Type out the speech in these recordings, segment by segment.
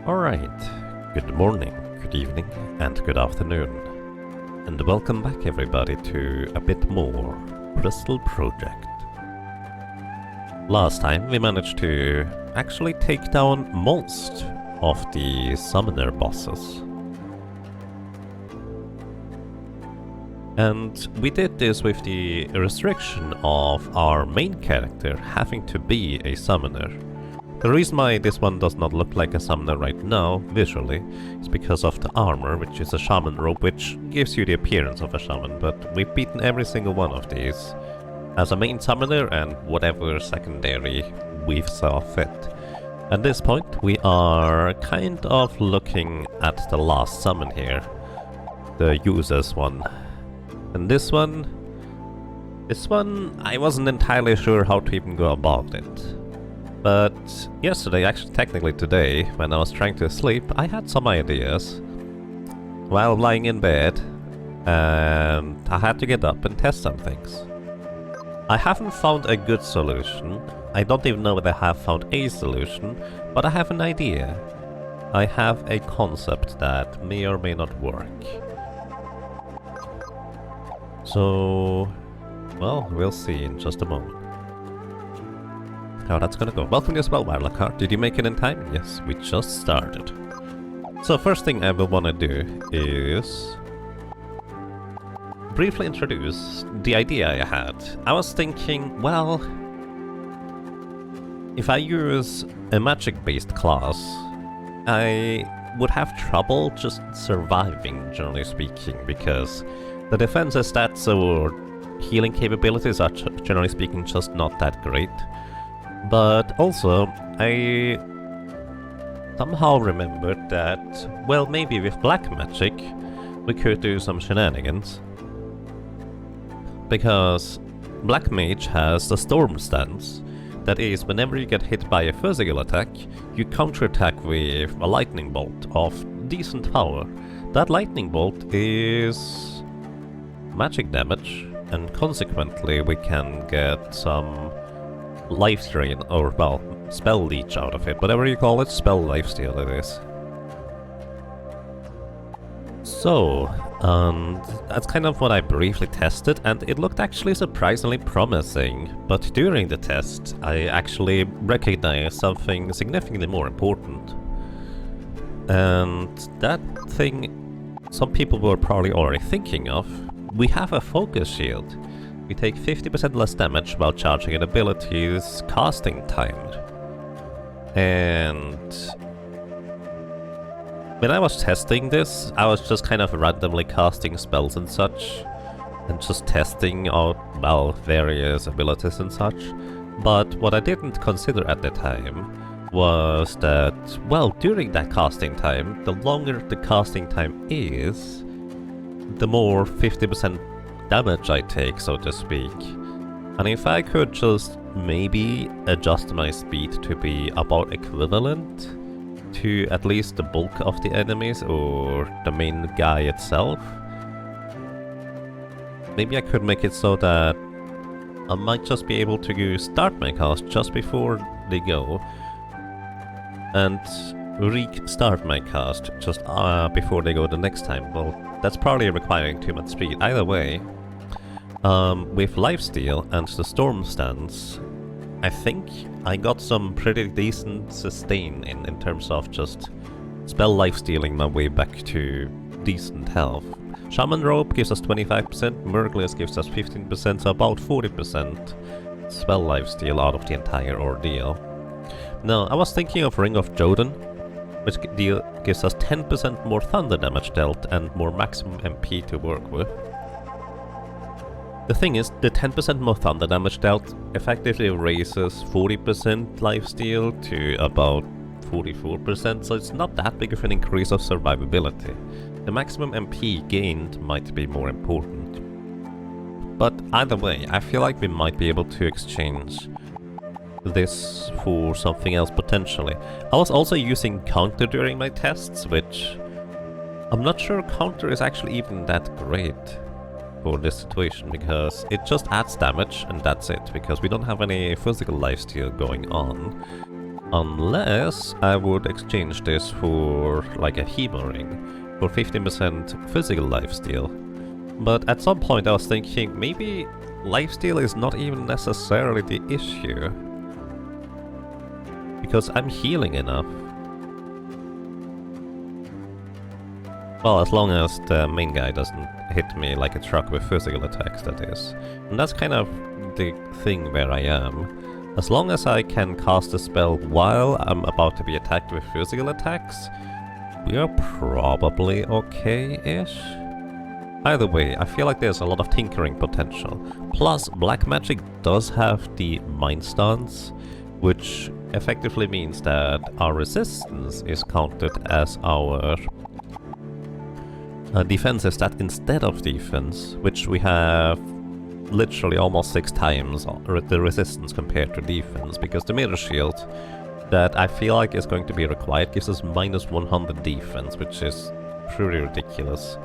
Alright, good morning, good evening, and good afternoon. And welcome back everybody to a bit more Crystal Project. Last time we managed to actually take down most of the summoner bosses. And we did this with the restriction of our main character having to be a summoner. The reason why this one does not look like a summoner right now, visually, is because of the armor, which is a shaman robe, which gives you the appearance of a shaman, but we've beaten every single one of these as a main summoner and whatever secondary we saw fit. At this point, we are kind of looking at the last summon here, the user's one. And this one, I wasn't entirely sure how to even go about it. But yesterday, actually technically today, when I was trying to sleep, I had some ideas while lying in bed, and I had to get up and test some things. I haven't found a good solution. I don't even know whether I have found a solution, but I have an idea. I have a concept that may or may not work. So, well, we'll see in just a moment how that's gonna go. Welcome as well, Wildcard. Did you make it in time? Yes, we just started. So first thing I will wanna do is briefly introduce the idea I had. I was thinking, well, if I use a magic-based class, I would have trouble just surviving, generally speaking, because the defense stats or healing capabilities are generally speaking just not that great. But also, I somehow remembered that, well, maybe with black magic we could do some shenanigans. Because black mage has the storm stance. That is, whenever you get hit by a physical attack, you counterattack with a lightning bolt of decent power. That lightning bolt is magic damage, and consequently we can get some life drain, or well, spell leech out of it, whatever you call it, spell lifesteal it is. So, that's kind of what I briefly tested, and it looked actually surprisingly promising, but during the test I actually recognized something significantly more important. And that thing some people were probably already thinking of. We have a focus shield. We take 50% less damage while charging an ability's casting time. And when I was testing this, I was just kind of randomly casting spells and such, and just testing out, well, various abilities and such. But what I didn't consider at the time was that, well, during that casting time, the longer the casting time is, the more 50% damage I take, so to speak. And if I could just maybe adjust my speed to be about equivalent to at least the bulk of the enemies or the main guy itself, maybe I could make it so that I might just be able to start my cast just before they go and restart my cast just before they go the next time. Well, that's probably requiring too much speed. Either way, with lifesteal and the storm stance, I think I got some pretty decent sustain in terms of just spell lifestealing my way back to decent health. Shaman Robe gives us 25%, Merglis gives us 15%, so about 40% spell lifesteal out of the entire ordeal. Now, I was thinking of Ring of Joden, which gives us 10% more thunder damage dealt and more maximum MP to work with. The thing is, the 10% more thunder damage dealt effectively raises 40% lifesteal to about 44%, so it's not that big of an increase of survivability. The maximum MP gained might be more important. But either way, I feel like we might be able to exchange this for something else potentially. I was also using counter during my tests, which I'm not sure counter is actually even that great for this situation, because it just adds damage and that's it, because we don't have any physical lifesteal going on. Unless I would exchange this for like a Hemo ring for 15% physical lifesteal. But at some point I was thinking maybe lifesteal is not even necessarily the issue. Because I'm healing enough. Well, as long as the main guy doesn't hit me like a truck with physical attacks, that is. And that's kind of the thing where I am. As long as I can cast a spell while I'm about to be attacked with physical attacks, we are probably okay-ish. Either way, I feel like there's a lot of tinkering potential. Plus, black magic does have the Mind Stance, which effectively means that our resistance is counted as our defense is that instead of defense, which we have literally almost 6 times the resistance compared to defense, because the mirror shield that I feel like is going to be required gives us minus 100 defense, which is pretty ridiculous.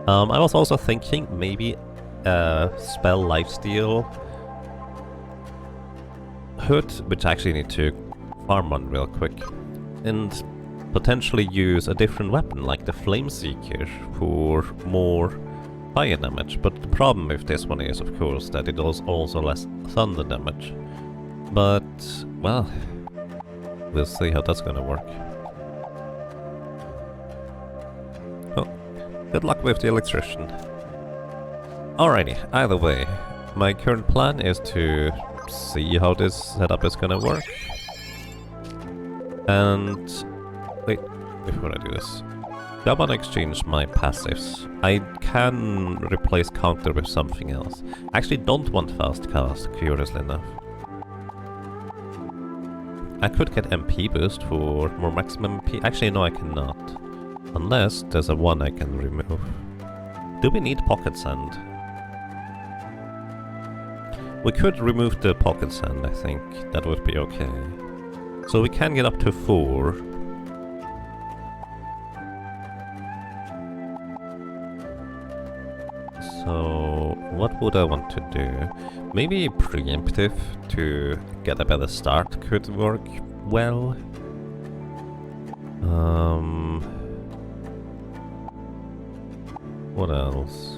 I was also thinking maybe spell lifesteal hood, which I actually need to farm on real quick, and potentially use a different weapon like the Flame Seeker for more fire damage. But the problem with this one is, of course, that it does also less thunder damage. But, well, we'll see how that's gonna work. Oh, good luck with the electrician. Alrighty, either way, my current plan is to see how this setup is gonna work. And wait, before I do this, I want to exchange my passives. I can replace counter with something else. I actually don't want fast cast, curiously enough. I could get MP boost for more maximum MP. Actually, no, I cannot. Unless there's a one I can remove. Do we need pocket sand? We could remove the pocket sand, I think. That would be okay. So we can get up to 4. So what would I want to do? Maybe preemptive to get a better start could work well. What else?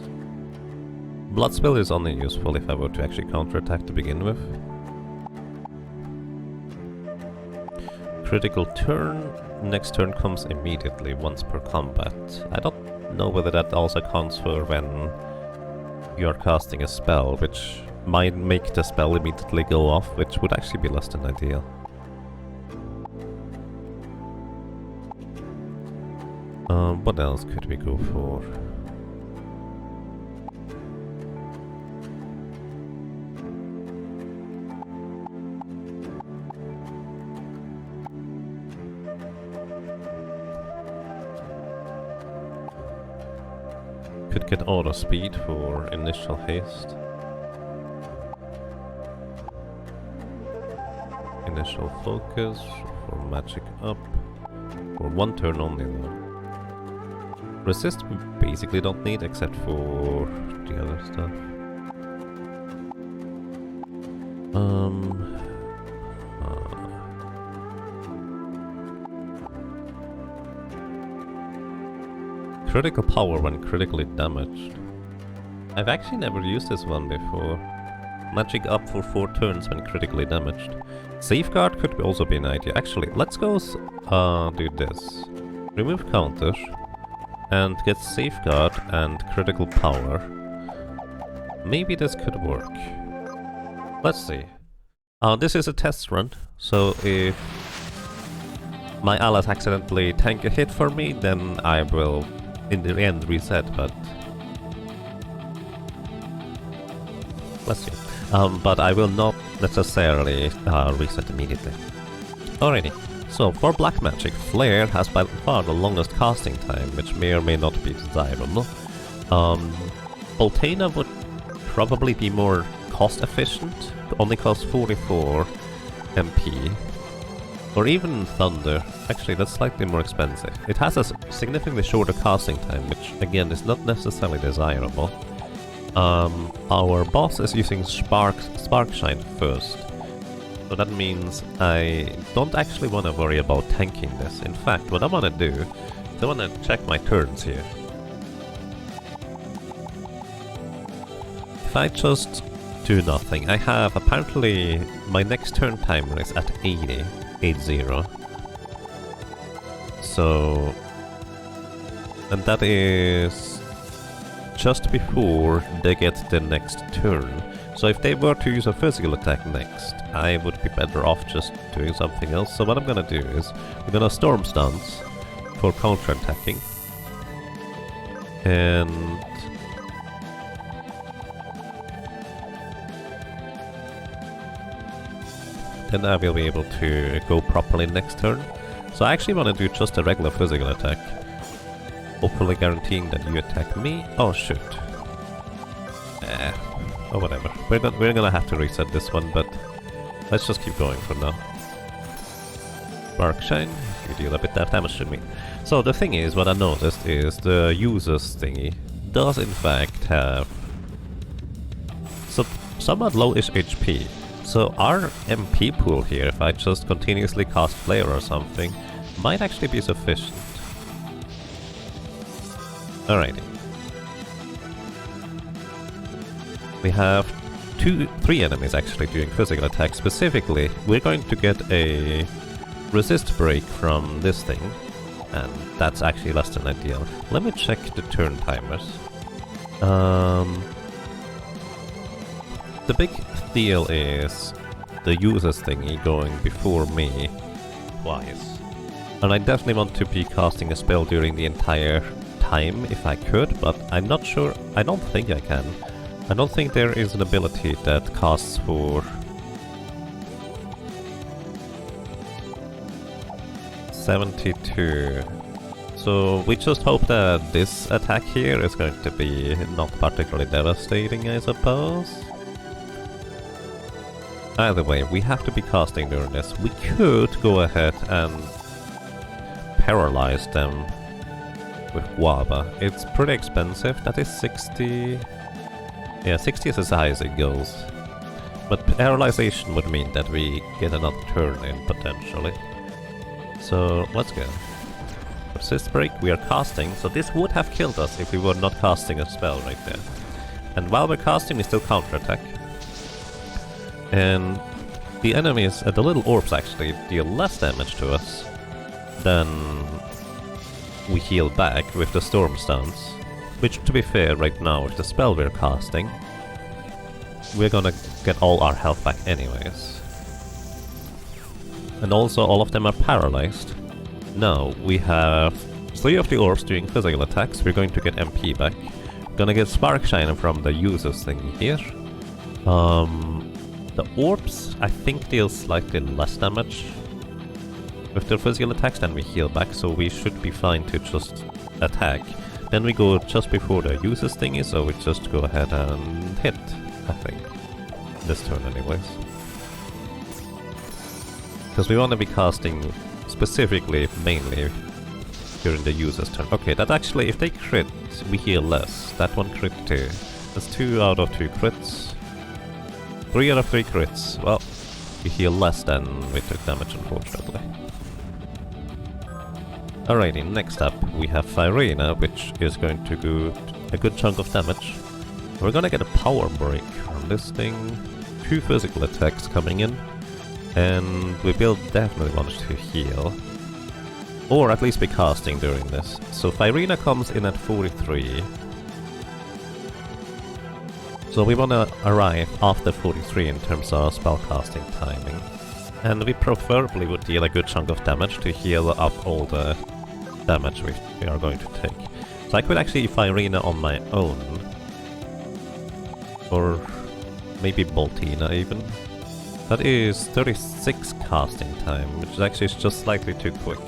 Blood Spill is only useful if I were to actually counterattack to begin with. Critical turn. Next turn comes immediately once per combat. I don't know whether that also counts for when you're casting a spell, which might make the spell immediately go off, which would actually be less than ideal. What else could we go for? Could get auto speed for initial haste. Initial focus for magic up. For 1 turn only though. Resist we basically don't need except for the other stuff. Critical power when critically damaged. I've actually never used this one before. Magic up for 4 turns when critically damaged. Safeguard could also be an idea. Actually, let's go do this. Remove counter and get Safeguard and critical power. Maybe this could work. Let's see. This is a test run, so if my allies accidentally tank a hit for me, then I will in the end reset, but let's see. But I will not necessarily reset immediately. Alrighty, so for black magic, Flare has by far the longest casting time, which may or may not be desirable. Voltana would probably be more cost efficient, only costs 44 MP. Or even Thunder. Actually, that's slightly more expensive. It has a significantly shorter casting time, which again is not necessarily desirable. Our boss is using Spark Shine first. So that means I don't actually want to worry about tanking this. In fact, what I want to do is I want to check my turns here. If I just do nothing, I have apparently my next turn timer is at 80. So, and that is just before they get the next turn. So if they were to use a physical attack next, I would be better off just doing something else. So what I'm gonna do is, we're gonna Storm Stance for counter-attacking. And then I will be able to go properly next turn. So I actually want to do just a regular physical attack, hopefully guaranteeing that you attack me. Oh shoot. Oh whatever. We're gonna have to reset this one, but let's just keep going for now. Spark Shine, you deal a bit of damage to me. So the thing is, what I noticed is the user's thingy does in fact have somewhat low-ish HP. So our MP pool here, if I just continuously cast Flare or something, might actually be sufficient. Alrighty. We have 3 enemies actually doing physical attacks. Specifically, we're going to get a resist break from this thing, and that's actually less than ideal. Let me check the turn timers. The big deal is the user's thingy going before me twice. And I definitely want to be casting a spell during the entire time if I could, but I'm not sure. I don't think I can. I don't think there is an ability that casts for 72. So we just hope that this attack here is going to be not particularly devastating, I suppose. Either way, we have to be casting during this. We could go ahead and paralyze them with Waba. It's pretty expensive. That is 60... Yeah, 60 is as high as it goes. But paralyzation would mean that we get another turn in, potentially. So, let's go. Resist Break, we are casting, so this would have killed us if we were not casting a spell right there. And while we're casting, we still counterattack. And the enemies, the little orbs actually, deal less damage to us than we heal back with the Storm Stance. Which, to be fair, right now, with the spell we're casting, we're gonna get all our health back anyways. And also, all of them are paralyzed. Now, we have 3 of the orbs doing physical attacks, we're going to get MP back. We're gonna get Spark Shine from the user's thing here. The orbs, I think, deal slightly less damage with their physical attacks than we heal back, so we should be fine to just attack. Then we go just before the user's thingy, so we just go ahead and hit, I think. This turn anyways. Because we want to be casting specifically, mainly, during the user's turn. Okay, that actually, if they crit, we heal less. That one crit too. That's 2 out of 2 crits. 3 out of 3 crits. Well, we heal less than we took damage, unfortunately. Alrighty, next up we have Firena, which is going to do a good chunk of damage. We're gonna get a power break from this thing, 2 physical attacks coming in, and we will definitely want to heal. Or at least be casting during this. So Firena comes in at 43. So we wanna arrive after 43 in terms of spellcasting timing. And we preferably would deal a good chunk of damage to heal up all the damage we are going to take. So I could actually Firena on my own. Or maybe Boltina even. That is 36 casting time, which is actually just slightly too quick.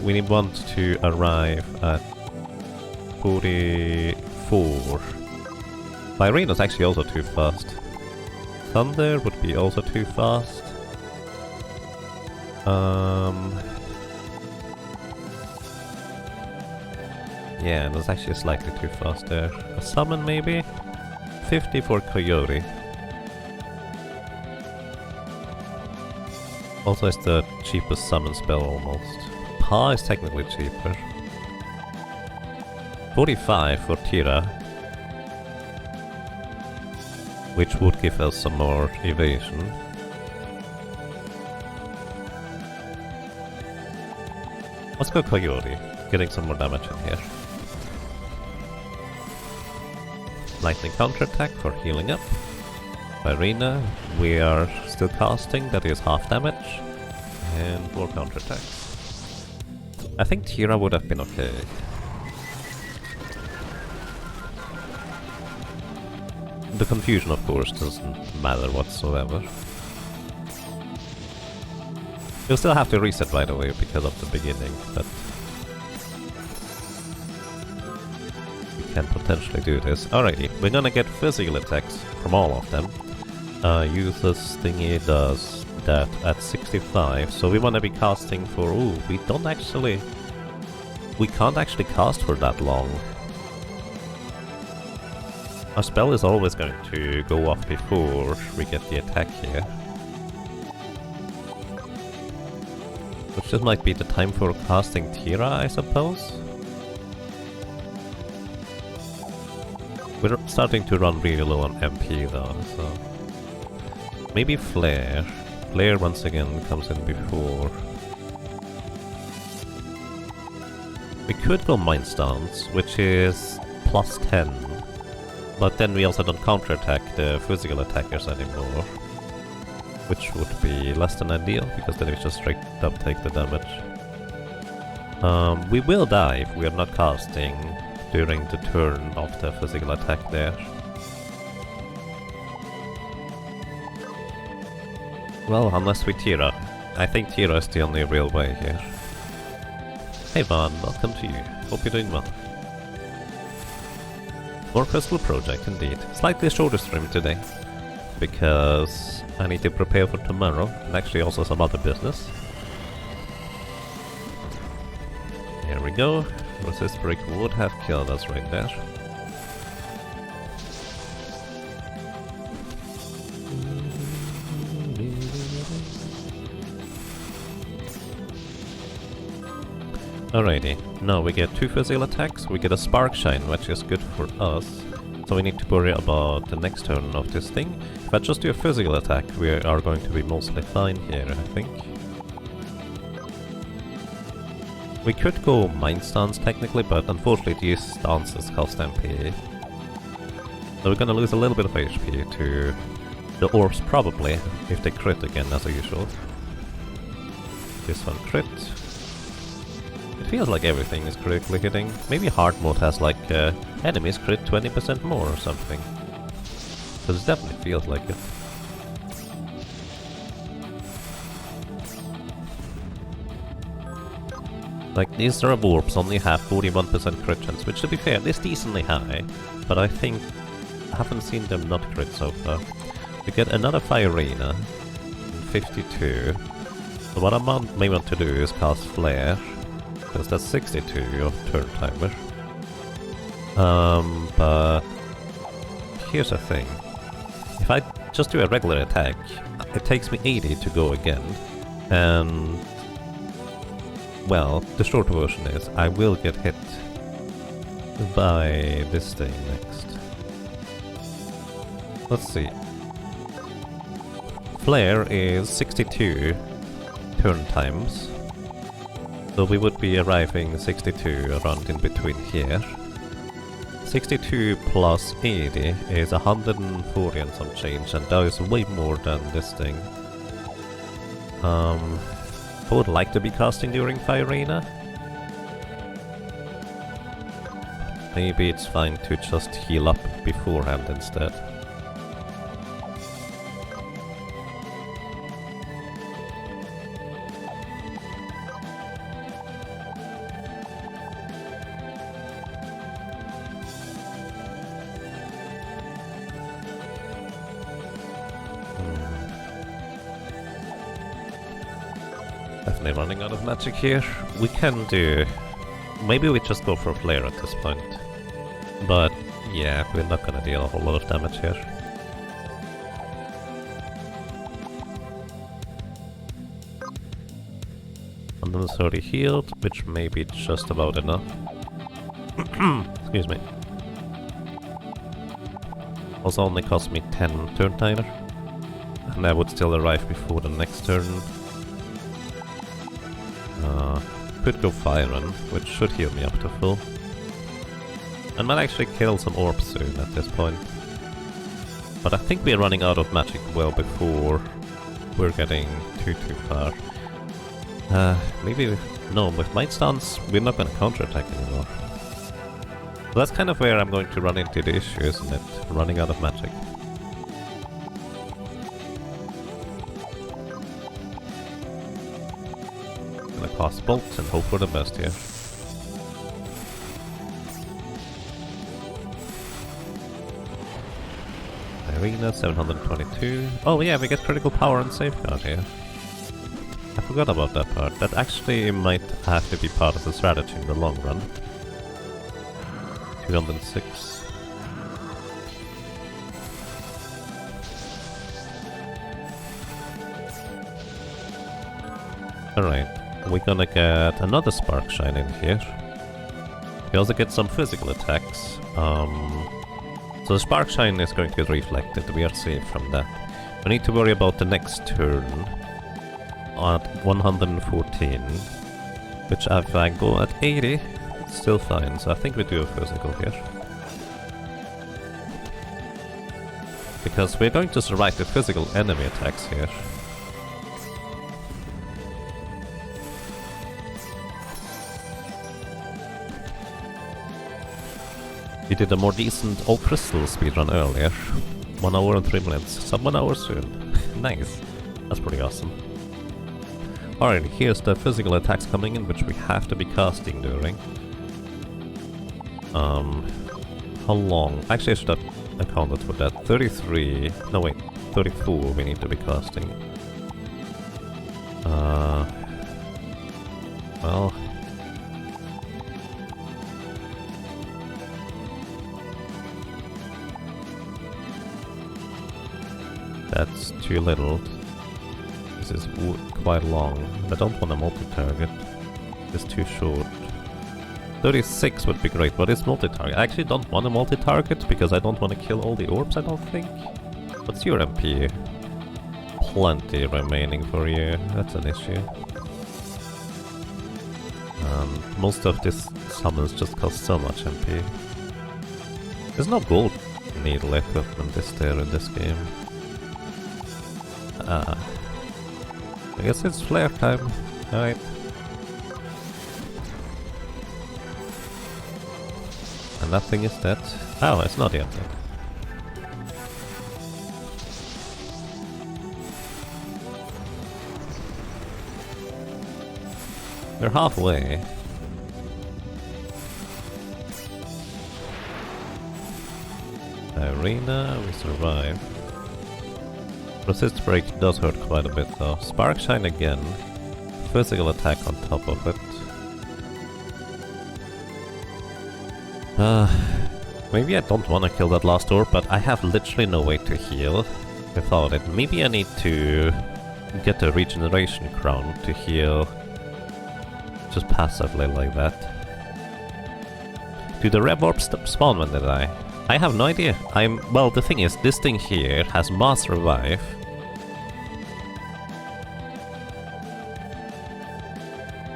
We want to arrive at 44. Firena's actually also too fast. Thunder would be also too fast. Yeah, that's actually slightly too fast there. A summon maybe? 50 for Coyote. Also, it's the cheapest summon spell almost. Pa is technically cheaper. 45 for Tira, which would give us some more evasion. Let's go Coyote, getting some more damage in here. Lightning counterattack for healing up. Irina, we are still casting, that is half damage. And more counterattacks. I think Tira would have been okay. The confusion, of course, doesn't matter whatsoever. You'll still have to reset right away because of the beginning, but we can potentially do this. Alrighty, we're gonna get physical attacks from all of them. Uses thingy does that at 65, so we wanna be casting for... Ooh, we can't actually cast for that long. Our spell is always going to go off before we get the attack here. Which just might be the time for casting Tira, I suppose? We're starting to run really low on MP though, so... Maybe Flare. Flare once again comes in before. We could go Mind Stance, which is plus 10. But then we also don't counterattack the physical attackers anymore. Which would be less than ideal, because then we just straight up take the damage. We will die if we are not casting during the turn of the physical attack there. Well, unless we Tira. I think Tira is the only real way here. Hey Van, welcome to you. Hope you're doing well. More Crystal Project indeed. Slightly shorter stream today, because I need to prepare for tomorrow, and actually also some other business. Here we go. Resist Brick would have killed us right there. Alrighty, now we get 2 physical attacks, we get a Spark Shine, which is good for us. So we need to worry about the next turn of this thing. If I just do a physical attack, we are going to be mostly fine here, I think. We could go Mind Stance technically, but unfortunately these stances cost MP. So we're gonna lose a little bit of HP to the orbs probably, if they crit again as usual. This one crit. It feels like everything is critically hitting. Maybe Hardmode has like enemies crit 20% more or something. Because it definitely feels like it. Like these Zerab orbs only have 41% crit chance, which to be fair is decently high, but I think I haven't seen them not crit so far. We get another Fire Arena, 52. So what I may want to do is cast Flare, because that's 62 of turn timer. But here's the thing. If I just do a regular attack, it takes me 80 to go again, and well, the short version is I will get hit by this thing next. Let's see. Flare is 62 turn times, so we would be arriving 62 around in between here. 62 plus 80 is 140 and some change, and that is way more than this thing. I would like to be casting during Fire Arena. Maybe it's fine to just heal up beforehand instead. Definitely running out of magic here. We can do... maybe we just go for Flare at this point. But yeah, we're not gonna deal a whole lot of damage here. 130 healed, which may be just about enough. Excuse me. Also only cost me 10 turn timer. And I would still arrive before the next turn. Could go Fire Run, which should heal me up to full. And might actually kill some orbs soon at this point. But I think we're running out of magic well before we're getting too far. Maybe... no, with Mind Stance we're not gonna counterattack anymore. So that's kind of where I'm going to run into the issue, isn't it? Running out of magic. Gonna cast Bolt and hope for the best here. Arena 722. Oh yeah, we get critical power and safeguard here. I forgot about that part. That actually might have to be part of the strategy in the long run. 206. Alright, we're gonna get another Spark Shine in here. We also get some physical attacks. So the Spark Shine is going to get reflected, we are safe from that. We need to worry about the next turn at 114, which if I go at 80, it's still fine, so I think we do a physical here. Because we're going to survive the physical enemy attacks here. We did a more decent All Crystal speedrun earlier. 1 hour and 3 minutes. Sub 1 hour soon. Nice. That's pretty awesome. Alright, here's the physical attacks coming in, which we have to be casting during. How long? Actually, I should have accounted for that. 33... no wait, 34 we need to be casting. Well... that's too little. This is quite long. I don't want a multi-target. It's too short. 36 would be great, but it's multi-target. I actually don't want a multi-target because I don't want to kill all the orbs, I don't think. What's your MP? Plenty remaining for you. That's an issue. Most of this summons just cost so much MP. There's no gold needle equipment, is there, in this game? I guess it's flare time. Alright. And that thing is dead. Oh, it's not yet dead. We're halfway. Arena, we survive. Resist Break does hurt quite a bit though. Spark Shine again. Physical attack on top of it. Maybe I don't want to kill that last orb, but I have literally no way to heal without it. Maybe I need to get a regeneration crown to heal just passively like that. Do the rev orbs spawn when they die? I have no idea. Well, the thing is, this thing here has Mass Revive.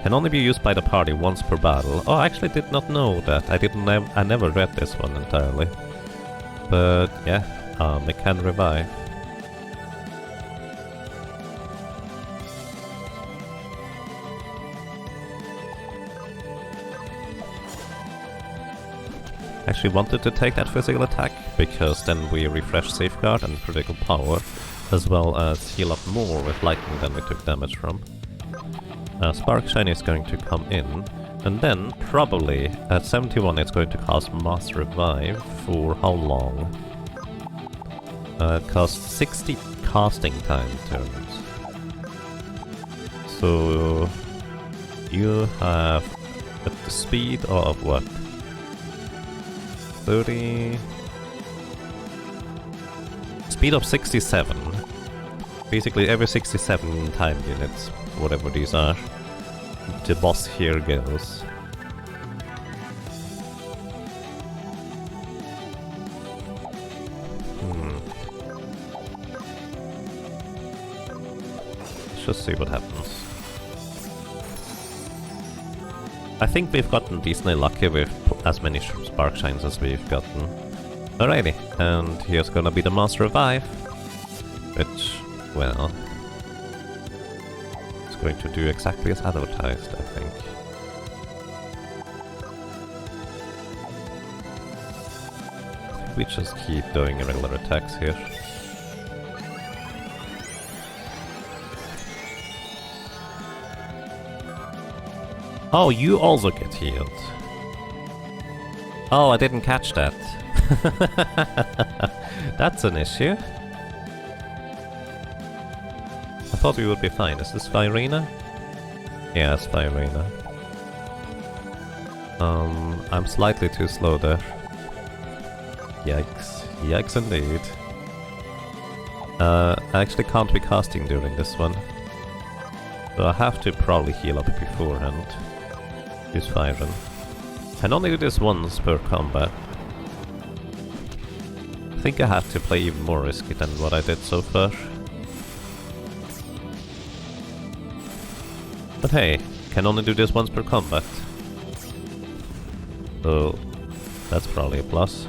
Can only be used by the party once per battle. Oh, I actually did not know that. I never read this one entirely. But yeah, it can revive. Actually wanted to take that physical attack, because then we refresh Safeguard and critical power, as well as heal up more with lightning than we took damage from. Spark Shine is going to come in, and then probably at 71 it's going to cast Mass Revive for how long? It costs 60 casting time turns. So you have at the speed of what? 30... speed of 67. Basically every 67 time units, whatever these are, the boss here goes. Let's just see what happens. I think we've gotten decently lucky with as many spark shines as we've gotten. Alrighty, and here's gonna be the Master Revive, which, well, it's going to do exactly as advertised, I think. We just keep doing regular attacks here. Oh, you also get healed. Oh, I didn't catch that. That's an issue. I thought we would be fine. Is this Virena? Yeah, it's Virena. I'm slightly too slow there. Yikes. Yikes indeed. I actually can't be casting during this one. So I have to probably heal up beforehand. Use Fyron. Can only do this once per combat. I think I have to play even more risky than what I did so far. But hey, can only do this once per combat. So that's probably a plus.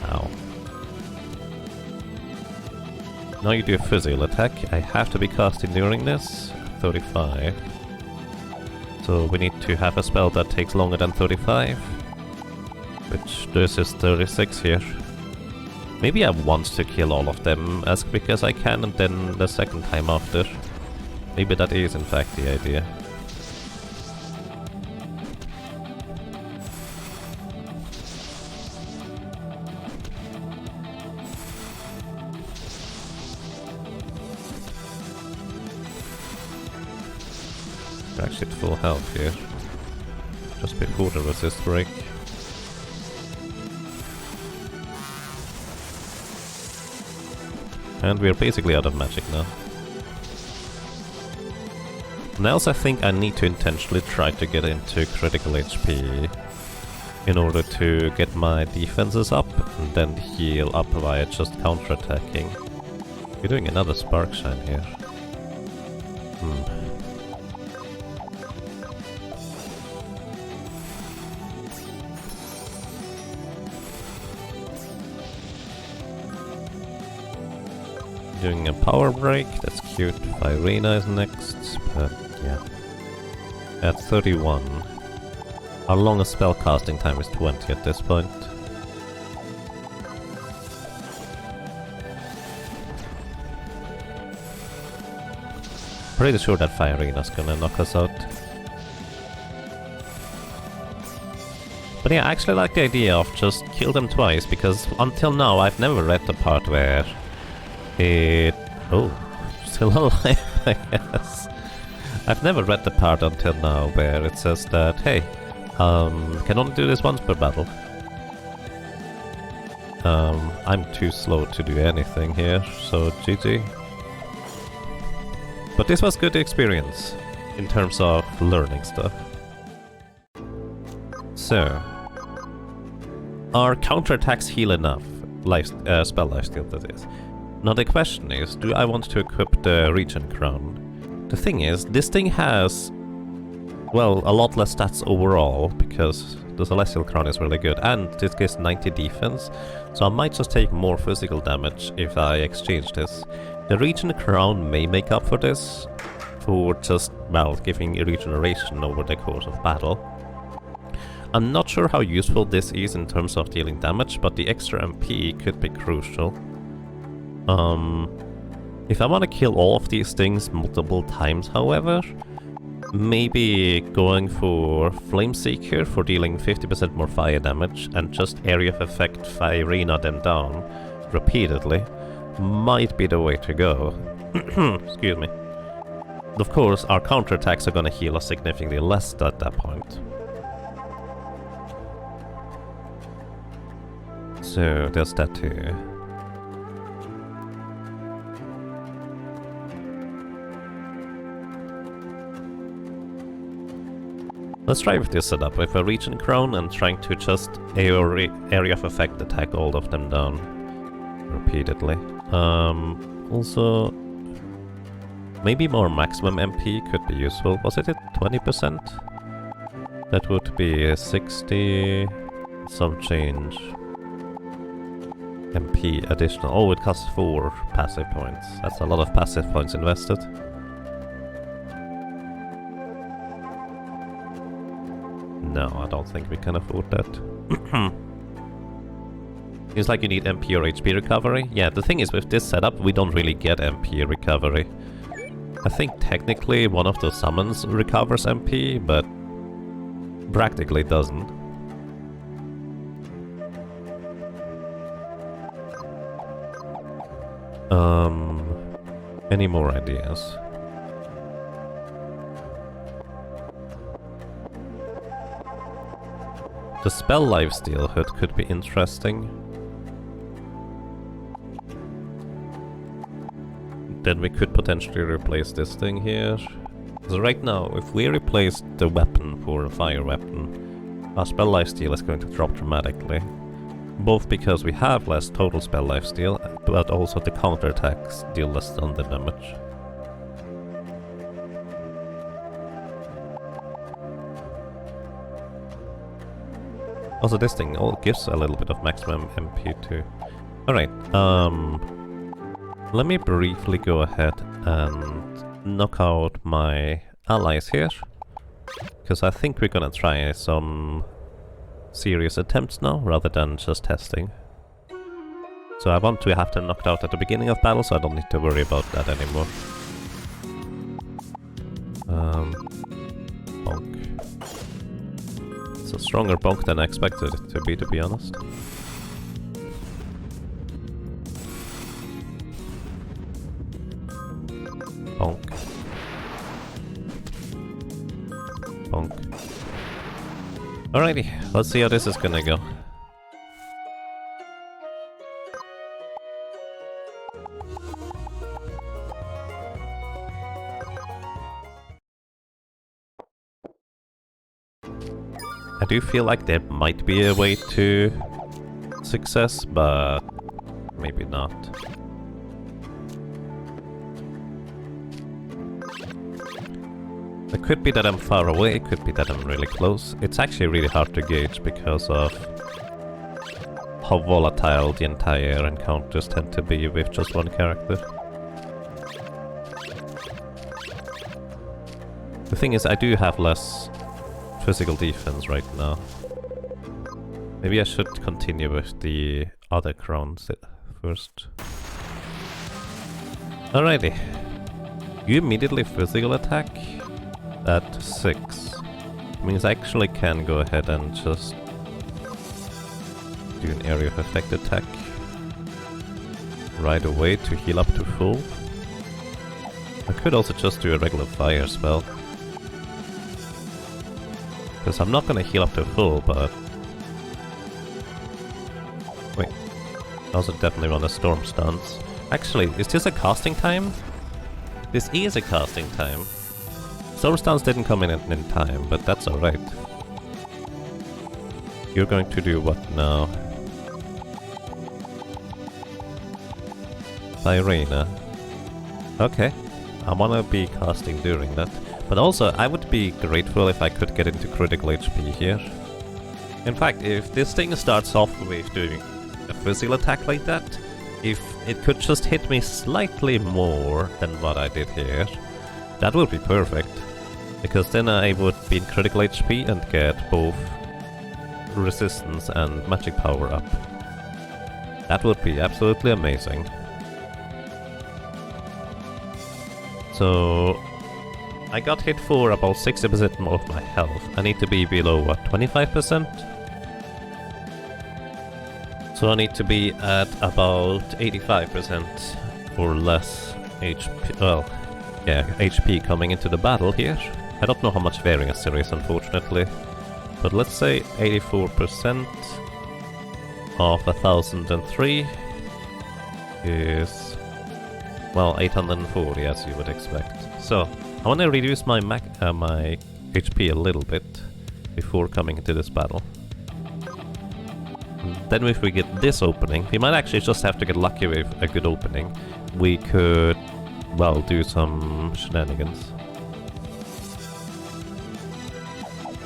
Ow. Now you do a physical attack. I have to be casting during this. 35. So we need to have a spell that takes longer than 35. Which this is 36 here. Maybe I want to kill all of them as quick as I can and then the second time after. Maybe that is in fact the idea. We're actually at full health here. Just before the resist break. And we're basically out of magic now. Now I think I need to intentionally try to get into critical HP in order to get my defenses up and then heal up via just counterattacking. We're doing another Spark Shine here. Doing a power break, that's cute. Virena is next, but yeah. At 31. Our longest spell casting time is 20 at this point. Pretty sure that Virena's gonna knock us out. But yeah, I actually like the idea of just kill them twice, because until now I've never read the part where oh, still alive, I guess. I've never read the part until now where it says that, hey, can only do this once per battle. I'm too slow to do anything here, so GG. But this was good experience, in terms of learning stuff. So, are counterattacks heal enough? Spell lifesteal, that is. Now the question is, do I want to equip the Regent Crown? The thing is, this thing has, well, a lot less stats overall, because the Celestial Crown is really good, and this gives 90 defense, so I might just take more physical damage if I exchange this. The Regent Crown may make up for this, for just, well, giving regeneration over the course of battle. I'm not sure how useful this is in terms of dealing damage, but the extra MP could be crucial. If I want to kill all of these things multiple times, however, maybe going for Flameseeker for dealing 50% more fire damage and just area of effect Virena them down repeatedly might be the way to go. Excuse me. Of course, our counterattacks are gonna heal us significantly less at that point. So, there's that too. Let's try with this setup, with a region crown and trying to just area of effect attack all of them down repeatedly. Also, maybe more maximum MP could be useful. Was it at 20%? That would be 60 some change MP additional. Oh, it costs 4 passive points. That's a lot of passive points invested. No, I don't think we can afford that. Seems like you need MP or HP recovery. Yeah, the thing is, with this setup, we don't really get MP recovery. I think technically one of those summons recovers MP, but practically doesn't. Any more ideas? The spell lifesteal hood could be interesting. Then we could potentially replace this thing here. So right now, if we replace the weapon for a fire weapon, our spell lifesteal is going to drop dramatically. Both because we have less total spell lifesteal, but also the counterattacks deal less thunder damage. Also, this thing gives a little bit of maximum MP too. Alright, let me briefly go ahead and knock out my allies here. Because I think we're gonna try some serious attempts now, rather than just testing. So I want to have them knocked out at the beginning of battle, so I don't need to worry about that anymore. Bonk. It's a stronger bonk than I expected it to be honest. Bonk. Bonk. Alrighty, let's see how this is gonna go. I do feel like there might be a way to success, but maybe not. It could be that I'm far away, it could be that I'm really close. It's actually really hard to gauge because of how volatile the entire encounters tend to be with just one character. The thing is, I do have less physical defense right now. Maybe I should continue with the other crowns first. Alrighty. You immediately physical attack at 6. Means I actually can go ahead and just do an area of effect attack right away to heal up to full. I could also just do a regular fire spell. Because I'm not gonna heal up to full, but... Wait. I also definitely run a storm stance. Actually, is this a casting time? This is a casting time. Storm stance didn't come in time, but that's alright. You're going to do what now? Sirena. Okay. I wanna be casting during that. But also, I would be grateful if I could get into critical HP here. In fact, if this thing starts off with doing a physical attack like that, if it could just hit me slightly more than what I did here, that would be perfect. Because then I would be in critical HP and get both resistance and magic power up. That would be absolutely amazing. So... I got hit for about 60% more of my health. I need to be below, what, 25%? So I need to be at about 85% or less HP, well, yeah, HP coming into the battle here. I don't know how much variance there is, unfortunately. But let's say 84% of 1003 is, well, 840 as you would expect. So, I want to reduce my my HP a little bit. before coming into this battle. And then if we get this opening, we might actually just have to get lucky with a good opening. We could, well, do some shenanigans.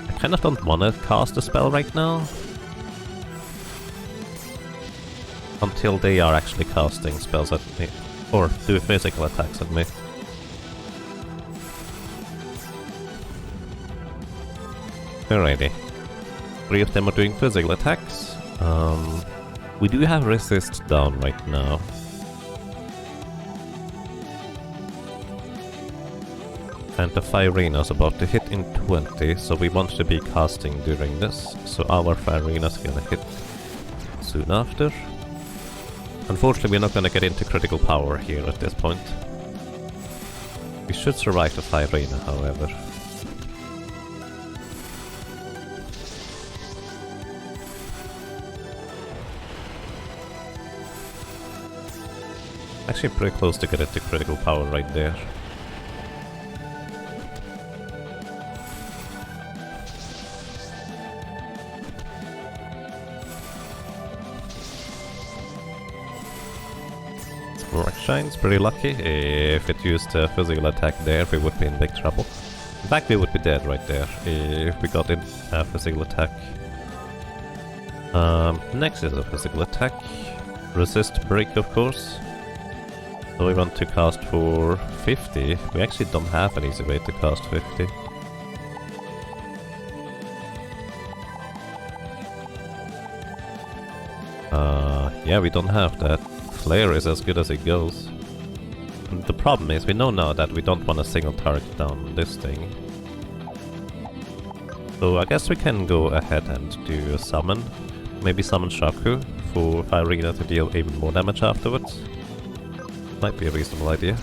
I kind of don't want to cast a spell right now. Until they are actually casting spells at me. Or do physical attacks at me. Alrighty. 3 of them are doing physical attacks. We do have resist down right now. And the Firina is about to hit in 20, so we want to be casting during this. So our Firina is gonna hit soon after. Unfortunately, we're not gonna get into critical power here at this point. We should survive the Firina, however. Actually pretty close to get into critical power right there. Shine's pretty lucky. If it used a physical attack there, we would be in big trouble. In fact, we would be dead right there if we got in a physical attack. Next is a physical attack. Resist break, of course. So we want to cast for 50. We actually don't have an easy way to cast 50. Yeah, we don't have that. Flare is as good as it goes. And the problem is, we know now that we don't want a single target down this thing. So I guess we can go ahead and do a summon. Maybe summon Shaku for Firina to deal even more damage afterwards. Might be a reasonable idea.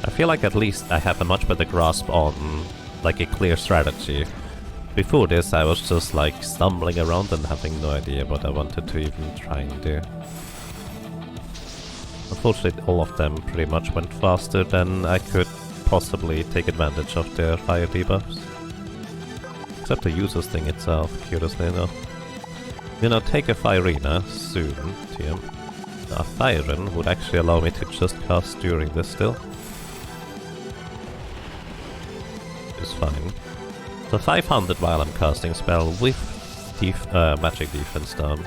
I feel like at least I have a much better grasp on, like, a clear strategy. Before this I was just like stumbling around and having no idea what I wanted to even try and do. Unfortunately all of them pretty much went faster than I could possibly take advantage of their fire debuffs. Except the user's thing itself, curiously enough. You know, take a Firina soon, TM. A Firen would actually allow me to just cast during this still. Is fine. So 500 while I'm casting spell with magic defense down.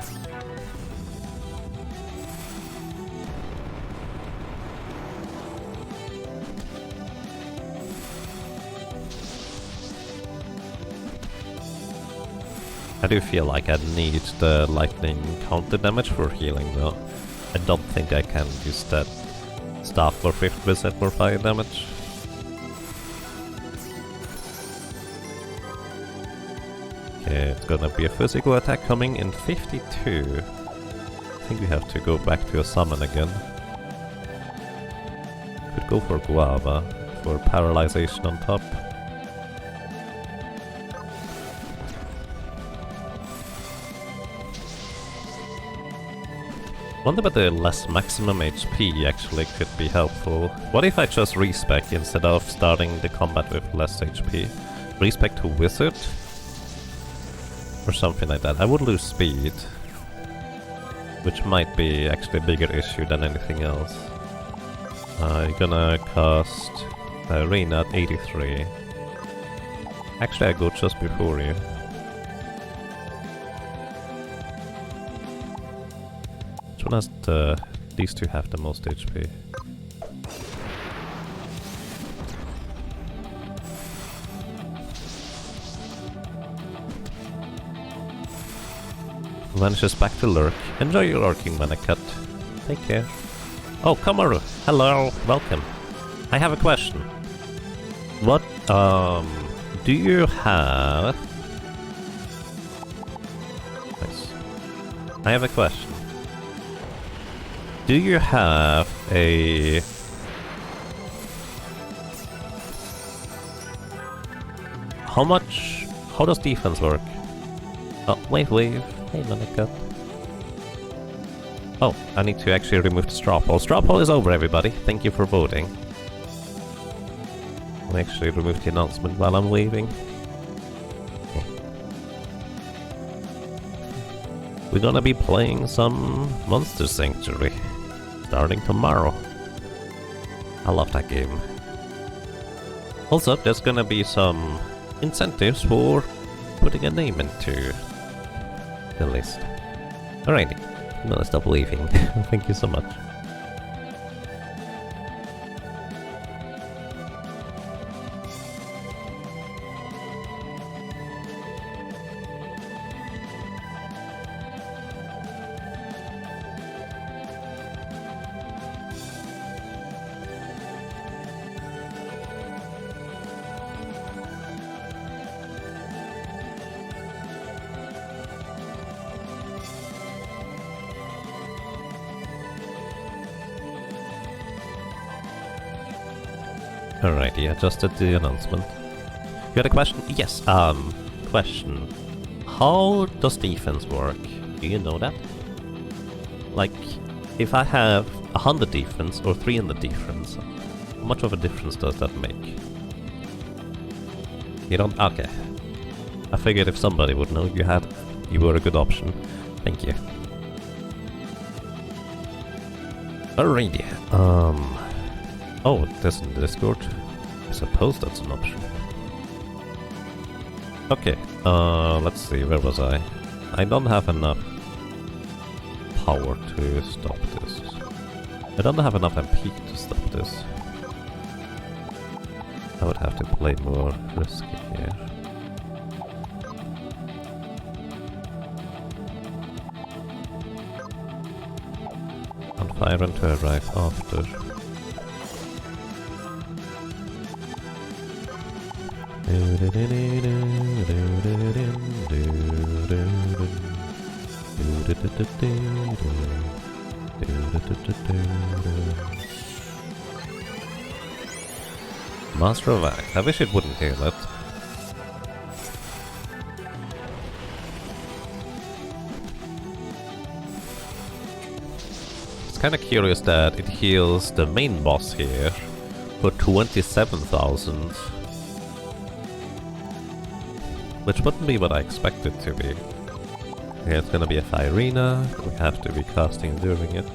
I do feel like I need the lightning counter damage for healing though. I don't think I can use that staff for 50% more fire damage. Okay, it's gonna be a physical attack coming in 52. I think we have to go back to a summon again. Could go for Guava, for paralyzation on top. Wonder whether less maximum HP actually could be helpful. What if I just respec instead of starting the combat with less HP? Respec to Wizard? Or something like that. I would lose speed, which might be actually a bigger issue than anything else. I'm gonna cast Arena at 83. Actually I go just before you. Which one has the... these two have the most HP. Vanishes back to lurk. Enjoy your lurking, Manicut. Take care. Oh, Kamaru! Hello, welcome. I have a question. What, do you have... Nice. I have a question. Do you have a... How does defense work? Oh, wave. Hey, Monica. Oh, I need to actually remove the straw poll. Straw poll is over, everybody. Thank you for voting. I'll actually remove the announcement while I'm waving. Okay. We're gonna be playing some Monster Sanctuary starting tomorrow. I love that game. Also, there's gonna be some incentives for putting a name into the list. Alrighty, I'm gonna stop waving. Thank you so much. Alrighty, adjusted the announcement. You had a question? Yes, question. How does defense work? Do you know that? Like, if I have 100 defense or 300 defense, how much of a difference does that make? You don't? Okay. I figured if somebody would know, you were a good option. Thank you. Alrighty, oh, there's in the Discord. I suppose that's an option. Okay, let's see, where was I? I don't have enough power to stop this. I don't have enough MP to stop this. I would have to play more risky here. And fire and to arrive after. Master of Act. I wish it wouldn't hear that. It's kinda curious that it heals the main boss here for 27,000. Which wouldn't be what I expected to be. Yeah, it's gonna be a Firina, we have to be casting during it.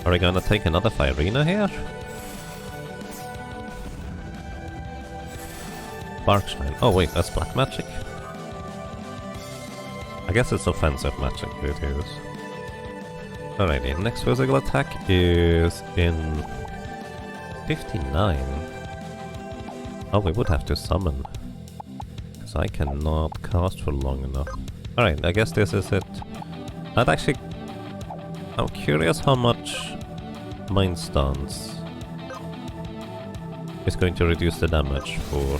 Are we gonna take another Firina here? Barkshine. Oh wait, that's black magic? I guess it's offensive magic it is. Alrighty, next physical attack is in 59. Oh, we would have to summon. Because I cannot cast for long enough. Alright, I guess this is it. I'd actually... I'm curious how much Mind Stance is going to reduce the damage for...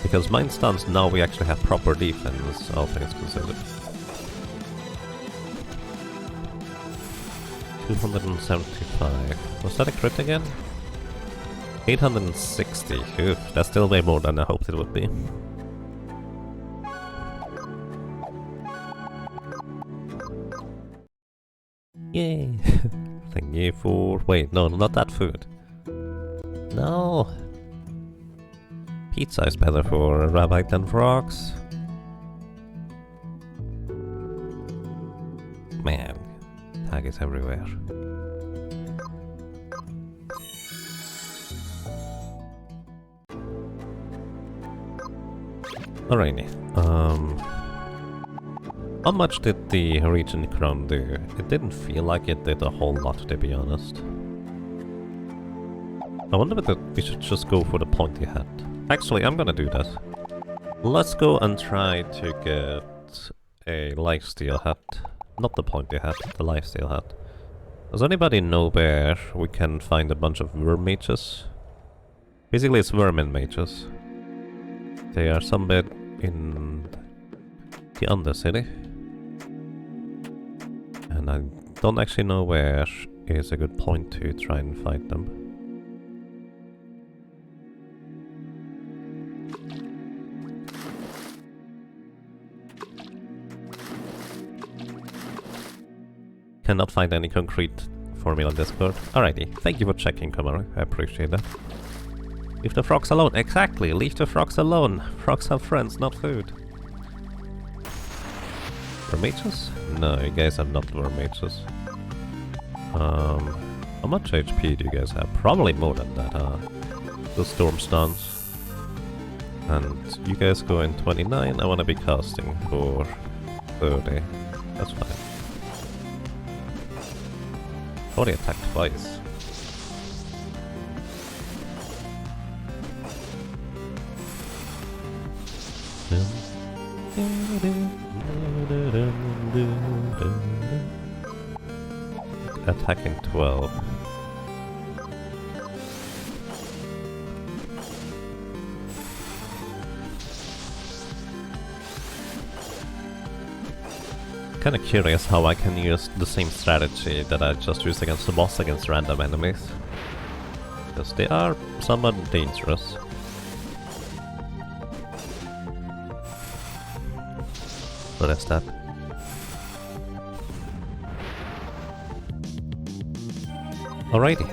Because Mind Stance now we actually have proper defense, all things considered. 275. Was that a crit again? 860. Oof, that's still way more than I hoped it would be. Yay! Thank you for... Wait, no, not that food. No! Pizza is better for a rabbit than frogs. Man, tag is everywhere. Alrighty, How much did the Regent Crown do? It didn't feel like it did a whole lot, to be honest. I wonder whether we should just go for the pointy hat. Actually, I'm gonna do that. Let's go and try to get a lifesteal hat. Not the pointy hat, the lifesteal hat. Does anybody know where we can find a bunch of worm mages? Basically, it's vermin mages. They are somewhere in the Undercity. And I don't actually know where is a good point to try and fight them. Cannot find any concrete formula on Discord. Alrighty, thank you for checking, Kamaru. I appreciate that. Leave the frogs alone. Exactly, leave the frogs alone. Frogs have friends, not food. Worm mages? No, you guys are not worm mages. How much HP do you guys have? Probably more than that, huh? The storm stuns. And you guys go in 29. I want to be casting for 30. That's fine. Oh, they attacked twice. Attacking 12. Kinda curious how I can use the same strategy that I just used against the boss against random enemies. Because they are somewhat dangerous. What is that? Alrighty.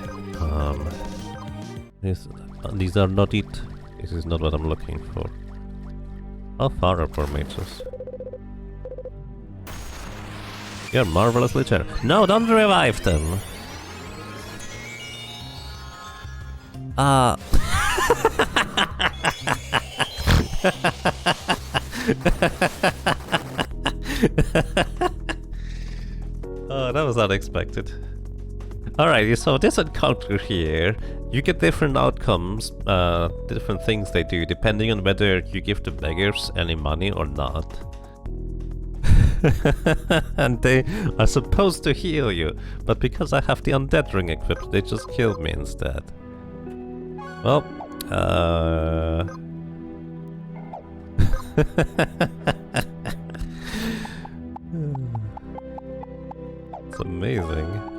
These are not it. This is not what I'm looking for. How far are poor mages? You're marvelously clever. No, don't revive them! Oh, that was unexpected. Alright, so this encounter here, you get different outcomes, different things they do, depending on whether you give the beggars any money or not. And they are supposed to heal you, but because I have the undead ring equipped, they just killed me instead. Well, it's amazing.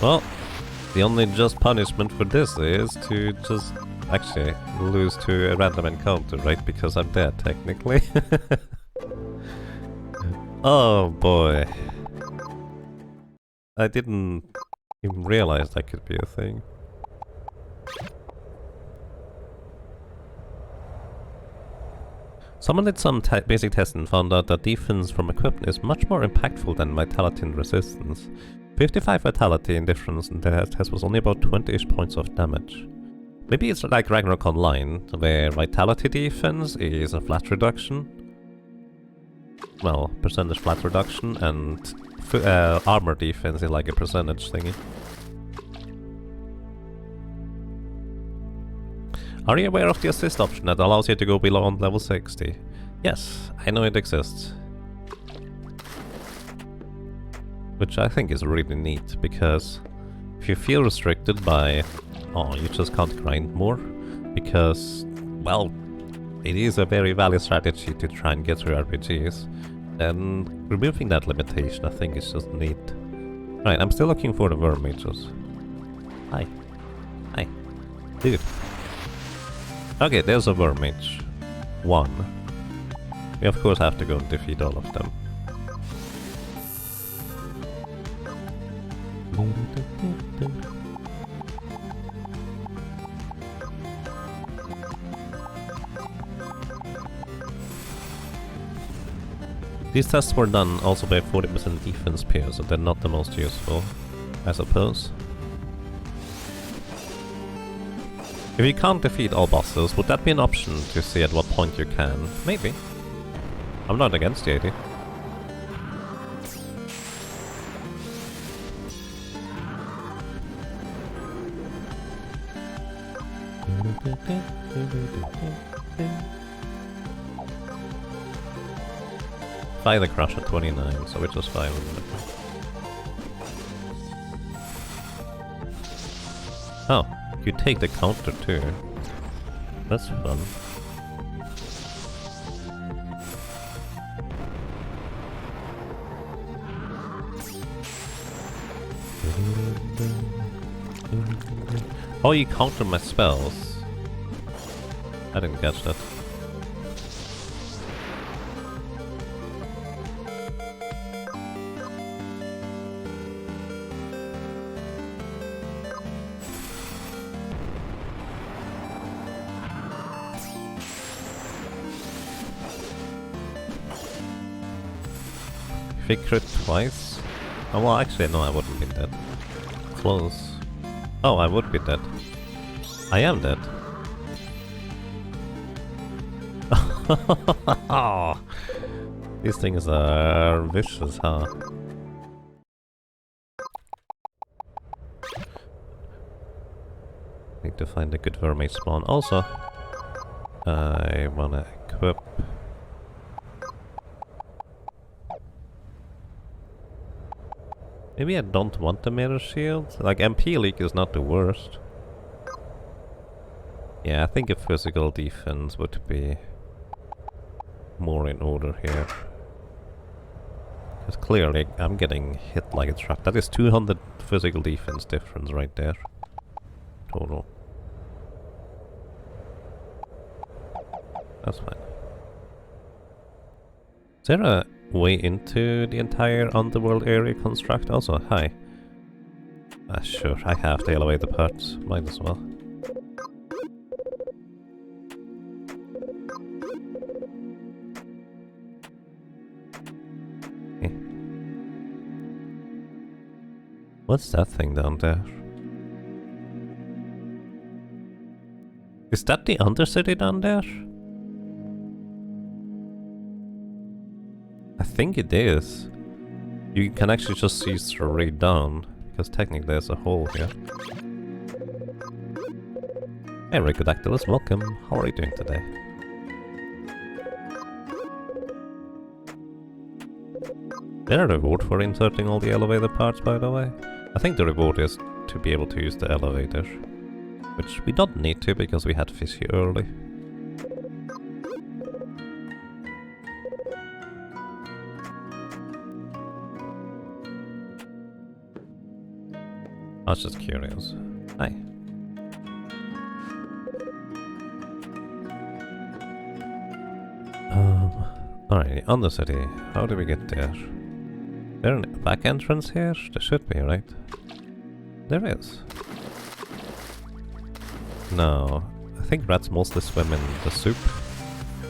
Well, the only just punishment for this is to just actually lose to a random encounter, right? Because I'm dead, technically. Oh boy. I didn't even realize that could be a thing. Someone did some basic testing and found out that defense from equipment is much more impactful than vitality and resistance. 55 vitality in difference in the test was only about 20-ish points of damage. Maybe it's like Ragnarok Online, where vitality defense is a flat reduction. Well, percentage flat reduction, and armor defense is like a percentage thingy. Are you aware of the assist option that allows you to go below on level 60? Yes, I know it exists. Which I think is really neat, because if you feel restricted by, oh, you just can't grind more, because, well, it is a very valid strategy to try and get through RPGs, then removing that limitation I think is just neat. Right, I'm still looking for the worm mages. Hi. Hi. Dude. Okay, there's a worm mage. One. We of course have to go and defeat all of them. These tests were done also by 40% defense peer, so they're not the most useful, I suppose. If you can't defeat all bosses, would that be an option to see at what point you can? Maybe. I'm not against the idea. Fire crush at 29, so we're just fine with it. Oh, you take the counter too. That's fun. Oh, you counter my spells. I didn't catch that. If I crit twice? Oh, well, actually, no, I wouldn't be dead. Close. Oh, I would be dead. I am dead. These things are vicious, huh? Need to find a good vermate spawn. Also, I wanna equip. Maybe I don't want the mirror shield. Like, MP leak is not the worst. Yeah, I think a physical defense would be more in order here. Because clearly I'm getting hit like a trap. That is 200 physical defense difference right there. Total. That's fine. Is there a way into the entire underworld area construct? Also, hi. Sure, I have the elevator parts. Might as well. What's that thing down there? Is that the Undercity down there? I think it is. You can actually just see straight down, because technically there's a hole here. Hey Ricodactylus, welcome. How are you doing today? Is there a reward for inserting all the elevator parts, by the way? I think the reward is to be able to use the elevator. Which we don't need to, because we had Fishy early. I was just curious. Hi. Alright, Undercity. How do we get there? Is there a back entrance here? There should be, right? There is. No. I think rats mostly swim in the soup.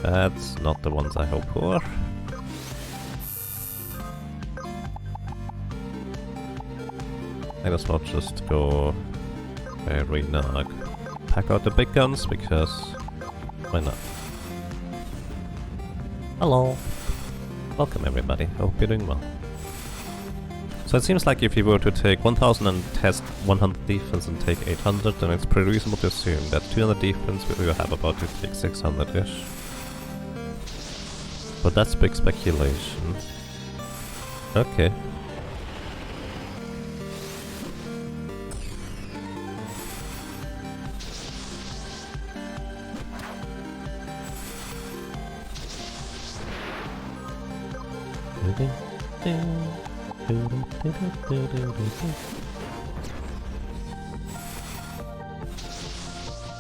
That's not the ones I hope for. I guess I'll just go renug. Pack out the big guns because why not? Hello! Welcome everybody, hope you're doing well. So it seems like if you were to take 1000 and test 100 defense and take 800, then it's pretty reasonable to assume that 200 defense we will have about to take 600-ish. But that's big speculation. Okay.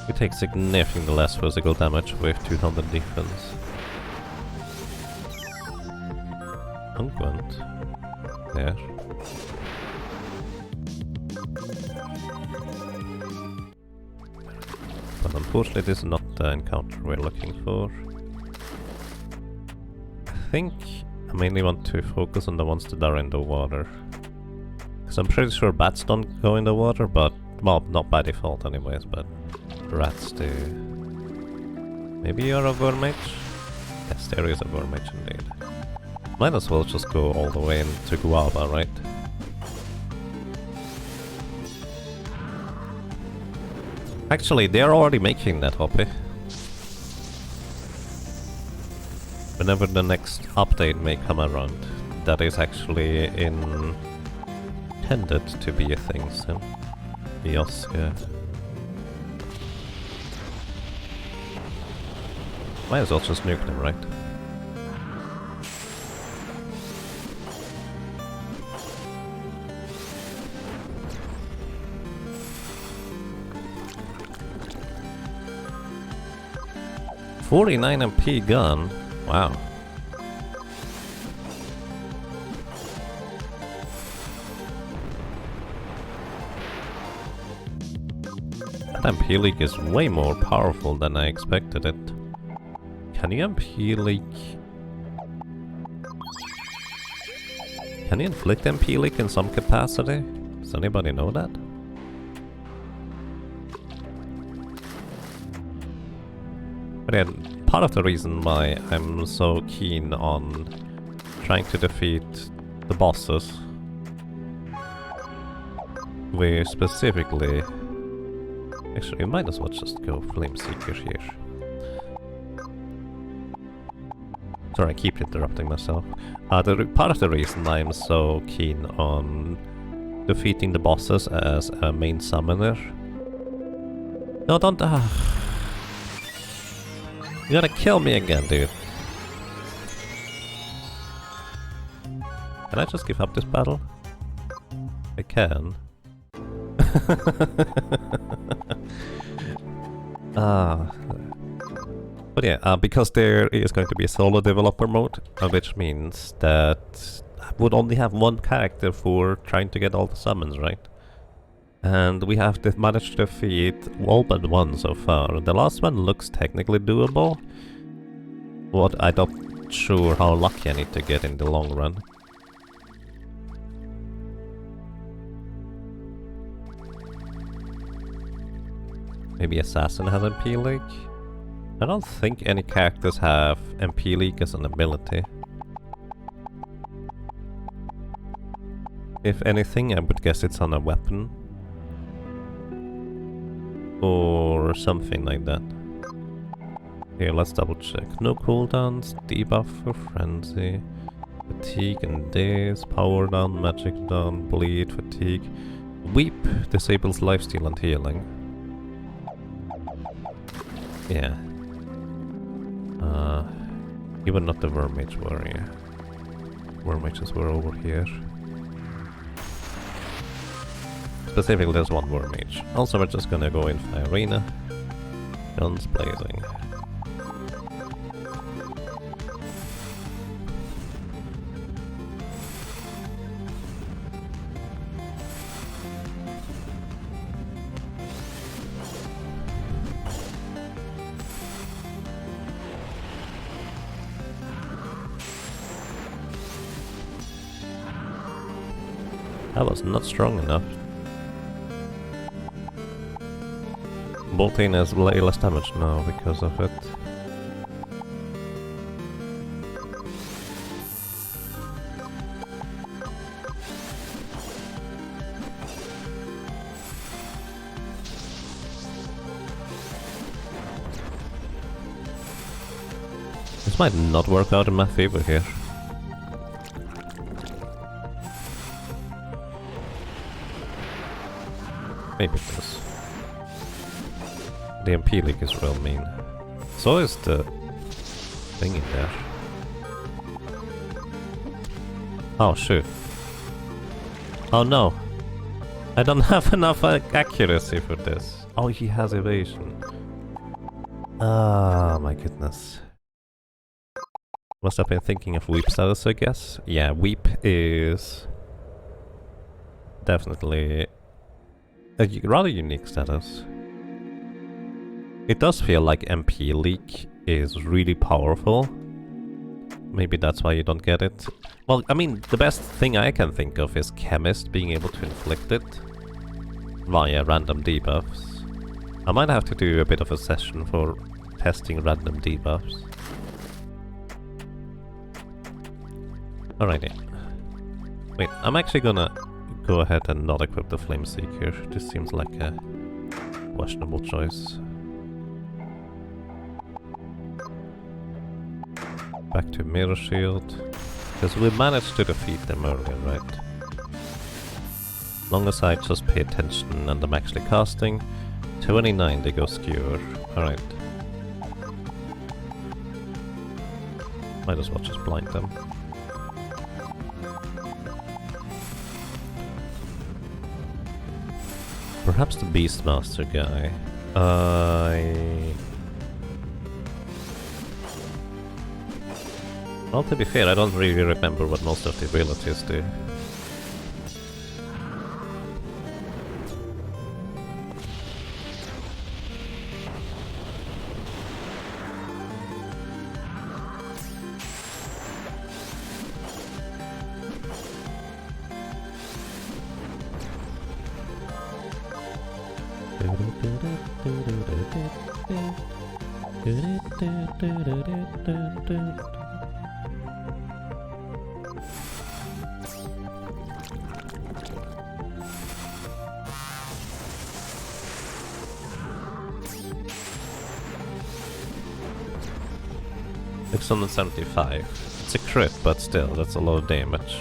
We take significantly less physical damage with 200 defense. Unquent. There. But unfortunately this is not the encounter we're looking for. I think I mainly want to focus on the ones that are in the water. Because I'm pretty sure bats don't go in the water, but, well, not by default anyways, but rats do? Maybe you're a vermage? Yes, there is a vermage indeed. Might as well just go all the way into Guava, right? Actually, they're already making that hobby. Whenever the next update may come around, that is actually intended to be a thing, so... Yes, yeah. Might as well just nuke them, right? .49 MP gun? Wow. That MP leak is way more powerful than I expected it. Can you MP leak? Can you inflict MP leak in some capacity? Does anybody know that? But yeah, part of the reason why I'm so keen on trying to defeat the bosses, we specifically... Actually, we might as well just go Flame Seeker here. Sorry, I keep interrupting myself. Part of the reason I'm so keen on defeating the bosses as a main summoner... No, don't... You're gonna kill me again, dude. Can I just give up this battle? I can. But yeah, because there is going to be a solo developer mode, which means that I would only have one character for trying to get all the summons, right? And we have managed to defeat all but one so far. The last one looks technically doable, but I'm not sure how lucky I need to get in the long run. Maybe Assassin has MP leak? I don't think any characters have MP leak as an ability. If anything, I would guess it's on a weapon. Or something like that. Here, let's double check. No cooldowns, debuff for frenzy, fatigue and daze, power down, magic down, bleed, fatigue. Weep disables lifesteal and healing. Yeah. Even not the Vermage warrior. Vermages were over here. Specifically, there's one Vermage. Also, we're just gonna go in for arena. Guns blazing. That was not strong enough. Bolting has way less damage now because of it. This might not work out in my favor here. Maybe it does. The MP leak is real mean. So is the thing in there. Oh shoot. Oh no. I don't have enough accuracy for this. Oh, he has evasion. Ah, my goodness. Must have been thinking of Weep status, I guess. Yeah, Weep is definitely a rather unique status. It does feel like MP leak is really powerful. Maybe that's why you don't get it. Well, I mean, the best thing I can think of is Chemist being able to inflict it via random debuffs. I might have to do a bit of a session for testing random debuffs. Alrighty. Wait, I'm actually gonna go ahead and not equip the Flame Seeker. This seems like a questionable choice. Back to Mirror Shield. Because we managed to defeat them earlier, right? Long as I just pay attention and I'm actually casting. 29 they go Skewer. Alright. Might as well just blind them. Perhaps the Beastmaster guy. Well, to be fair, I don't really remember what most of the abilities do. $675. It's a crit, but still, that's a lot of damage.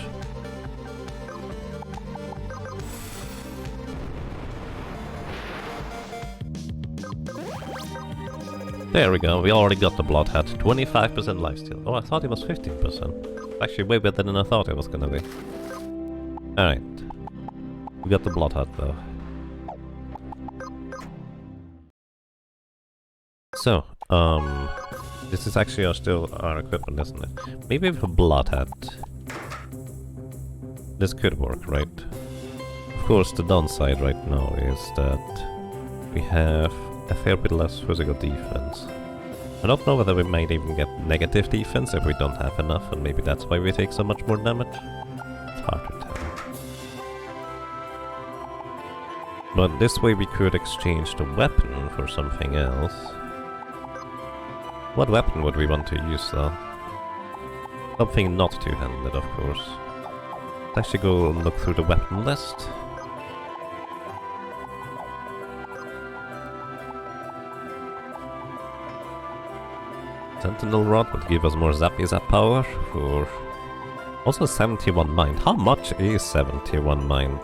There we go, we already got the Blood Hat. 25% lifesteal. Oh, I thought it was 15%. Actually, way better than I thought it was gonna be. Alright. We got the Blood Hat though. So, this is actually still our equipment, isn't it? Maybe with a Blood Hat. This could work, right? Of course, the downside right now is that we have a fair bit less physical defense. I don't know whether we might even get negative defense if we don't have enough, and maybe that's why we take so much more damage. It's hard to tell. But this way we could exchange the weapon for something else. What weapon would we want to use though? Something not two-handed, of course. Let's actually go and look through the weapon list. Sentinel Rod would give us more Zappy Zap power for... Also 71 mind. How much is 71 mind?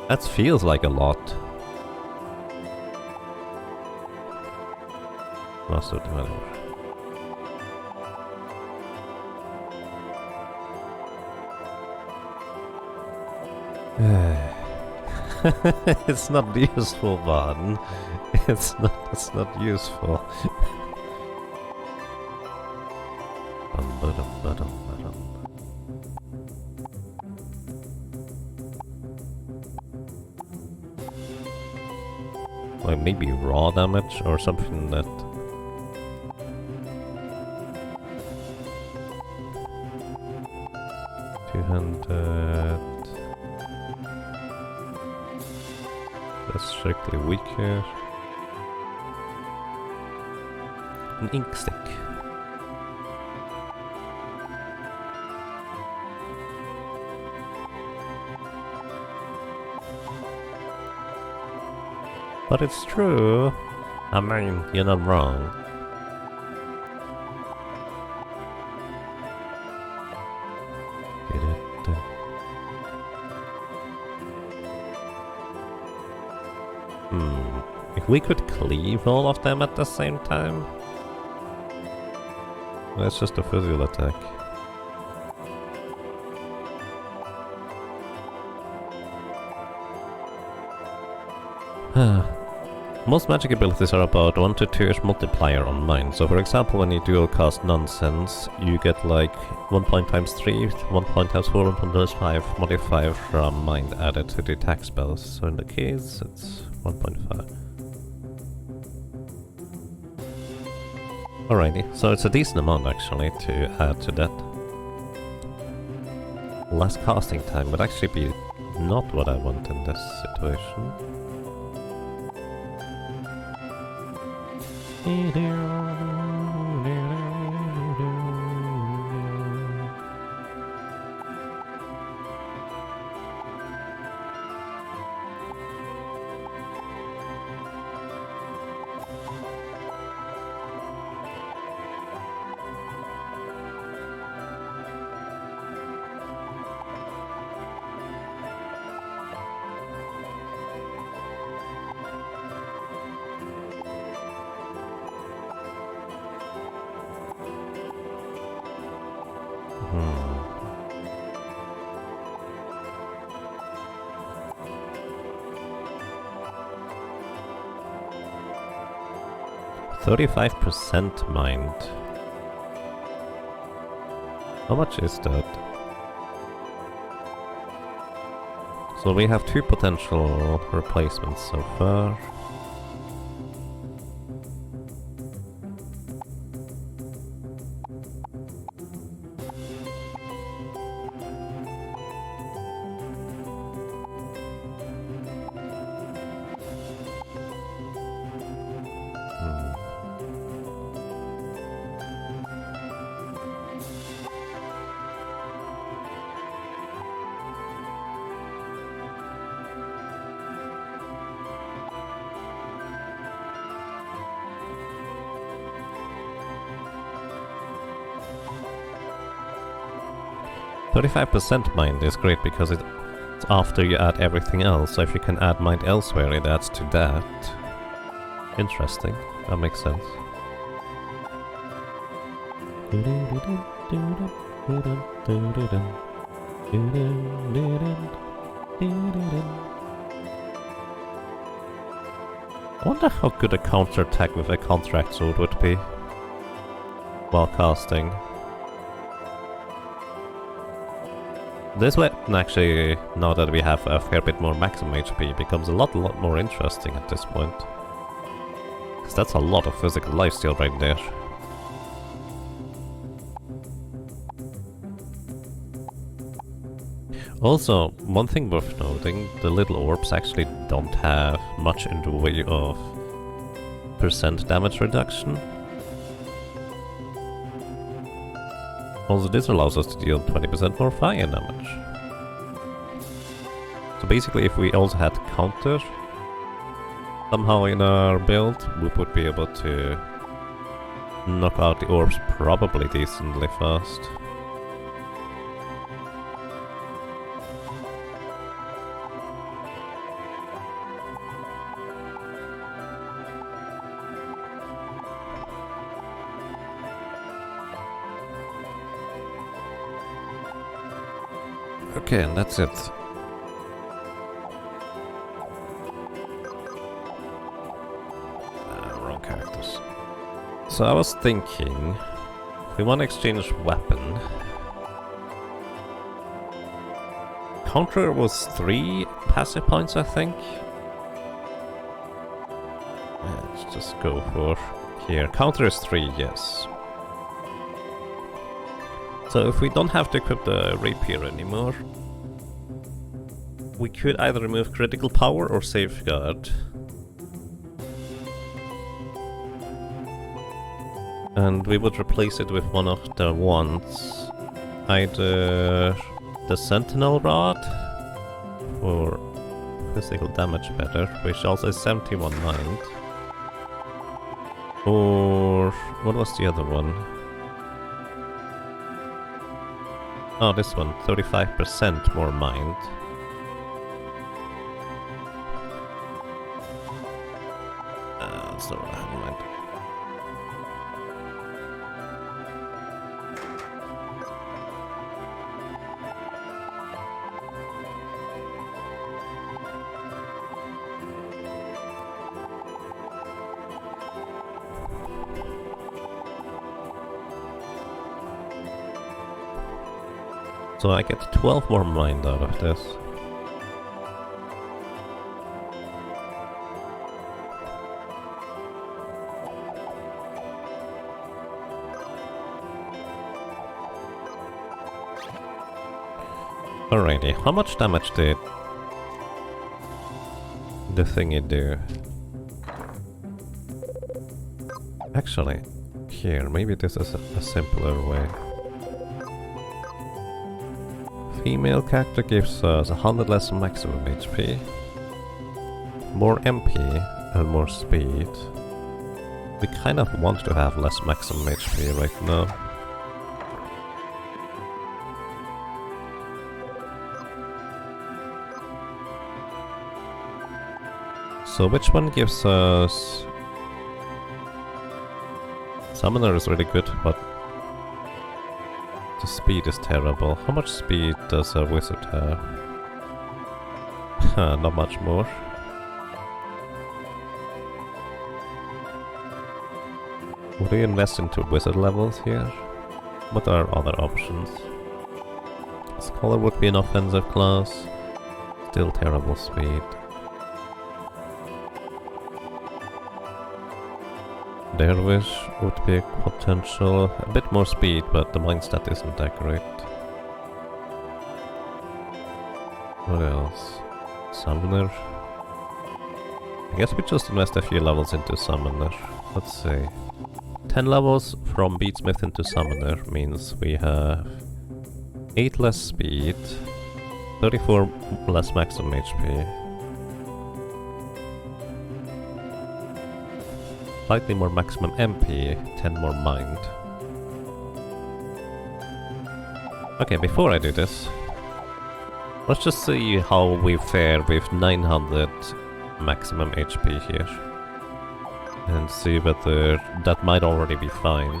That feels like a lot. Master Developer. It's not useful, man. It's not useful. Like maybe raw damage or something that... Two-handed... That's strictly weaker. An ink stick. But it's true. I mean, you're not wrong. If we could cleave all of them at the same time? That's just a physical attack. Most magic abilities are about 1 to 2-ish multiplier on mind. So for example, when you dual cast Nonsense, you get like 1 point times 3, 1 point times 4, 1 point times 5 modifier from mind added to the attack spells. So in the case, it's 1.5. Alrighty, so it's a decent amount actually to add to that. Less casting time would actually be not what I want in this situation. %35% mined. How much is that? So we have 2 potential replacements so far. %35% mined is great because it's after you add everything else, so if you can add mined elsewhere it adds to that. Interesting, that makes sense. I wonder how good a counter-attack with a contract sword would be while casting. This weapon actually, now that we have a fair bit more maximum HP, becomes a lot more interesting at this point. Because that's a lot of physical lifesteal right there. Also, one thing worth noting, the little orbs actually don't have much in the way of % damage reduction. Also, this allows us to deal 20% more fire damage. So basically, if we also had counter somehow in our build, we would be able to knock out the orbs probably decently fast. Okay, and that's it. Wrong characters. So I was thinking, if we want to exchange weapon, counter was 3 passive points, I think. Let's just go for here. Counter is 3, yes. So if we don't have to equip the rapier anymore, we could either remove critical power or safeguard. And we would replace it with one of the ones. Either the sentinel rod for physical damage better, which also is 71 mind. Or what was the other one? Oh, this one, 35% more mind. That's not what I have in mind. So I get 12 more mind out of this. Alrighty, how much damage did the thingy do? Actually, here, maybe this is a simpler way. Female character gives us 100 less maximum HP, more MP and more speed. We kind of want to have less maximum HP right now. So which one gives us... Summoner is really good, but the speed is terrible. How much speed does a wizard have? Not much more. Would we invest into wizard levels here? What are other options? Scholar would be an offensive class. Still terrible speed. Dervish would be a potential. A bit more speed, but the mind stat isn't that great. What else? Summoner. I guess we just invest a few levels into Summoner. Let's see. 10 levels from Beatsmith into Summoner means we have 8 less speed, 34 less maximum HP. Slightly more maximum MP, 10 more mind. Okay, before I do this, let's just see how we fare with 900 maximum HP here. And see whether that might already be fine.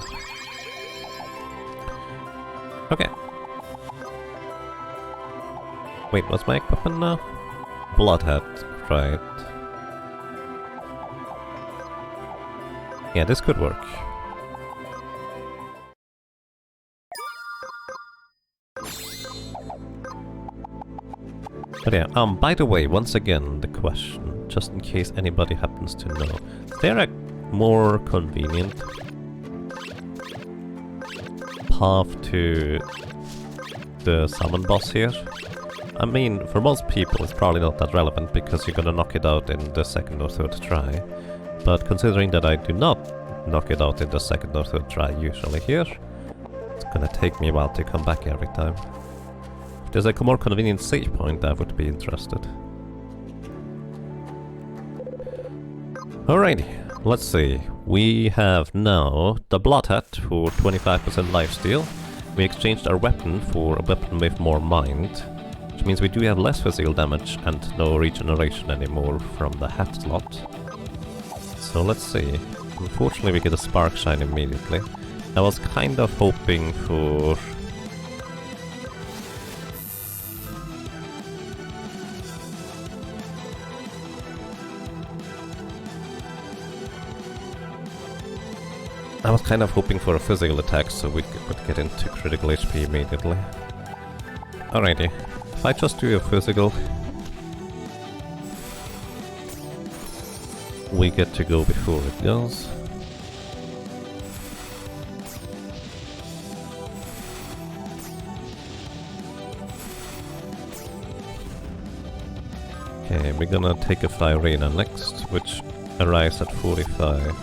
Okay. Wait, what's my equipment now? Bloodhead, right. Yeah, this could work. But yeah, by the way, once again, the question, just in case anybody happens to know, is there a more convenient path to the summon boss here? I mean, for most people it's probably not that relevant because you're gonna knock it out in the second or third try. But considering that I do not knock it out in the second or third try usually here, it's gonna take me a while to come back every time. If there's a more convenient save point, I would be interested. Alrighty, let's see. We have now the Bloodhead for 25% lifesteal. We exchanged our weapon for a weapon with more mind, which means we do have less physical damage and no regeneration anymore from the hat slot. So let's see. Unfortunately we get a Spark Shine immediately. I was kind of hoping for... a physical attack so we could get into critical HP immediately. Alrighty. If I just do a physical... we get to go before it goes. Okay, we're gonna take a Flyarena next, which arrives at 45.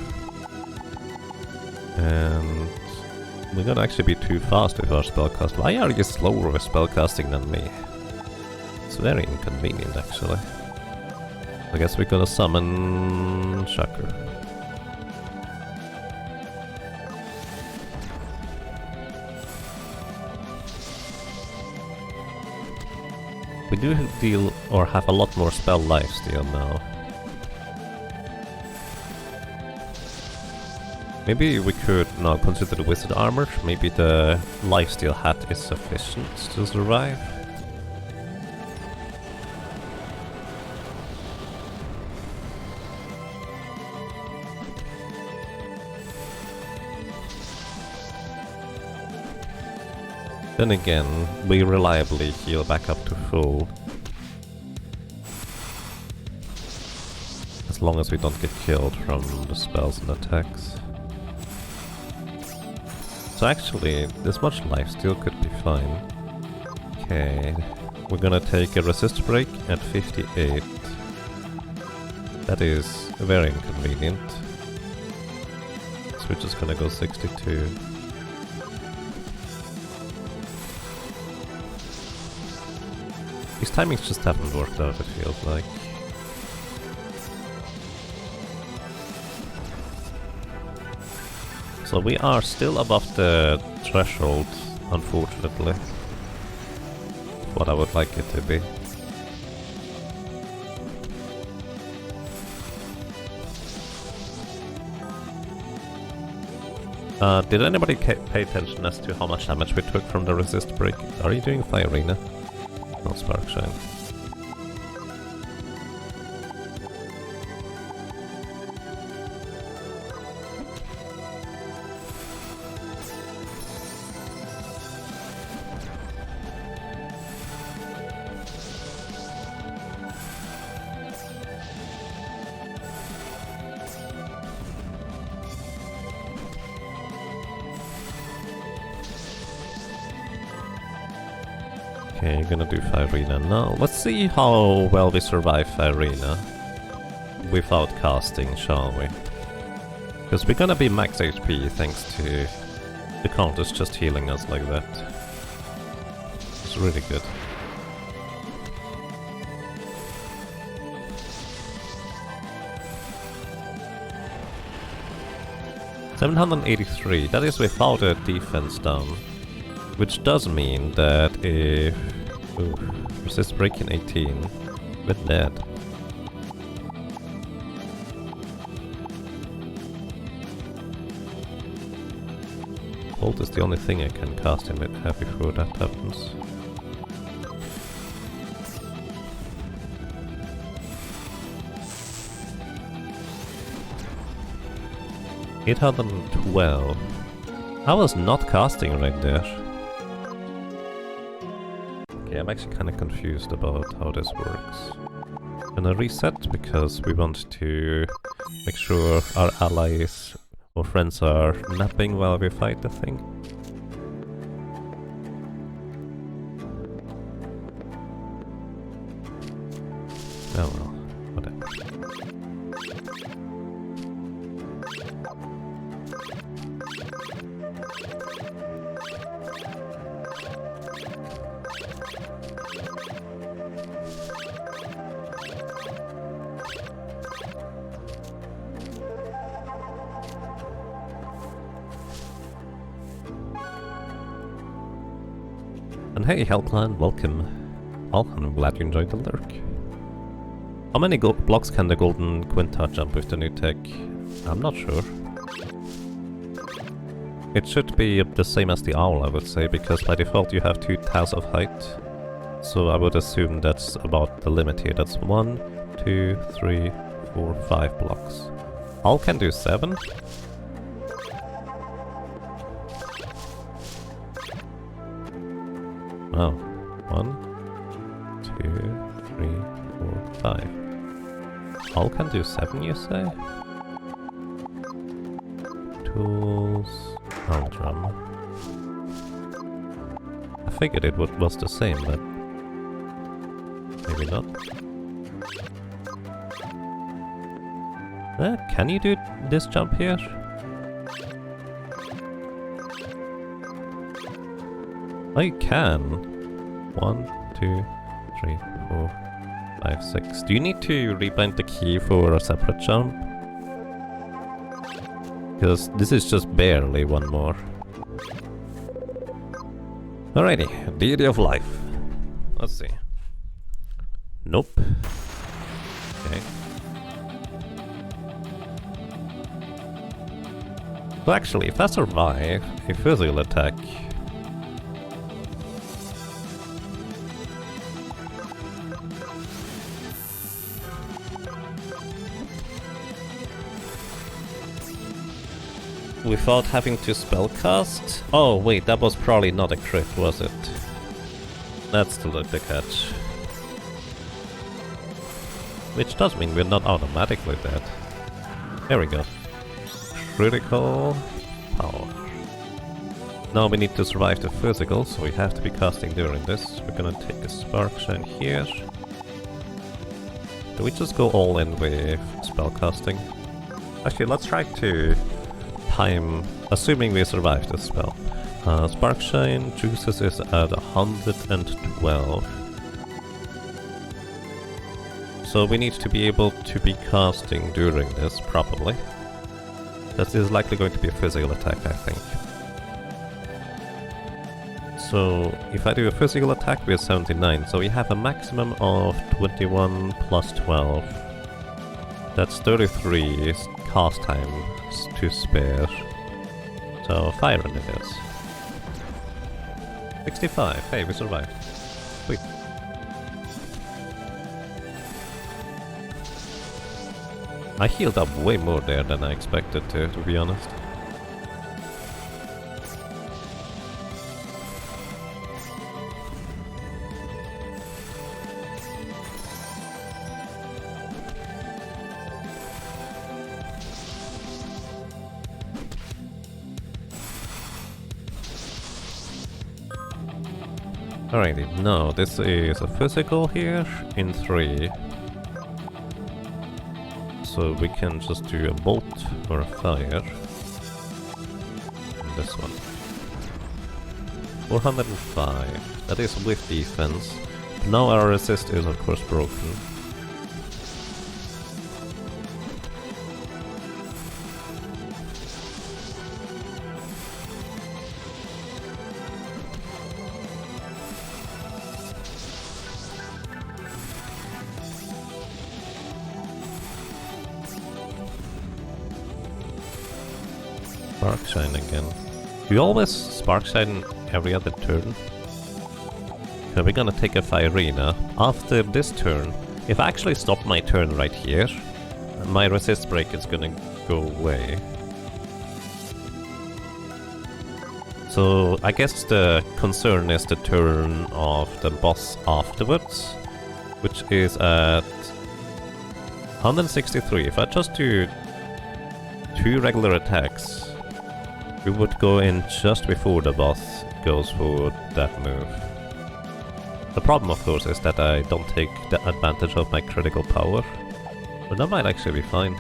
And we're gonna actually be too fast with our spellcast. Why are you slower with spellcasting than me? It's very inconvenient actually. I guess we're gonna summon Chakra. We do deal or have a lot more spell lifesteal now. Maybe we could now consider the wizard armor. Maybe the lifesteal hat is sufficient to survive. Then again, we reliably heal back up to full. As long as we don't get killed from the spells and attacks. So actually, this much lifesteal could be fine. Okay, we're gonna take a resist break at 58. That is very inconvenient. we're just gonna go 62. These timings just haven't worked out, it feels like. So we are still above the threshold, unfortunately. What I would like it to be. Did anybody pay attention as to how much damage we took from the resist break? Are you doing Fire Arena? No Spark Shine. Okay, you're gonna do Fire Arena now. Let's see how well we survive Fire Arena without casting, shall we? Because we're gonna be max HP thanks to the counters just healing us like that. It's really good. $783, that is without a defense down. Which does mean that if... Ooh, resist break in 18, we're dead. Bolt is the only thing I can cast him with before that happens. $812. I was not casting right there. Okay, I'm actually kind of confused about how this works. Gonna reset because we want to make sure our allies or friends are napping while we fight the thing. Oh well, whatever. And hey, Hellclan, welcome. Oh, I'm glad you enjoyed the lurk. How many blocks can the Golden Quinta jump with the new tech? I'm not sure. It should be the same as the Owl, I would say, because by default you have 2 tiles of height. So I would assume that's about the limit here. That's 1, 2, 3, 4, 5 blocks. Owl can do 7? Oh, 1, 2, 3, 4, 5. All can do 7, you say? Tools... Oh, drum. I figured it was the same, but... maybe not. Can you do this jump here? I can. 1, 2, 3, 4, 5, 6. Do you need to rebind the key for a separate jump? Because this is just barely one more. Alrighty, deity of life. Let's see. Nope. Okay. So actually, if I survive a physical attack, without having to spellcast? Oh wait, that was probably not a crit, was it? That's still the catch. Which does mean we're not automatically dead. There we go. Critical power. Now we need to survive the physical, so we have to be casting during this. We're gonna take a Spark Shine here. Do we just go all in with spellcasting? Actually, let's try to time, assuming we survive this spell. Sparkshine juices is at 112. So we need to be able to be casting during this, probably. This is likely going to be a physical attack, I think. So if I do a physical attack, we have 79, so we have a maximum of 21 plus 12. That's 33 cast time to spare. So fire in it is. 65, hey, we survived. Sweet. I healed up way more there than I expected to be honest. Alrighty, now this is a physical here in 3. So we can just do a bolt or a fire. And this one. 405. That is with defense. Now our resist is of course broken. Sparkshine again. Do you always Sparkshine every other turn? So we're gonna take a Firina. After this turn, if I actually stop my turn right here, my resist break is gonna go away. So I guess the concern is the turn of the boss afterwards, which is at 163. If I just do 2 regular attacks, we would go in just before the boss goes for that move. The problem, of course, is that I don't take the advantage of my critical power, but that might actually be fine.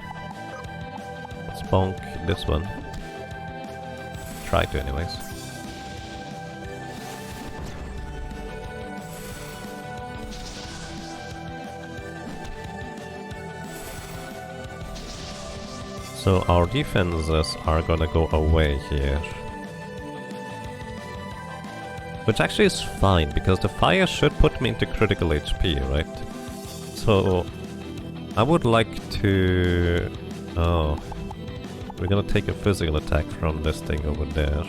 Let's bonk this one. Try to, anyways. So our defenses are gonna go away here. Which actually is fine, because the fire should put me into critical HP, right? So I would like to... Oh, we're gonna take a physical attack from this thing over there.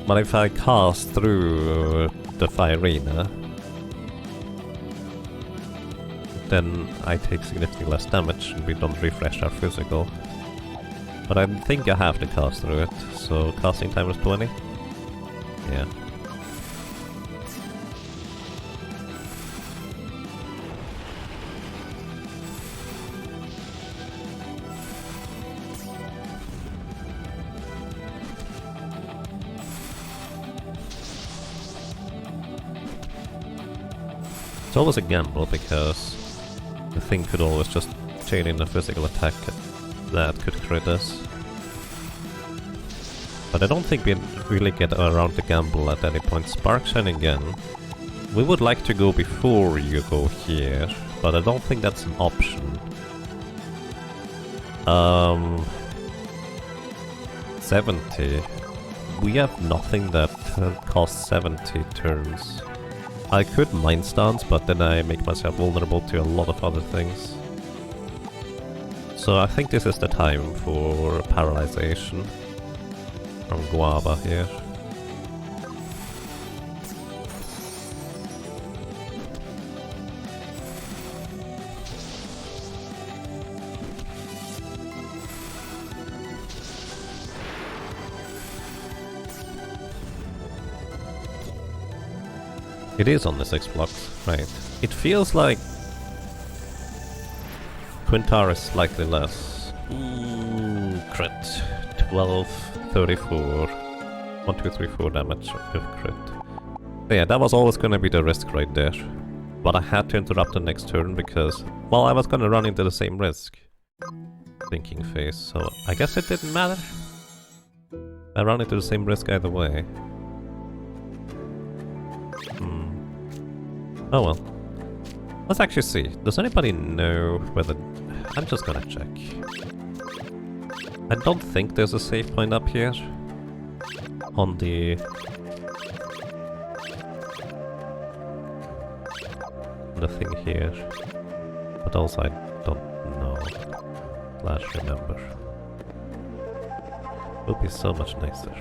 But if I cast through the Firina, then I take significantly less damage and we don't refresh our physical. But I think I have to cast through it, so casting time is 20? Yeah. It's always a gamble because the thing could always just chain in a physical attack that could crit us. But I don't think we really get around the gamble at any point. Sparkshine again. We would like to go before you go here, but I don't think that's an option. 70. We have nothing that costs 70 turns. I could Mind Stance, but then I make myself vulnerable to a lot of other things. So I think this is the time for Paralyzation from Guava here. It is on the 6 blocks, right. It feels like Quintar is slightly less. Ooh, crit. 12, 34. 1, 2, 3, 4 damage with crit. But yeah, that was always gonna be the risk right there. But I had to interrupt the next turn because, well, I was gonna run into the same risk. Thinking phase, so I guess it didn't matter. I ran into the same risk either way. Oh well. Let's actually see. Does anybody know whether... I'm just gonna check. I don't think there's a save point up here. On the... thing here. But also I don't know. Slash remember. Would be so much nicer.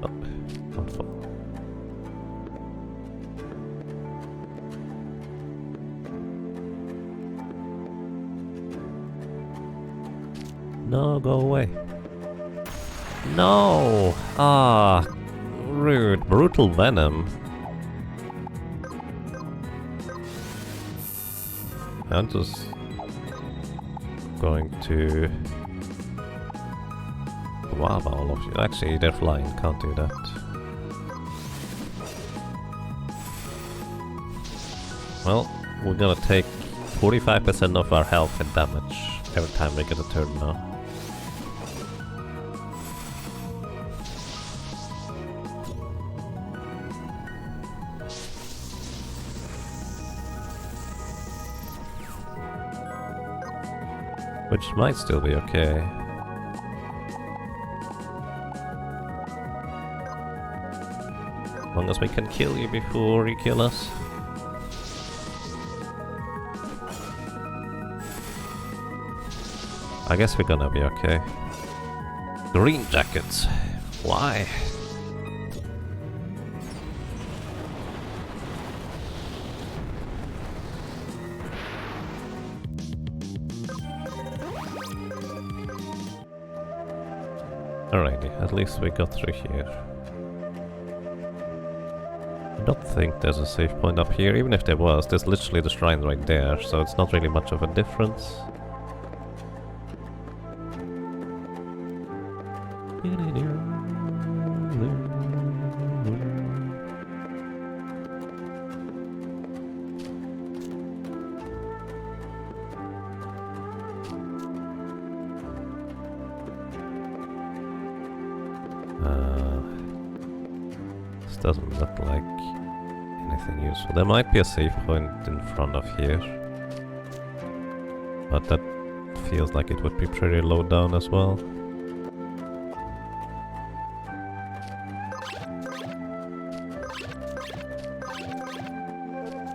Don't fall. No, go away. No! Ah, rude. Brutal venom. I'm just going to grab all of you. Actually, they're flying, can't do that. Well, we're gonna take 45% of our health and damage every time we get a turn now. Which might still be okay. As long as we can kill you before you kill us. I guess we're gonna be okay. Green jackets. Why? Alrighty, at least we got through here. I don't think there's a save point up here. Even if there was, there's literally the shrine right there, so it's not really much of a difference. This doesn't look like anything useful. There might be a save point in front of here, but that feels like it would be pretty low down as well.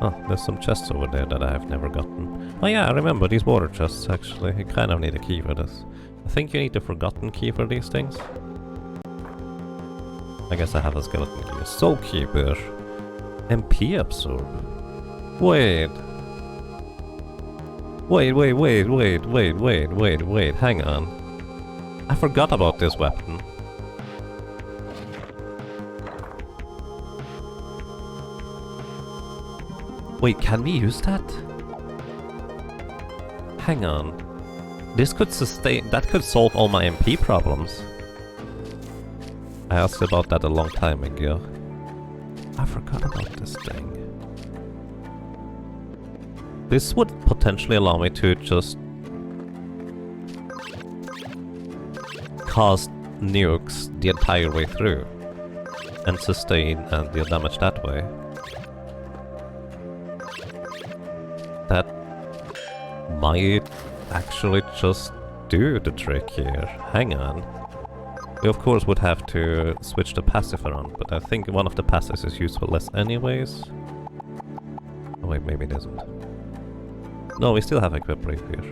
Oh, there's some chests over there that I have never gotten. Oh yeah, I remember these water chests actually. You kind of need a key for this. I think you need a forgotten key for these things. I guess I have a skeleton key. Soul Keeper. MP absorb. Wait. Wait, hang on. I forgot about this weapon. Wait, can we use that? Hang on. This could sustain... that could solve all my MP problems. I asked about that a long time ago. I forgot about this thing. This would potentially allow me to just cast nukes the entire way through and sustain and deal damage that way. That might actually just do the trick here. Hang on. We of course would have to switch the passive around, but I think one of the passives is useful less anyways. Oh wait, maybe it isn't. No, we still have equip rapier.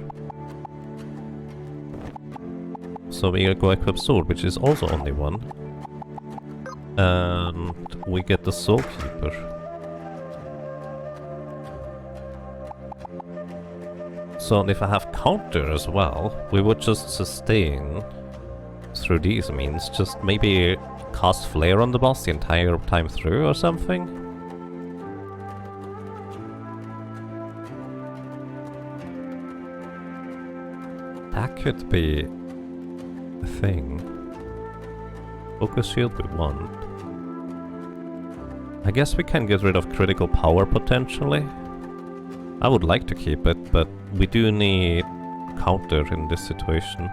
So we go equip sword, which is also only one. And we get the Soul Keeper. So if I have counter as well, we would just sustain through these means, just maybe cast flare on the boss the entire time through or something? That could be a thing. Focus shield we want. I guess we can get rid of critical power potentially. I would like to keep it, but we do need counter in this situation.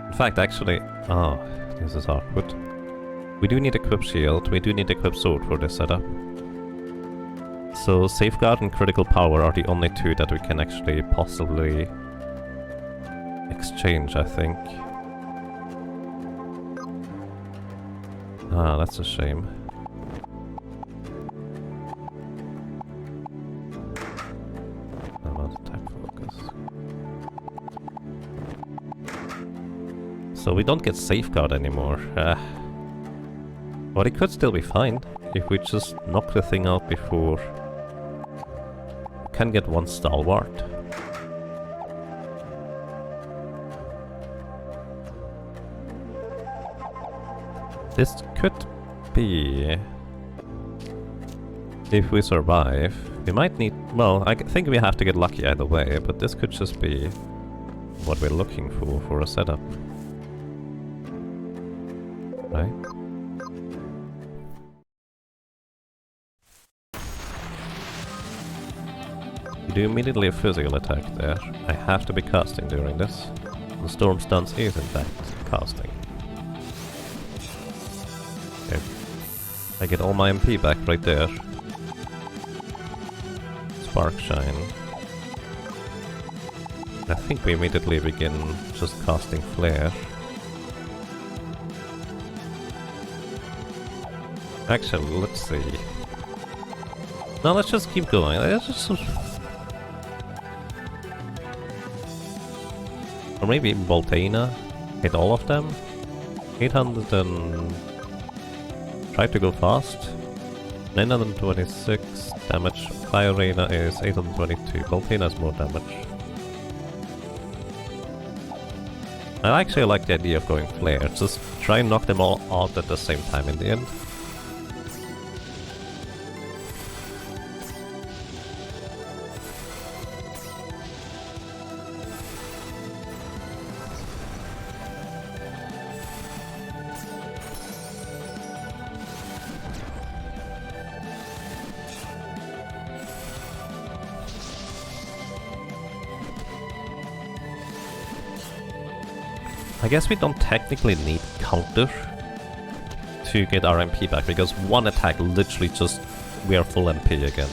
In fact, actually... Oh, this is awkward. We do need equip shield, we do need equip sword for this setup. So safeguard and critical power are the only two that we can actually possibly exchange, I think. Ah, that's a shame. About attack focus. So we don't get safeguard anymore. But it could still be fine if we just knock the thing out before. We can get one stalwart. This could be... If we survive, we might need... Well, I think we have to get lucky either way, but this could just be what we're looking for a setup. Right? You do immediately a physical attack there. I have to be casting during this. The storm stance is in fact casting. Okay. I get all my MP back right there. Spark Shine. I think we immediately begin just casting Flare. Actually, let's see. No, let's just keep going. Let's just... Or maybe Voltaina. Hit all of them. 800 and... Try to go fast. 926 damage. Fire Arena is 822. Voltaina has more damage. I actually like the idea of going Flare. Just try and knock them all out at the same time in the end. I guess we don't technically need counter to get our MP back, because one attack literally just... we are full MP again.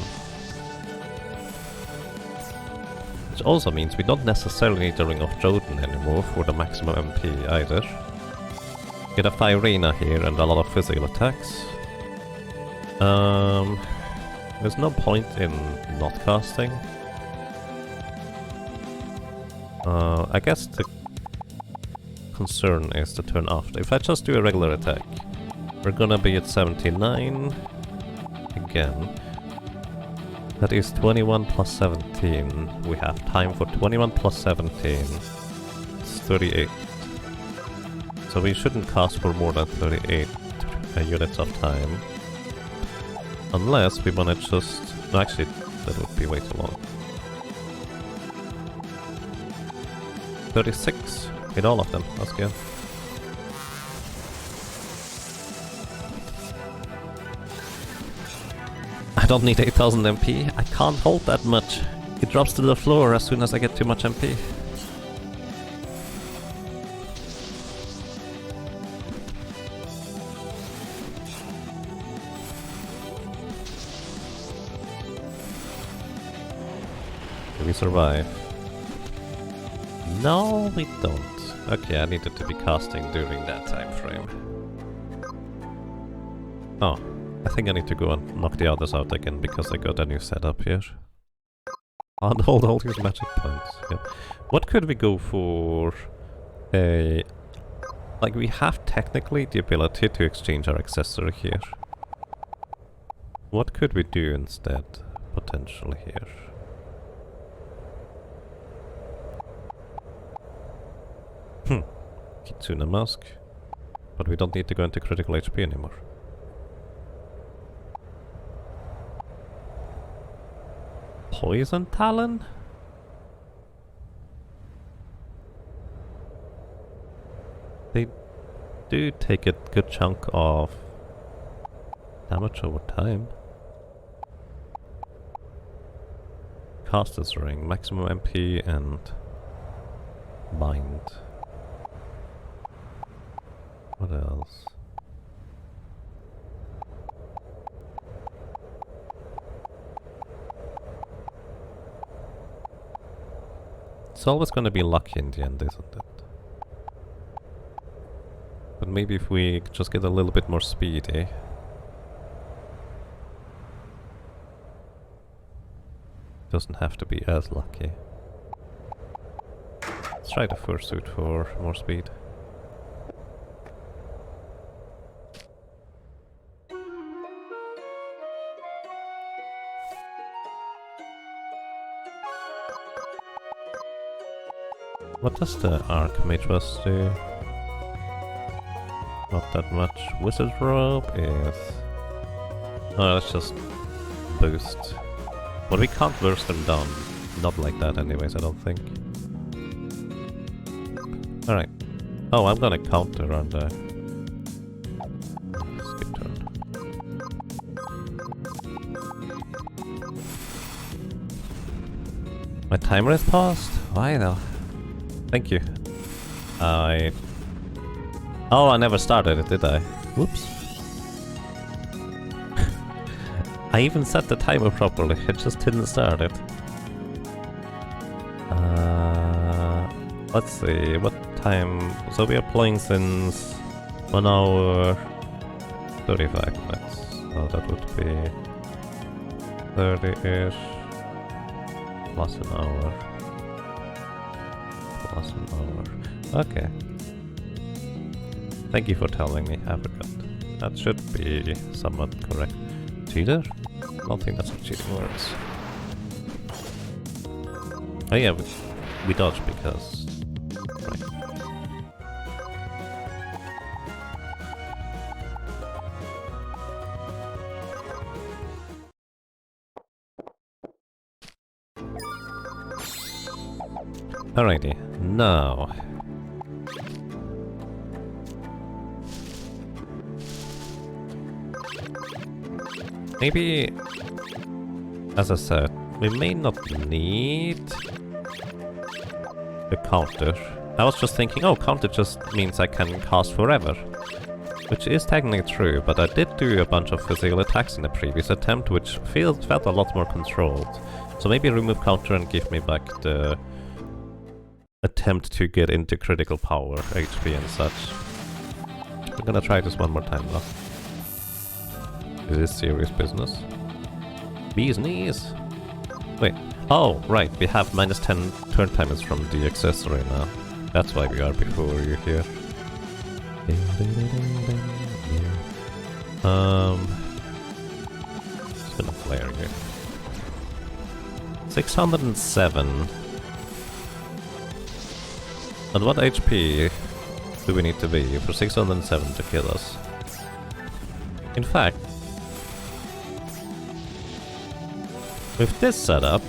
Which also means we don't necessarily need the Ring of Jotun anymore for the maximum MP either. Get a Fire Arena here and a lot of physical attacks. There's no point in not casting. I guess the concern is the turn after. If I just do a regular attack, we're gonna be at 79 again. That is 21 plus 17. We have time for 21 plus 17. It's 38. So we shouldn't cast for more than 38 units of time. Unless we wanna just... No, actually, that would be way too long. 36. Hit all of them. That's good. I don't need 8000 MP. I can't hold that much. It drops to the floor as soon as I get too much MP. Do we survive? No, we don't. Okay, I needed to be casting during that time frame. Oh, I think I need to go and knock the others out again because I got a new setup here. And hold all these magic points. Yeah. What could we go for? Like, we have technically the ability to exchange our accessory here. What could we do instead, potentially here? Kitsune Mask. But we don't need to go into critical HP anymore. Poison Talon? They do take a good chunk of damage over time. Caster's Ring, maximum MP and bind. What else? It's always gonna be lucky in the end, isn't it? But maybe if we just get a little bit more speedy. Doesn't have to be as lucky. Let's try the fursuit for more speed. What does the Archmage do? Not that much. Wizard Robe is... Oh, let's just boost. But we can't burst them down. Not like that anyways, I don't think. Alright. Oh, I'm gonna counter on the... Skip turn. My timer is paused? Why though? Thank you. Oh, I never started it, did I? Whoops. I even set the timer properly, it just didn't start it. Let's see, what time... So we are playing since 1 hour 35 minutes. So that would be 30-ish plus an hour. Plus an hour. Okay. Thank you for telling me, I forgot. That should be somewhat correct. Cheater? I don't think that's how cheating works. Oh yeah, we dodge because... Right. Alrighty, now... Maybe, as I said, we may not need the counter. I was just thinking, oh, counter just means I can cast forever. Which is technically true, but I did do a bunch of physical attacks in the previous attempt, which felt a lot more controlled. So maybe remove counter and give me back the attempt to get into critical power, HP and such. I'm gonna try this one more time though. Is this serious business? Bee's knees! Wait. Oh, right, we have -10 turn timers from the accessory now. That's why we are before you here. It's been a flare here. 607. At what HP do we need to be for 607 to kill us? In fact, with this setup,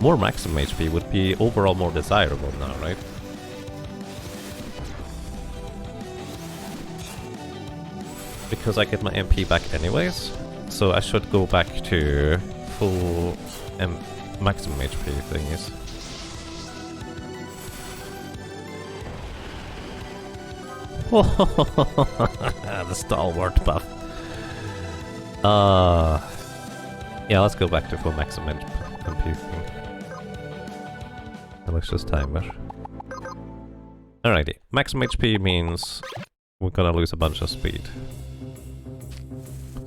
more maximum HP would be overall more desirable now, right? Because I get my MP back anyways, so I should go back to full maximum HP thingies. The stalwart buff. Yeah, let's go back to full maximum MP thing. Malicious timer. Alrighty, maximum HP means we're gonna lose a bunch of speed.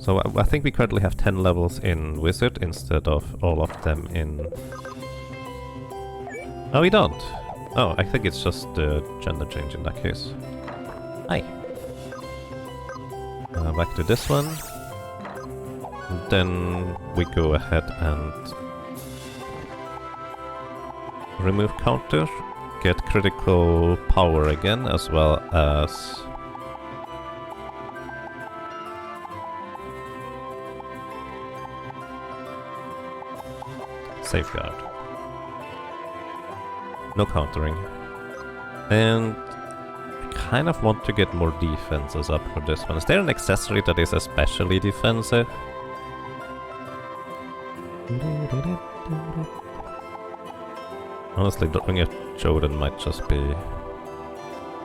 So I think we currently have 10 levels in Wizard instead of all of them in... No, we don't! Oh, I think it's just the gender change in that case. Hi! Back to this one. And then we go ahead and remove counter, get critical power again, as well as safeguard. No countering. And kind of want to get more defenses up for this one. Is there an accessory that is especially defensive? Honestly, doing a Joden might just be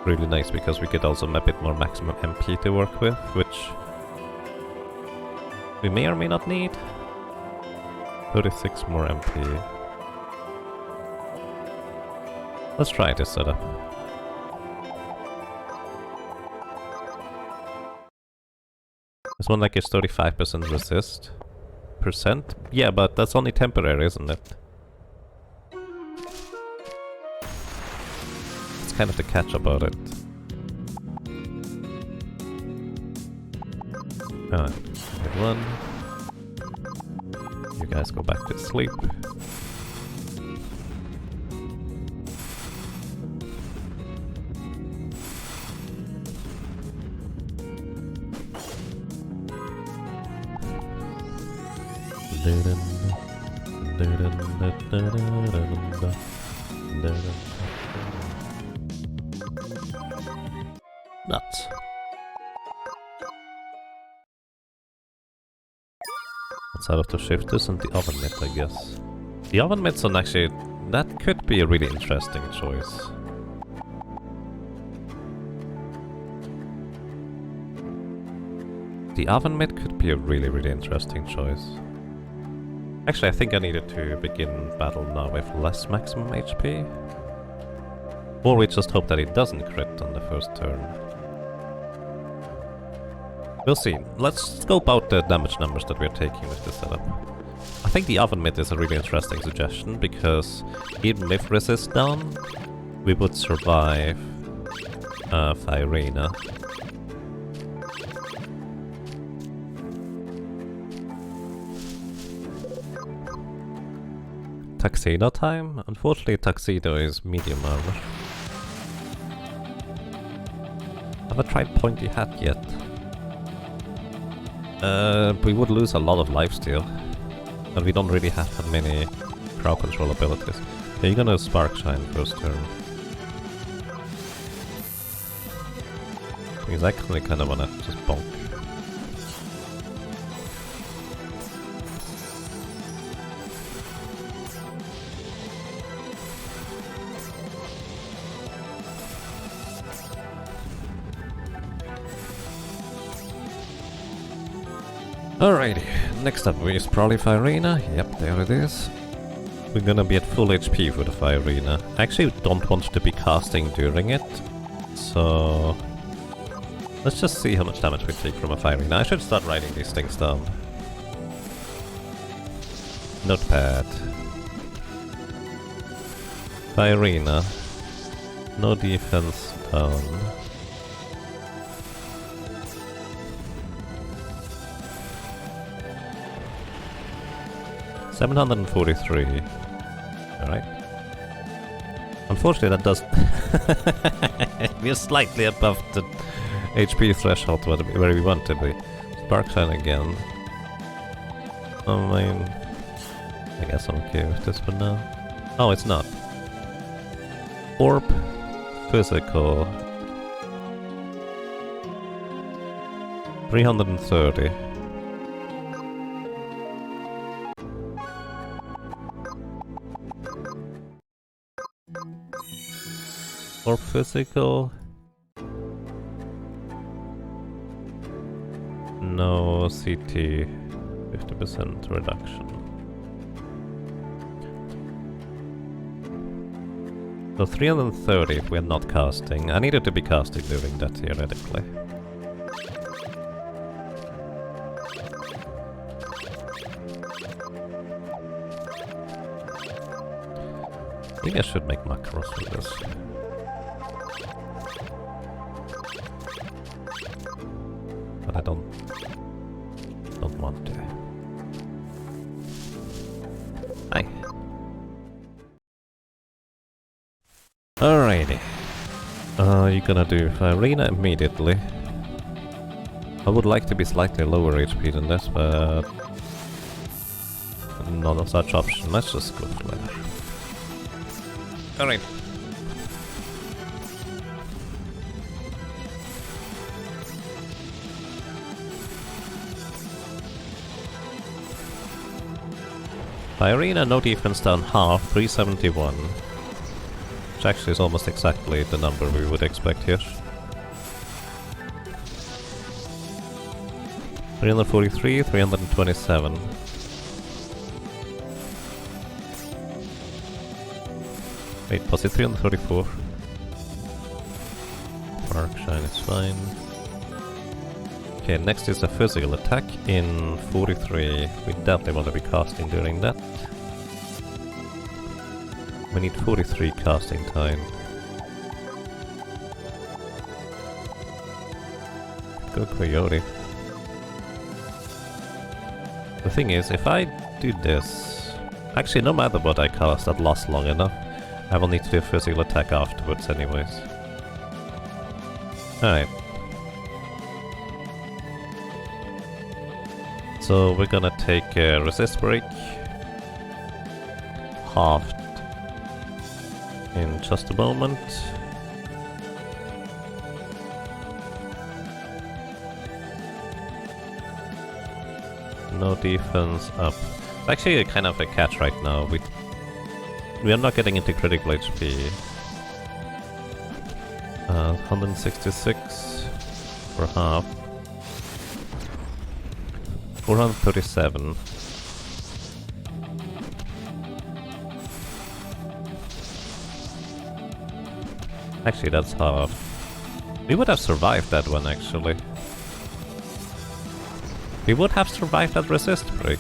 really nice because we could also a bit more maximum MP to work with, which we may or may not need. 36 more MP. Let's try this setup. This one like is 35% resist. Percent? Yeah, but that's only temporary, isn't it? It's kind of the catch about it. Alright, good one. You guys go back to sleep. Nuts. Outside of the shifters and the oven mitt, I guess. The oven mitts on actually, that could be a really interesting choice. The oven mitt could be a really interesting choice. Actually, I think I needed to begin battle now with less maximum HP. Or we just hope that it doesn't crit on the first turn. We'll see. Let's scope out the damage numbers that we're taking with this setup. I think the oven mitt is a really interesting suggestion, because even with resist down, we would survive Firena. Tuxedo time? Unfortunately, Tuxedo is medium armor. Have I tried Pointy Hat yet? We would lose a lot of lifesteal. And we don't really have that many crowd control abilities. Okay, you're gonna Spark Shine first turn. Because I actually kind of wanna just bonk. Alrighty, next up is probably Firena. Yep, there it is. We're gonna be at full HP for the Firena. I actually don't want to be casting during it, so let's just see how much damage we take from a Firena. I should start writing these things down. Notepad. Firena. No defense down. $743. Alright. Unfortunately that does... We're slightly above the HP threshold where we want to be. Spark Shine again. I mean... I guess I'm okay with this for now. Oh, it's not. Orb. Physical. 330. Or physical? No CT, 50% reduction. So 330 if we're not casting. I needed to be casting during that theoretically. Maybe I should make macros with this. But I don't want to. Hi. Alrighty. You're gonna do Firena immediately. I would like to be slightly lower HP than this, but not such option. Let's just go for leather. Alright. Irina, no defense down half, 371. Which actually is almost exactly the number we would expect here. 343, 327. Wait, was it 334? Arc Shine is fine. Okay, next is a physical attack in 43. We definitely want to be casting during that. We need 43 casting time. Go Coyote. The thing is, if I do this... Actually, no matter what I cast, that lasts long enough. I will need to do a physical attack afterwards anyways. Alright. So we're gonna take a resist break. Halved in just a moment. No defense up. It's actually kind of a catch right now. We are not getting into critical HP. 166 for half. 437. Actually, that's half. We would have survived that one, actually. We would have survived that resist break.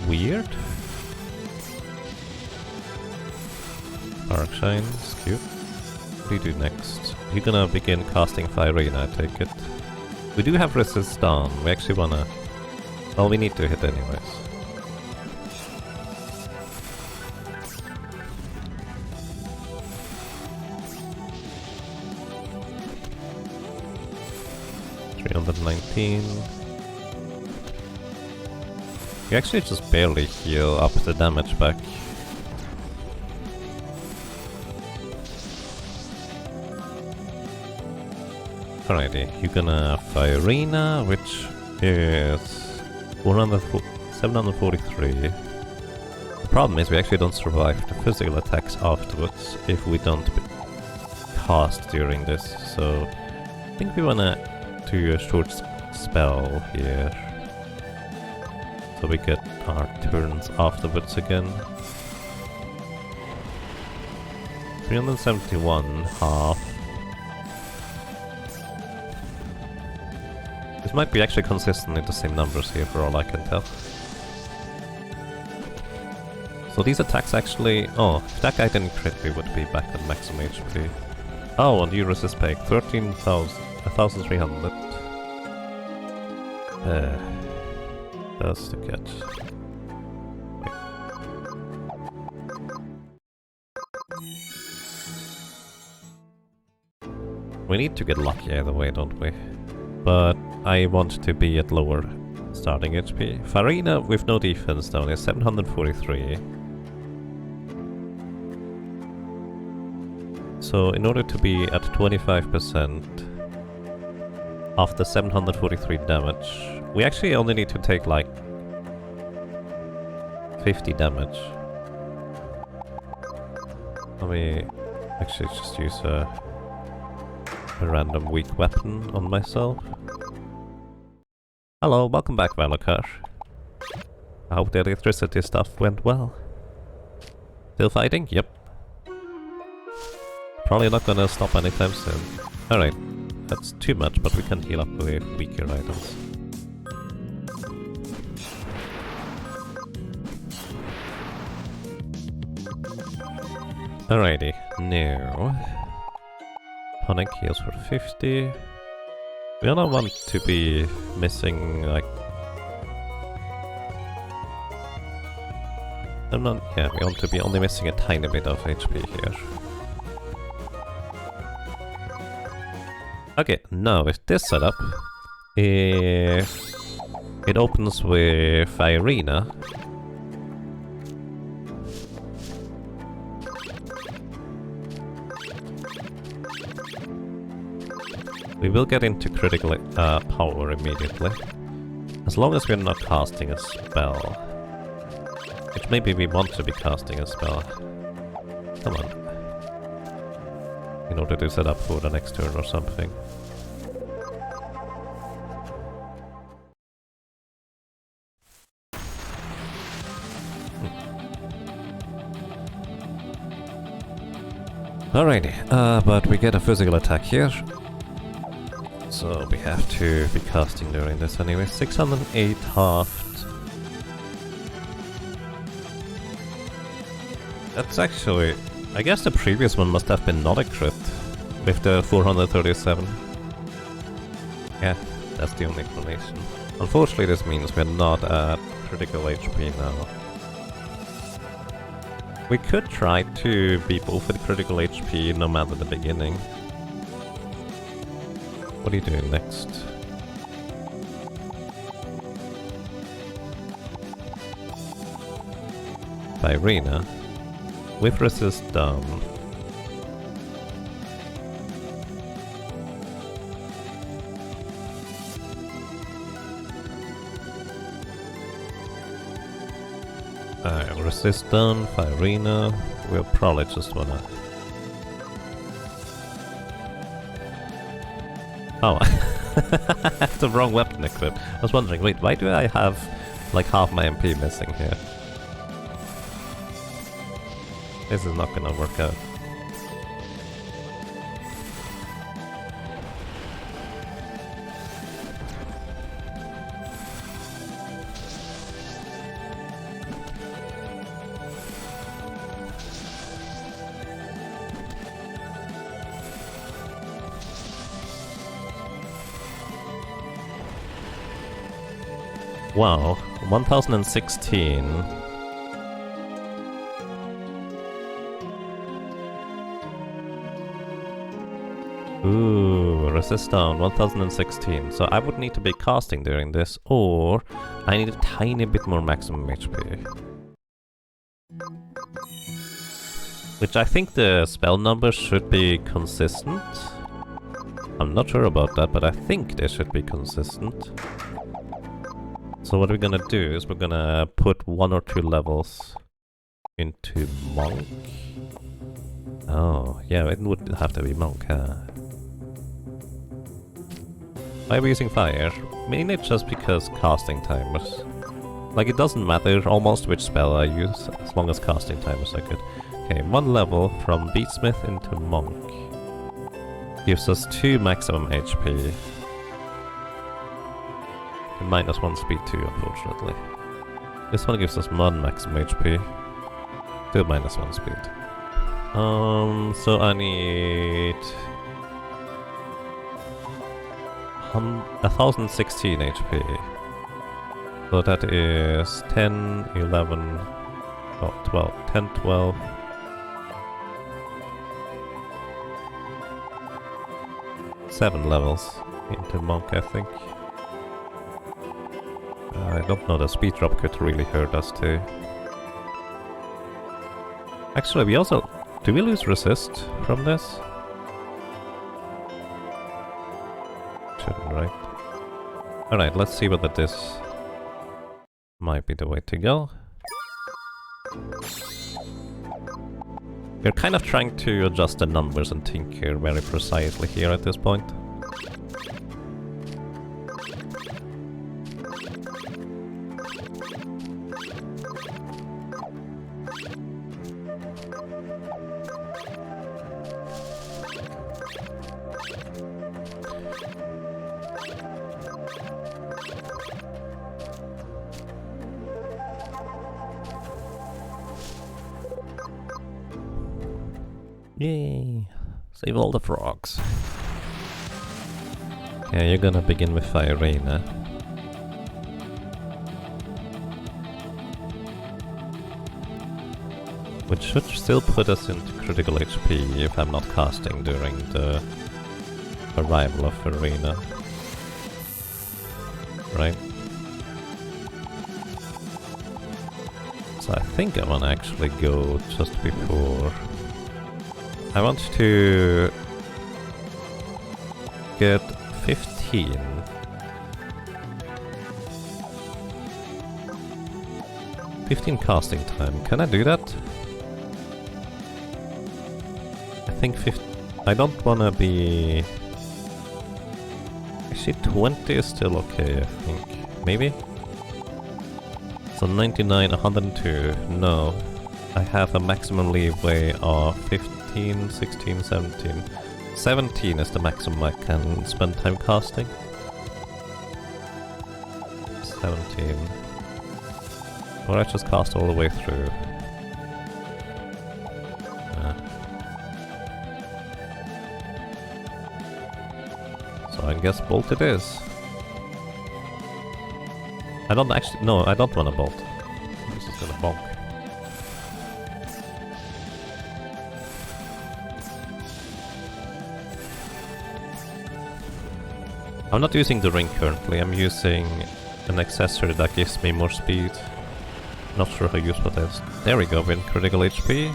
Weird. Arc Shine, cute. What do you do next? You're gonna begin casting Firina, I take it. We do have resist down. We actually wanna... Well, we need to hit anyways. $319. We actually just barely heal up the damage back. Alrighty, you're gonna Firina, which is 743. The problem is we actually don't survive the physical attacks afterwards if we don't cast during this, so I think we wanna do a short spell here. So we get our turns afterwards again. 371, half. This might be actually consistently the same numbers here for all I can tell. So these attacks actually... Oh, if that guy didn't crit, we would be back at maximum HP. Oh, and you resist peg, 1,300. That's the catch. Wait. We need to get lucky either way, don't we? But I want to be at lower starting HP. Farina with no defense down is 743. So in order to be at 25% after 743 damage, we actually only need to take like 50 damage. Let me actually just use a random weak weapon on myself. Hello, welcome back, Valakar. I hope the electricity stuff went well. Still fighting? Yep. Probably not gonna stop anytime soon. Alright, that's too much, but we can heal up with weaker items. Alrighty, now... Tonic heals for 50. We don't want to be missing, like... Yeah, we want to be only missing a tiny bit of HP here. Okay, now with this setup, if it opens with Irina, we will get into critical power immediately, as long as we're not casting a spell. Which maybe we want to be casting a spell. Come on. In order to set up for the next turn or something. Alrighty, but we get a physical attack here. So we have to be casting during this anyway. 608 halved. That's actually... I guess the previous one must have been not a crit. With the 437. Yeah, that's the only explanation. Unfortunately this means we're not at critical HP now. We could try to be both at critical HP no matter the beginning. What are you doing next? Irina. With resist down. Resist down, Irina. We'll probably just wanna... Oh, I have the wrong weapon equipped. I was wondering, wait, why do I have like half my MP missing here? This is not gonna work out. Wow, 1016. Ooh, resist down, 1016. So I would need to be casting during this, or I need a tiny bit more maximum HP. Which I think the spell numbers should be consistent. I'm not sure about that, but I think they should be consistent. So what we're gonna do is we're gonna put 1 or 2 levels into Monk. Oh, yeah, it would have to be Monk, huh? Why are we using fire? Mainly just because casting timers. Like, it doesn't matter almost which spell I use, as long as casting timers are good. Okay, 1 level from Beatsmith into Monk. Gives us 2 maximum HP. -1 speed too, unfortunately. This one gives us 1 maximum HP. Still -1 speed. So I need... 1016 HP. So that is 10, 11... Oh, 12. 10, 12... 7 levels into Monk, I think. I don't know, the speed drop could really hurt us too. Actually, we also... Do we lose resist from this? Shouldn't, right? Alright, let's see whether this might be the way to go. We're kind of trying to adjust the numbers and tinker very precisely here at this point. Yay! Save all the frogs. Okay, you're gonna begin with Irina. Which should still put us into critical HP if I'm not casting during the arrival of Irina. Right? So I think I wanna actually go just before... I want to get 15. 15 casting time. Can I do that? I think 50... I don't wanna be... Actually 20 is still okay, I think. Maybe? So 99, 102. No. I have a maximum leeway of 15, 16, 17. 17 is the maximum I can spend time casting. 17. Or I just cast all the way through. So I guess bolt it is. I don't actually... No, I don't want to bolt. I'm just gonna bonk. I'm not using the ring currently, I'm using an accessory that gives me more speed. Not sure how useful it is. There we go, with critical HP.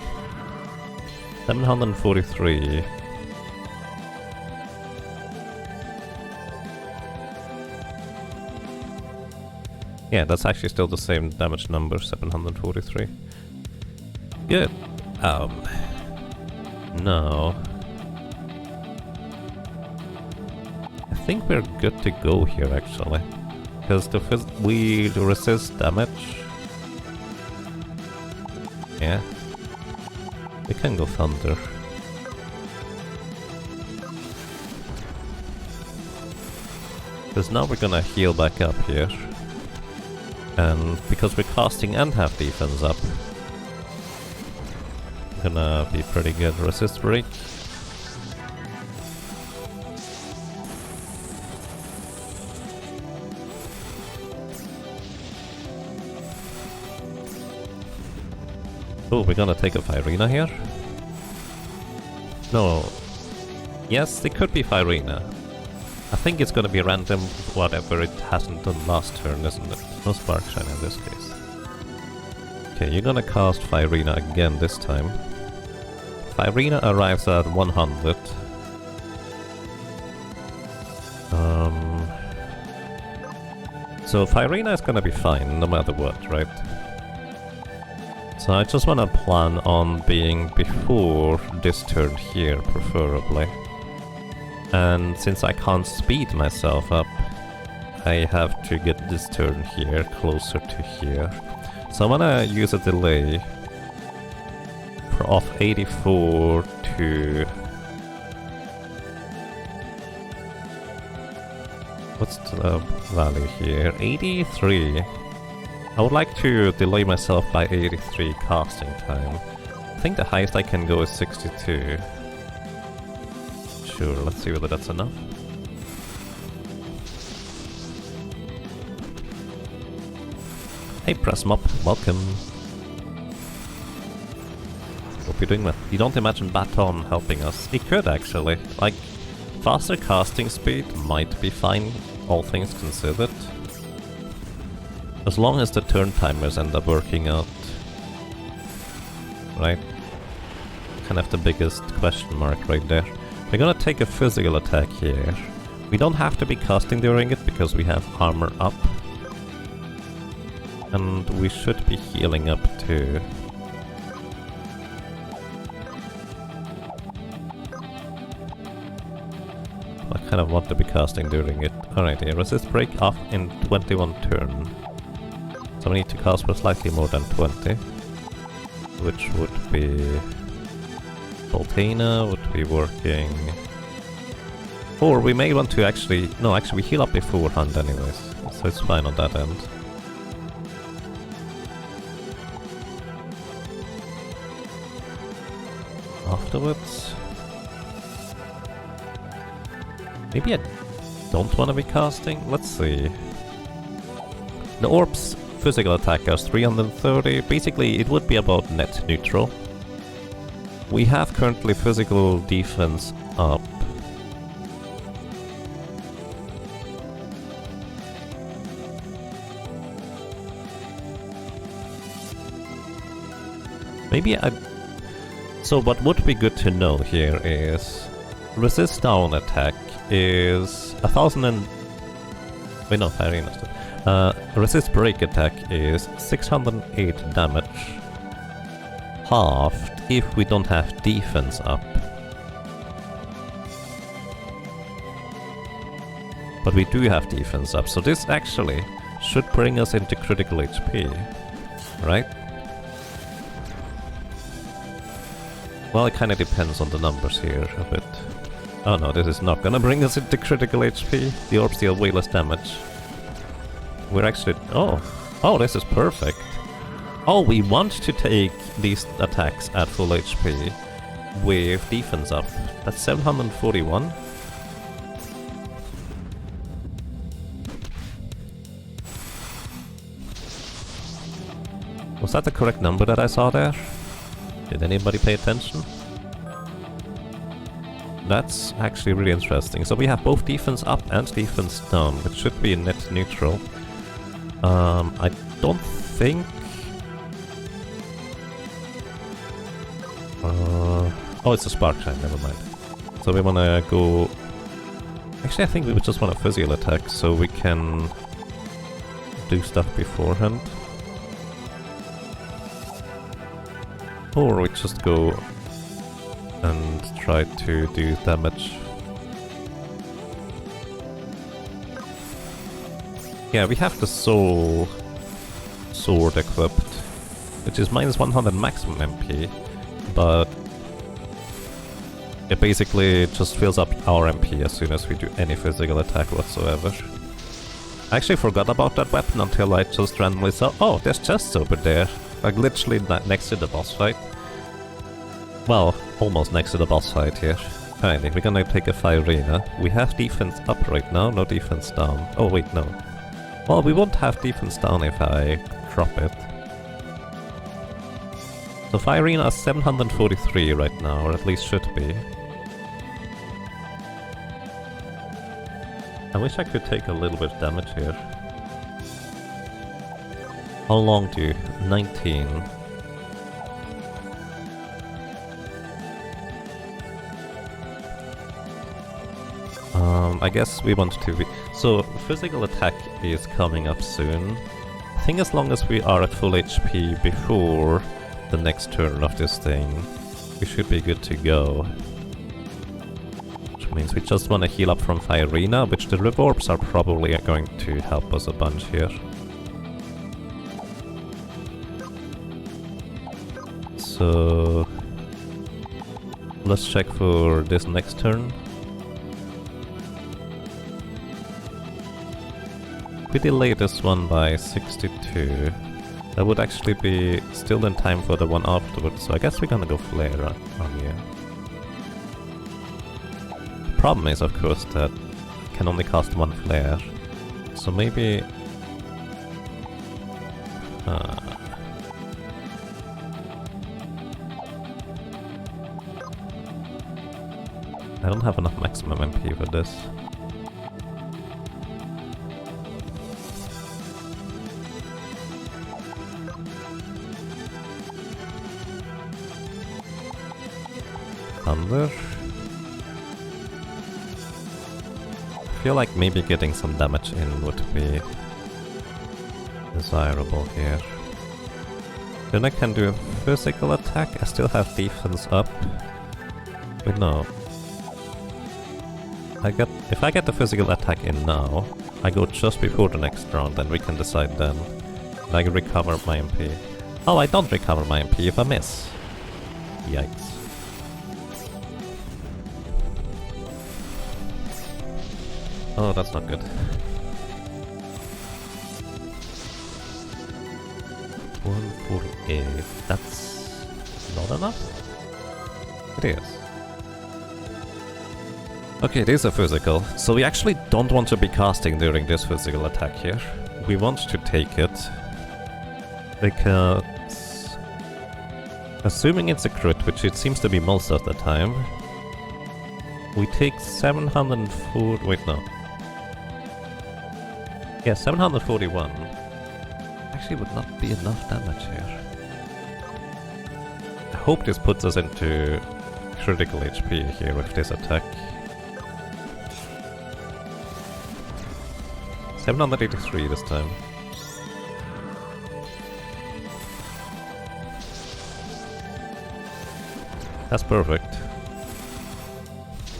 743. Yeah, that's actually still the same damage number, 743. Good. No. I think we're good to go here, actually. Because we resist damage. Yeah. We can go thunder. Because now we're gonna heal back up here. And because we're casting and have defense up, gonna be pretty good. Resist break. Oh, we're gonna take a Firina here? No. Yes, it could be Firina. I think it's gonna be random, whatever it hasn't done last turn, isn't it? No Spark Shine in this case. Okay, you're gonna cast Firina again this time. Firina arrives at 100. So Firina is gonna be fine, no matter what, right? So I just wanna plan on being before this turn here, preferably. And since I can't speed myself up, I have to get this turn here closer to here. So I'm gonna use a delay of 84 to... What's the value here? 83. I would like to delay myself by 83 casting time. I think the highest I can go is 62. Sure, let's see whether that's enough. Hey Pressmop, welcome. Hope you're doing well. You don't imagine Baton helping us? It could actually. Like, faster casting speed might be fine, all things considered. As long as the turn timers end up working out. Right? Kind of the biggest question mark right there. We're gonna take a physical attack here. We don't have to be casting during it because we have armor up. And we should be healing up too. I kind of want to be casting during it. Alright, yeah, resist break off in 21 turn. So we need to cast for slightly more than 20. Which would be... Volcano would be working... Or we may want to actually... No, actually we heal up beforehand anyways. So it's fine on that end. Afterwards... Maybe I don't want to be casting? Let's see. The orb's physical attack is 330. Basically, it would be about net neutral. We have currently physical defense up. Maybe I... So what would be good to know here is... Resist down attack is 1000 and... Wait, no, Firina. Resist break attack is 608 damage, halved if we don't have defense up. But we do have defense up, so this actually should bring us into critical HP, right? Well, it kinda depends on the numbers here a bit. Oh no, this is not gonna bring us into critical HP. The orbs deal way less damage. We're actually... Oh, this is perfect. Oh, we want to take these attacks at full HP with defense up. That's 741. Was that the correct number that I saw there? Did anybody pay attention? That's actually really interesting. So we have both defense up and defense down, which should be net neutral. I don't think... oh, it's a spark shine, never mind. So we wanna go... Actually, I think we would just want a physical attack, so we can do stuff beforehand. Or we just go and try to do damage. Yeah, we have the soul sword equipped, which is minus 100 maximum MP, but it basically just fills up our MP as soon as we do any physical attack whatsoever. I actually forgot about that weapon until I just randomly saw, oh, there's chests over there, like literally next to the boss fight. Well, almost next to the boss fight here. Finally, we're gonna take a Firina. We have defense up right now, no defense down. Oh wait, no. Well, we won't have defense down if I drop it. So Firina is 743 right now, or at least should be. I wish I could take a little bit of damage here. How long do you? 19. I guess we want to be... So, physical attack is coming up soon. I think as long as we are at full HP before the next turn of this thing, we should be good to go. Which means we just want to heal up from Firina, which the revorbs are probably going to help us a bunch here. So... let's check for this next turn. We delay this one by 62. That would actually be still in time for the one afterwards, so I guess we're gonna go flare on you. The problem is, of course, that I can only cast one flare. So maybe... I don't have enough maximum MP for this. Thunder. I feel like maybe getting some damage in would be desirable here. Then I can do a physical attack. I still have defense up. Wait, no. If I get the physical attack in now, I go just before the next round, and we can decide then. And I can recover my MP. Oh, I don't recover my MP if I miss. Yikes. Oh, that's not good. 148. That's not enough? It is. Okay, this is a physical. So we actually don't want to be casting during this physical attack here. We want to take it. Because... assuming it's a crit, which it seems to be most of the time, we take 704... wait, no. Yeah, 741. Actually would not be enough damage here. I hope this puts us into critical HP here with this attack. 783 this time. That's perfect.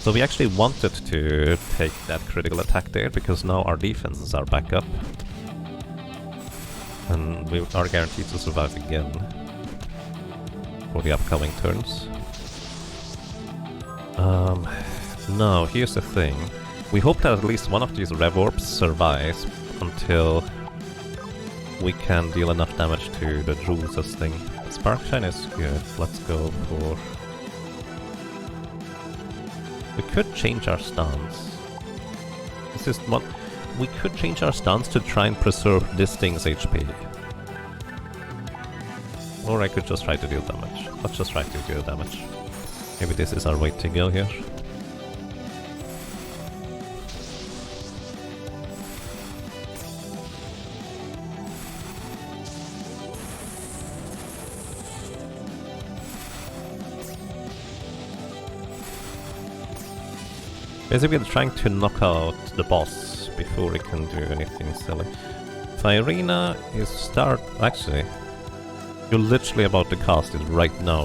So we actually wanted to take that critical attack there, because now our defenses are back up. And we are guaranteed to survive again for the upcoming turns. Now, here's the thing. We hope that at least one of these Rev Orbs survives until we can deal enough damage to the Druse's thing. Sparkshine is good. Let's go for... We could change our stance. This is what... We could change our stance to try and preserve this thing's HP. Or I could just try to deal damage. Let's just try to deal damage. Maybe this is our way to go here. Basically, we're trying to knock out the boss before we can do anything silly. Firina is start... Actually, you're literally about to cast it right now.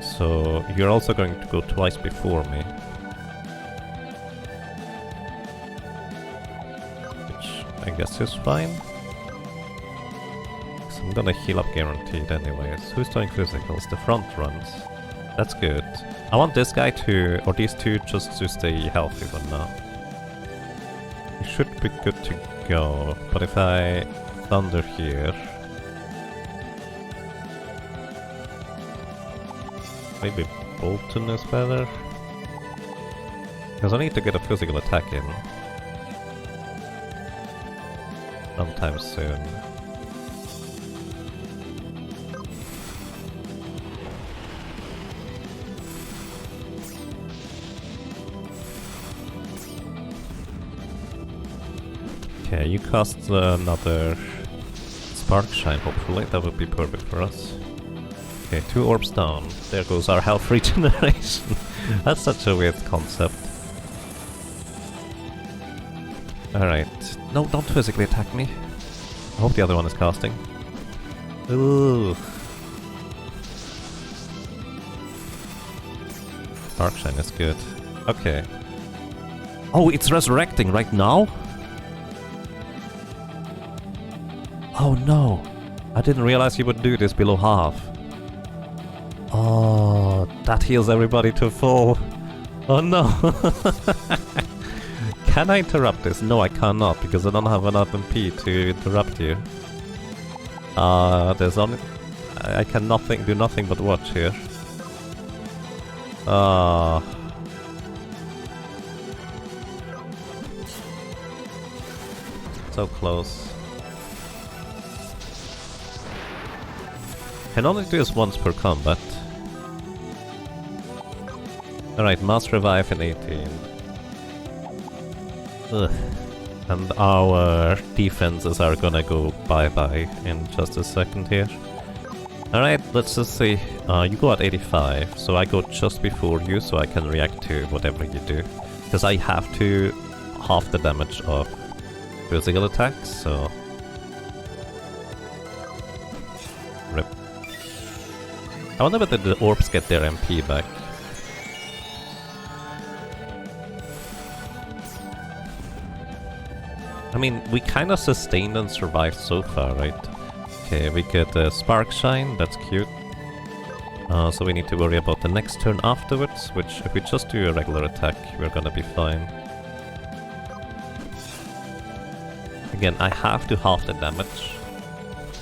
So, you're also going to go twice before me. Which I guess is fine. So I'm gonna heal up guaranteed anyways. Who's doing physicals? The front runs. That's good. I want this guy to, or these two, just to stay healthy for now. It should be good to go, but if I thunder here... Maybe Bolton is better? Because I need to get a physical attack in. Sometime soon. Okay, you cast another Sparkshine, hopefully. That would be perfect for us. Okay, 2 orbs down. There goes our health regeneration. That's such a weird concept. Alright. No, don't physically attack me. I hope the other one is casting. Ooh. Sparkshine is good. Okay. Oh, it's resurrecting right now? Oh no! I didn't realize you would do this below half. Oh, that heals everybody to full. Oh no! Can I interrupt this? No, I cannot, because I don't have enough MP to interrupt you. There's only... I can do nothing but watch here. So close. Can only do this once per combat. Alright, mass revive in 18. Ugh. And our defenses are gonna go bye-bye in just a second here. Alright, let's just see. You go at 85, so I go just before you, so I can react to whatever you do. Because I have to half the damage of physical attacks, so... Rip. I wonder whether the orbs get their MP back. I mean, we kinda sustained and survived so far, right? Okay, we get a Sparkshine, that's cute. So we need to worry about the next turn afterwards, which if we just do a regular attack, we're gonna be fine. Again, I have to half the damage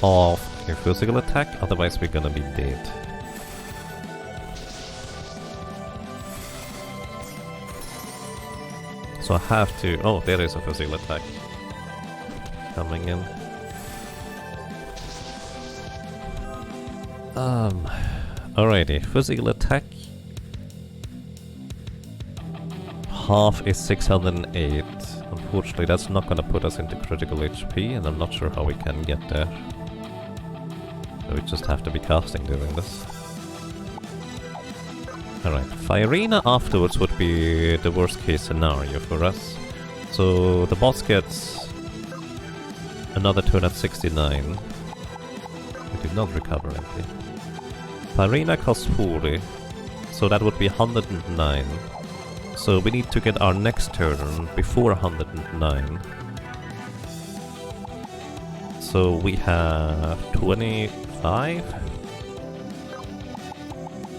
of your physical attack, otherwise we're gonna be dead. So I have to... Oh, there is a physical attack coming in. Alrighty, physical attack. Half is 608. Unfortunately, that's not gonna put us into critical HP, and I'm not sure how we can get there. So we just have to be casting during this. Alright, Firina afterwards would be the worst case scenario for us. So the boss gets another turn at 69. We did not recover MP. Farina costs 40, so that would be 109. So we need to get our next turn before 109. So we have 25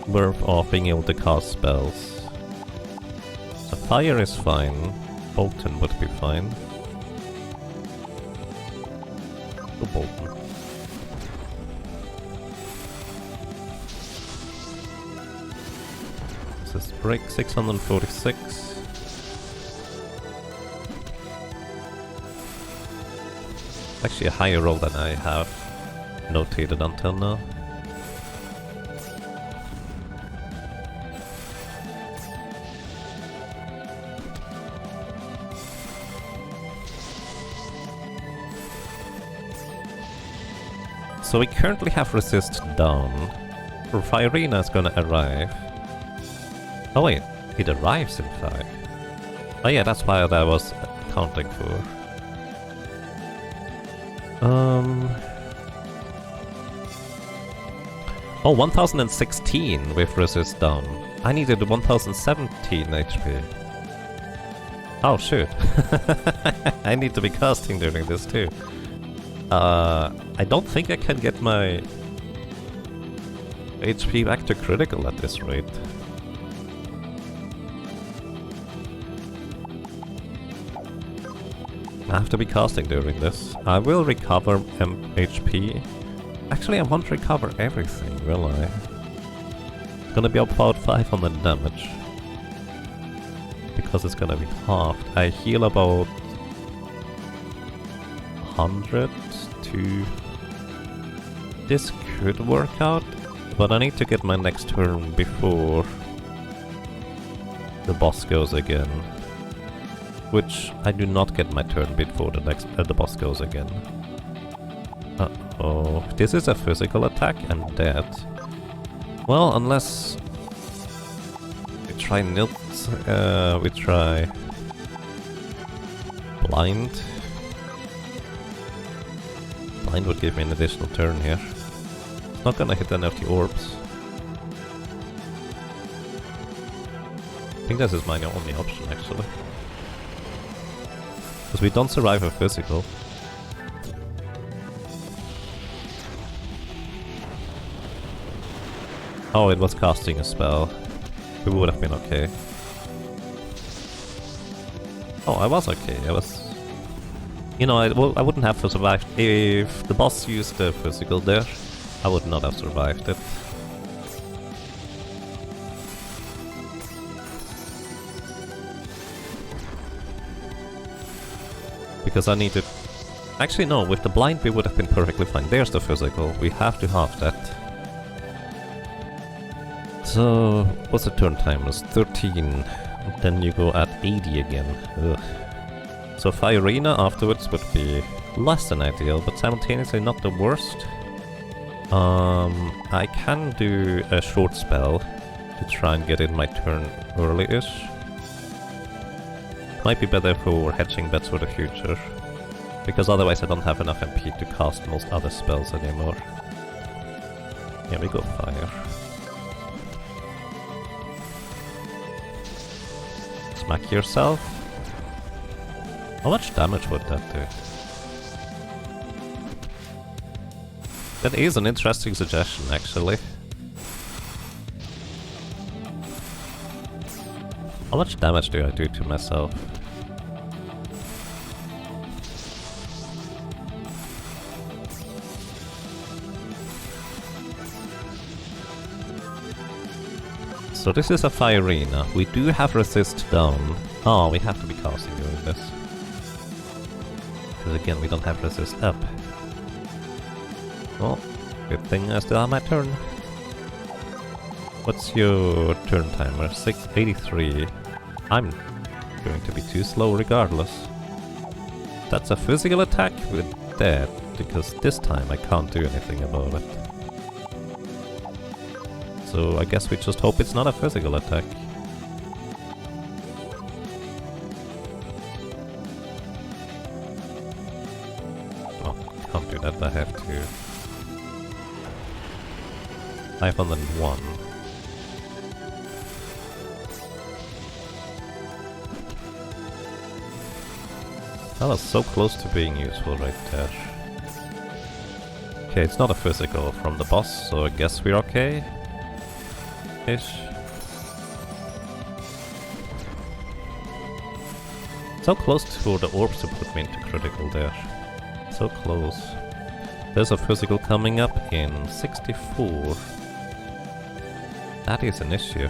worth of being able to cast spells. So fire is fine, Bolton would be fine. Go Bolton. This is break 646. Actually a higher roll than I have notated until now. So we currently have resist down. Firina is gonna arrive. Oh wait, it arrives in 5. Oh yeah, that's why I was counting for. Oh, 1016 with resist down. I needed 1017 HP. Oh shoot. I need to be casting during this too. I don't think I can get my HP back to critical at this rate. I have to be casting during this. I will recover HP. Actually, I won't recover everything, will I? It's gonna be about 500 damage. Because it's gonna be halved. I heal about 100 to... This could work out, but I need to get my next turn before the boss goes again. Which I do not get my turn before the boss goes again. Uh-oh. This is a physical attack and dead. Well, unless we try we try blind. Blind would give me an additional turn here. It's not gonna hit any of the orbs. I think this is my only option actually. Because we don't survive a physical. Oh, it was casting a spell. We would have been okay. Oh, I was okay. I was... You know, I wouldn't have survived. If the boss used the physical there, I would not have survived it. Because I needed... Actually no, with the blind we would have been perfectly fine. There's the physical, we have to halve that. So, what's the turn time? It's 13. Then you go at 80 again. Ugh. So Firina afterwards would be less than ideal, but simultaneously not the worst. I can do a short spell to try and get in my turn early-ish. Might be better for hedging bets for the future, because otherwise I don't have enough MP to cast most other spells anymore. Yeah, we go fire. Smack yourself. How much damage would that do? That is an interesting suggestion, actually. How much damage do I do to myself? So this is a Firina. We do have resist down. Oh, we have to be casting during this. Because again, we don't have resist up. Well, good thing I still have my turn. What's your turn timer? 683. I'm going to be too slow regardless. That's a physical attack with dead, because this time I can't do anything about it. So I guess we just hope it's not a physical attack. can't do that, I have to... 501. That was so close to being useful right there. Okay, it's not a physical from the boss, so I guess we're okay. Ish. So close for the orbs to put me into critical there. So close. There's a physical coming up in 64. That is an issue.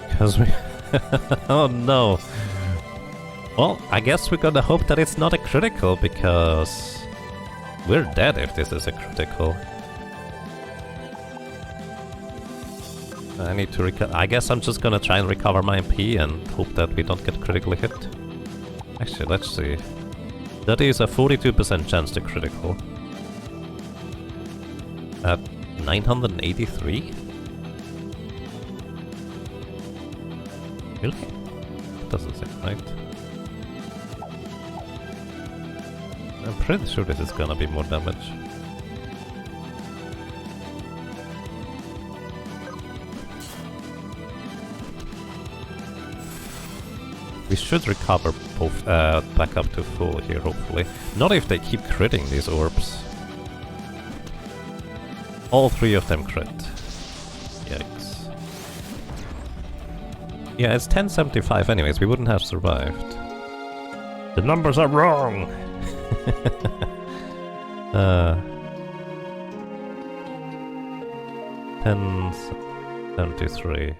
Because we... oh no! Well, I guess we're gonna hope that it's not a critical, because... we're dead if this is a critical. I need to I guess I'm just gonna try and recover my MP and hope that we don't get critically hit. Actually, let's see. That is a 42% chance to critical. At 983? Really? Doesn't seem right. I'm pretty sure this is gonna be more damage. We should recover both back up to full here, hopefully. Not if they keep critting these orbs. All three of them crit. Yikes. Yeah, it's 1075 anyways, we wouldn't have survived. The numbers are wrong! 1073.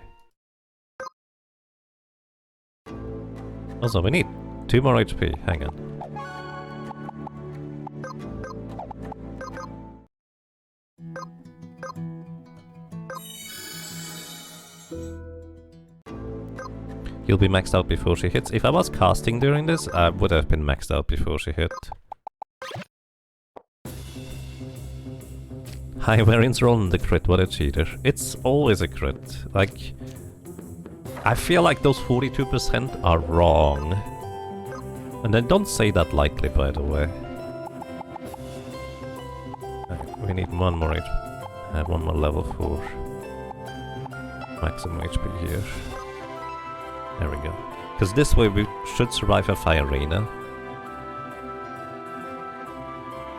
Also, we need 2 more HP, hang on. You'll be maxed out before she hits. If I was casting during this, I would have been maxed out before she hit. Hi, Varian's rolling the crit, what a cheater. It's always a crit. Like... I feel like those 42% are wrong. And I don't say that lightly, by the way. We need one more one more level 4. Maximum HP here. There we go. Because this way we should survive a fire arena.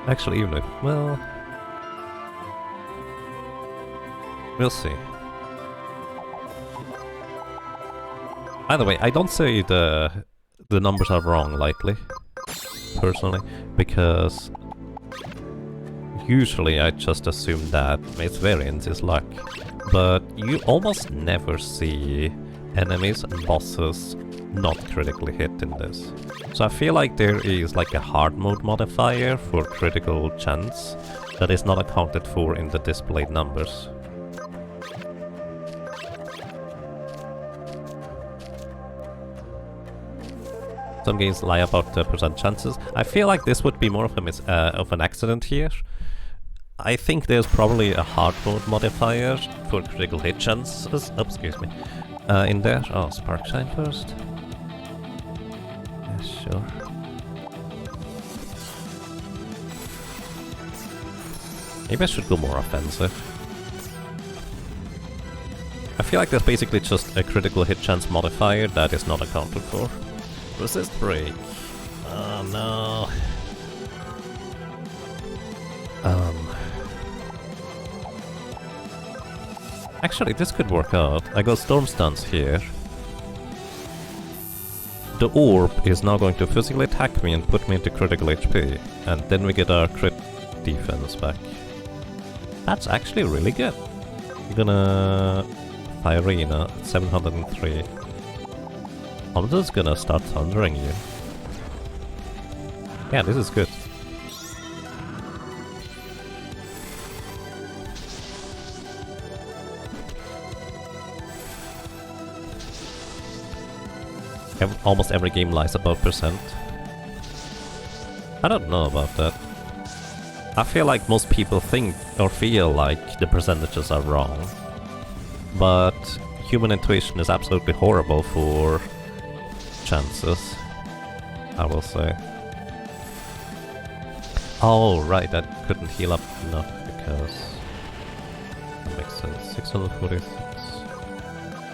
Actually, even if... well... we'll see. By the way, I don't say the numbers are wrong lightly, personally, because usually I just assume that its variance is luck, but you almost never see enemies and bosses not critically hit in this. So I feel like there is like a hard mode modifier for critical chance that is not accounted for in the displayed numbers. Some games lie about the percent chances. I feel like this would be more of an accident here. I think there's probably a hard mode modifier for critical hit chances. Oh, excuse me. In there. Oh, Sparkshine first. Yeah, sure. Maybe I should go more offensive. I feel like there's basically just a critical hit chance modifier that is not accounted for. Resist break. Oh no. Actually, this could work out. I got Storm Stance here. The orb is now going to physically attack me and put me into critical HP, and then we get our crit defense back. That's actually really good. We're gonna... Fire Arena at 703. I'm just gonna start thundering you. Yeah, this is good. Almost every game lies about percent. I don't know about that. I feel like most people think or feel like the percentages are wrong. But human intuition is absolutely horrible for chances, I will say. Oh, right, that couldn't heal up enough because... That makes sense. 646.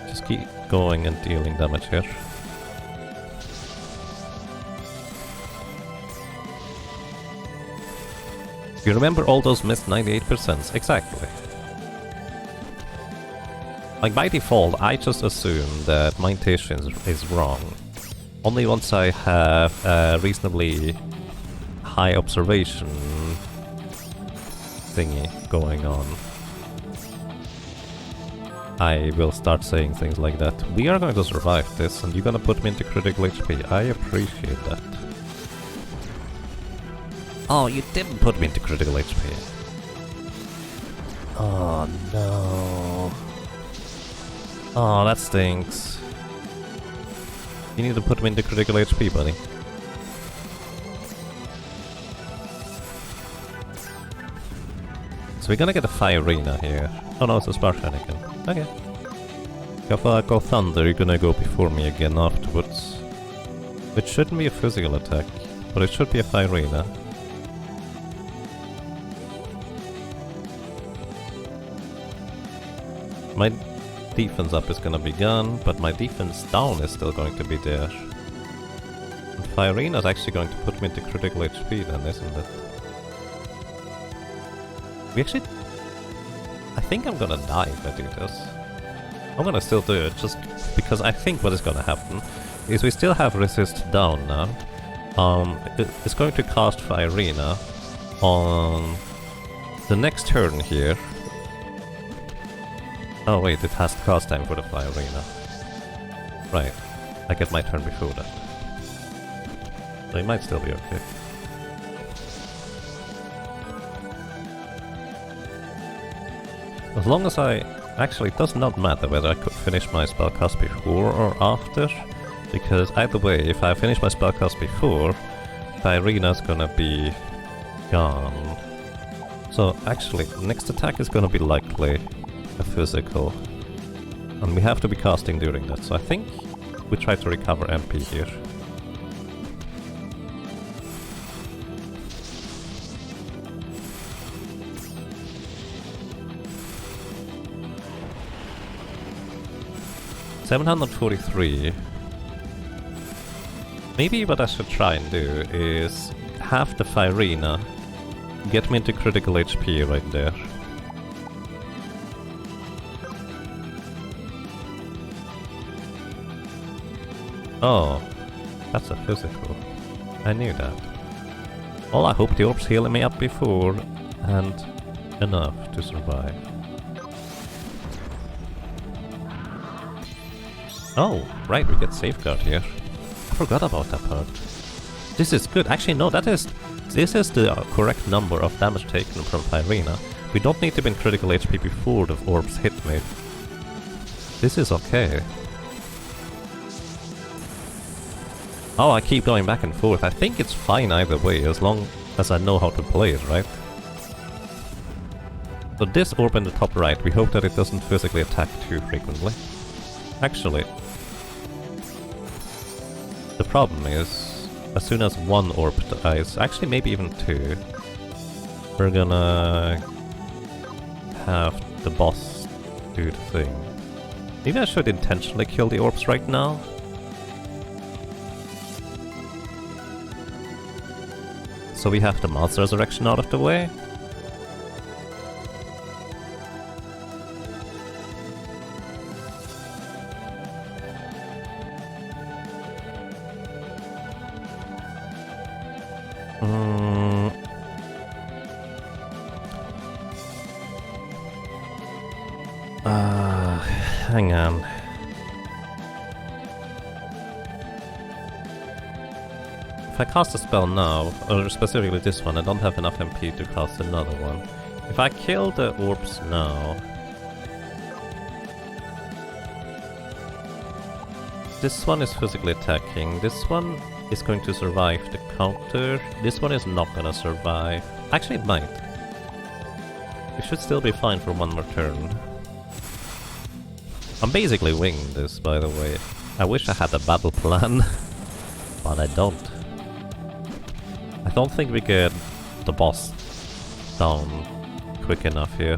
Just keep going and dealing damage here. You remember all those missed 98%? Exactly. Like, by default, I just assume that my intuition is wrong. Only once I have a reasonably high observation thingy going on, I will start saying things like that. We are going to survive this, and you're gonna put me into critical HP. I appreciate that. Oh, you didn't put me into critical HP. Oh, no. Oh, that stinks. You need to put me into critical HP, buddy. So we're gonna get a Firina here. Oh no, it's a Sparshanican. Okay. If I go Thunder, you're gonna go before me again afterwards. It shouldn't be a physical attack, but it should be a Firina. My defense up is gonna be gone, but my defense down is still going to be there. And Firina is actually going to put me into critical HP then, isn't it? We actually... I think I'm gonna die if I do this. I'm gonna still do it, just because I think what is gonna happen is we still have resist down now. It's going to cast Firina on the next turn here. Oh wait, it has cast time for the Firina. Right, I get my turn before that. So it might still be okay. As long as I... Actually, it does not matter whether I could finish my spellcast before or after, because either way, if I finish my spellcast before, Firina's gonna be gone. So actually, next attack is gonna be likely a physical, and we have to be casting during that, so I think we try to recover MP here. $743. Maybe what I should try and do is have the Firina get me into critical HP right there. Oh, that's a physical. I knew that. Well, I hope the orbs healing me up before, and enough to survive. Oh, right, we get safeguard here. I forgot about that part. This is good. Actually, no, this is the correct number of damage taken from Firina. We don't need to be in critical HP before the orbs hit me. This is okay. Oh, I keep going back and forth. I think it's fine either way, as long as I know how to play it, right? So this orb in the top right, we hope that it doesn't physically attack too frequently. Actually, the problem is, as soon as one orb dies, actually maybe even two, we're gonna have the boss do the thing. Maybe I should intentionally kill the orbs right now? So we have the Master Resurrection out of the way? Hang on. If I cast a spell now, or specifically this one, I don't have enough MP to cast another one. If I kill the orbs now... This one is physically attacking, this one is going to survive the counter, this one is not gonna survive. Actually, it might. It should still be fine for one more turn. I'm basically winging this, by the way. I wish I had a battle plan, but I don't. I don't think we get the boss down quick enough here.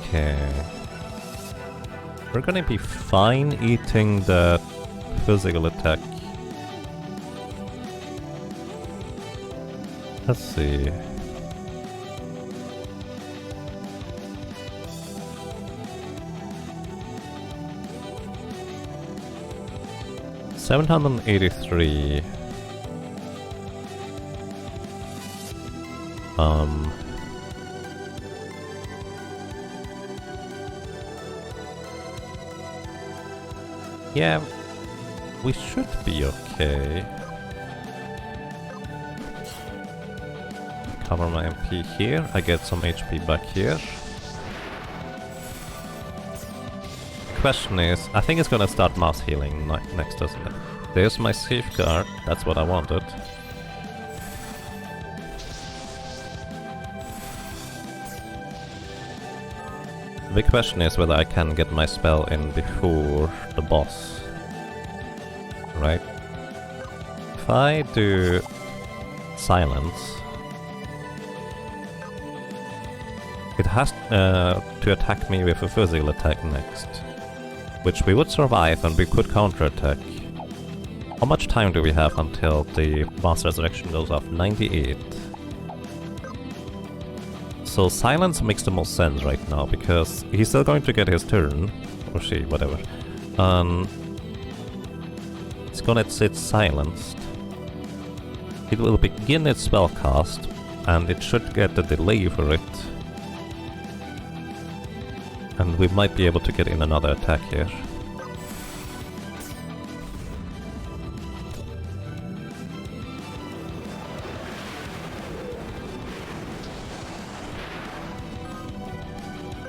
Okay. We're gonna be fine eating the physical attack. Let's see. $783. Yeah, we should be okay. Cover my MP here, I get some HP back here. Question is, I think it's gonna start mass healing next, doesn't it? There's my safeguard, that's what I wanted. The question is whether I can get my spell in before the boss. Right? If I do silence, it has to attack me with a physical attack next, which we would survive and we could counterattack. How much time do we have until the Mass Resurrection goes off? 98. So silence makes the most sense right now, because he's still going to get his turn, or she, whatever. It's gonna sit silenced. It will begin its spell cast, and it should get a delay for it. And we might be able to get in another attack here.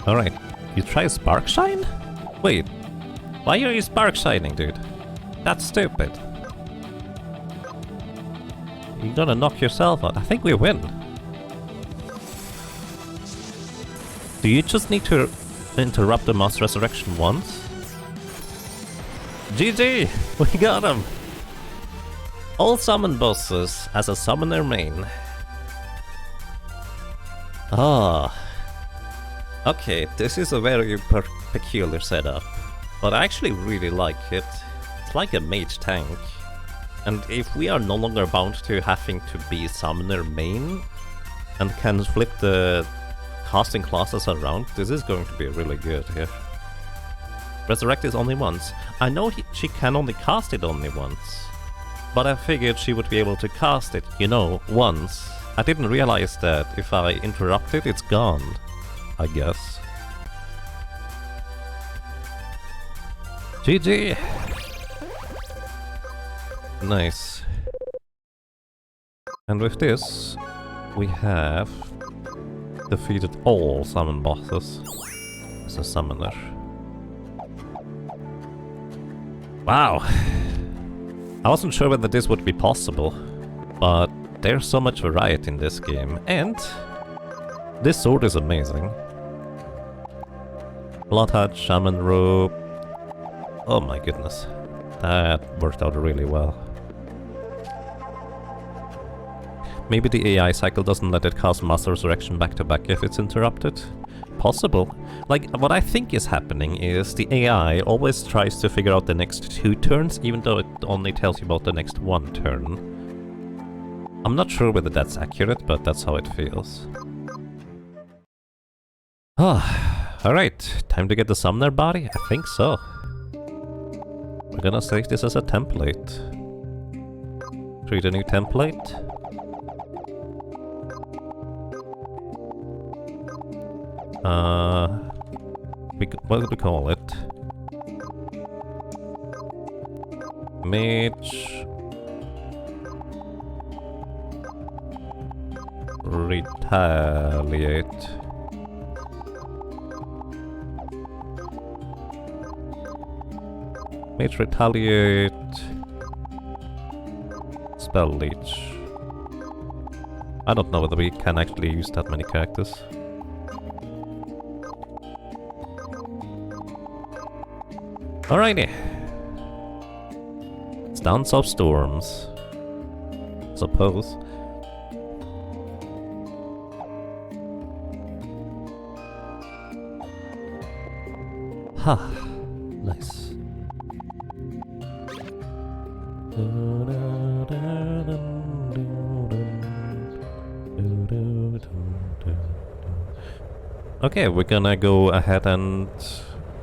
Alright, you try Spark Shine? Wait, why are you Spark Shining, dude? That's stupid. You're gonna knock yourself out. I think we win. Do you just need to interrupt the Mass Resurrection once? GG! We got him! All summon bosses as a summoner main. Ah. Okay, this is a very peculiar setup, but I actually really like it. It's like a mage tank. And if we are no longer bound to having to be summoner main, and can flip the casting classes around, this is going to be really good here. Resurrect is only once. I know she can only cast it only once, but I figured she would be able to cast it, you know, once. I didn't realize that if I interrupt it, it's gone. I guess. GG! Nice. And with this, we have defeated all summon bosses as a summoner. Wow! I wasn't sure whether this would be possible, but there's so much variety in this game, and this sword is amazing. Bloodhound, Shaman Robe. Oh my goodness. That worked out really well. Maybe the AI cycle doesn't let it cast Master Resurrection back to back if it's interrupted? Possible. Like, what I think is happening is the AI always tries to figure out the next 2 turns, even though it only tells you about the next 1 turn. I'm not sure whether that's accurate, but that's how it feels. Ah, alright, time to get the summoner body? I think so. We're gonna save this as a template. Create a new template. What do we call it? Mage Retaliate. Mage Retaliate. Spell Leech. I don't know whether we can actually use that many characters. Alrighty. Dance of Storms. Suppose. Ha. Nice. Okay, we're gonna go ahead and...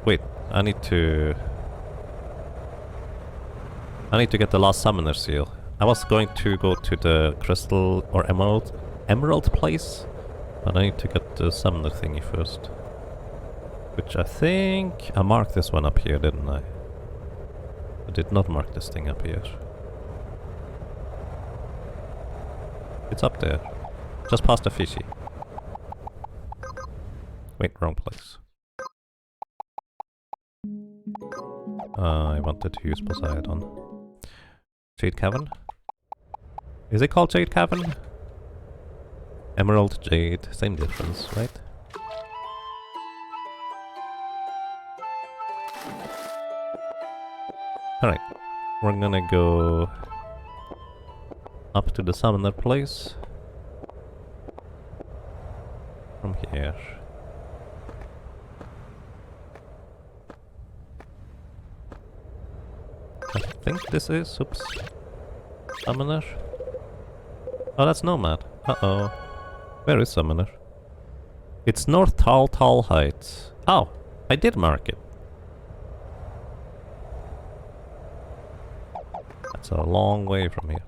Wait, I need to get the last summoner seal. I was going to go to the crystal or emerald place, but I need to get the summoner thingy first. Which I think... I marked this one up here, didn't I? I did not mark this thing up here. It's up there. Just past the fishy. Wait, wrong place. I wanted to use Poseidon. Jade Cavern? Is it called Jade Cavern? Emerald, Jade, same difference, right? Alright, we're gonna go up to the summoner place from here. I think this is, oops, summoner. Oh, that's Nomad. Uh-oh. Where is summoner? It's North Tall Heights. Oh, I did mark it. That's a long way from here.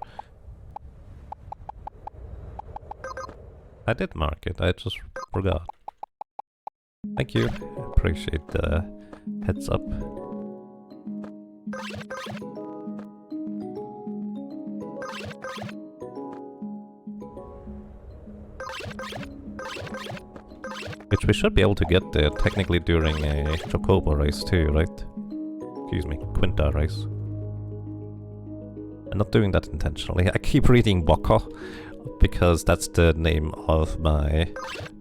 I did mark it, I just forgot. Thank you. Appreciate the heads up. Which we should be able to get there technically during a Chocobo race too, right? Excuse me, Quinta race. I'm not doing that intentionally. I keep reading Boko because that's the name of my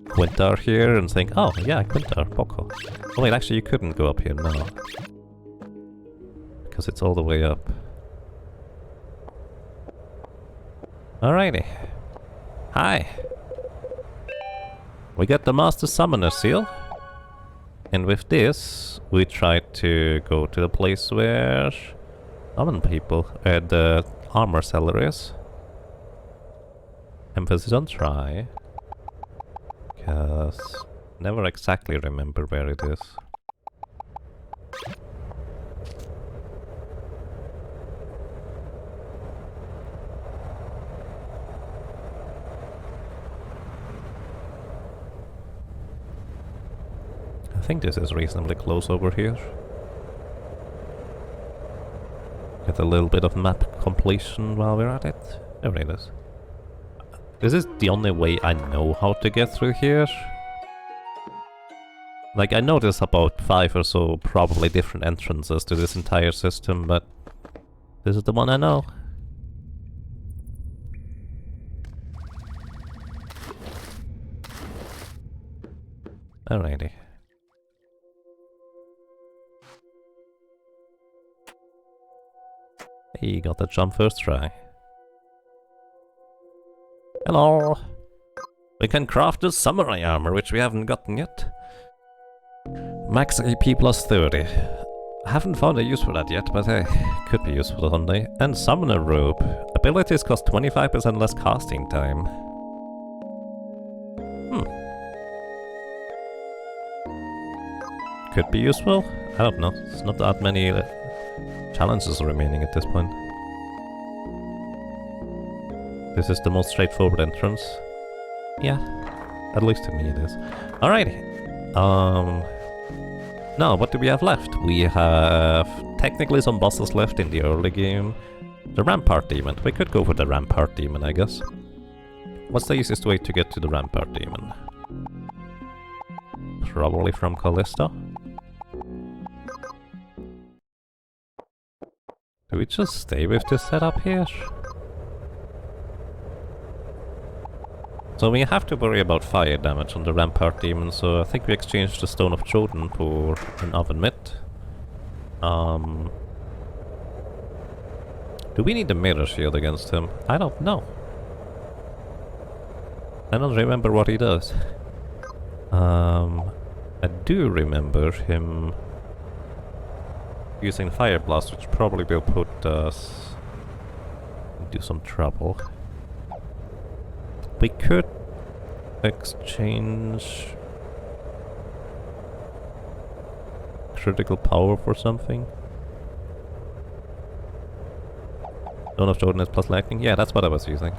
Quinta here and think, oh yeah, Quinta, Boko. Oh wait, actually you couldn't go up here now. Because it's all the way up. Alrighty. Hi. We got the Master Summoner Seal. And with this, we try to go to the place where summon people, the armor seller is. Emphasis on try. Because never exactly remember where it is. I think this is reasonably close over here. Get a little bit of map completion while we're at it. There it is. This is the only way I know how to get through here. Like, I know there's about 5 or so probably different entrances to this entire system, but this is the one I know. Alrighty. Hey, got that jump first try. Hello! We can craft the samurai armor, which we haven't gotten yet. Max AP plus 30. I haven't found a use for that yet, but hey, could be useful someday. And summoner robe. Abilities cost 25% less casting time. Could be useful? I don't know. It's not that many challenges remaining at this point. This is the most straightforward entrance. Yeah, at least to me it is. Alrighty. Now, what do we have left? We have technically some bosses left in the early game. The Rampart Demon. We could go for the Rampart Demon, I guess. What's the easiest way to get to the Rampart Demon? Probably from Callista. Do we just stay with this setup here? So we have to worry about fire damage on the Rampart Demon, so I think we exchanged the Stone of Jordan for an Oven Mitt. Do we need a mirror shield against him? I don't know. I don't remember what he does. I do remember him using Fire Blast, which probably will put us into some trouble. We could exchange critical power for something. Stone of Jordan is plus lightning? Yeah, that's what I was using.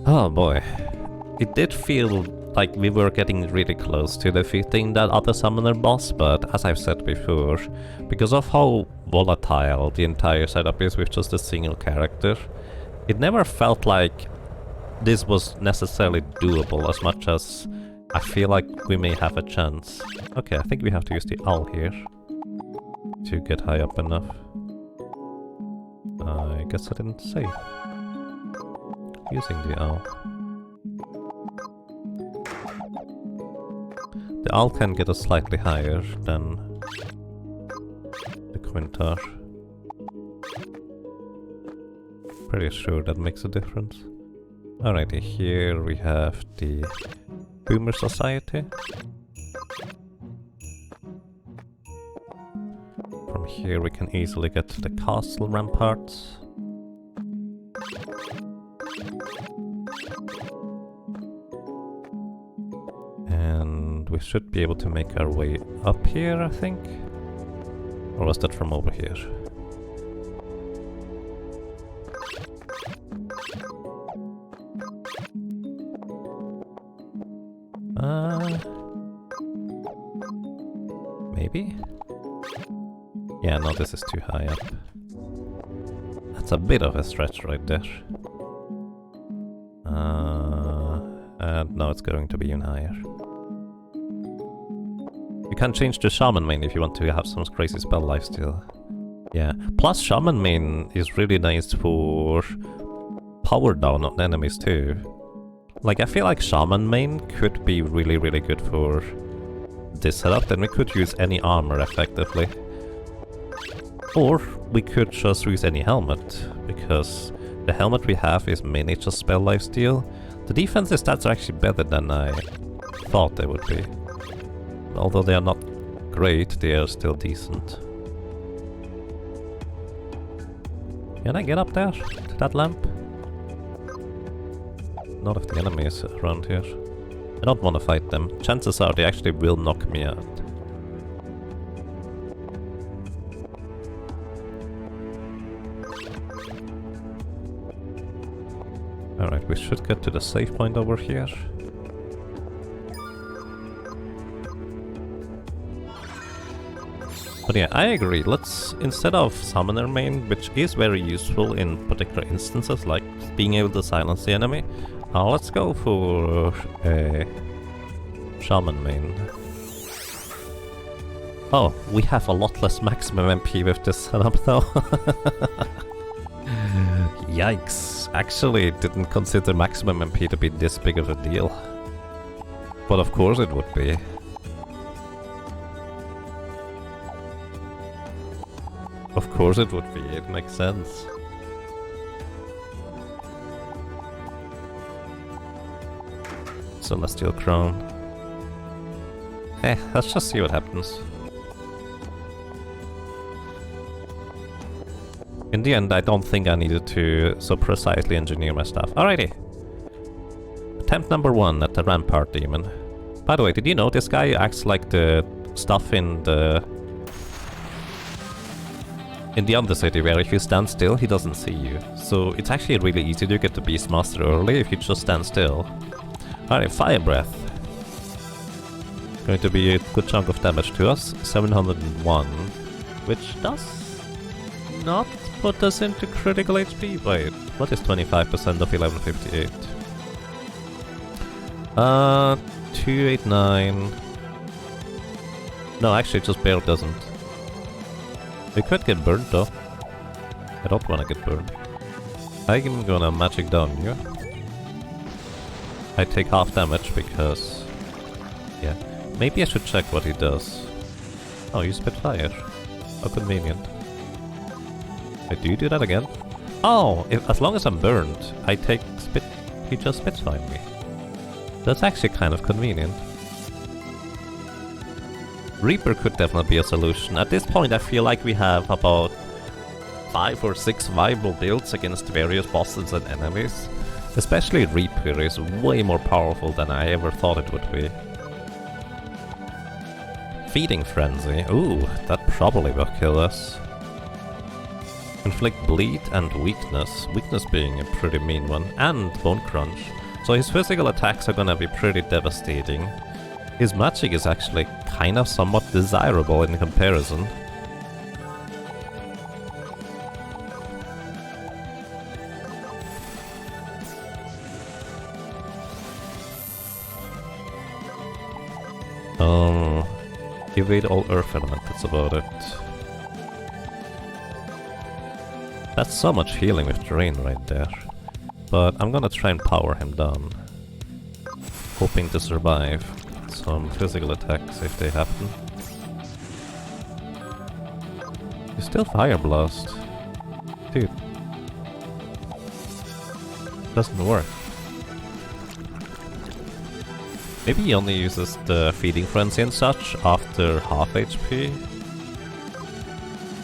Oh boy. It did feel like we were getting really close to defeating that other summoner boss, but as I've said before, because of how volatile the entire setup is with just a single character, it never felt like this was necessarily doable as much as I feel like we may have a chance. Okay, I think we have to use the owl here to get high up enough. I guess I didn't say. Using the owl. The owl can get us slightly higher than the Quintar. Pretty sure that makes a difference. Alrighty, here we have the Boomer Society. From here we can easily get to the castle ramparts. And we should be able to make our way up here, I think. Or was that from over here? Maybe? Yeah, no, this is too high up. That's a bit of a stretch right there. And now it's going to be even higher. You can change to Shaman Main if you want to have some crazy spell lifesteal. Yeah, plus Shaman Main is really nice for power down on enemies too. Like, I feel like Shaman Main could be really, really good for this setup, then we could use any armor effectively. Or we could just use any helmet, because the helmet we have is mainly just spell lifesteal. The defense stats are actually better than I thought they would be. Although they are not great, they are still decent. Can I get up there to that lamp? Not if the enemy is around here. I don't want to fight them. Chances are they actually will knock me out. Alright, we should get to the save point over here. But yeah, I agree. Let's, instead of Summoner Main, which is very useful in particular instances, like being able to silence the enemy, let's go for a Shaman Main. Oh, we have a lot less maximum MP with this setup though. Yikes. Actually, didn't consider maximum MP to be this big of a deal. But of course it would be. Of course it would be, it makes sense. Celestial Crown. Let's just see what happens. In the end, I don't think I needed to so precisely engineer my stuff. Alrighty. Attempt number 1 at the Rampart Demon. By the way, did you know this guy acts like the stuff in the Undercity, where if you stand still, he doesn't see you. So it's actually really easy to get the Beastmaster early if you just stand still. Alright, Fire Breath. Going to be a good chunk of damage to us. 701. Which does not put us into critical HP. Wait, what is 25% of 1158? 289. No, actually it just barely doesn't. We could get burned though. I don't wanna get burned. I'm gonna magic down you. I take half damage because... yeah. Maybe I should check what he does. Oh, you spit fire. How convenient. Wait, do you do that again? Oh, as long as I'm burned, I take spit... he just spitfire me. That's actually kind of convenient. Reaper could definitely be a solution. At this point I feel like we have about 5 or 6 viable builds against various bosses and enemies. Especially Reaper is way more powerful than I ever thought it would be. Feeding Frenzy. Ooh, that probably will kill us. Inflict Bleed and Weakness. Weakness being a pretty mean one. And Bone Crunch. So his physical attacks are gonna be pretty devastating. His magic is actually kind of somewhat desirable in comparison. Evade all earth element, that's about it. That's so much healing with Drain right there. But I'm gonna try and power him down. Hoping to survive some physical attacks if they happen. You still Fire Blast. Dude. Doesn't work. Maybe he only uses the Feeding Frenzy and such after half HP.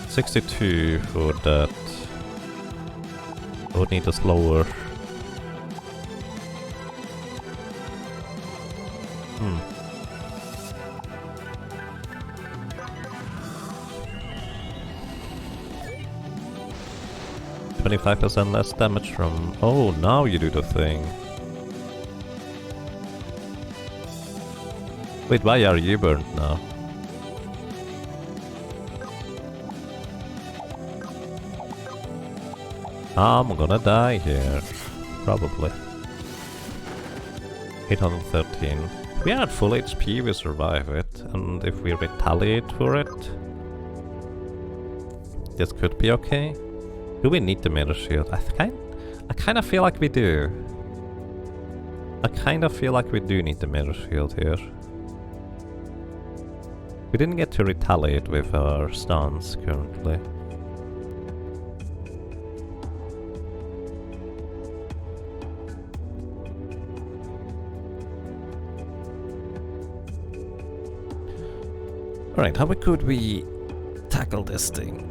62 for that. I would need a slower. 25% less damage from... oh, now you do the thing. Wait, why are you burnt now? I'm gonna die here. Probably. 813. If we are at full HP, we survive it. And if we retaliate for it... this could be okay. Do we need the Mirror Shield? I kind of feel like we do. I kind of feel like we do need the Mirror Shield here. We didn't get to retaliate with our stance currently. Alright, how could we tackle this thing?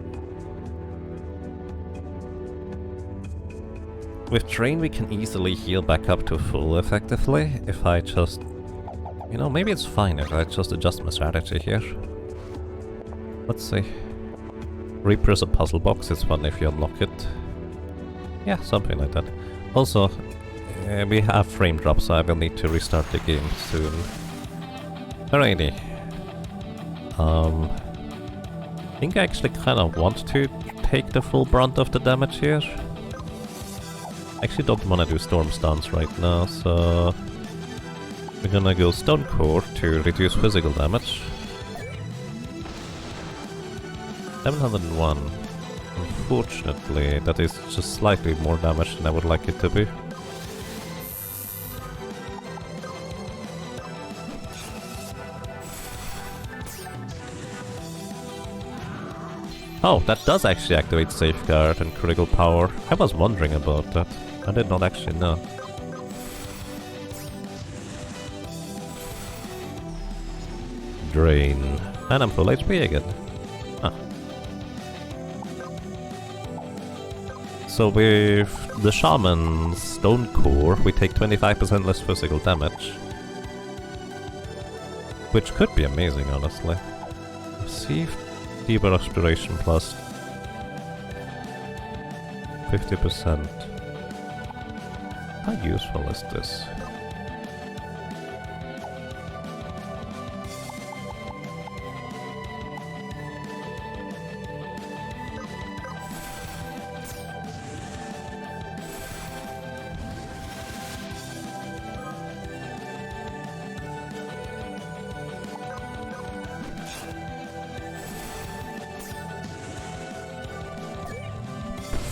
With Drain we can easily heal back up to full effectively if I just... you know, maybe it's fine if I just adjust my strategy here. Let's see. Reaper's a puzzle box, it's fun if you unlock it. Yeah, something like that. Also, we have frame drop, so I will need to restart the game soon. Alrighty. I think I actually kind of want to take the full brunt of the damage here. I actually don't want to do Storm Stance right now, so... we're gonna go Stone Core to reduce physical damage. 701. Unfortunately, that is just slightly more damage than I would like it to be. Oh, that does actually activate Safeguard and Critical Power. I was wondering about that. I did not actually know. Drain. And I'm full HP again. Ah. So with the Shaman's Stone Core, we take 25% less physical damage. Which could be amazing, honestly. Received Deeper Exploration plus 50%. How useful is this?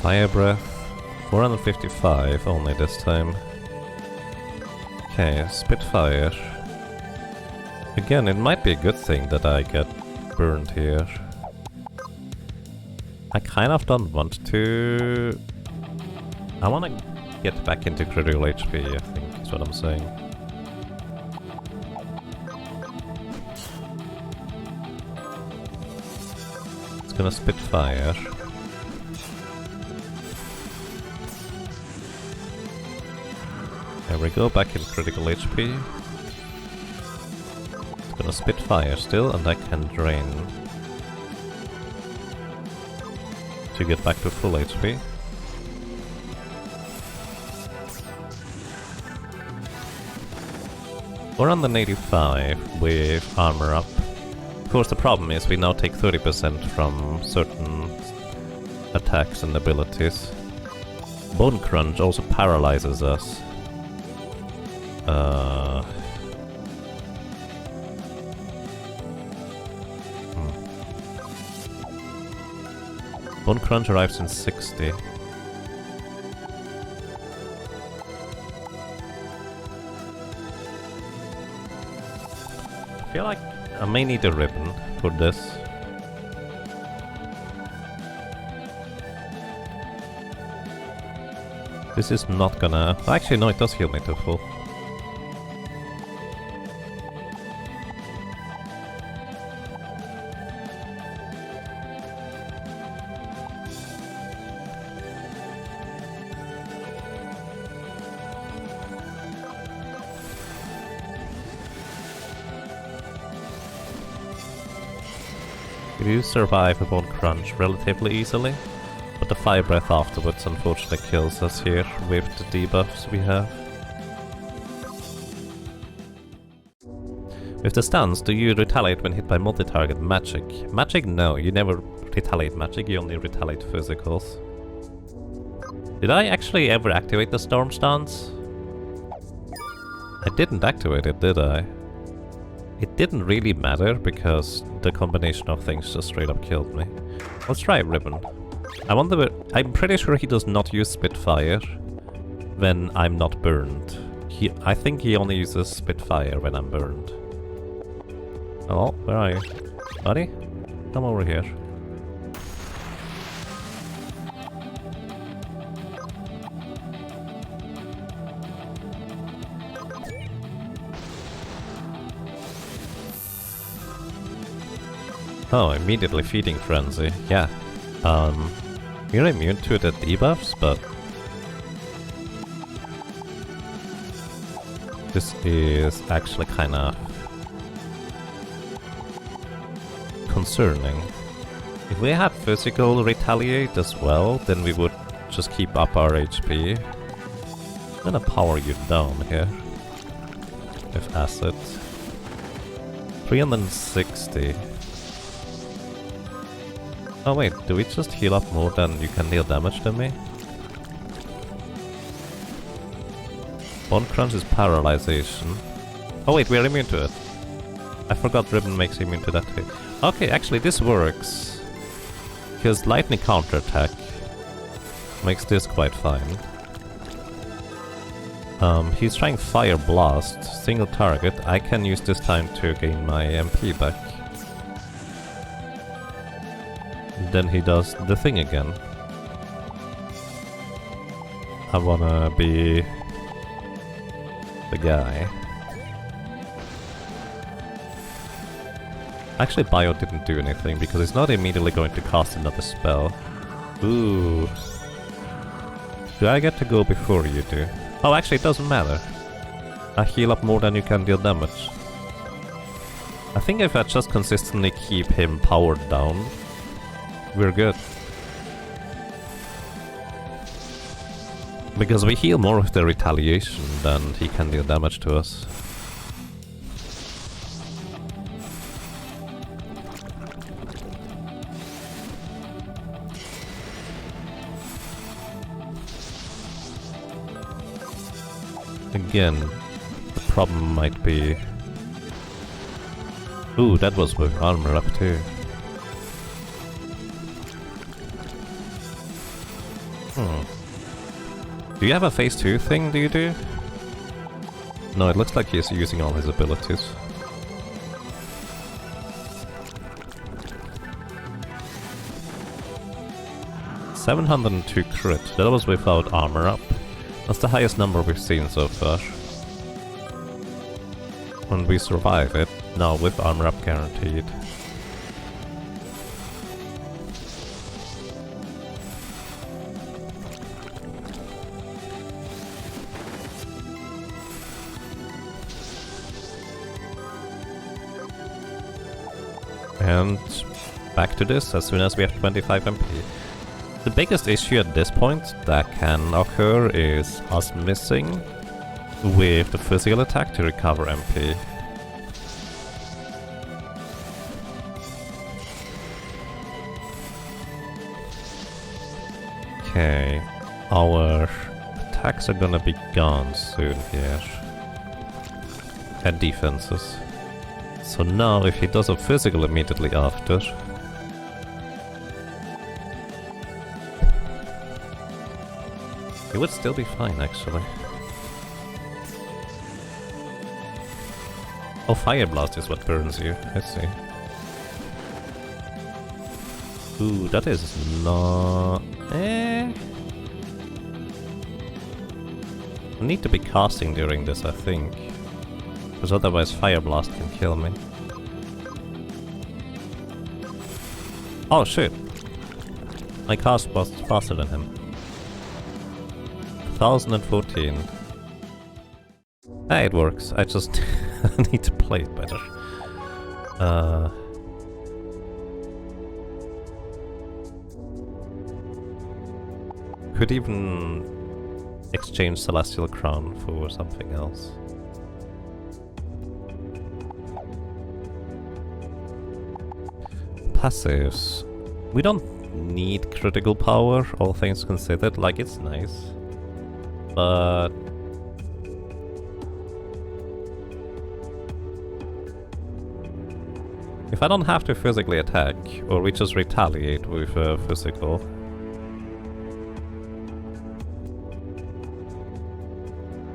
Fire Breath. 455 only this time. Okay, Spitfire. Again, it might be a good thing that I get burned here. I kind of don't want to... I want to get back into critical HP, I think is what I'm saying. It's gonna Spitfire. There we go, back in critical HP. It's gonna Spitfire still, and I can drain to get back to full HP. We're on the 85 with armor up. Of course, the problem is we now take 30% from certain attacks and abilities. Bone Crunch also paralyzes us. Bone Crunch arrives in 60. I feel like I may need a ribbon for this. This is not gonna... Actually, no, it does heal me to full. You survive a Bone Crunch relatively easily, but the Fire Breath afterwards unfortunately kills us here with the debuffs we have. With the stance, do you retaliate when hit by multi-target magic? Magic? No, you never retaliate magic, you only retaliate physicals. Did I actually ever activate the Storm Stance? I didn't activate it, did I? It didn't really matter, because the combination of things just straight up killed me. Let's try Ribbon. I'm pretty sure he does not use Spitfire when I'm not burned. I think he only uses Spitfire when I'm burned. Hello, where are you? Buddy? Come over here. Oh, immediately Feeding Frenzy. Yeah. You're immune to the debuffs, but this is actually kinda concerning. If we had physical retaliate as well, then we would just keep up our HP. I'm gonna power you down here. With Acid. 360. Oh wait, do we just heal up more than you can deal damage to me? Bone Crunch is paralyzation. Oh wait, we're immune to it. I forgot Ribbon makes immune to that too. Okay, actually this works. Because Lightning Counterattack makes this quite fine. He's trying Fire Blast, single target. I can use this time to gain my MP back. Then he does the thing again. I wanna be the guy. Actually, Bio didn't do anything because he's not immediately going to cast another spell. Ooh. Do I get to go before you do? Oh, actually, it doesn't matter. I heal up more than you can deal damage. I think if I just consistently keep him powered down, we're good. Because we heal more with the retaliation than he can deal damage to us. Again, the problem might be... Ooh, that was with armor up too. Do you have a phase 2 thing, do you do? No, it looks like he's using all his abilities. $702 crit, that was without armor up. That's the highest number we've seen so far. When we survive it, now with armor up guaranteed. And back to this as soon as we have 25 MP. The biggest issue at this point that can occur is us missing with the physical attack to recover MP. Okay, our attacks are gonna be gone soon here. And defenses. So now if he does a physical immediately after, it would still be fine actually. Oh, Fire Blast is what burns you, I see. Ooh, that is not... I need to be casting during this, I think. Because otherwise Fire Blast can kill me. Oh shit! My cast was faster than him. 1014. It works, I just need to play it better. Could even exchange Celestial Crown for something else. Passives. We don't need critical power, all things considered. Like, it's nice. But... if I don't have to physically attack, or we just retaliate with physical...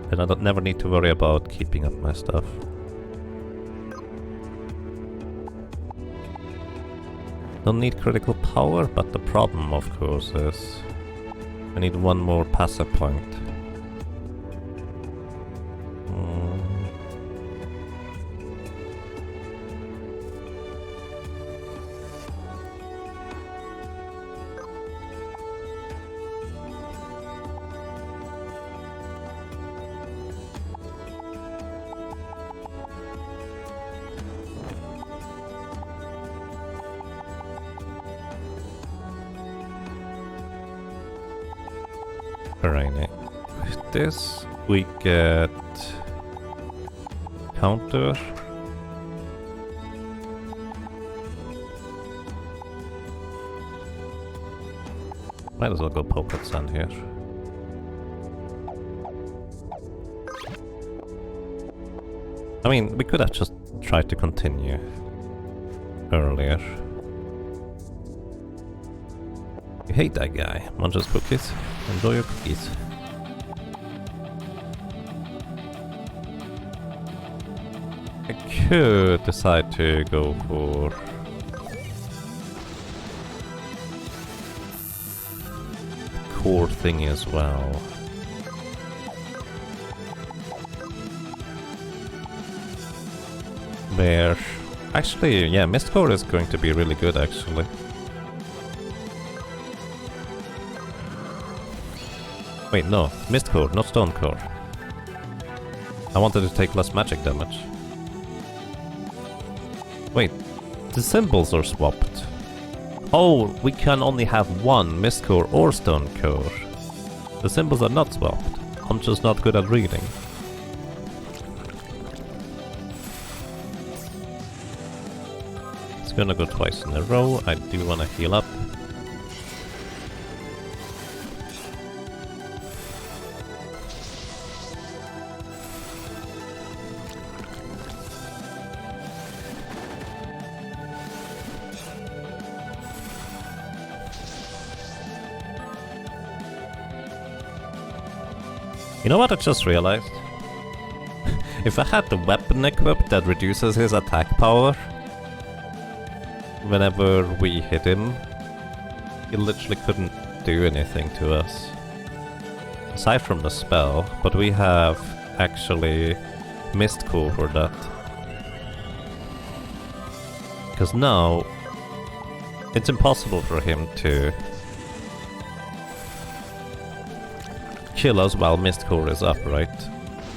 then I don't never need to worry about keeping up my stuff. Don't need critical power, but the problem, of course, is I need one more passive point. Alright, with this we get counter. Might as well go poke at Sun here. I mean, we could have just tried to continue earlier. You hate that guy. Munches cookies. Enjoy your cookies. I could decide to go for... core thing as well. Where... actually, yeah, Mist Core is going to be really good, actually. Wait, no. Mist Core, not Stone Core. I wanted to take less magic damage. Wait, the symbols are swapped. Oh, we can only have one Mist Core or Stone Core. The symbols are not swapped. I'm just not good at reading. It's gonna go twice in a row. I do wanna heal up. You know what I just realized? If I had the weapon equipped that reduces his attack power whenever we hit him, he literally couldn't do anything to us. Aside from the spell, but we have actually missed core for that. Because now it's impossible for him to kill us while mist core is up, right?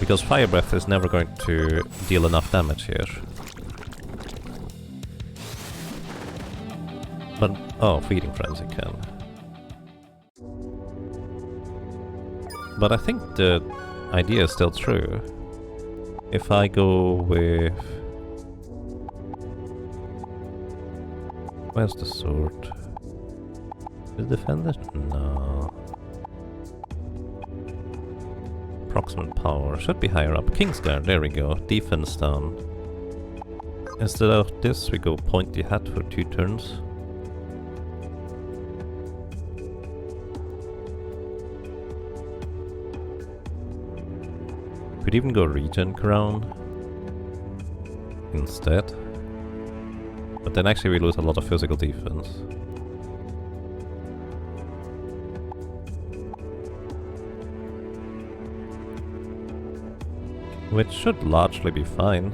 Because fire breath is never going to deal enough damage here. But oh, feeding frenzy can. But I think the idea is still true. If I go with... Where's the sword? Is defender? No. Approximate power should be higher up. Kingsguard, there we go. Defense down. Instead of this, we go pointy hat for 2 turns. Could even go regen crown instead. But then actually we lose a lot of physical defense. Which should largely be fine.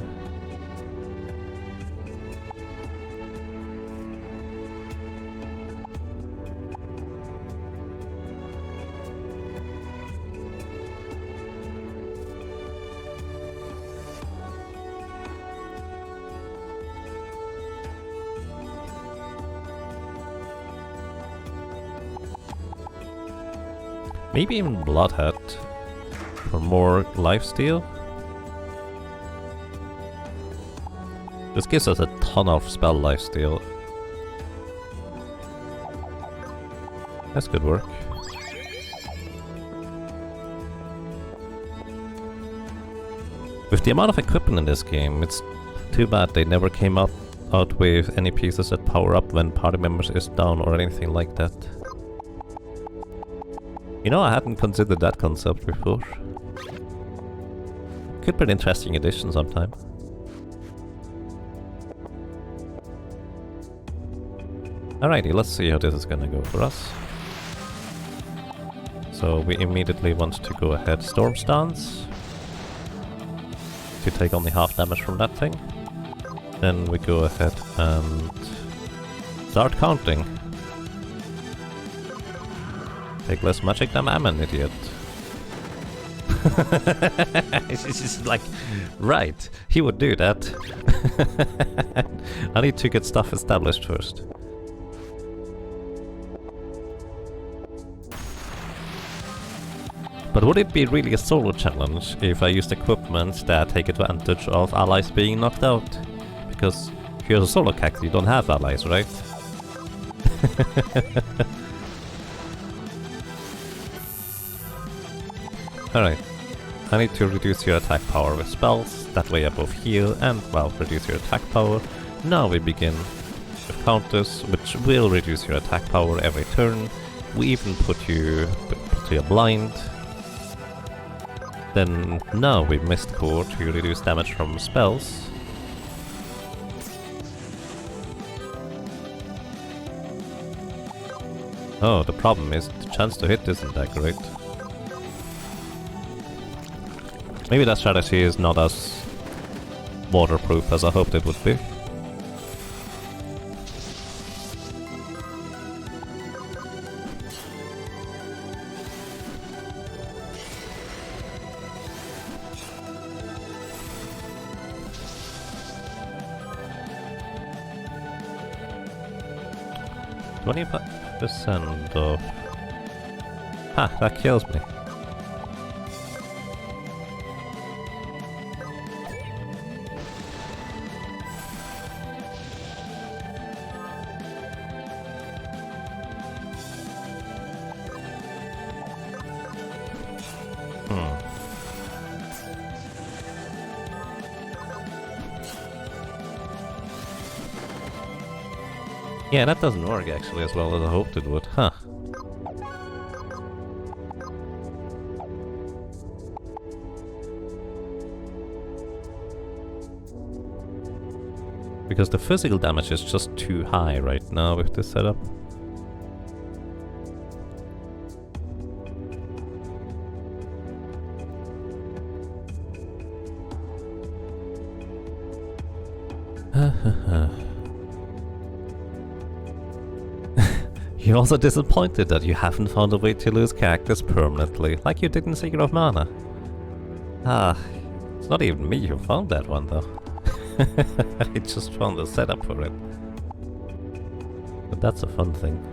Maybe even Bloodhead for more lifesteal. This gives us a ton of spell lifesteal. That's good work. With the amount of equipment in this game, it's too bad they never came out with any pieces that power up when party members is down or anything like that. You know, I hadn't considered that concept before. Could be an interesting addition sometime. Alrighty, let's see how this is gonna go for us. So we immediately want to go ahead Storm Stance to take only half damage from that thing. Then we go ahead and start counting. Take less magic than I'm an idiot. It's just like, right, he would do that. I need to get stuff established first. But would it be really a solo challenge if I used equipment that take advantage of allies being knocked out? Because if you're a solo character, you don't have allies, right? Alright, I need to reduce your attack power with spells, that way I both heal and, well, reduce your attack power. Now we begin with counters, which will reduce your attack power every turn. We even put you blind. Then now we missed core to reduce damage from spells. Oh, the problem is the chance to hit isn't that great. Maybe that strategy is not as waterproof as I hoped it would be. %% of... Ha! That kills me. Yeah, that doesn't work actually as well as I hoped it would, huh? Because the physical damage is just too high right now with this setup. You're also disappointed that you haven't found a way to lose characters permanently, like you did in Secret of Mana. Ah, it's not even me who found that one though. I just found the setup for it. But that's a fun thing.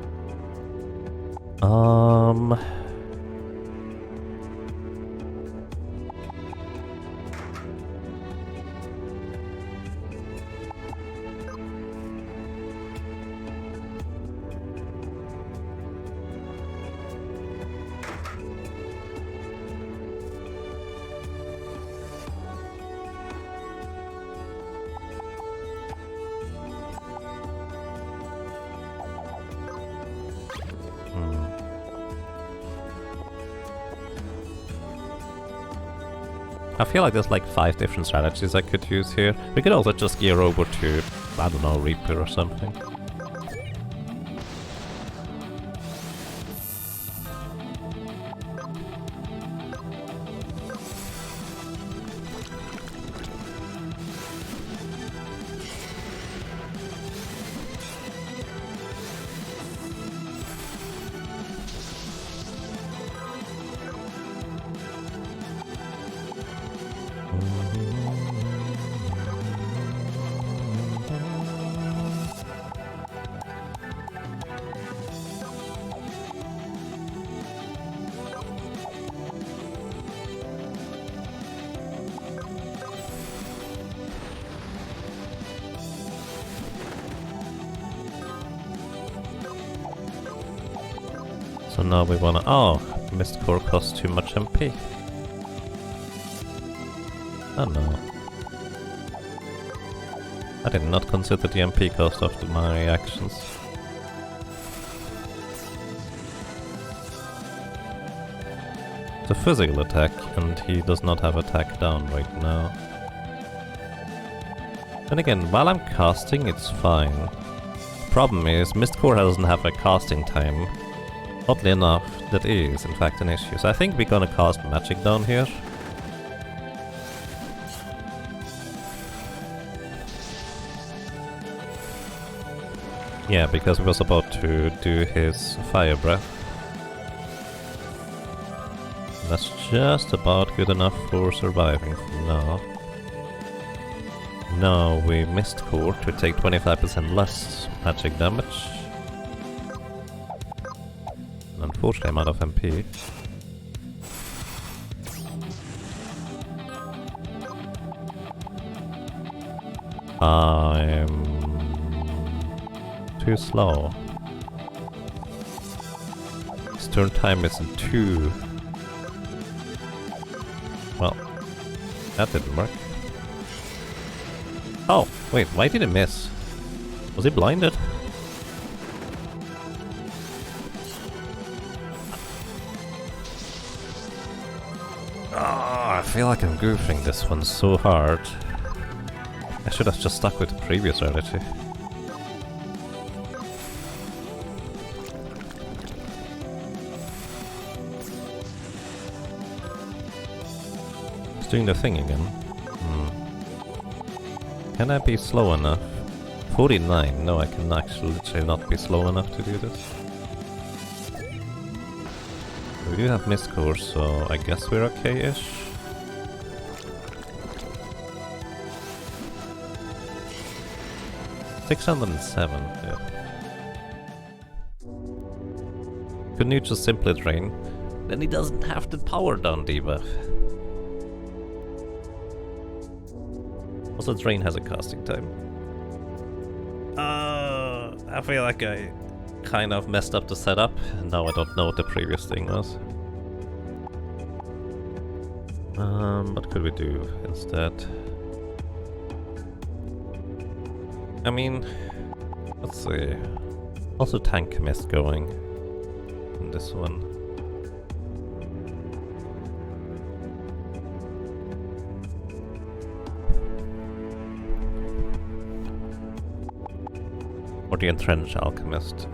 I feel like there's like 5 different strategies I could use here. We could also just gear over to, I don't know, Reaper or something. So now we wanna... Oh, Mist Core costs too much MP. Oh no. I did not consider the MP cost of my actions. It's a physical attack, and he does not have attack down right now. And again, while I'm casting, it's fine. Problem is, Mist Core doesn't have a casting time. Oddly enough, that is in fact an issue. So I think we're gonna cast magic down here. Yeah, because we was about to do his fire breath. And that's just about good enough for surviving for now. Now we Mist Core to take 25% less magic damage. Unfortunately, I'm out of MP. I'm too slow. His turn time isn't too... Well, that didn't work. Oh, wait, why did he miss? Was he blinded? I feel like I'm goofing this one so hard. I should have just stuck with the previous strategy. It's doing the thing again. Can I be slow enough? 49? No, I can actually literally not be slow enough to do this. We do have Mist Core, so I guess we're okay-ish. $607, yeah. Couldn't you just simply drain? Then he doesn't have the power down debuff. Also, drain has a casting time. I feel like I kind of messed up the setup, and now I don't know what the previous thing was. What could we do instead? I mean, let's see. Also tank mist going in this one. Or the Entrenched Alchemist.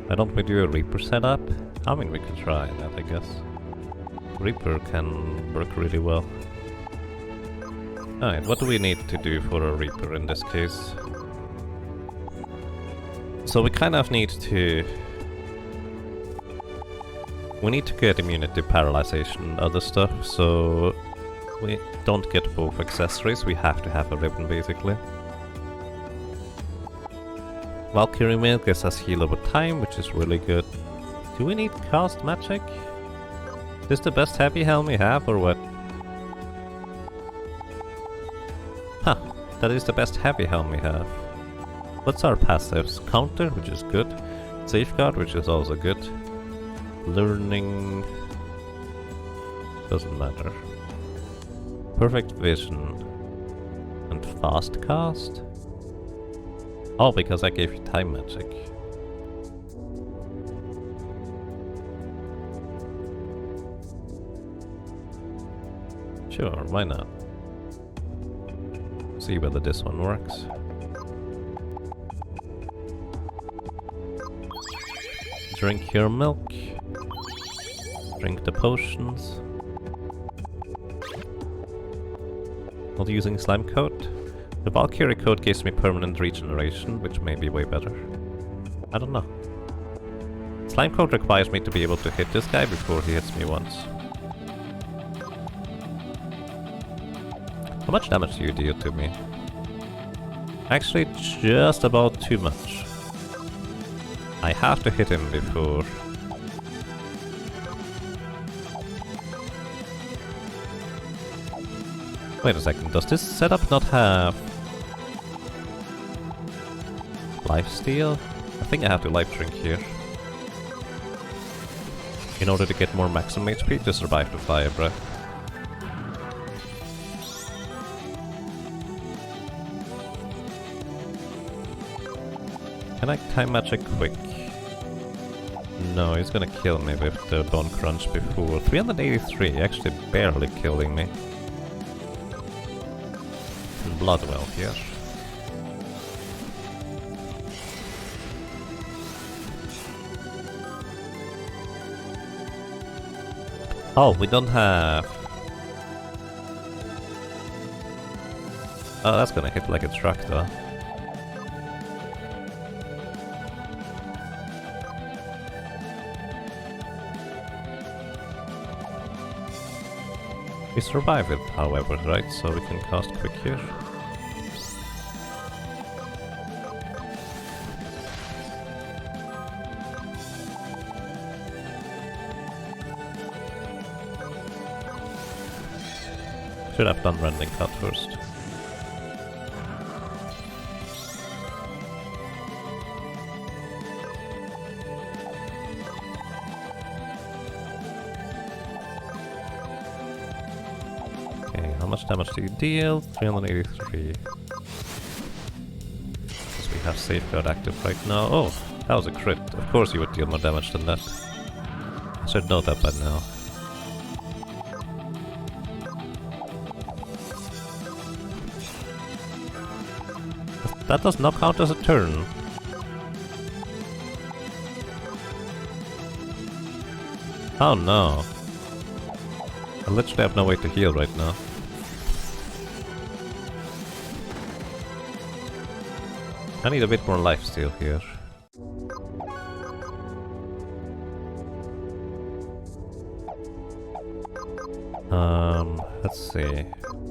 Why don't we do a Reaper setup? I mean, we could try that, I guess. Reaper can work really well. Alright, what do we need to do for a Reaper in this case? So we kind of need to... We need to get immunity, paralyzation and other stuff, so... We don't get both accessories, we have to have a ribbon basically. Valkyrie Mail gives us heal over time, which is really good. Do we need cast magic? Is this the best heavy helm we have, or what? Huh, that is the best heavy helm we have. What's our passives? Counter, which is good. Safeguard, which is also good. Learning... doesn't matter. Perfect vision. And fast cast? Oh, because I gave you time magic. Sure, why not? See whether this one works. Drink your milk. Drink the potions. Not using slime coat. The Valkyrie coat gives me permanent regeneration, which may be way better. I don't know. Slime coat requires me to be able to hit this guy before he hits me once. How much damage do you deal to me? Actually, just about too much. I have to hit him before... Wait a second, does this setup not have... lifesteal? I think I have to life drink here. In order to get more maximum HP to survive the fire breath. Can I time magic quick? No, he's gonna kill me with the Bone Crunch before. 383, actually barely killing me. And Bloodwell here. Oh, we don't have... Oh, that's gonna hit like a truck though. We survive it, however, right? So we can cast quick here. Should have done Rending Cut first. Okay, how much damage do you deal? 383. Because we have Safeguard active right now. Oh, that was a crit. Of course you would deal more damage than that. I should know that by now. That does not count as a turn. Oh no. I literally have no way to heal right now. I need a bit more lifesteal here. Let's see.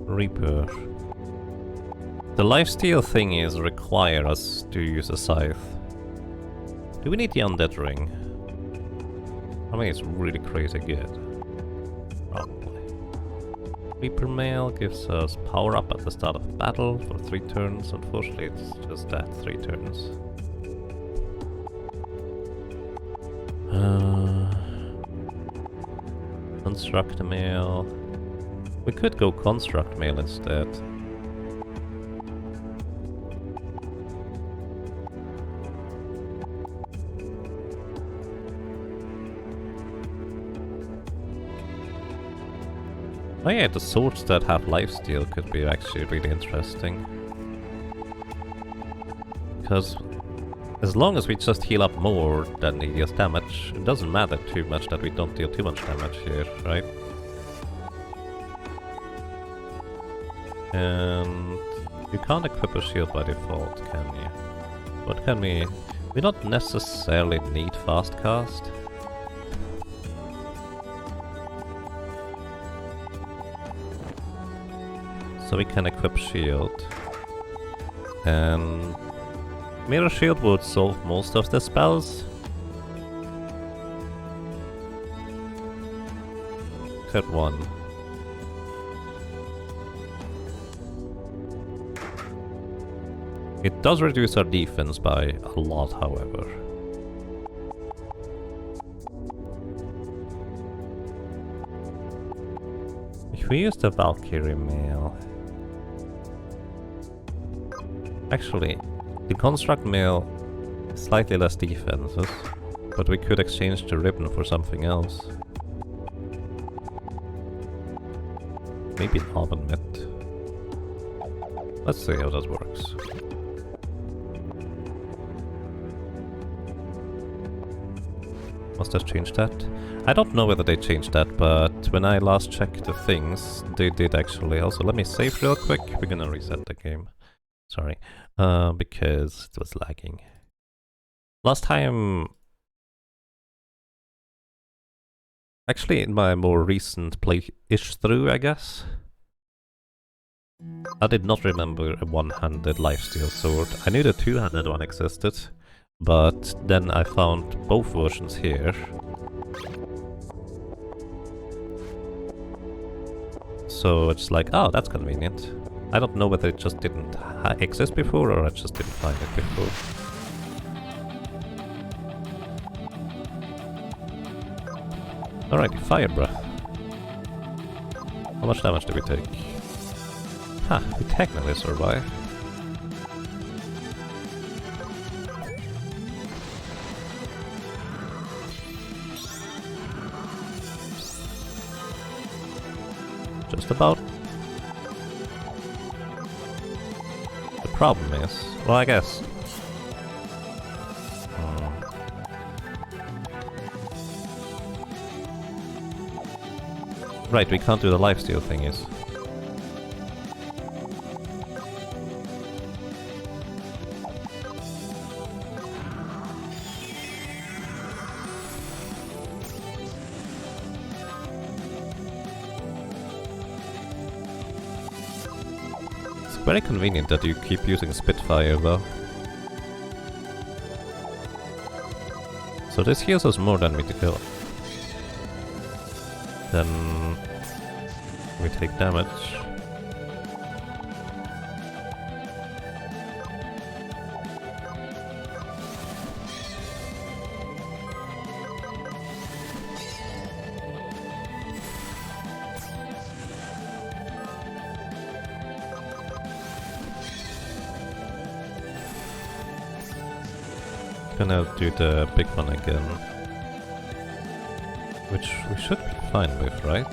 Reaper. The lifesteal thingies require us to use a scythe. Do we need the undead ring? I mean, it's really crazy good. Probably. Reaper Mail gives us power up at the start of battle for 3 turns. Unfortunately, it's just that 3 turns. Construct Mail. We could go Construct Mail instead. Oh yeah, the swords that have lifesteal could be actually really interesting. Because as long as we just heal up more than he deals damage, it doesn't matter too much that we don't deal too much damage here, right? And you can't equip a shield by default, can you? What can we... We don't necessarily need fast cast. So we can equip shield. And mirror shield would solve most of the spells. Except one. It does reduce our defense by a lot, however. If we use the Valkyrie mail... Actually, the construct mail is slightly less defenses, but we could exchange the ribbon for something else. Maybe an oven mitt. Let's see how this works. Must have changed that. I don't know whether they changed that, but when I last checked the things, they did actually. Also, let me save real quick. We're gonna reset the game. Sorry. Because it was lagging. Last time... Actually, in my more recent play-ish through, I guess, I did not remember a one-handed lifesteal sword. I knew the two-handed one existed, but then I found both versions here. So it's like, oh, that's convenient. I don't know whether it just didn't exist before or I just didn't find it before. Alrighty, fire breath. How much damage do we take? Ha, we technically survive. Just about. The problem is, well, I guess. Right, we can't do the lifesteal thingies. It's very convenient that you keep using Spitfire though. So this heals us more than we do. Then we take damage. Gonna do the big one again. Which we should be fine with, right?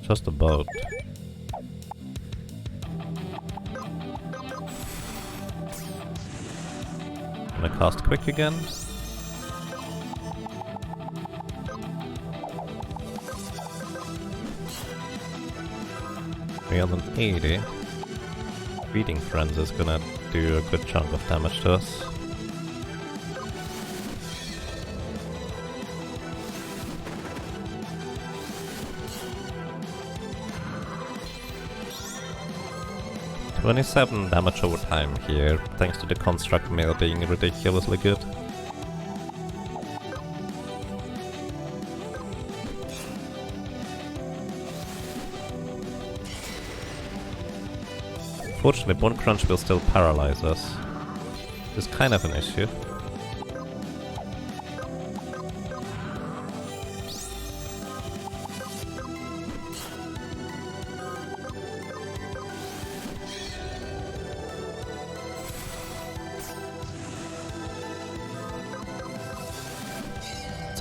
Just about. Gonna cast quick again. 380. Feeding Friends is gonna do a good chunk of damage to us. $27 damage over time here, thanks to the construct mail being ridiculously good. Unfortunately, Bone Crunch will still paralyze us. It's kind of an issue.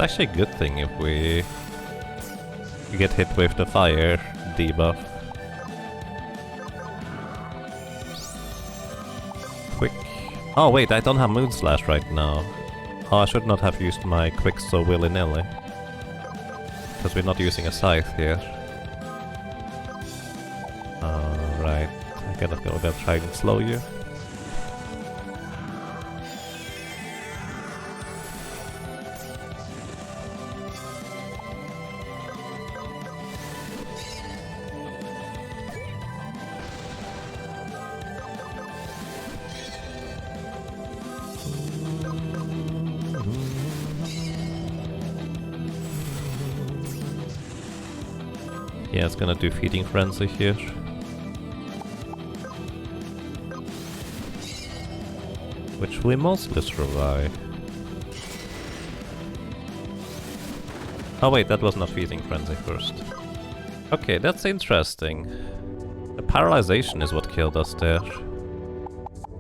actually a good thing if we get hit with the fire debuff. Quick. Oh wait, I don't have Moon Slash right now. Oh, I should not have used my quick so willy-nilly. Because we're not using a scythe here. Alright, I gotta go there, try and slow you. Yeah, it's gonna do Feeding Frenzy here. Which we mostly survive. Oh wait, that was not Feeding Frenzy first. Okay, that's interesting. The paralyzation is what killed us there.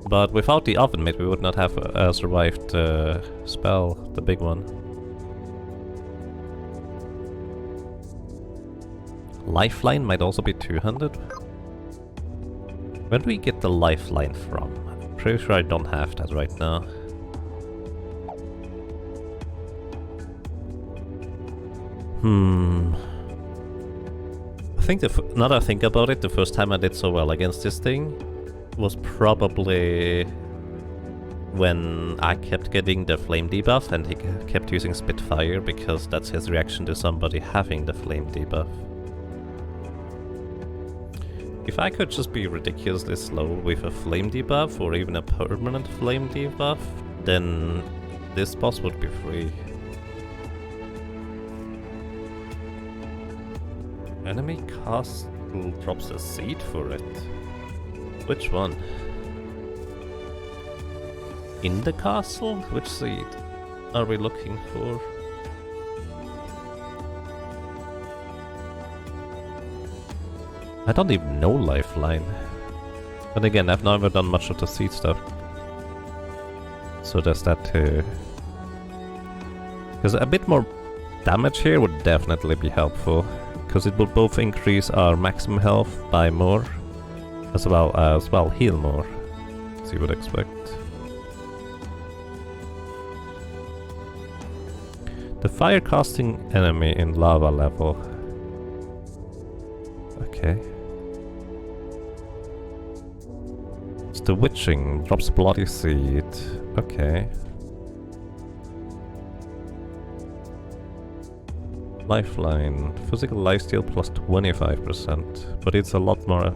But without the oven mitt we would not have survived the spell, the big one. Lifeline might also be 200. Where do we get the lifeline from? I'm pretty sure I don't have that right now. I think now that I think about it, the first time I did so well against this thing was probably when I kept getting the flame debuff and he kept using Spitfire because that's his reaction to somebody having the flame debuff. If I could just be ridiculously slow with a flame debuff or even a permanent flame debuff, then this boss would be free. Enemy castle drops a seed for it. Which one? In the castle? Which seed are we looking for? I don't even know Lifeline. But again, I've never done much of the seed stuff. So there's that too. Because a bit more damage here would definitely be helpful. Because it will both increase our maximum health by more, as well heal more, as you would expect. The fire casting enemy in lava level. Okay. It's the witching, drops bloody seed. Okay. Lifeline, physical lifesteal plus 25%, but it's a lot more.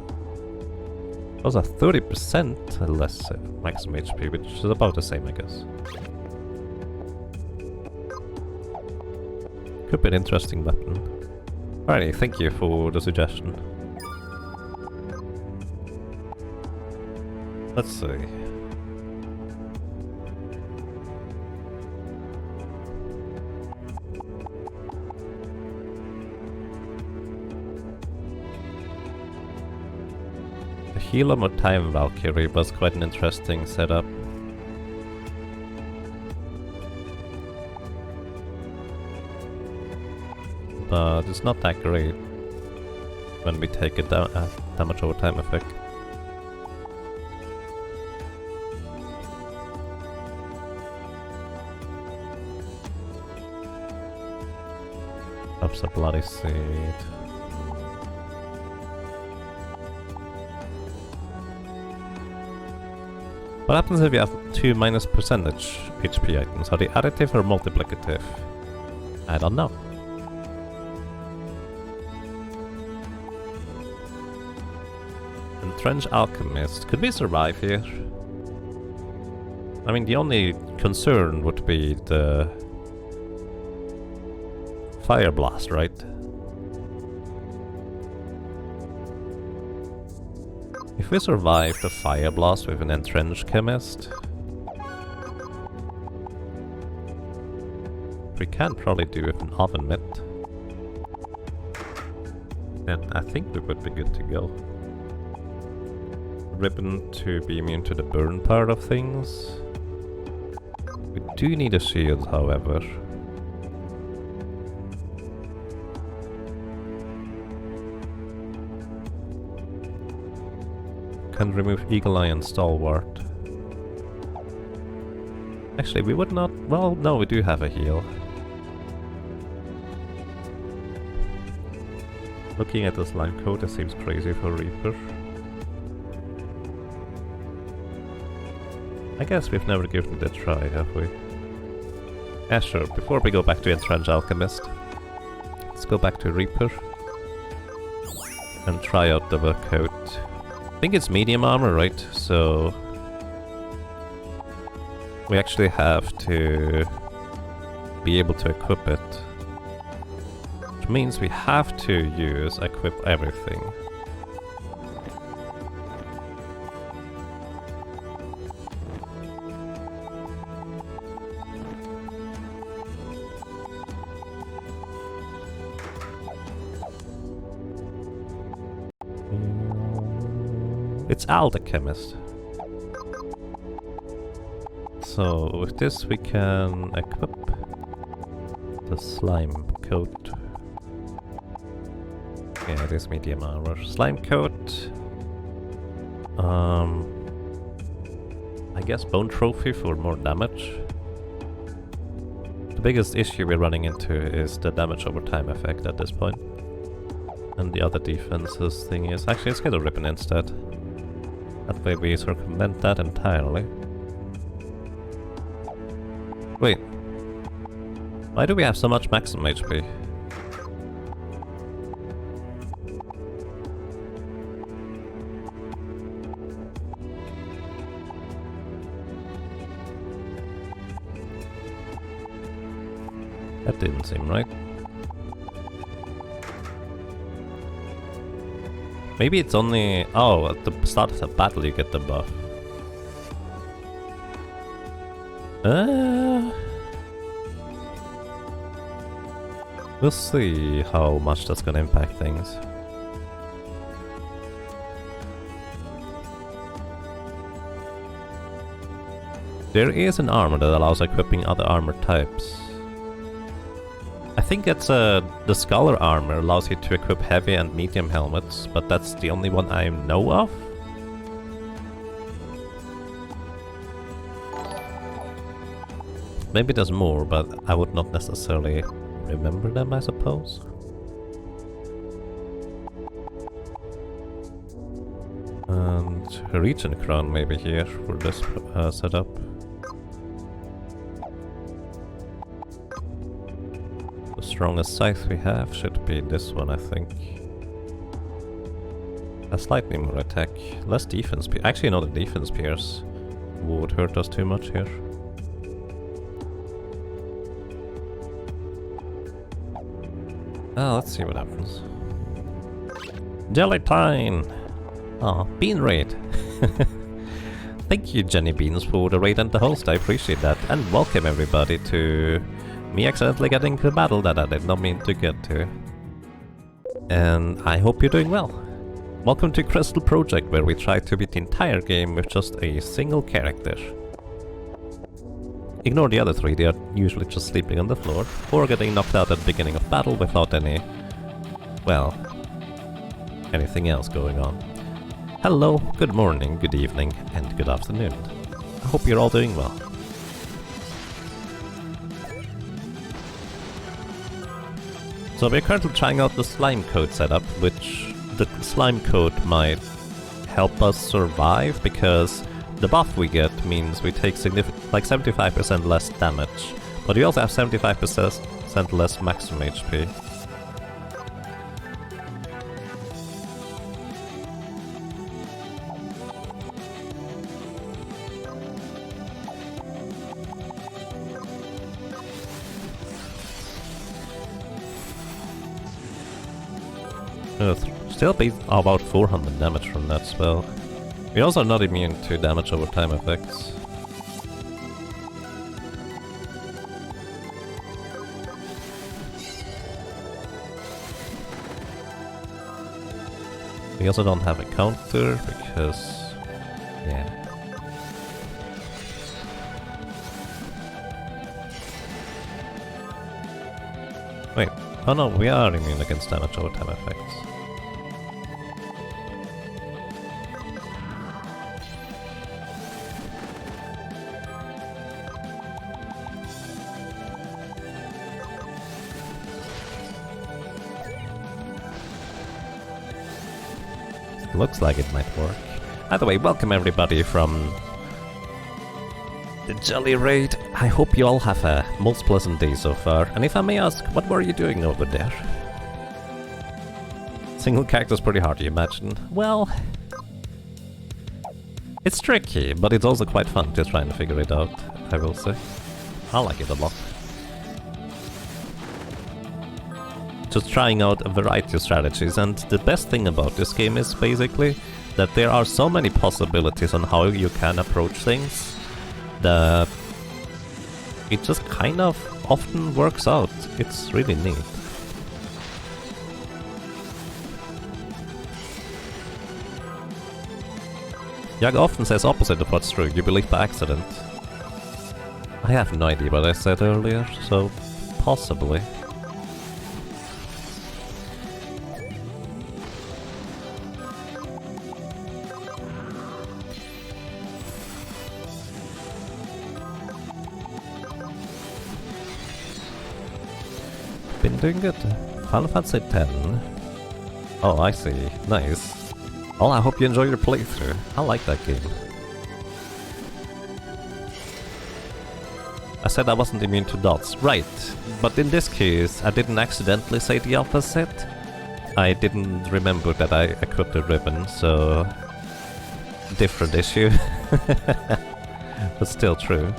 It was a 30% less maximum HP, which is about the same, I guess. Could be an interesting weapon. Alrighty, thank you for the suggestion. Let's see. The Healer or Time Valkyrie was quite an interesting setup. But it's not that great when we take a damage over time effect. Drops a bloody seed. What happens if you have two minus percentage HP items? Are they additive or multiplicative? I don't know. Trench Alchemist. Could we survive here? I mean, the only concern would be the Fire Blast, right? If we survive the Fire Blast with an Entrenched Chemist, we can probably do with an Oven Mitt. Then I think we would be good to go. Ribbon to be immune to the burn part of things. We do need a shield, however. can remove Eagle Eye and Stalwart. Actually, we would not... Well, no, we do have a heal. Looking at the slime coat, it seems crazy for Reaper. I guess we've never given it a try, have we? Yeah, sure. Before we go back to Entrench Alchemist, let's go back to Reaper and try out the work coat. I think it's medium armor, right? So we actually have to be able to equip it. Which means we have to use equip everything. It's Al the Chemist. So with this we can equip the slime coat. Yeah, it is medium armor. Slime coat. I guess bone trophy for more damage. The biggest issue we're running into is the damage over time effect at this point. And the other defenses thing is... Actually, let's get a ribbon instead. That way we circumvent that entirely. Wait. Why do we have so much maximum HP? That didn't seem right. Maybe it's only... Oh, at the start of the battle you get the buff. We'll see how much that's gonna impact things. There is an armor that allows equipping other armor types. I think it's the Scholar armor allows you to equip heavy and medium helmets, but that's the only one I know of. Maybe there's more, but I would not necessarily remember them, I suppose. And a Regen Crown maybe here for this setup. The strongest scythe we have should be this one, I think. A slightly more attack, less defense. Actually, no, the defense pierce would hurt us too much here. Let's see what happens. Gelatine! Aw, Bean Raid! Thank you, Jenny Beans, for the raid and the host, I appreciate that. And welcome everybody to me accidentally getting to the battle that I did not mean to get to. And I hope you're doing well. Welcome to Crystal Project, where we try to beat the entire game with just a single character. Ignore the other three, they are usually just sleeping on the floor, or getting knocked out at the beginning of battle without any... well... anything else going on. Hello, good morning, good evening, and good afternoon. I hope you're all doing well. So we're currently trying out the slime coat setup, which the slime coat might help us survive, because the buff we get means we take like 75% less damage, but we also have 75% less maximum HP. Still be about 400 damage from that spell. We're also not immune to damage over time effects. We also don't have a counter because... yeah. Wait, oh no, we are immune against damage over time effects. Looks like it might work. By the way, welcome everybody from the Jolly Raid. I hope you all have a most pleasant day so far. And if I may ask, what were you doing over there? Single character's pretty hard, you imagine. Well, it's tricky, but it's also quite fun just trying to figure it out, I will say. I like it a lot. Just trying out a variety of strategies, and the best thing about this game is basically that there are so many possibilities on how you can approach things that it just kind of often works out. It's really neat. Jag often says opposite of what's true, you believe by accident. I have no idea what I said earlier, so possibly. Been doing good. Final Fantasy X. Oh, I see. Nice. Well, I hope you enjoy your playthrough. I like that game. I said I wasn't immune to dots. Right, but in this case, I didn't accidentally say the opposite. I didn't remember that I equipped the ribbon, so... different issue. But still true.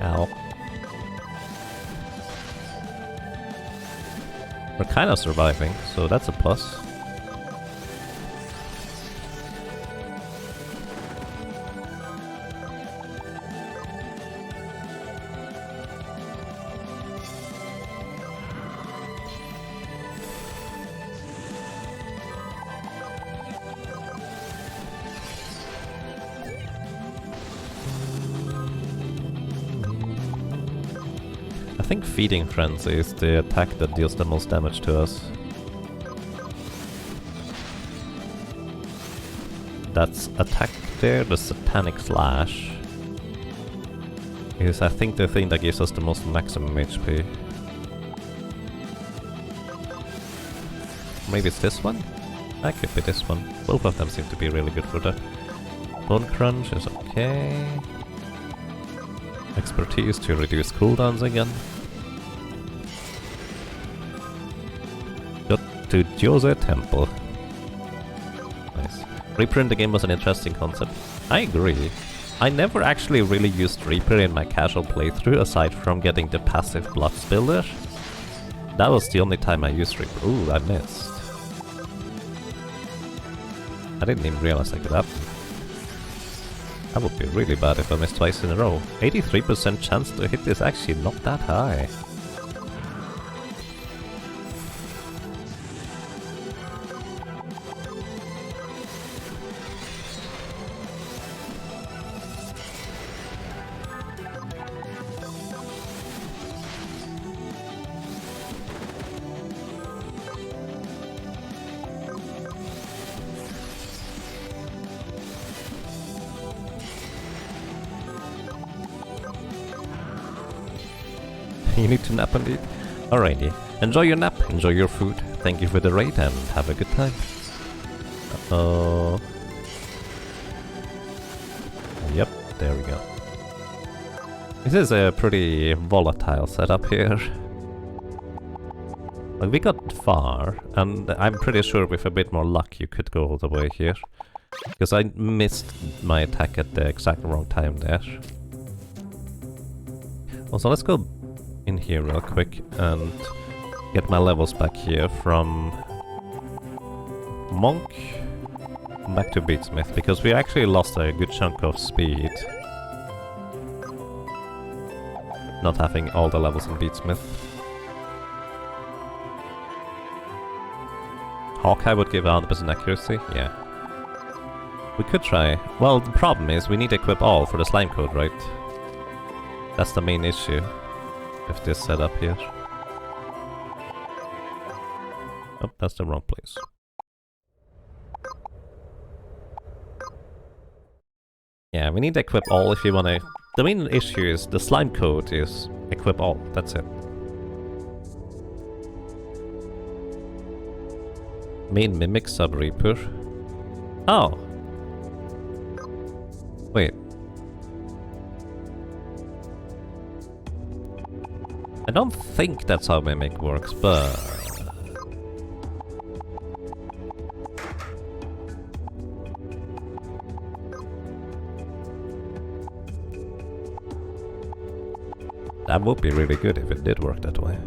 Ow. We're kind of surviving, so that's a plus. I think Feeding Frenzy is the attack that deals the most damage to us. That's attack there, the Satanic Slash is I think the thing that gives us the most maximum HP. Maybe it's this one? That could be this one. Both of them seem to be really good for that. Bone Crunch is okay. Expertise to reduce cooldowns again. Got to Jose Temple. Nice. Reaper in the game was an interesting concept. I agree. I never actually really used Reaper in my casual playthrough aside from getting the passive blood spiller. That was the only time I used Reaper. Ooh, I missed. I didn't even realize that could happen. That would be really bad if I missed twice in a row. 83% chance to hit is actually not that high. You need to nap indeed. Alrighty. Enjoy your nap, enjoy your food. Thank you for the raid and have a good time. Uh-oh. Yep, there we go. This is a pretty volatile setup here. Like, we got far, and I'm pretty sure with a bit more luck you could go all the way here. Because I missed my attack at the exact wrong time there. Also, let's go in here real quick and get my levels back here from Monk back to Beatsmith, because we actually lost a good chunk of speed not having all the levels in Beatsmith. Hawkeye would give 100% accuracy? Yeah. We could try. Well, the problem is we need to equip all for the slime code, right? That's the main issue with this setup here. Oh, that's the wrong place. Yeah, we need to equip all if you want to... The main issue is the slime code is equip all, that's it. Main Mimic Sub-Reaper. Oh! Wait. I don't think that's how Mimic works, but... that would be really good if it did work that way.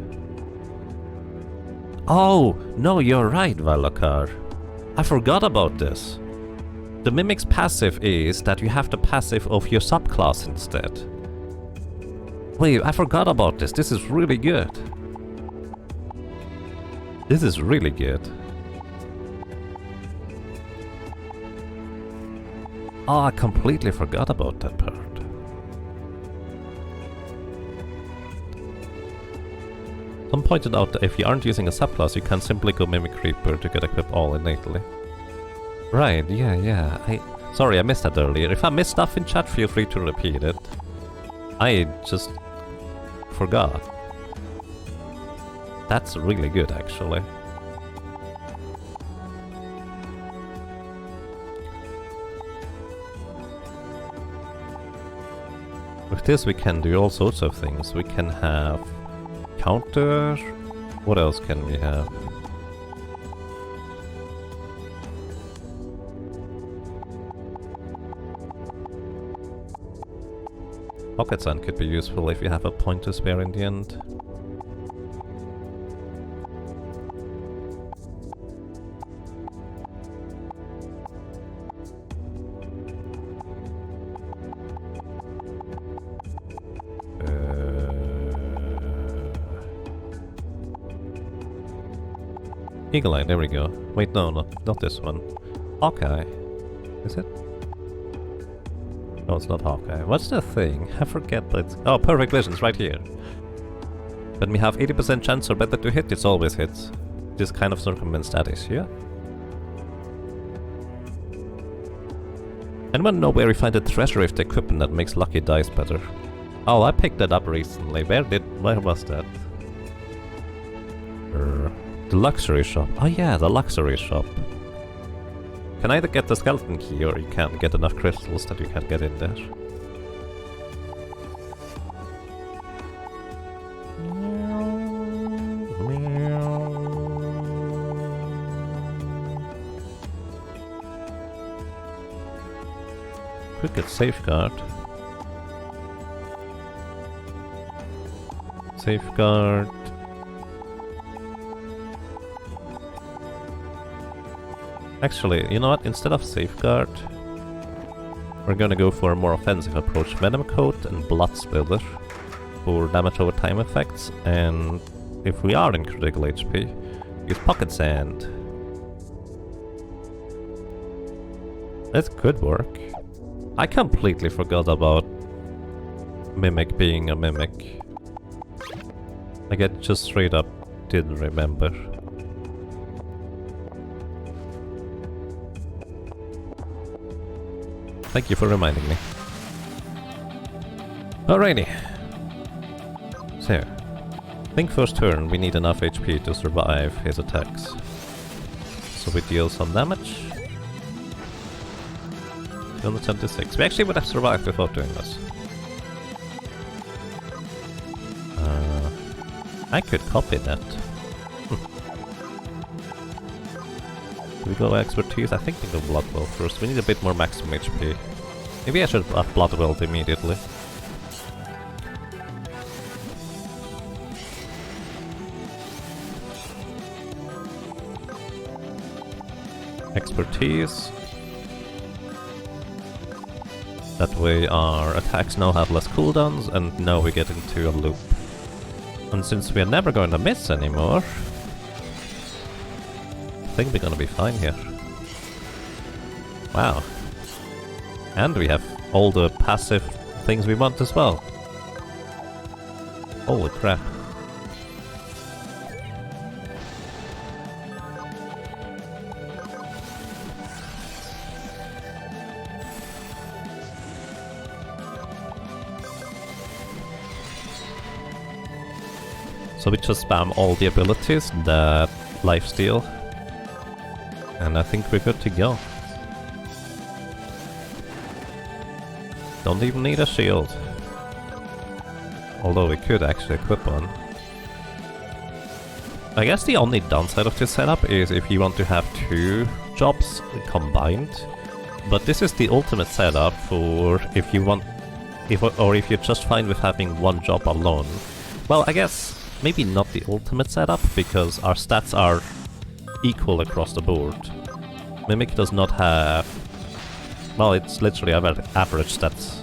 Oh! No, you're right, Valakar. I forgot about this. The Mimic's passive is that you have the passive of your subclass instead. Wait, I forgot about this. This is really good. This is really good. Oh, I completely forgot about that part. Some pointed out that if you aren't using a subclass, you can simply go Mimic Reaper to get equipped all innately. Right, yeah. Sorry, I missed that earlier. If I missed stuff in chat, feel free to repeat it. I just forgot. That's really good, actually. With this we can do all sorts of things. We can have counter... what else can we have? Pocket Sand could be useful if you have a point to spare in the end. Eagle Eye, there we go. Wait, no, not this one. Hawkeye. Is it? No, it's not Hawkeye. What's the thing? I forget that. Oh, Perfect Vision's right here. When we have 80% chance or better to hit, it's always hits. This kind of circumvents that issue. Anyone know where we find the treasure rift equipment that makes lucky dice better? Oh, I picked that up recently. Where was that? The luxury shop. Oh yeah, the luxury shop. Can either get the skeleton key or you can't get enough crystals that you can't get in there. Could get safeguard. Safeguard. Actually, you know what? Instead of Safeguard, we're gonna go for a more offensive approach. Venom Coat and Blood Spiller for damage over time effects, and if we are in critical HP, use Pocket Sand. That could work. I completely forgot about Mimic being a Mimic. Like I just straight up didn't remember. Thank you for reminding me. Alrighty. So, I think first turn we need enough HP to survive his attacks. So we deal some damage. 276. We actually would have survived without doing this. I could copy that. Do we go expertise? I think we go blood well first. We need a bit more maximum HP. Maybe I should have blood well immediately. Expertise. That way our attacks now have less cooldowns, and now we get into a loop. And since we're never going to miss anymore, I think we're gonna be fine here. Wow. And we have all the passive things we want as well. Holy crap. So we just spam all the abilities that lifesteal. and I think we're good to go. Don't even need a shield. Although we could actually equip one. I guess the only downside of this setup is if you want to have 2 jobs combined. But this is the ultimate setup for if you want... if you're just fine with having 1 job alone. Well, I guess maybe not the ultimate setup, because our stats are equal across the board. Mimic does not have... well, it's literally average stats.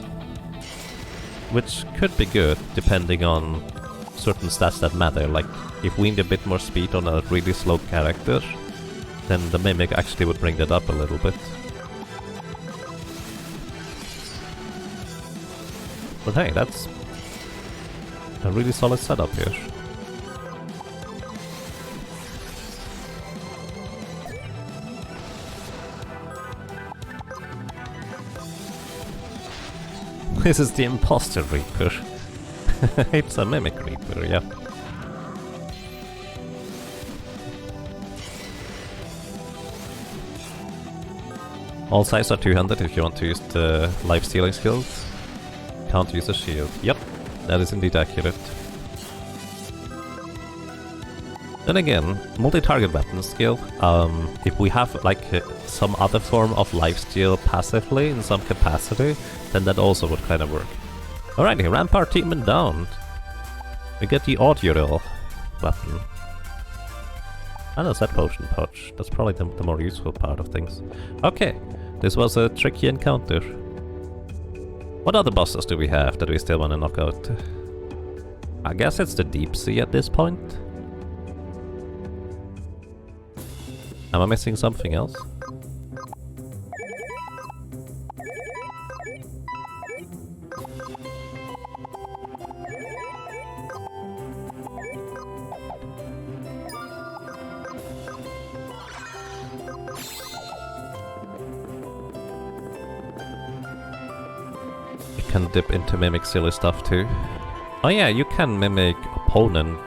Which could be good, depending on certain stats that matter, like if we need a bit more speed on a really slow character, then the Mimic actually would bring that up a little bit. But hey, that's a really solid setup here. This is the Imposter Reaper. It's a Mimic Reaper, yeah. All sides are 200 if you want to use the life stealing skills. Can't use a shield. Yep, that is indeed accurate. Then again, multi-target weapon skill. If we have like some other form of lifesteal passively in some capacity, then that also would kind of work. Alrighty, Rampart teaming down. We get the audio weapon. And a set potion pouch. That's probably the more useful part of things. Okay, this was a tricky encounter. What other bosses do we have that we still want to knock out? I guess it's the deep sea at this point. Am I missing something else? You can dip into mimic silly stuff too. Oh yeah, you can mimic opponent,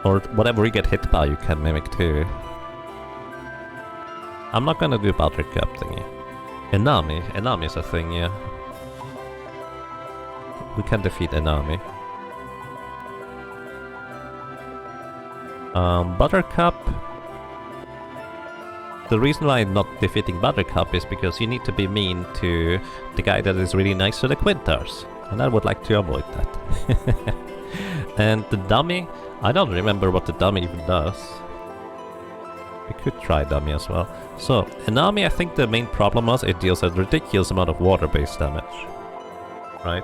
or whatever you get hit by you can mimic too. I'm not gonna do Battery Cup thingy. Enami is a thing, yeah. We can defeat Enami. Buttercup... The reason why I'm not defeating Buttercup is because you need to be mean to the guy that is really nice to the Quintars. And I would like to avoid that. And the dummy... I don't remember what the dummy even does. We could try dummy as well. So, Enami, I think the main problem was it deals a ridiculous amount of water-based damage. Right?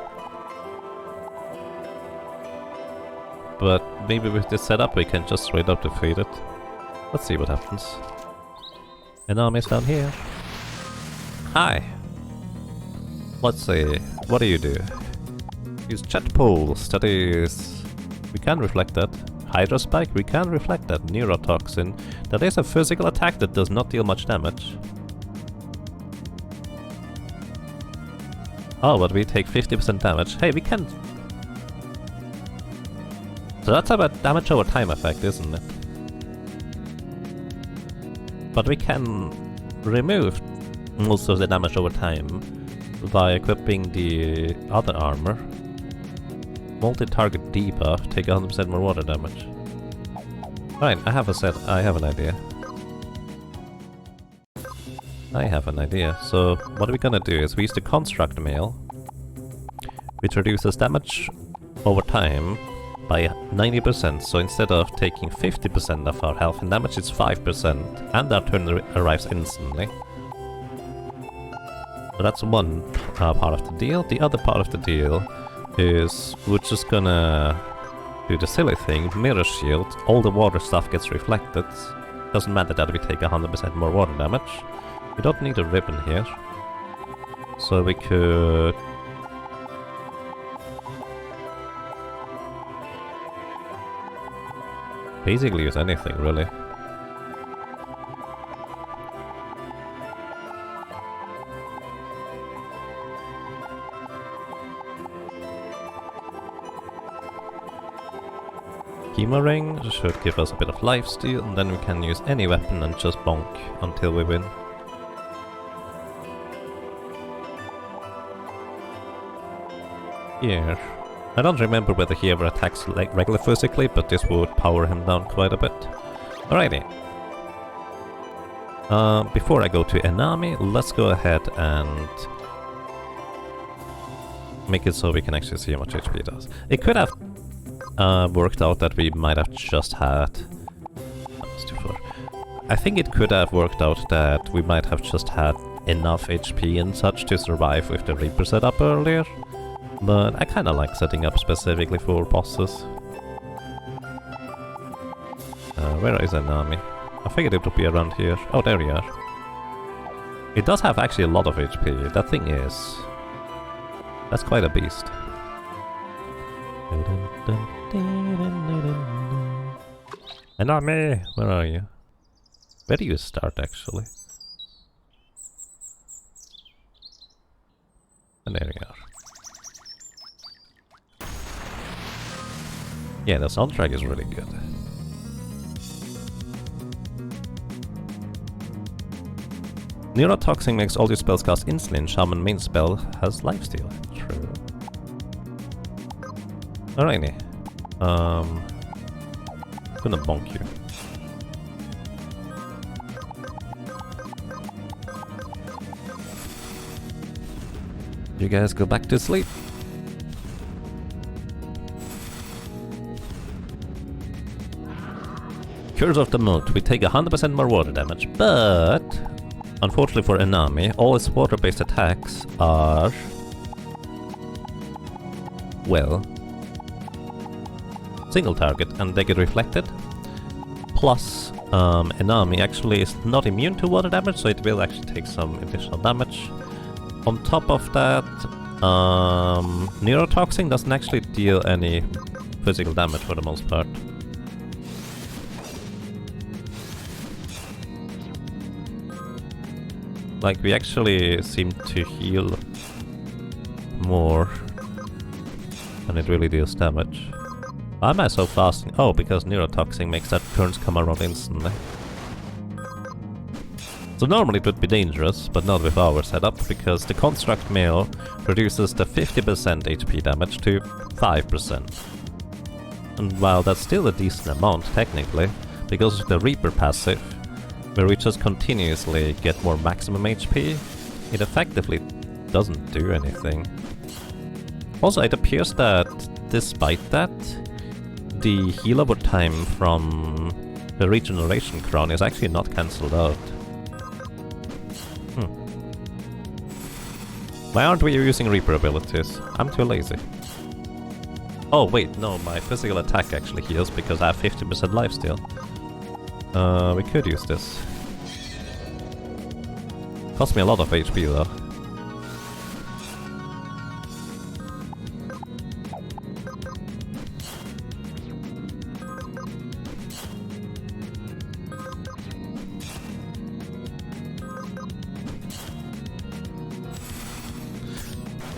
But maybe with this setup we can just straight up defeat it. Let's see what happens. Enami's down here. Hi! Let's see, what do you do? Use jet pulse, that is... We can reflect that. Hydro Spike, we can reflect that. Neurotoxin, that is a physical attack that does not deal much damage. Oh, but we take 50% damage. Hey, we can... So that's a damage over time effect, isn't it? But we can remove most of the damage over time by equipping the other armor. Multi-target debuff, take 100% more water damage. Right, I have an idea. So what we're gonna do is we use the construct mail, which reduces damage over time by 90%, so instead of taking 50% of our health and damage, it's 5%, and our turn arrives instantly. So that's one part of the deal. The other part of the deal is we're just gonna do the silly thing, mirror shield, all the water stuff gets reflected. Doesn't matter that we take 100% more water damage. We don't need a ribbon here. So we could... basically use anything, really. Boomerang should give us a bit of lifesteal, and then we can use any weapon and just bonk until we win. Here. I don't remember whether he ever attacks like regular physically, but this would power him down quite a bit. Alrighty. Before I go to Enami, let's go ahead and make it so we can actually see how much HP it does. It could have worked out that we might have just had... That's too far. I think it could have worked out that we might have just had enough HP and such to survive with the Reaper setup earlier. But I kinda like setting up specifically for bosses. Where is Enami? I figured it would be around here. Oh, there we are. It does have actually a lot of HP. That thing is... That's quite a beast. Enami! Where are you? Where do you start, actually? And there we are. Yeah, the soundtrack is really good. Neurotoxin makes all your spells cast instantly, and Shaman main spell has lifesteal. True. Alrighty. Gonna bonk you. You guys go back to sleep. Curse of the Moat. We take 100% more water damage, but unfortunately for Enami, all its water-based attacks are... well... single target, and they get reflected. Plus, Enami actually is not immune to water damage, so it will actually take some additional damage. On top of that, Neurotoxin doesn't actually deal any physical damage for the most part. Like, we actually seem to heal more than it really deals damage. Why am I so fast? Oh, because Neurotoxin makes that turns come around instantly. So normally it would be dangerous, but not with our setup, because the Construct Mail reduces the 50% HP damage to 5%. And while that's still a decent amount, technically, because of the Reaper passive, where we just continuously get more maximum HP, it effectively doesn't do anything. Also, it appears that, despite that, the heal over time from the Regeneration Crown is actually not cancelled out. Why aren't we using Reaper abilities? I'm too lazy. Oh wait, no, my physical attack actually heals because I have 50% lifesteal. We could use this. Cost me a lot of HP though.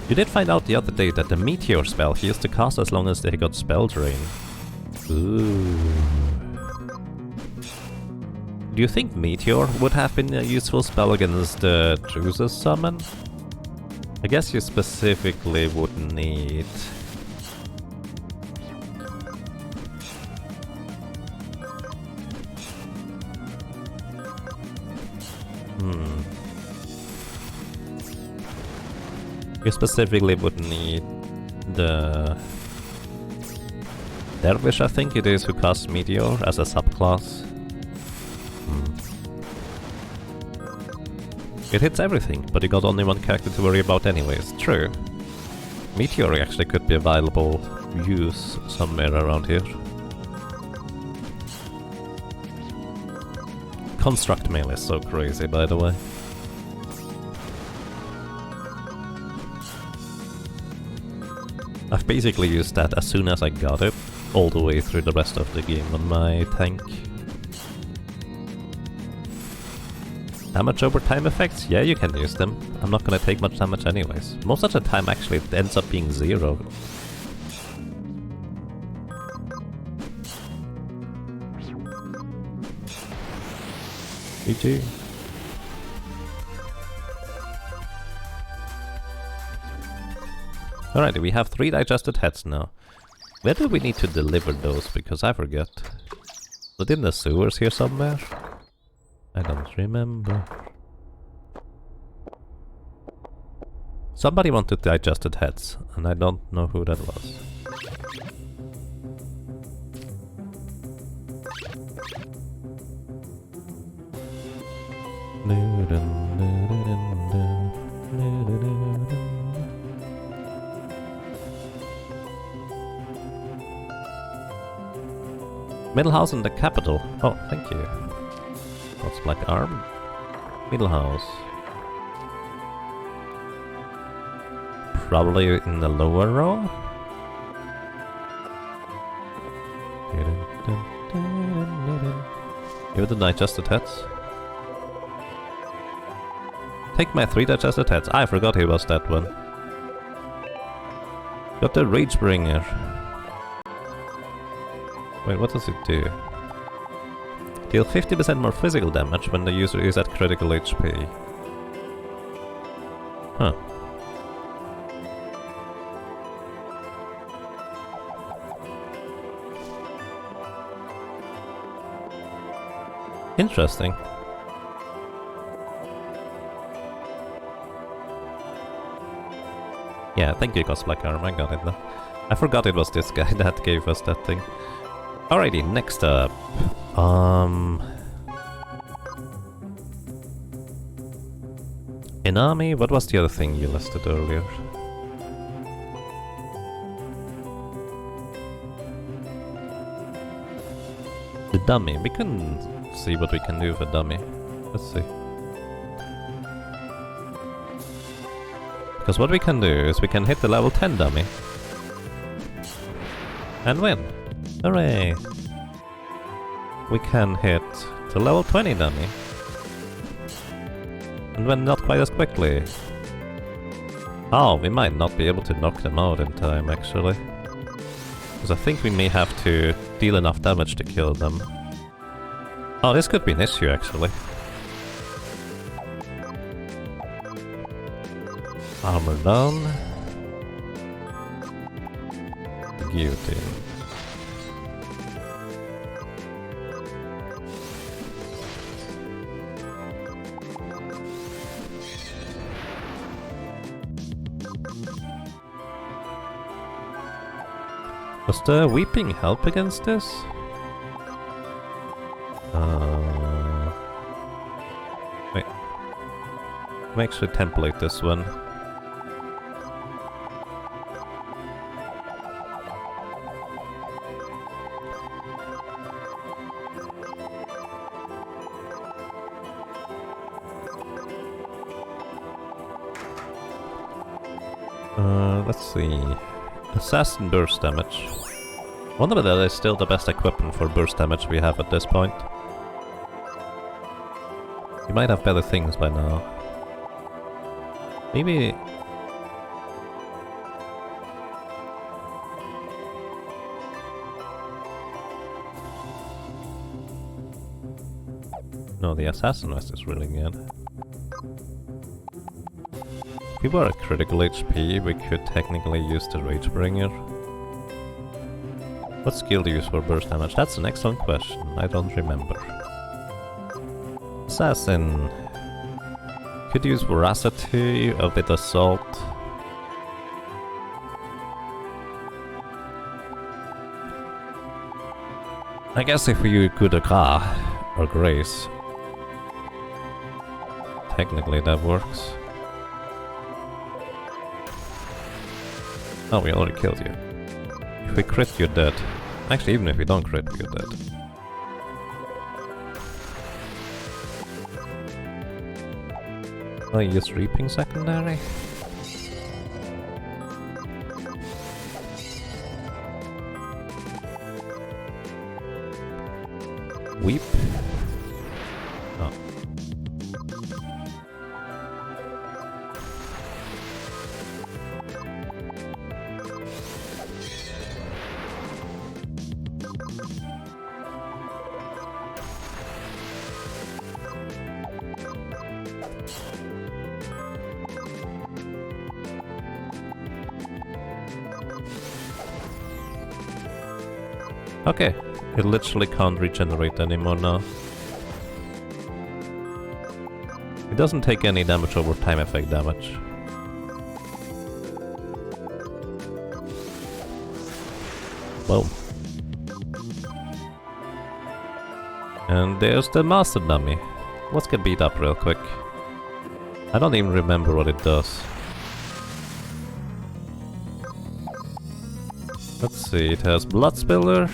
You did find out the other day that the Meteor spell he used to cast as long as they got Spell Drain. Ooh. Do you think Meteor would have been a useful spell against the Druse's summon? I guess you specifically would need... You specifically would need the Dervish, I think it is, who casts Meteor as a subclass. It hits everything, but you got only one character to worry about anyways. True. Meteor actually could be a viable use somewhere around here. Construct Mail is so crazy, by the way. I've basically used that as soon as I got it, all the way through the rest of the game on my tank. Damage over time effects? Yeah, you can use them. I'm not gonna take much damage anyways. Most of the time actually it ends up being 0. GG. Alright, we have 3 digested heads now. Where do we need to deliver those? Because I forget. Was it in the sewers here somewhere? I don't remember. Somebody wanted digested heads, and I don't know who that was. Middle house in the capital. Oh, thank you. What's black arm? Middle house. Probably in the lower row. Give it the digested heads. Take my 3 digested heads. I forgot he was that one. Got the Ragebringer. Wait, what does it do? Deal 50% more physical damage when the user is at critical HP. Huh. Interesting. Yeah, thank you, Black Arm, I got it now. I forgot it was this guy that gave us that thing. Alrighty, next up. Inami, what was the other thing you listed earlier? The dummy. We can see what we can do with a dummy. Let's see. Because what we can do is we can hit the level 10 dummy. And win. Hooray! We can hit the level 20 dummy. And win not quite as quickly. Oh, we might not be able to knock them out in time, actually. Because I think we may have to deal enough damage to kill them. Oh, this could be an issue, actually. Armor down. Guillotine. Does the weeping help against this? Wait. Let me actually template this one. Let's see. Assassin burst damage. Wonder whether that is still the best equipment for burst damage we have at this point. You might have better things by now. Maybe... No, the assassin vest is really good. If we were at critical HP, we could technically use the Ragebringer. What skill do you use for burst damage? That's an excellent question. I don't remember. Assassin. Could use Veracity, a bit Assault. I guess if we use Coup de Gras or Grace, technically that works. Oh, we already killed you. If we crit, you're dead. Actually, even if we don't crit, you're dead. Oh, you use Reaping secondary? Weep? Oh. Okay, it literally can't regenerate anymore now. It doesn't take any damage over time effect damage. Boom. And there's the master dummy. Let's get beat up real quick. I don't even remember what it does. Let's see, it has Blood Spiller,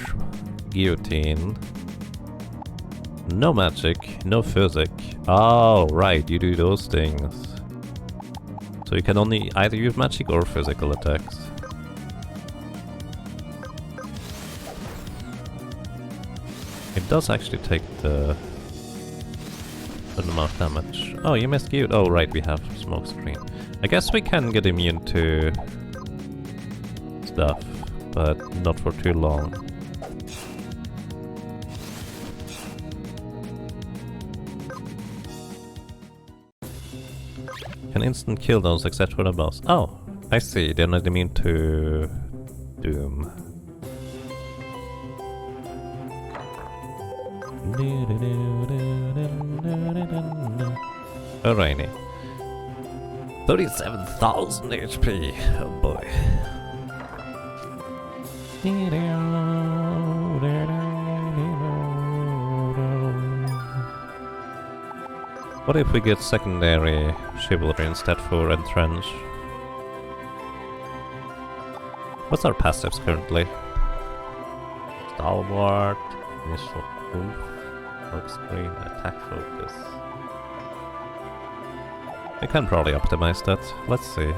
Guillotine, no magic, no physic. Oh, right, you do those things. So you can only either use magic or physical attacks. It does actually take the amount of damage. Oh, you missed Guillotine. Oh, right, we have smoke screen. I guess we can get immune to stuff, but not for too long. Can instant kill those except for the boss. Oh, I see, they're not immune to Doom. Alrighty. 37,000 HP, oh boy. What if we get secondary chivalry instead for entrench? What's our passives currently? Stalwart, initial proof, smoke screen, attack focus. We can probably optimize that. Let's see.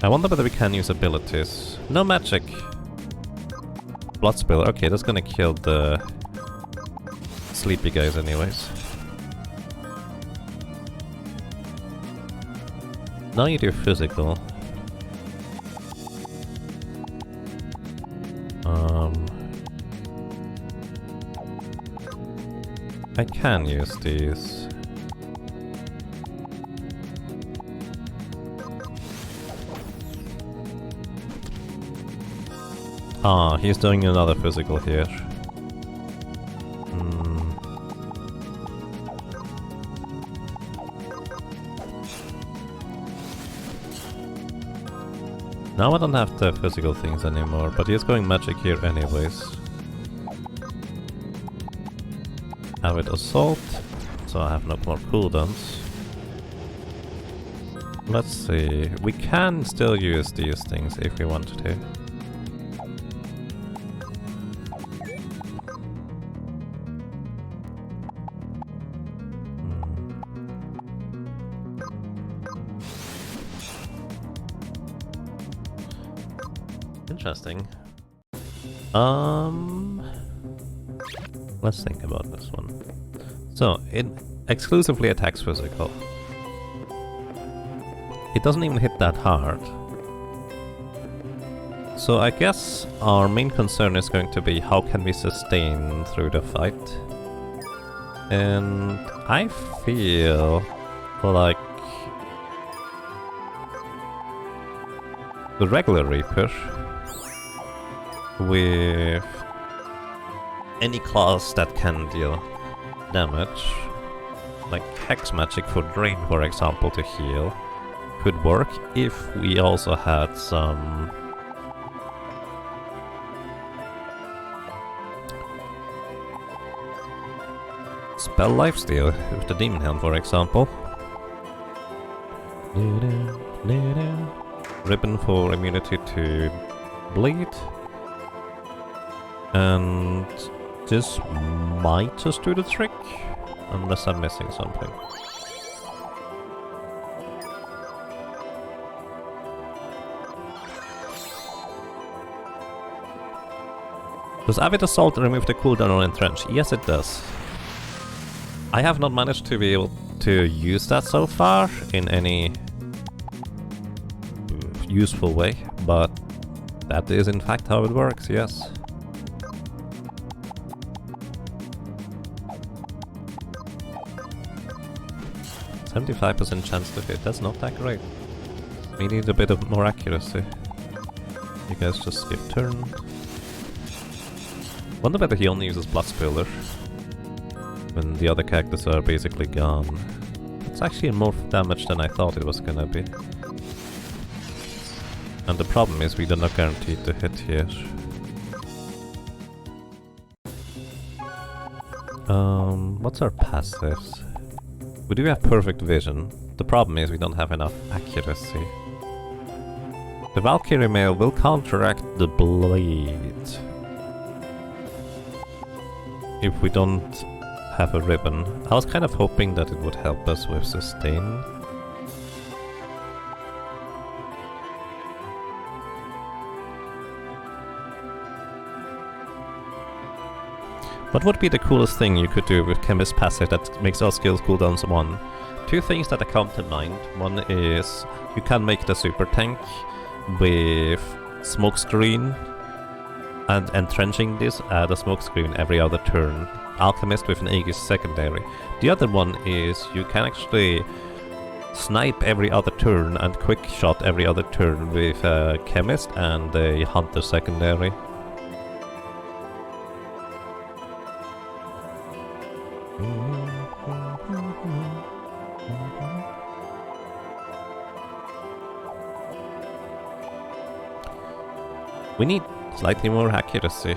I wonder whether we can use abilities. No magic. Blood Spiller. Okay, that's gonna kill the sleepy guys anyways. Now you do physical. I can use these. Ah, he's doing another physical here. Now I don't have the physical things anymore, but he's going magic here anyways. Avid Assault, so I have no more cooldowns. Let's see, we can still use these things if we wanted to. Interesting. Let's think about this one. So, it exclusively attacks physical. It doesn't even hit that hard. So I guess our main concern is going to be how can we sustain through the fight. And I feel like the regular Reaper with any class that can deal damage, like Hex Magic for Drain for example to heal, could work if we also had some Spell Lifesteal with the Demon Helm for example. Ribbon for immunity to bleed. And this might just do the trick, unless I'm missing something. Does Avid Assault remove the cooldown on Entrench? Yes, it does. I have not managed to be able to use that so far in any useful way, but that is in fact how it works, yes. 75% chance to hit, that's not that great. We need a bit of more accuracy. You guys just skip turn. Wonder whether he only uses plus pillar when the other characters are basically gone. It's actually more damage than I thought it was gonna be. And the problem is we are not guaranteed to hit here. What's our passives? We do have perfect vision. The problem is we don't have enough accuracy. The Valkyrie mail will counteract the blade if we don't have a ribbon. I was kind of hoping that it would help us with sustain. What would be the coolest thing you could do with Chemist Passive that makes all skills cooldowns 1? Two things that come to mind. One is you can make the super tank with smokescreen and entrenching this, add a smokescreen every other turn. Alchemist with an Aegis secondary. The other one is you can actually snipe every other turn and quick shot every other turn with a Chemist and a Hunter secondary. We need slightly more accuracy.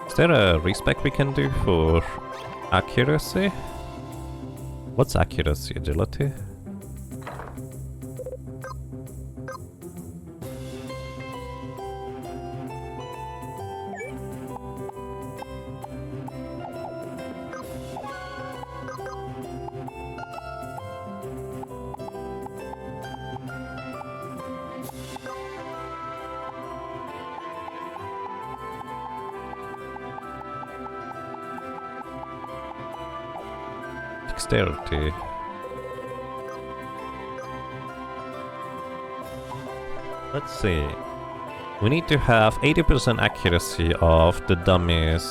Is there a respec we can do for accuracy? What's accuracy? Agility? Dexterity. Let's see. We need to have 80% accuracy of the dummies.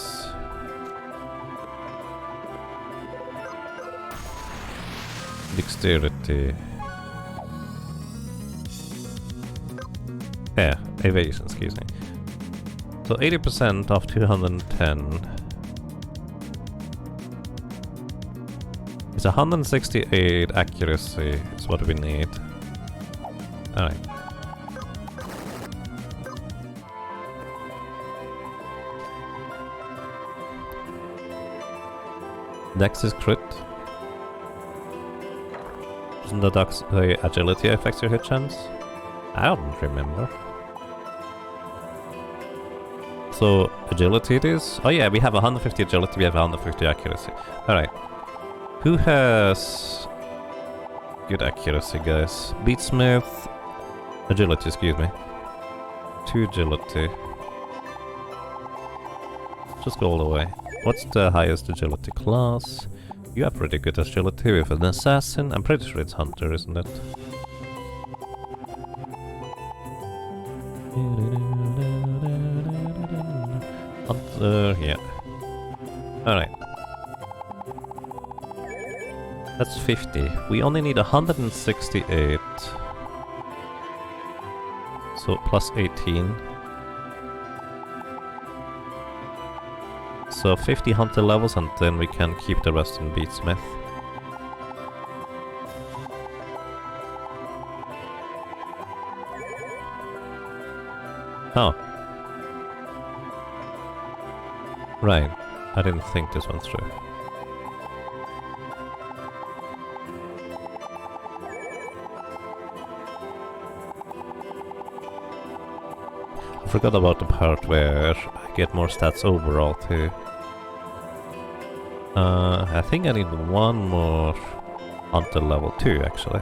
Dexterity. Yeah, evasion, excuse me. So 80% of 210. It's 168 accuracy is what we need. Alright. Dex is crit. Isn't the Dex agility affects your hit chance? I don't remember. So agility it is? Oh yeah, we have 150 agility, we have 150 accuracy. Alright. Who has good accuracy, guys? Beatsmith, agility, excuse me. 2 agility. Just go all the way. What's the highest agility class? You have pretty good agility with an assassin. I'm pretty sure it's hunter, isn't it? Hunter, yeah. Alright. That's 50. We only need 168. So plus 18. So 50 hunter levels and then we can keep the rest in Beatsmith. Oh. Right. I didn't think this one through. I forgot about the part where I get more stats overall too. I think I need one more until level 2 actually.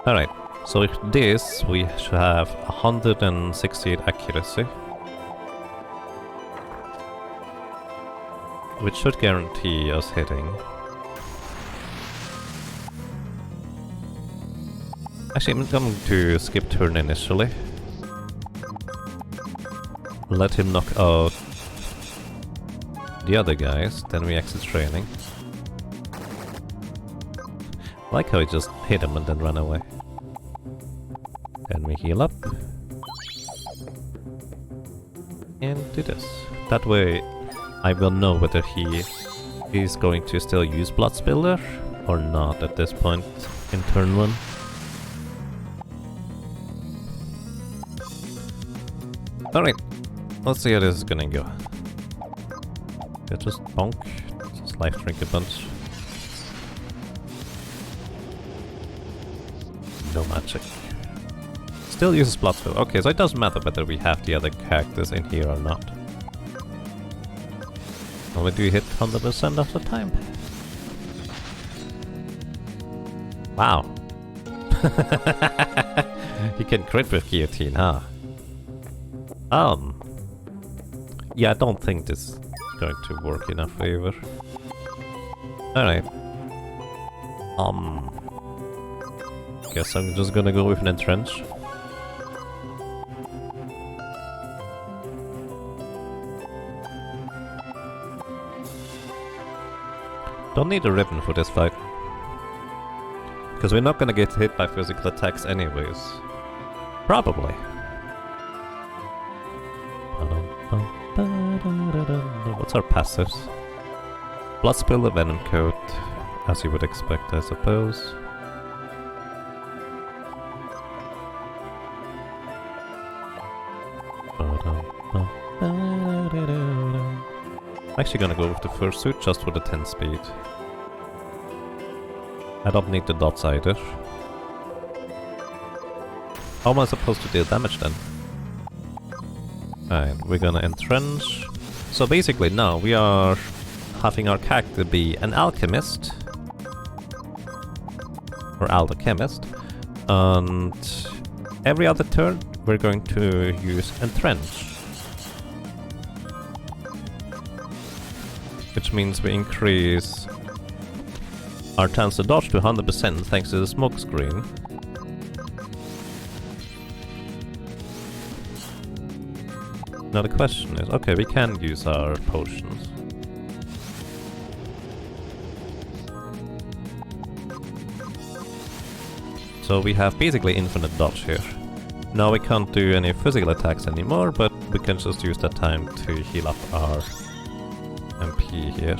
Alright, so with this we should have 168 accuracy. Which should guarantee us hitting. Actually, I'm going to skip turn initially. Let him knock out the other guys, then we exit training. I like how he just hit him and then ran away. Then we heal up. And do this. That way I will know whether he is going to still use Blood Spiller or not at this point in turn 1. Alright, let's see how this is gonna go. Yeah, just bonk, just life drink a bunch. No magic. Still uses Blood Spiller. Okay, so it doesn't matter whether we have the other characters in here or not. Only do hit 100% of the time. Wow. You can crit with guillotine, huh? Yeah, I don't think this is going to work in our favor. Alright. Guess I'm just gonna go with an entrench. Don't need a ribbon for this fight. Because we're not gonna get hit by physical attacks anyways. Probably. What's our passives? Blood Spiller, Venom Coat, as you would expect, I suppose. I'm actually gonna go with the first suit just for the 10 speed. I don't need the dots either. How am I supposed to deal damage then? Alright, we're gonna entrench. So basically now we are having our character be an alchemist. Or alchemist. And every other turn we're going to use entrench. Which means we increase our chance to dodge to 100% thanks to the smoke screen. Now the question is, okay, we can use our potions. So we have basically infinite dodge here. Now we can't do any physical attacks anymore, but we can just use that time to heal up our MP here.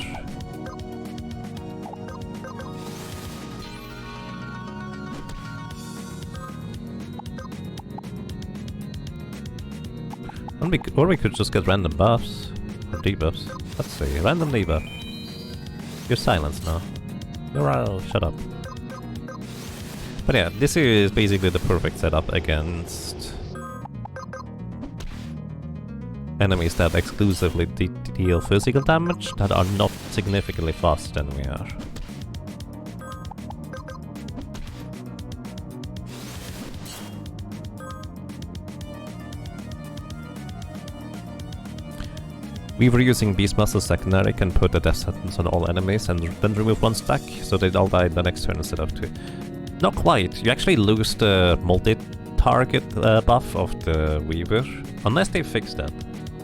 Or we could just get random buffs. Or debuffs. Let's see, random debuff. You're silenced now. You're out, shut up. But yeah, this is basically the perfect setup against enemies that exclusively deal physical damage that are not significantly faster than we are. We were using Beast Muscle secondary, can put a death sentence on all enemies and then remove 1 stack, so they all die the next turn instead of 2. Not quite, you actually lose the multi-target buff of the Weaver, unless they fix that,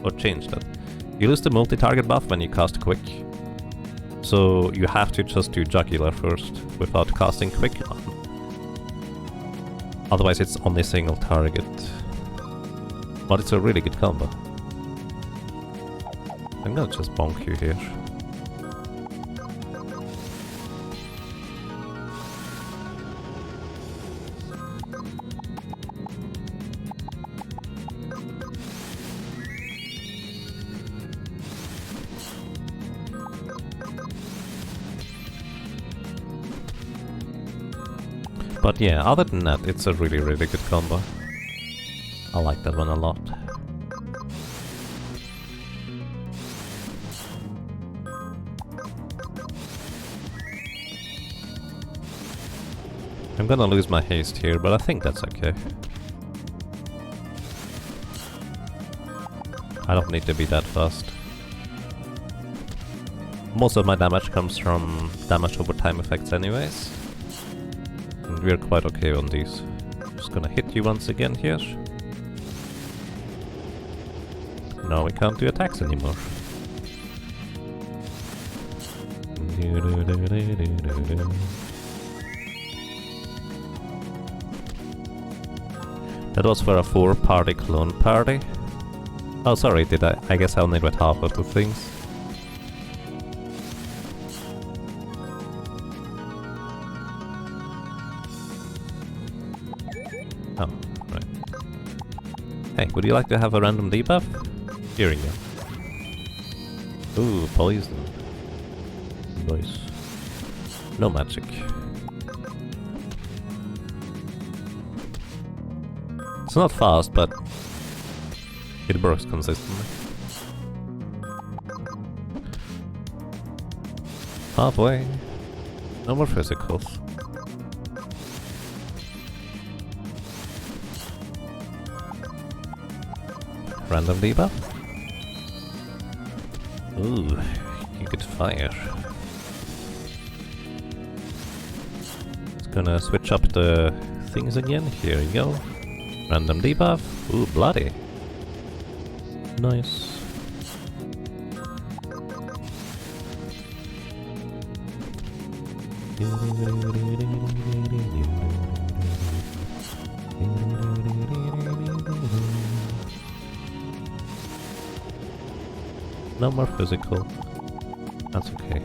or change that. You lose the multi-target buff when you cast Quick, so you have to just do Jugular first, without casting Quick. Otherwise it's only single target. But it's a really good combo. I'm gonna just bonk you here. But yeah, other than that, it's a really good combo. I like that one a lot. I'm gonna lose my haste here, but I think that's okay. I don't need to be that fast. Most of my damage comes from damage over time effects anyways. And we're quite okay on these. Just gonna hit you once again here. Now we can't do attacks anymore. That was for a 4-party clone party. Oh, sorry, did I? I guess I only read half of the things. Oh, right. Hey, would you like to have a random debuff? Here we go. Ooh, poison. Nice. No magic. It's not fast, but it works consistently. Halfway. No more physicals. Random debuff? Ooh, you could fire. It's gonna switch up the things again. Here you go. Random debuff. Ooh, bloody. Nice. No more physical. That's okay.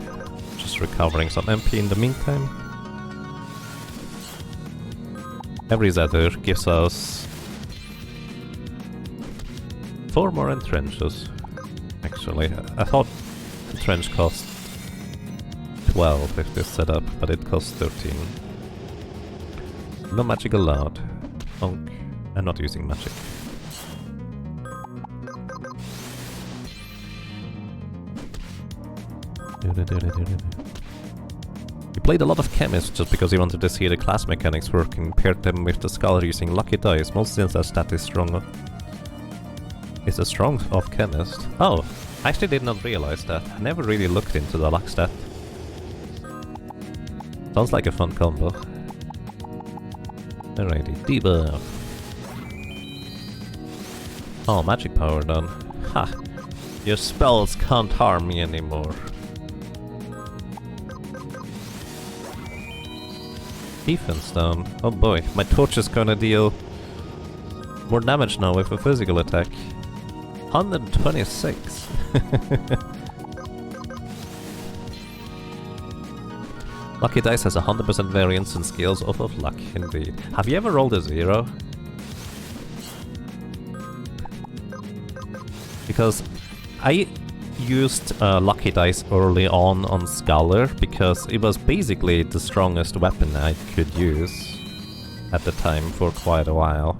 Just recovering some MP in the meantime. Every Zether gives us 4 more entrenches. Actually, I thought the trench cost 12 if this setup, but it costs 13. No magic allowed. Honk. I'm not using magic. You played a lot of Chemist just because you wanted to see the class mechanics work and paired them with the Scholar using lucky dice, mostly since that stat is stronger. Is the strong of Chemist? Oh, I actually did not realize that. I never really looked into the luck stat. Sounds like a fun combo. Alrighty, debuff. Oh, magic power done. Ha! Your spells can't harm me anymore. Defense down. Oh boy, my torch is gonna deal more damage now with a physical attack. 126. Lucky Dice has 100% variance and scales off of luck, indeed. Have you ever rolled a 0? Because I used Lucky Dice early on Scholar because it was basically the strongest weapon I could use at the time for quite a while.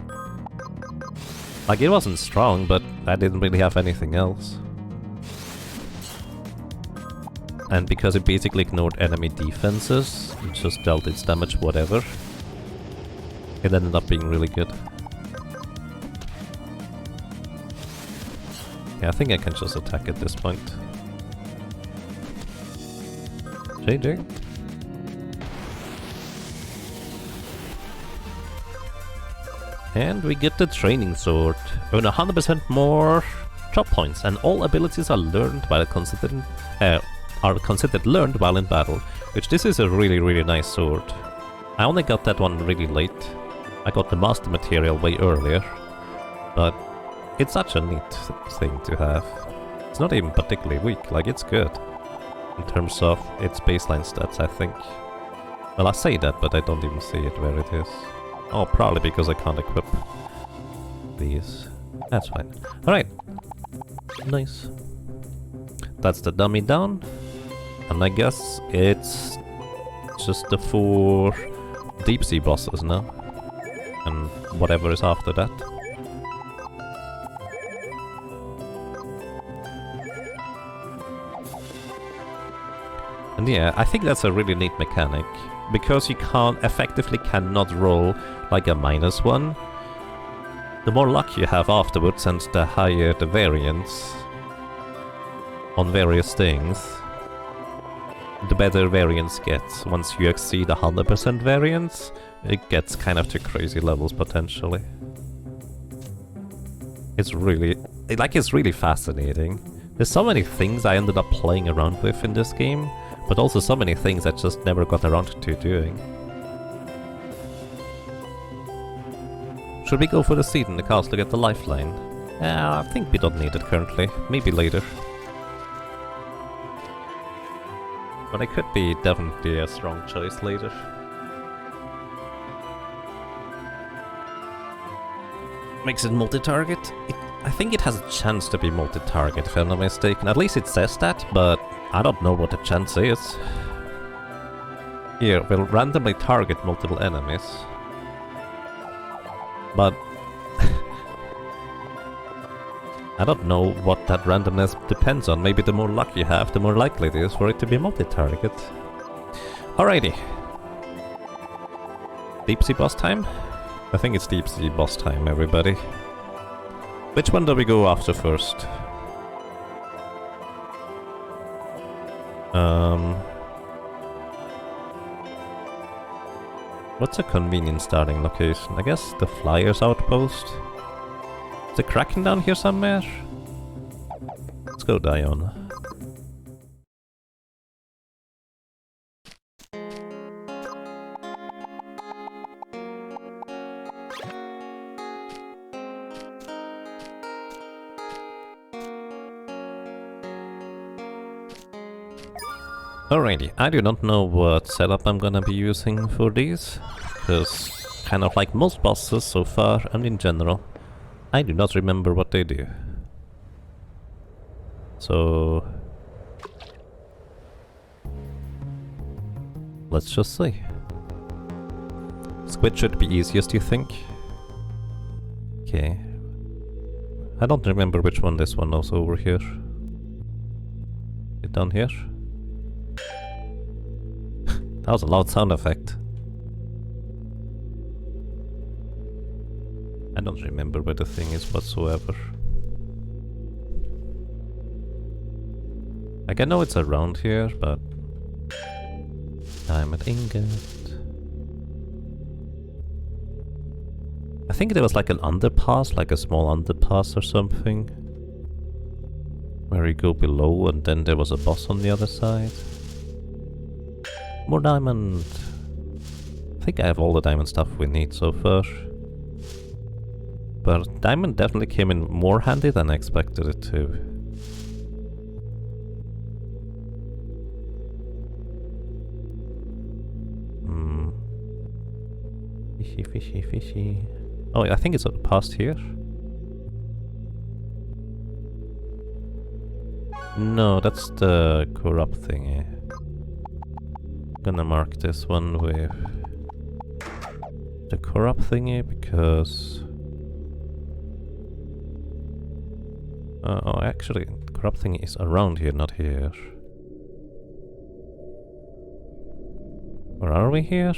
Like, it wasn't strong, but I didn't really have anything else. And because it basically ignored enemy defenses, it just dealt its damage whatever, it ended up being really good. Yeah, I think I can just attack at this point. JJ. And we get the training sword. Earn 100% more chop points, and all abilities are learned while considered learned while in battle. Which this is a really nice sword. I only got that one really late. I got the master material way earlier, but it's such a neat thing to have. It's not even particularly weak, like it's good. In terms of its baseline stats, I think. Well, I say that, but I don't even see it where it is. Oh, probably because I can't equip these. That's fine. Alright. Nice. That's the dummy down. And I guess it's just the 4 deep sea bosses now. And whatever is after that. And yeah, I think that's a really neat mechanic, because you effectively cannot roll like a -1. The more luck you have afterwards and the higher the variance on various things, the better variance gets. Once you exceed 100% variance, it gets kind of to crazy levels potentially. It's really fascinating. There's so many things I ended up playing around with in this game, but also so many things I just never got around to doing. Should we go for the seed in the castle to get the lifeline? I think we don't need it currently. Maybe later. But it could be definitely a strong choice later. Makes it multi-target? I think it has a chance to be multi-target if I'm not mistaken. At least it says that, but I don't know what the chance is. Here, we'll randomly target multiple enemies. But I don't know what that randomness depends on. Maybe the more luck you have, the more likely it is for it to be multi-target. Alrighty. Deep sea boss time? I think it's deep sea boss time, everybody. Which one do we go after first? What's a convenient starting location? I guess the Flyers outpost? Is the Kraken down here somewhere? Let's go Dion. Alrighty, I do not know what setup I'm gonna be using for these, because kind of like most bosses so far and in general, I do not remember what they do. So let's just see. Squid should be easiest, you think? Okay. I don't remember which one this one was over here. It down here? That was a loud sound effect. I don't remember where the thing is whatsoever. Like, I know it's around here, but... Diamond ingot... I think there was like an underpass, like a small underpass or something. Where you go below and then there was a boss on the other side. More diamond! I think I have all the diamond stuff we need so far. But diamond definitely came in more handy than I expected it to. Fishy, fishy, fishy. Oh, I think it's past here. No, that's the corrupt thingy. Gonna mark this one with the corrupt thingy because oh, actually, the corrupt thingy is around here, not here. Or are we here?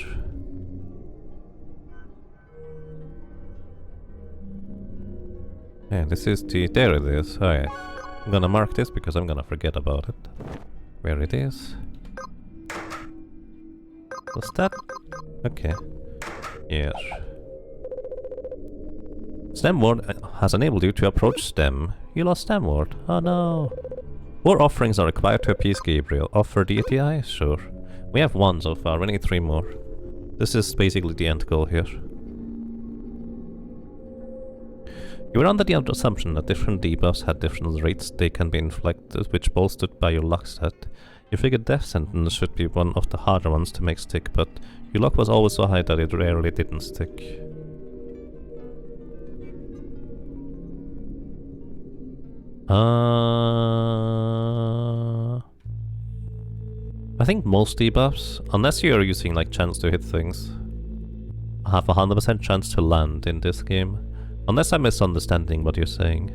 Yeah, this is the... there it is. Oh yeah. I'm gonna mark this because I'm gonna forget about it. Where it is. Was that? Okay. Yes. Stem ward has enabled you to approach Stem. You lost Stem ward. Oh no. More offerings are required to appease Gabriel. Offer deity eye? Sure. We have one so far, we need 3 more. This is basically the end goal here. You were under the assumption that different debuffs had different rates they can be inflicted, which bolstered by your luck stat. You figured death sentence should be one of the harder ones to make stick, but your luck was always so high that it rarely didn't stick. I think most debuffs, unless you're using like chance to hit things, have a 100% chance to land in this game. Unless I'm misunderstanding what you're saying.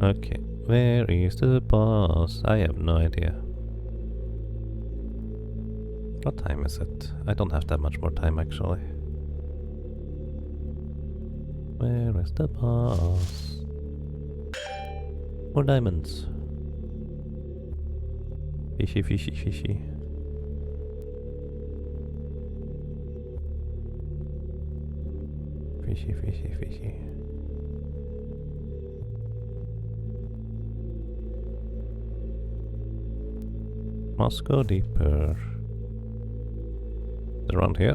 Okay, where is the boss? I have no idea. What time is it? I don't have that much more time actually. Where is the boss? More diamonds. Fishy, fishy, fishy. Fishy, fishy, fishy. Must go deeper. it around here?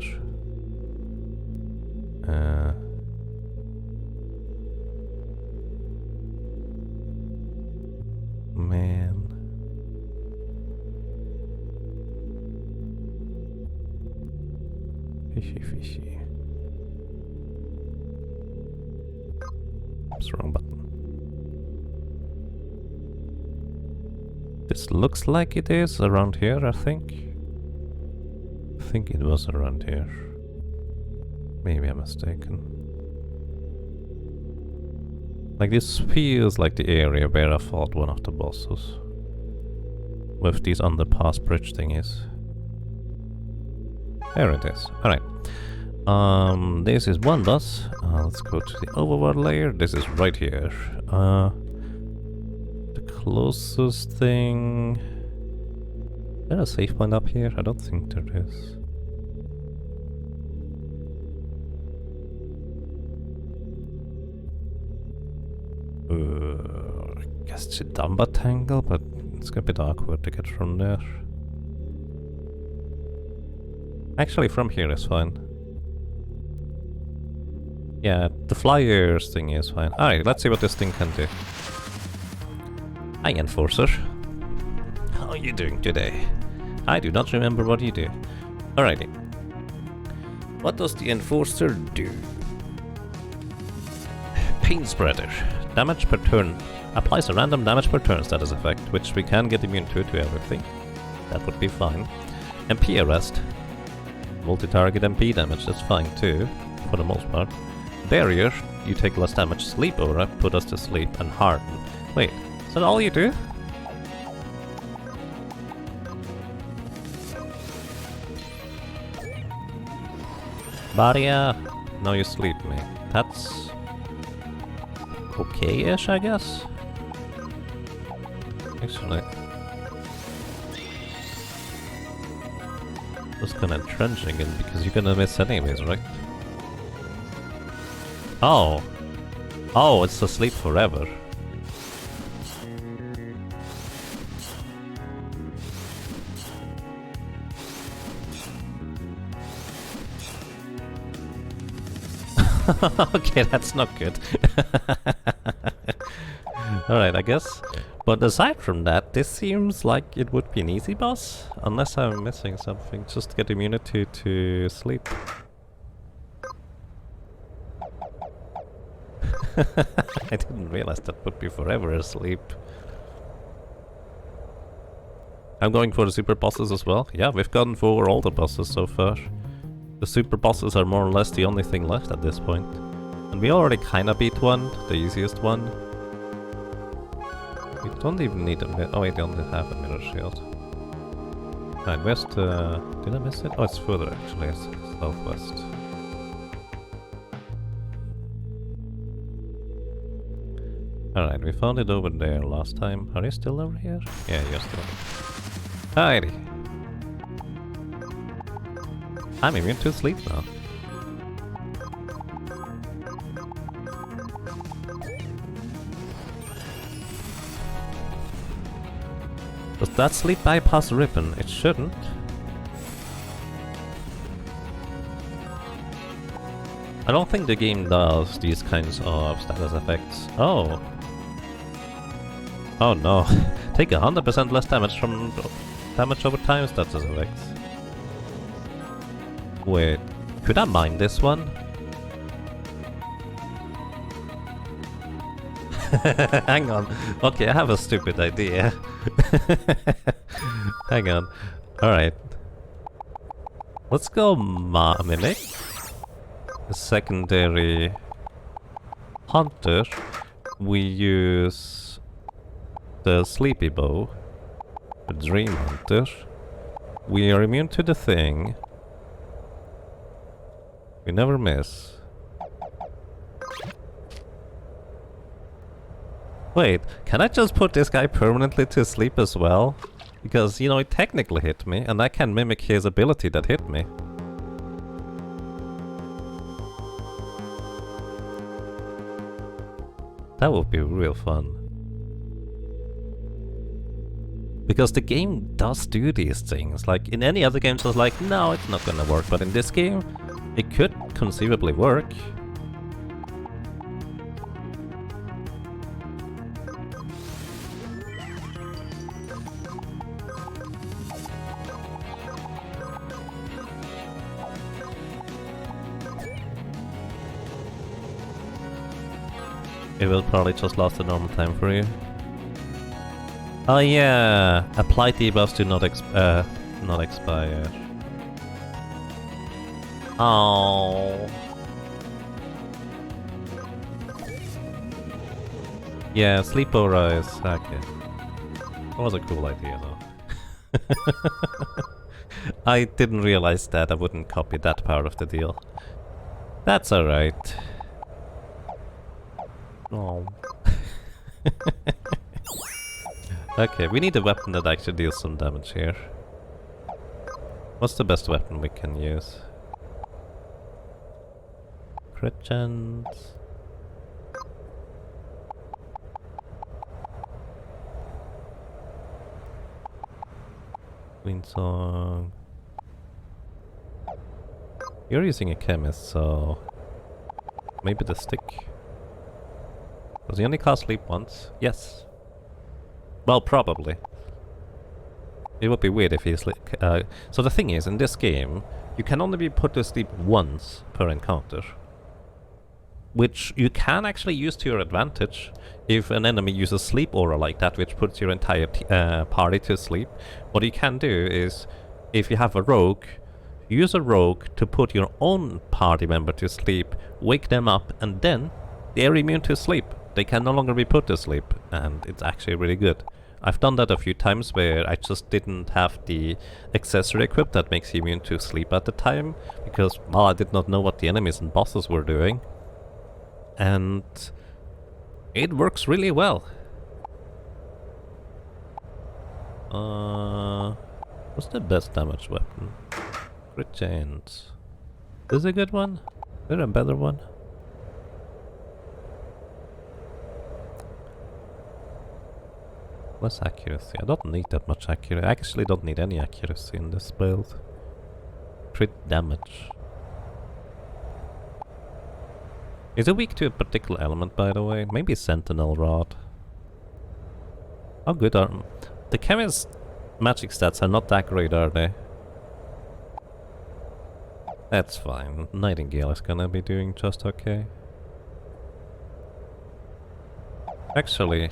Man. Fishy, fishy. Oops, wrong button. This looks like it is around here, I think. I think it was around here. Maybe I'm mistaken. Like, this feels like the area where I fought one of the bosses. With these underpass bridge thingies. There it is. Alright. This is one boss. Let's go to the overworld layer. This is right here. The closest thing... Is there a save point up here? I don't think there is. I guess it's a Dumba Tangle, but it's gonna be awkward to get from there. Actually, from here is fine. Yeah, the flyers thing is fine. Alright, let's see what this thing can do. Hi, Enforcer. How are you doing today? I do not remember what you do. Alrighty. What does the Enforcer do? Pain Spreader. Damage per turn. Applies a random damage per turn status effect, which we can get immune to everything. That would be fine. MP Arrest. Multi-target MP damage, that's fine too, for the most part. Barrier, you take less damage. Sleep Aura, put us to sleep. And Harden. Wait, is that all you do? Barrier, now you sleep me. That's... okay-ish, I guess? Actually... just kinda entrenching it because you're gonna miss enemies, right? Oh! Oh, it's asleep forever. Okay, that's not good. Alright, I guess. But aside from that, this seems like it would be an easy boss. Unless I'm missing something. Just get immunity to sleep. I didn't realize that would be forever asleep. I'm going for the super bosses as well. Yeah, we've gone for all the bosses so far. The super bosses are more or less the only thing left at this point. And we already kinda beat one, the easiest one. We don't even need a mirror. Oh wait, they only have a mirror shield. Right, where's the... did I miss it? Oh, it's further actually, it's southwest. Alright, we found it over there last time. Are you still over here? Yeah, you're still. Alrighty. I'm immune to sleep now. Does that sleep bypass Ribbon? It shouldn't. I don't think the game does these kinds of status effects. Oh. Oh no. Take 100% less damage from damage over time status effects. Wait, could I mine this one? Hang on. Okay, I have a stupid idea. Hang on. Alright. Let's go Mimic. A secondary hunter. We use the Sleepy Bow. The Dream Hunter. We are immune to the thing. We never miss. Wait, can I just put this guy permanently to sleep as well? Because, you know, it technically hit me, and I can mimic his ability that hit me. That would be real fun. Because the game does do these things. Like, in any other games I was like, no, it's not gonna work. But in this game, it could conceivably work. It will probably just last a normal time for you. Oh yeah, apply debuffs do not expire. Oh. Yeah, sleep aura is okay. That was a cool idea though. I didn't realize that. I wouldn't copy that part of the deal. That's alright. Oh. Okay, we need a weapon that actually deals some damage here. What's the best weapon we can use? Crit chance. Queen Song. You're using a chemist, so maybe the stick. Does he only cast sleep once? Yes. Well, probably. It would be weird if he's so the thing is, in this game, you can only be put to sleep once per encounter. Which you can actually use to your advantage if an enemy uses sleep aura like that, which puts your entire party to sleep. What you can do is, if you have a rogue, use a rogue to put your own party member to sleep, wake them up, and then they're immune to sleep. They can no longer be put to sleep, and it's actually really good. I've done that a few times where I just didn't have the accessory equipped that makes you immune to sleep at the time, because, well, I did not know what the enemies and bosses were doing. And it works really well. What's the best damage weapon? Crit chance. Is it a good one? Is there a better one? Less accuracy. I don't need that much accuracy. I actually don't need any accuracy in this build. Crit damage. Is it weak to a particular element, by the way? Maybe Sentinel Rod. How good are... The chemist magic stats are not that great, are they? That's fine. Nightingale is gonna be doing just okay. Actually...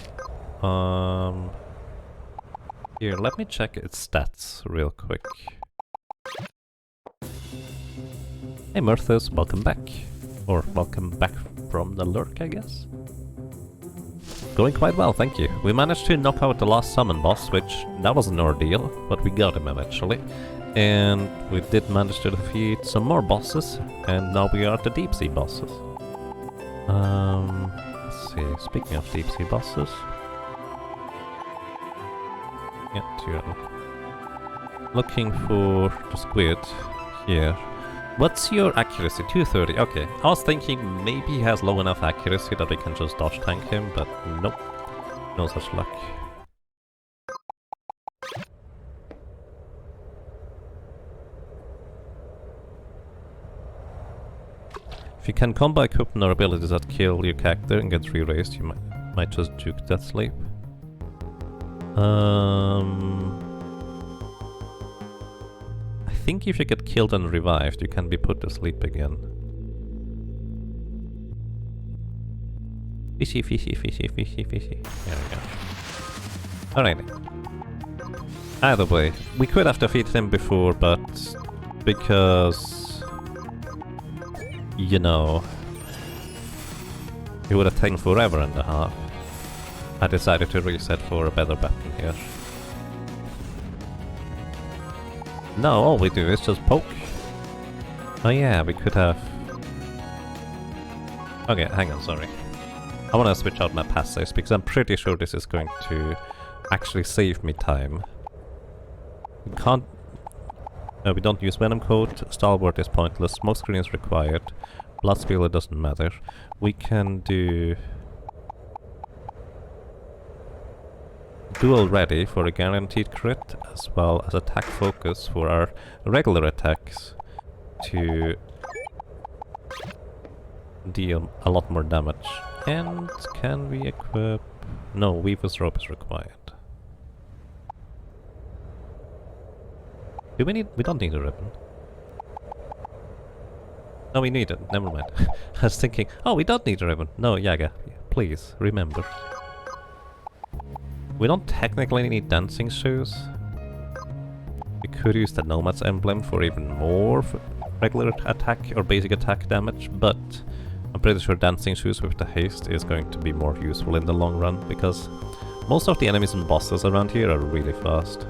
Here, let me check its stats real quick. Hey Murthas, welcome back. Or welcome back from the lurk, I guess. Going quite well, thank you. We managed to knock out the last summon boss, which that was an ordeal, but we got him eventually. And we did manage to defeat some more bosses, and now we are at the deep sea bosses. Let's see, speaking of deep sea bosses... Yeah, two. Looking for the squid here. What's your accuracy? 230. Okay. I was thinking maybe he has low enough accuracy that we can just dodge tank him, but nope. No such luck. If you can combo equipment or abilities that kill your character and get re-raised, you might just juke that sleep. I think if you get killed and revived, you can be put to sleep again. Fishy, fishy, fishy, fishy, fishy. There we go. Alrighty. Either way, we could have defeated him before, but because... you know... it would have taken forever and a half. I decided to reset for a better weapon here. No, all we do is just poke. Oh yeah, we could have... Okay, hang on, sorry. I want to switch out my passives because I'm pretty sure this is going to actually save me time. We can't... No, we don't use Venom Coat, Stalwart is pointless, Smoke Screen is required, Blood Spiller doesn't matter. We can do... dual ready for a guaranteed crit, as well as attack focus for our regular attacks to deal a lot more damage. And can we equip... No, Weaver's Rope is required. Do we need... We don't need a ribbon. No, we need it. Never mind. I was thinking, oh, we don't need a ribbon. No, Yaga, please, remember. We don't technically need dancing shoes. We could use the Nomad's emblem for even more regular attack or basic attack damage, but I'm pretty sure dancing shoes with the haste is going to be more useful in the long run, because most of the enemies and bosses around here are really fast.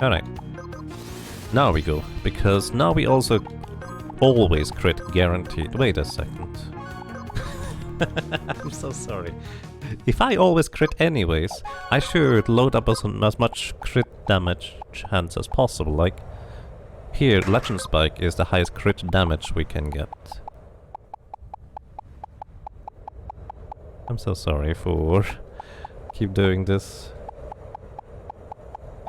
Alright. Now we go, because now we also always crit guaranteed. Wait a second. I'm so sorry. If I always crit anyways, I should load up as much crit damage chance as possible. Like, here, Legend Spike is the highest crit damage we can get. I'm so sorry for keep doing this.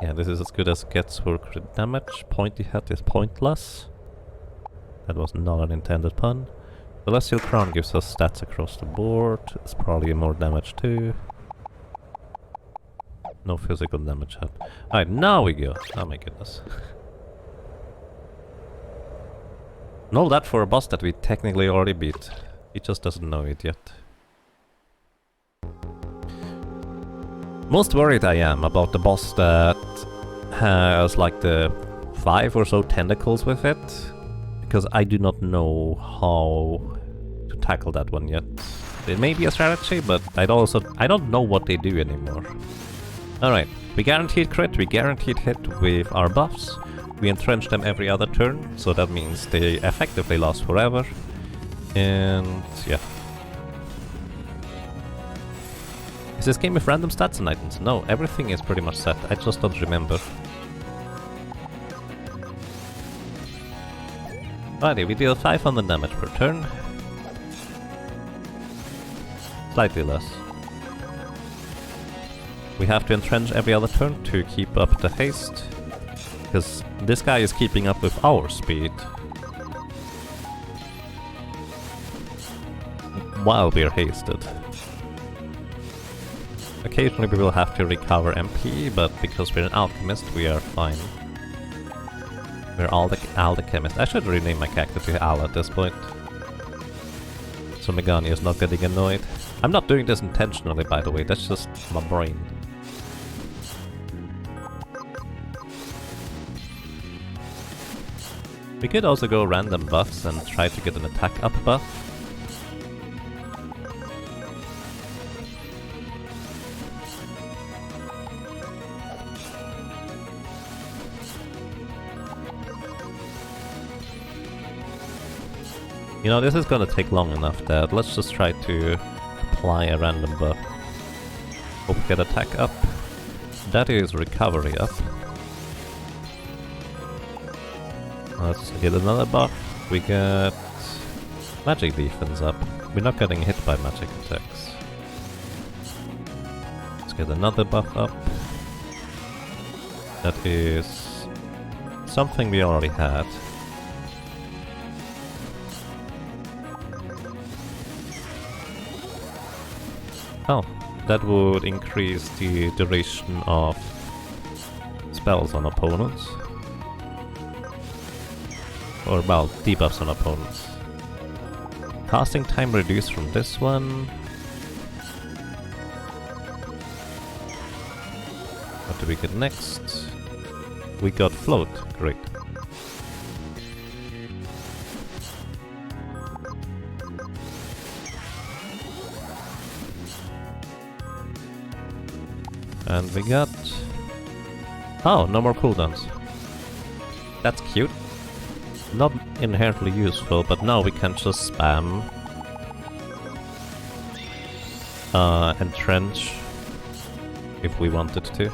Yeah, this is as good as it gets for crit damage. Pointy hat is pointless. That was not an intended pun. Celestial Crown gives us stats across the board. It's probably more damage too. No physical damage hat. Alright, now we go. Oh my goodness. And all that for a boss that we technically already beat. He just doesn't know it yet. Most worried I am about the boss that has like the 5 or so tentacles with it, because I do not know how to tackle that one yet. It may be a strategy, but I don't know what they do anymore. Alright, we guaranteed crit, we guaranteed hit with our buffs, we entrench them every other turn, so that means they effectively last forever, and yeah. Is this game with random stats and items? No, everything is pretty much set, I just don't remember. Alrighty, we deal 500 damage per turn. Slightly less. We have to entrench every other turn to keep up the haste, because this guy is keeping up with our speed while we're hasted. Occasionally we will have to recover MP, but because we're an alchemist, we are fine. We're alchemist. I should rename my character to Al at this point, so Megani is not getting annoyed. I'm not doing this intentionally, by the way, that's just my brain. We could also go random buffs and try to get an attack up buff. You know, this is gonna take long enough that let's just try to apply a random buff. Hope we get attack up. That is recovery up. Let's get another buff. We get magic defense up. We're not getting hit by magic attacks. Let's get another buff up. That is something we already had. Oh, that would increase the duration of spells on opponents. Or, well, debuffs on opponents. Casting time reduced from this one. What do we get next? We got float, great. And we got... oh, no more cooldowns. That's cute. Not inherently useful, but now we can just spam entrench if we wanted to.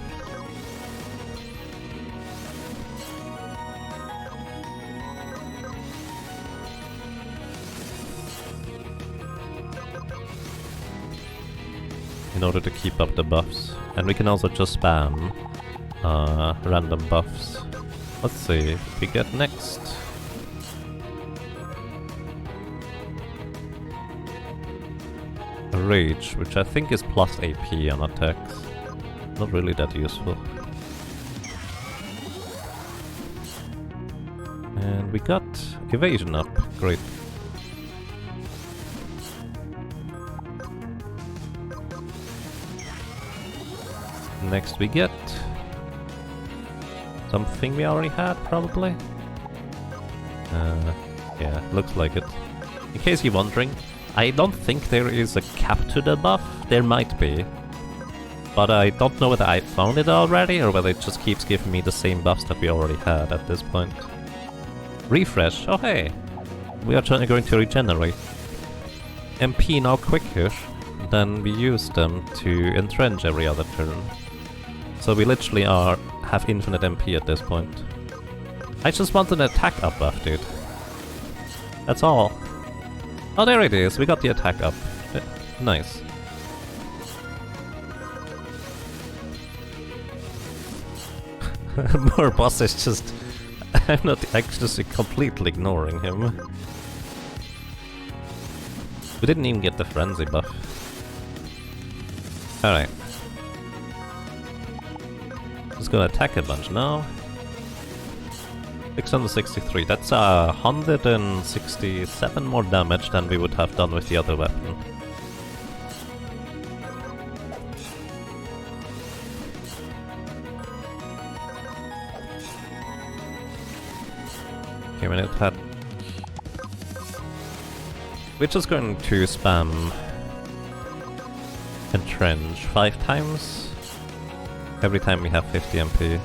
in order to keep up the buffs. And we can also just spam random buffs. Let's see what we get next. Rage, which I think is plus AP on attacks. Not really that useful. And we got evasion up. Great. Next we get something we already had, probably. Yeah, looks like it. In case you're wondering, I don't think there is a cap to the buff. There might be. But I don't know whether I found it already or whether it just keeps giving me the same buffs that we already had at this point. Refresh. Oh hey! We are going to regenerate MP now quicker than we use them to entrench every other turn. So we literally have infinite MP at this point. I just want an attack up buff, dude. That's all. Oh, there it is. We got the attack up. Nice. More boss is just... I'm not actually completely ignoring him. We didn't even get the frenzy buff. Alright. Just gonna attack a bunch now. 663. That's 167 more damage than we would have done with the other weapon. Okay, when it had... We're just going to spam entrench 5 times. Every time we have 50 MP.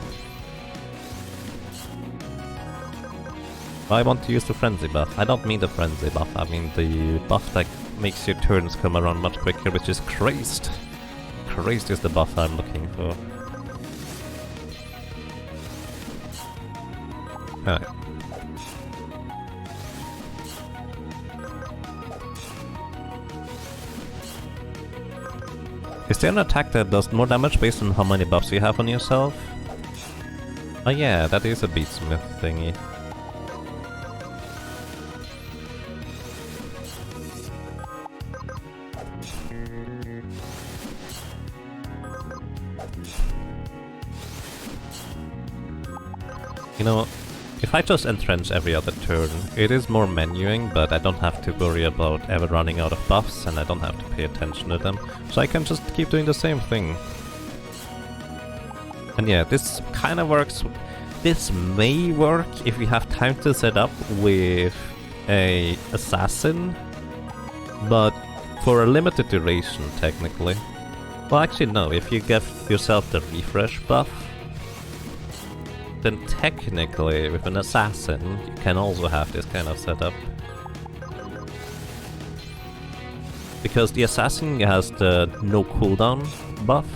I want to use the frenzy buff. I don't mean the frenzy buff, I mean the buff that makes your turns come around much quicker, which is crazed. Crazed is the buff I'm looking for. Alright. Is there an attack that does more damage based on how many buffs you have on yourself? Oh yeah, that is a beatsmith thingy. You know, if I just entrench every other turn, it is more menuing, but I don't have to worry about ever running out of buffs, and I don't have to pay attention to them, so I can just keep doing the same thing. And yeah, this kind of works. This may work if we have time to set up with a assassin, but for a limited duration, technically. Well, actually no, if you give yourself the refresh buff, then technically, with an assassin, you can also have this kind of setup. Because the assassin has the no cooldown buff,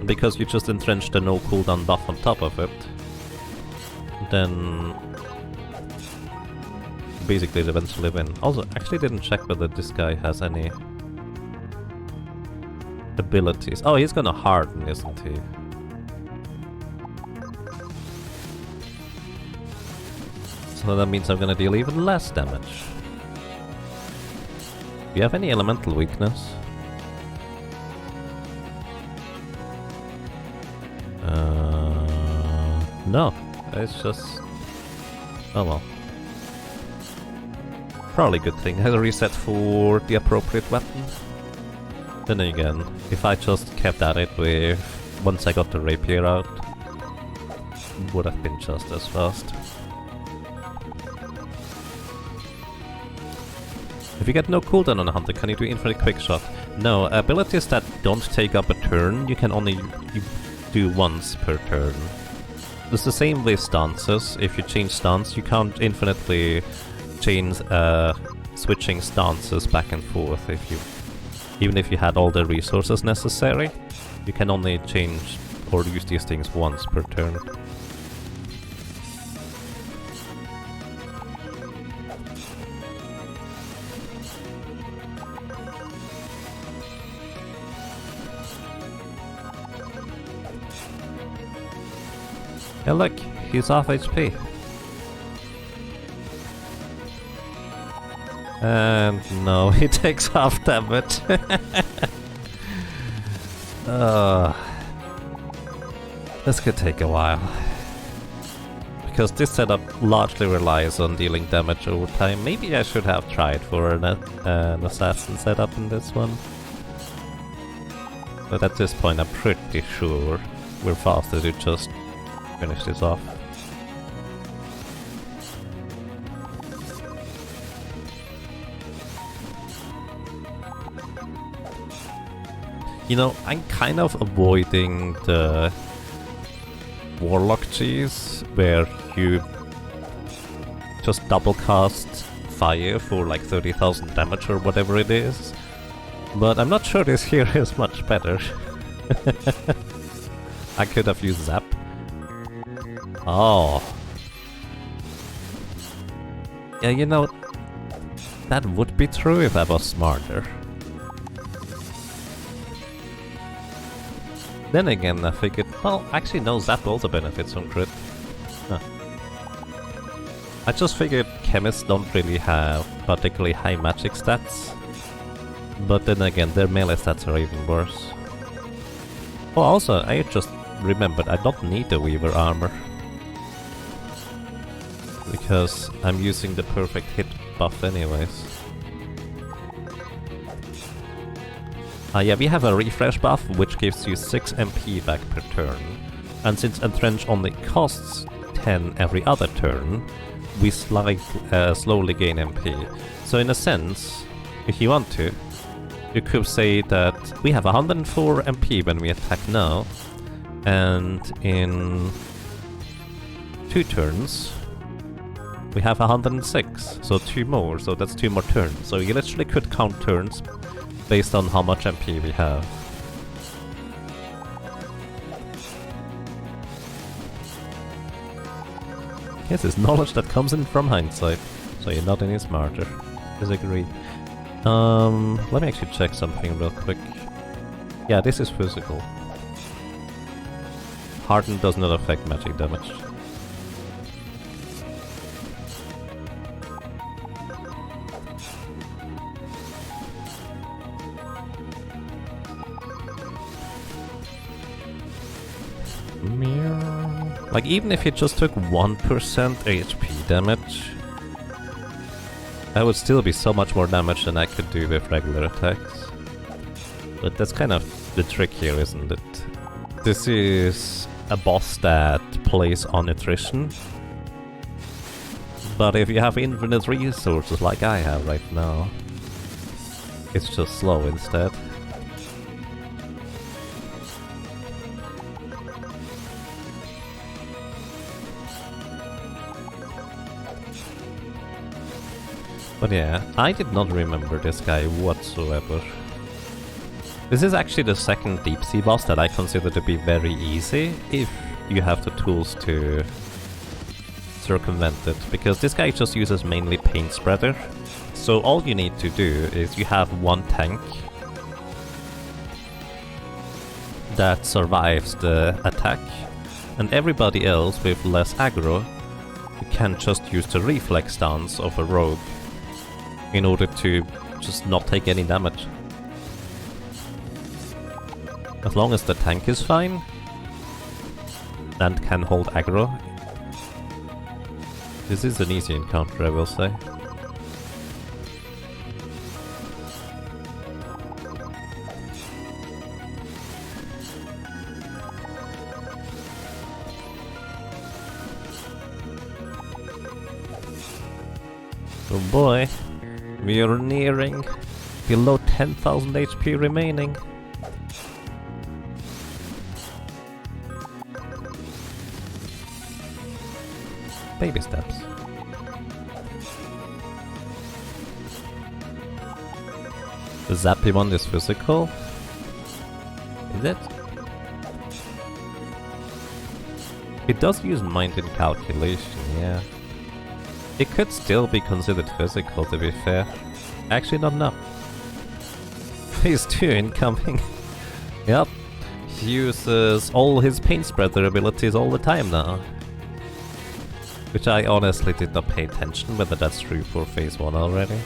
because you just entrench the no cooldown buff on top of it, then basically they eventually win. Also, actually didn't check whether this guy has any abilities. Oh, he's gonna harden, isn't he? So that means I'm gonna deal even less damage. Do you have any elemental weakness? No. It's just... Oh well. Probably a good thing. Has a reset for the appropriate weapon. Then again, if I just kept at it with... Once I got the rapier out, would have been just as fast. If you get no cooldown on a hunter, can you do infinite quick shot? No, abilities that don't take up a turn, you can only do once per turn. It's the same with stances. If you change stance, you can't infinitely change switching stances back and forth. Even if you had all the resources necessary, you can only change or use these things once per turn. Yeah, look, he's off HP. And no, he takes half damage. This could take a while. Because this setup largely relies on dealing damage over time. Maybe I should have tried for an assassin setup in this one. But at this point I'm pretty sure we're faster to just finish this off. You know, I'm kind of avoiding the Warlock cheese, where you just double cast fire for like 30,000 damage or whatever it is. But I'm not sure this here is much better. I could have used Zap. Oh. Yeah, you know, that would be true if I was smarter. Then again, I figured, well, actually no, Zap also benefits from crit. Huh. I just figured chemists don't really have particularly high magic stats. But then again, their melee stats are even worse. Oh, also, I just remembered I don't need the Weaver armor. Because I'm using the perfect hit buff anyways. Yeah, we have a refresh buff, which gives you 6 MP back per turn. And since Entrench only costs 10 every other turn, we slowly gain MP. So in a sense, if you want to, you could say that we have 104 MP when we attack now, and in 2 turns, we have 106, so 2 more, so that's 2 more turns. So you literally could count turns based on how much MP we have. Yes, it's knowledge that comes in from hindsight, so you're not any smarter. Disagree. Let me actually check something real quick. Yeah, this is physical. Harden does not affect magic damage. Like, even if it just took 1% HP damage, that would still be so much more damage than I could do with regular attacks. But that's kind of the trick here, isn't it? This is a boss that plays on attrition. But if you have infinite resources like I have right now, it's just slow instead. But yeah, I did not remember this guy whatsoever. This is actually the second deep sea boss that I consider to be very easy, if you have the tools to circumvent it, because this guy just uses mainly paint spreader. So all you need to do is you have one tank that survives the attack, and everybody else with less aggro can just use the reflex stance of a rogue in order to just not take any damage. As long as the tank is fine and can hold aggro, this is an easy encounter, I will say. Oh boy. We are nearing below 10,000 HP remaining. Baby steps. The zappy one is physical. Is it? It does use mind in calculation, yeah. It could still be considered physical, to be fair. Actually, not enough. Phase 2 incoming. Yep. He uses all his paint spreader abilities all the time now. Which I honestly did not pay attention whether that's true for phase 1 already.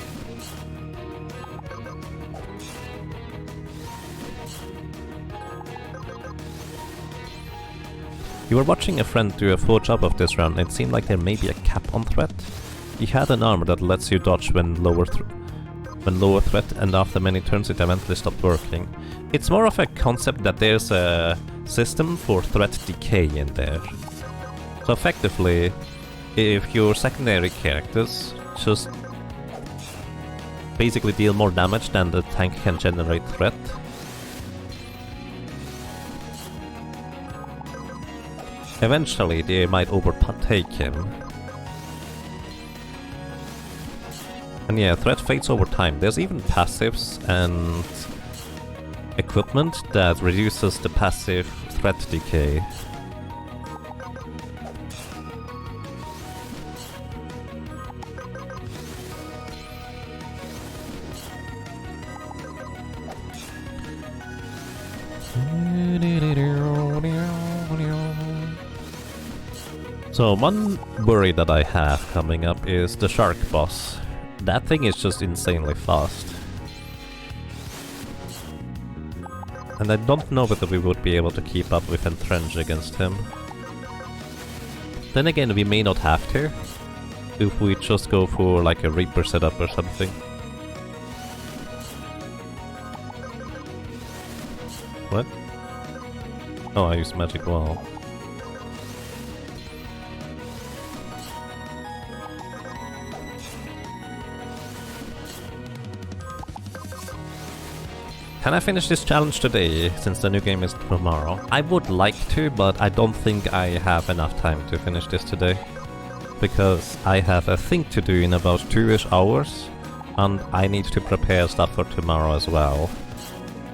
You were watching a friend do a full job of this run and it seemed like there may be a cap on threat. He had an armor that lets you dodge when lower threat, and after many turns it eventually stopped working. It's more of a concept that there's a system for threat decay in there. So effectively, if your secondary characters just basically deal more damage than the tank can generate threat, eventually they might overtake him. And yeah, threat fades over time. There's even passives and equipment that reduces the passive threat decay. So one worry that I have coming up is the shark boss. That thing is just insanely fast. And I don't know whether we would be able to keep up with Entrench against him. Then again, we may not have to, if we just go for like a Reaper setup or something. What? Oh, I used Magic Wall. Can I finish this challenge today, since the new game is tomorrow? I would like to, but I don't think I have enough time to finish this today. Because I have a thing to do in about 2-ish hours, and I need to prepare stuff for tomorrow as well.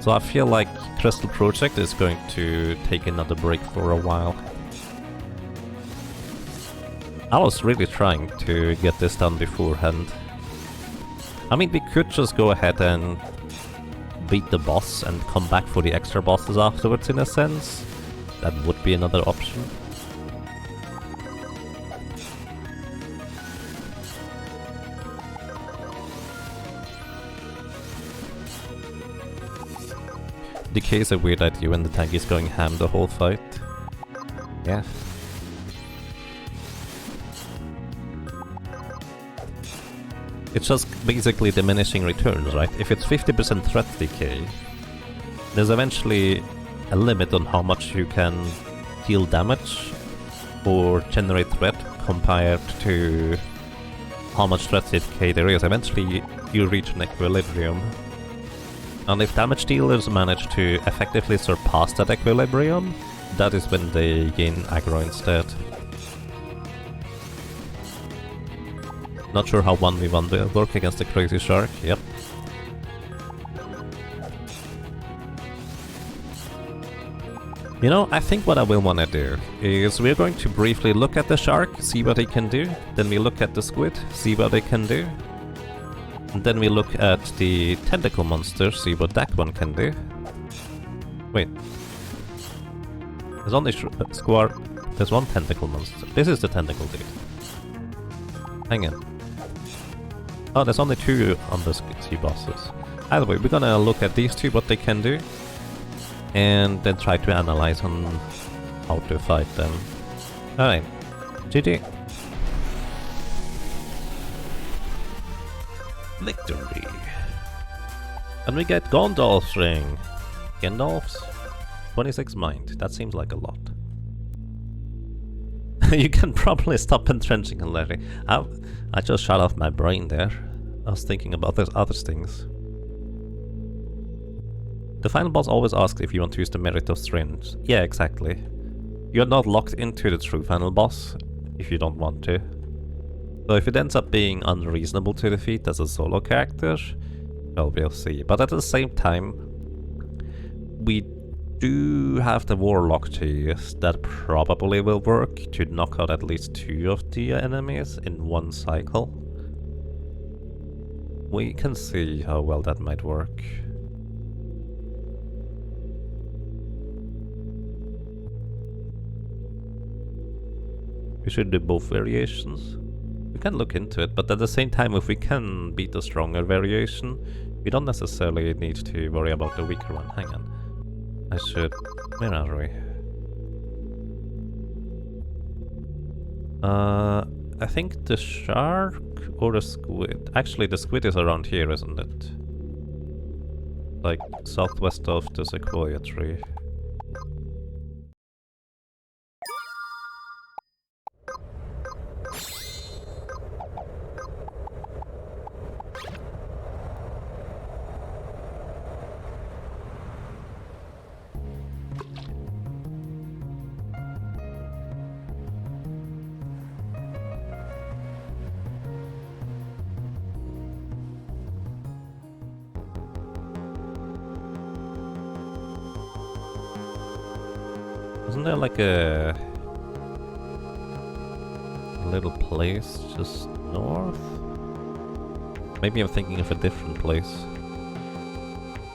So I feel like Crystal Project is going to take another break for a while. I was really trying to get this done beforehand. I mean, we could just go ahead and beat the boss and come back for the extra bosses afterwards, in a sense. That would be another option. Decay is a weird idea when the tank is going ham the whole fight. Yeah. It's just basically diminishing returns, right? If it's 50% threat decay, there's eventually a limit on how much you can deal damage or generate threat compared to how much threat decay there is. Eventually you reach an equilibrium. And if damage dealers manage to effectively surpass that equilibrium, that is when they gain aggro instead. Not sure how 1v1 will work against the crazy shark, yep. You know, I think what I will want to do is we're going to briefly look at the shark, see what it can do, then we look at the squid, see what it can do, and then we look at the tentacle monster, see what that one can do. Wait. There's only there's one tentacle monster. This is the tentacle dude. Hang on. Oh, there's only 2 on the sea bosses. Either way, we're gonna look at these 2, what they can do, and then try to analyze on how to fight them. Alright, GG. Victory. And we get Gondolf's ring. Gandalf's 26 mind. That seems like a lot. You can probably stop entrenching, Larry. I just shut off my brain there. I was thinking about those other things. The final boss always asks if you want to use the merit of strength. Yeah, exactly. You're not locked into the true final boss if you don't want to. So if it ends up being unreasonable to defeat as a solo character, well, we'll see. But at the same time, we do have the Warlock to use that probably will work to knock out at least 2 of the enemies in one cycle. We can see how well that might work. We should do both variations. We can look into it, but at the same time, if we can beat a stronger variation, we don't necessarily need to worry about the weaker one. Hang on. I should... Where are we? I think the shark or the squid. Actually, the squid is around here, isn't it? Like southwest of the sequoia tree. Isn't there like a little place just north? Maybe I'm thinking of a different place.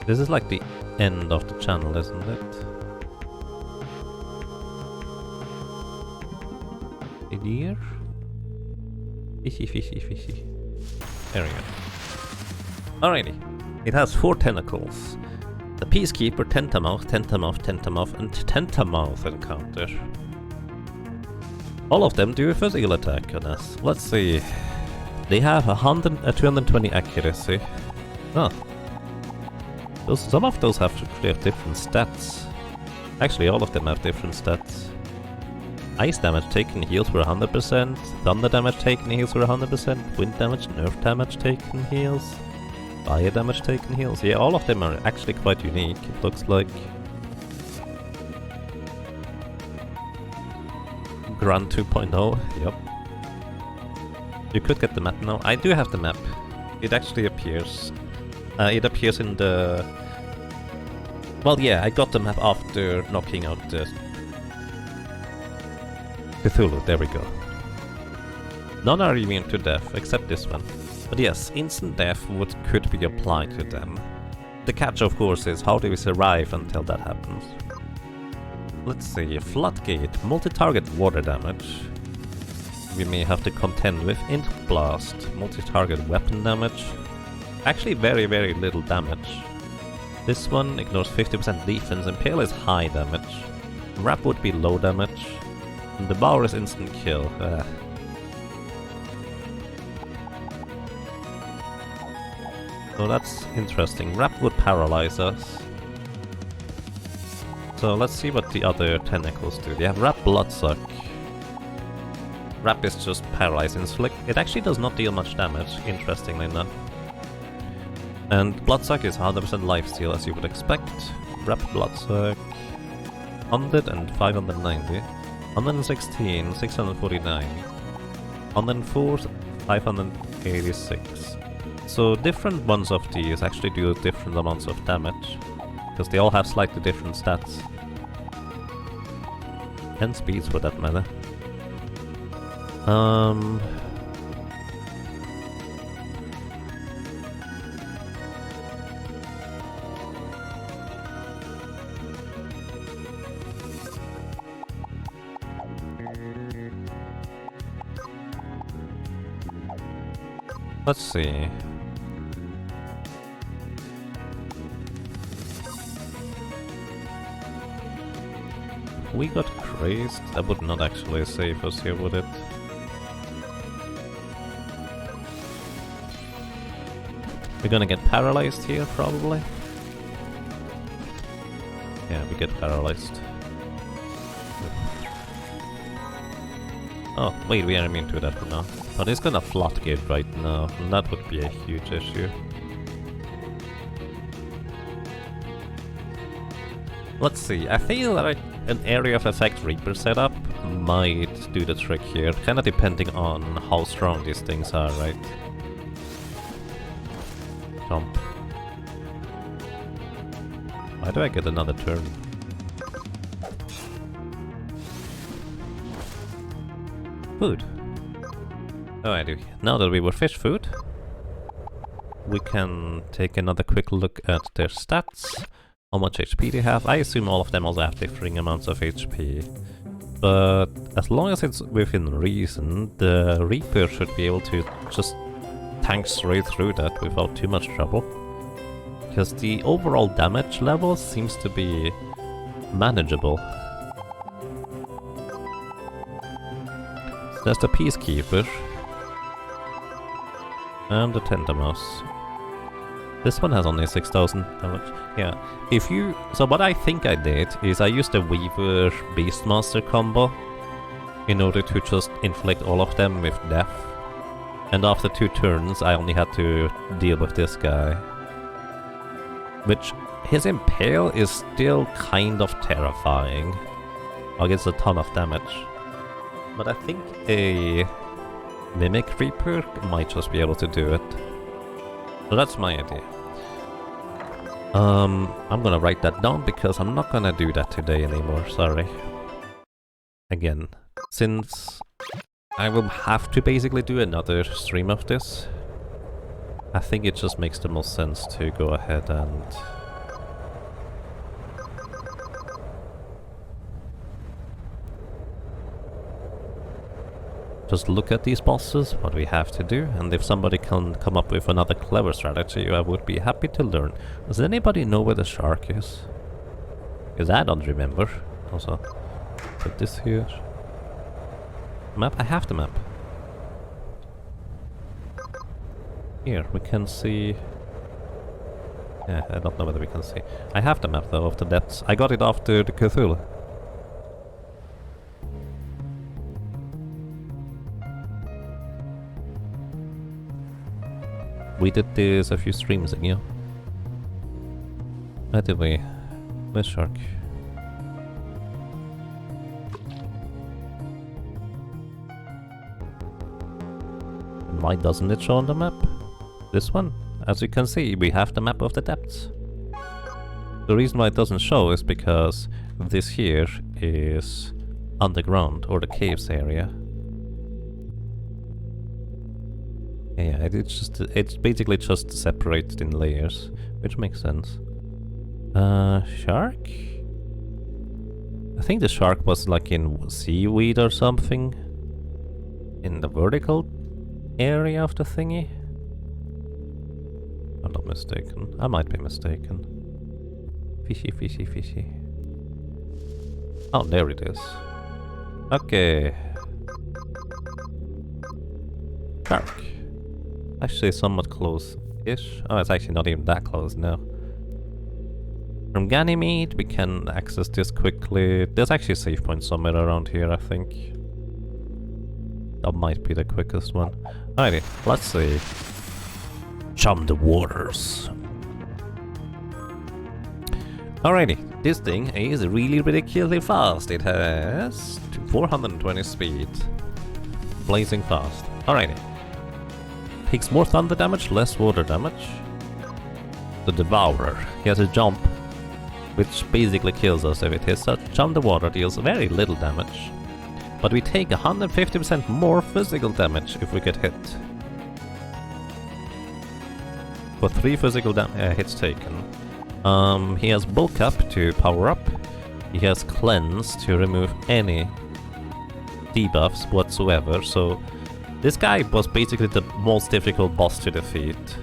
This is like the end of the channel, isn't it? A deer? Fishy, fishy, fishy. There we go. Alrighty. It has 4 tentacles. The Peacekeeper, Tentamouth, Tentamouth, Tentamouth, and Tentamouth encounter. All of them do a physical attack on us. Let's see. They have 220 accuracy. Oh. Some of those have different stats. Actually, all of them have different stats. Ice damage taken heals for 100%, thunder damage taken heals for 100%, wind damage, nerf damage taken heals. Fire damage taken heals. Yeah, all of them are actually quite unique, it looks like. Grunt 2.0, yep. You could get the map now. I do have the map. It actually appears. It appears in the... Well, yeah, I got the map after knocking out the Cthulhu, there we go. None are immune to death, except this one. But yes, instant death could be applied to them. The catch, of course, is how do we survive until that happens? Let's see, Floodgate, multi-target water damage. We may have to contend with Int Blast, multi-target weapon damage. Actually very, very little damage. This one ignores 50% defense, Impale is high damage. Wrap would be low damage. And the Devour is instant kill. So that's interesting. Wrap would paralyze us. So let's see what the other tentacles do. They have Wrap Bloodsuck. Wrap is just paralyze inflict. It actually does not deal much damage, interestingly enough. And Bloodsuck is 100% lifesteal as you would expect. Wrap Bloodsuck 100 and 590. 116, 649. 104, 586. So different ones of these actually do different amounts of damage, because they all have slightly different stats. And speeds for that matter. Let's see. We got crazed? That would not actually save us here, would it? We're gonna get paralyzed here, probably? Yeah, we get paralyzed. Oh, wait, we are immune to that for now. But it's gonna floodgate right now, and that would be a huge issue. Let's see, I feel like an Area of Effect Reaper setup might do the trick here, kinda depending on how strong these things are, right? Jump. Why do I get another turn? Food. Oh, I do. Now that we were fish food, we can take another quick look at their stats. How much HP they have. I assume all of them also have differing amounts of HP. But as long as it's within reason, the Reaper should be able to just tank straight through that without too much trouble. Because the overall damage level seems to be manageable. So there's the Peacekeeper. And the Tendermouse. This one has only 6000 damage. Yeah. So what I think I did is I used the Weaver Beastmaster combo in order to just inflict all of them with death. And after 2 turns I only had to deal with this guy. Which, his Impale is still kind of terrifying. Against a ton of damage. But I think a Mimic Reaper might just be able to do it. So that's my idea. I'm gonna write that down because I'm not gonna do that today anymore, sorry. Again, since I will have to basically do another stream of this, I think it just makes the most sense to go ahead and just look at these bosses, what we have to do, and if somebody can come up with another clever strategy, I would be happy to learn. Does anybody know where the shark is? Because I don't remember. Also, put this here. Map? I have the map. Here, we can see... Yeah, I don't know whether we can see. I have the map though of the depths. I got it after the Cthulhu. We did this a few streams ago. Where did we? Where's Shark? Why doesn't it show on the map? This one? As you can see, we have the map of the depths. The reason why it doesn't show is because this here is underground, or the caves area. Yeah, it's basically just separated in layers, which makes sense. Shark? I think the shark was like in seaweed or something. In the vertical area of the thingy. I'm not mistaken. I might be mistaken. Fishy, fishy, fishy. Oh, there it is. Okay. Shark. Actually somewhat close-ish. Oh, it's actually not even that close now. From Ganymede we can access this quickly. There's actually a save point somewhere around here, I think. That might be the quickest one. Alrighty, let's see. Chum the waters. Alrighty, this thing is really ridiculously fast. It has 420 speed. Blazing fast. Alrighty. Takes more thunder damage, less water damage. The Devourer. He has a jump, which basically kills us if it hits us. Jump the water deals very little damage. But we take 150% more physical damage if we get hit. For 3 physical hits taken. He has Bulk Up to power up. He has Cleanse to remove any debuffs whatsoever, so this guy was basically the most difficult boss to defeat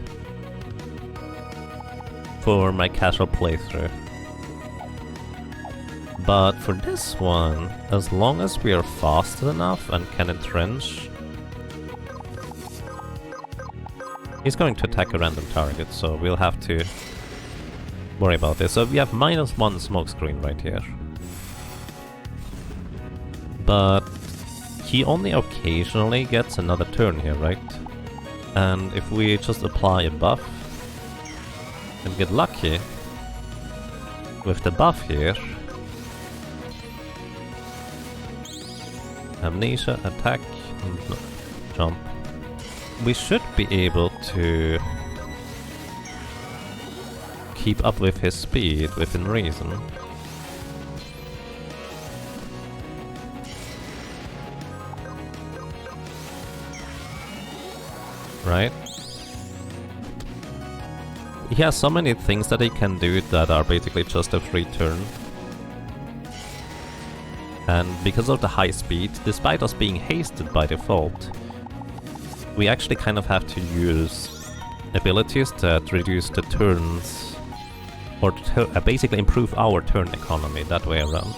for my casual playthrough. But for this one, as long as we are fast enough and can entrench, he's going to attack a random target, so we'll have to worry about this. So we have -1 smokescreen right here. But he only occasionally gets another turn here, right? And if we just apply a buff and get lucky with the buff here, Amnesia, attack, and jump, we should be able to keep up with his speed within reason. Right? He has so many things that he can do that are basically just a free turn. And because of the high speed, despite us being hasted by default, we actually kind of have to use abilities that reduce the turns, or basically improve our turn economy that way around.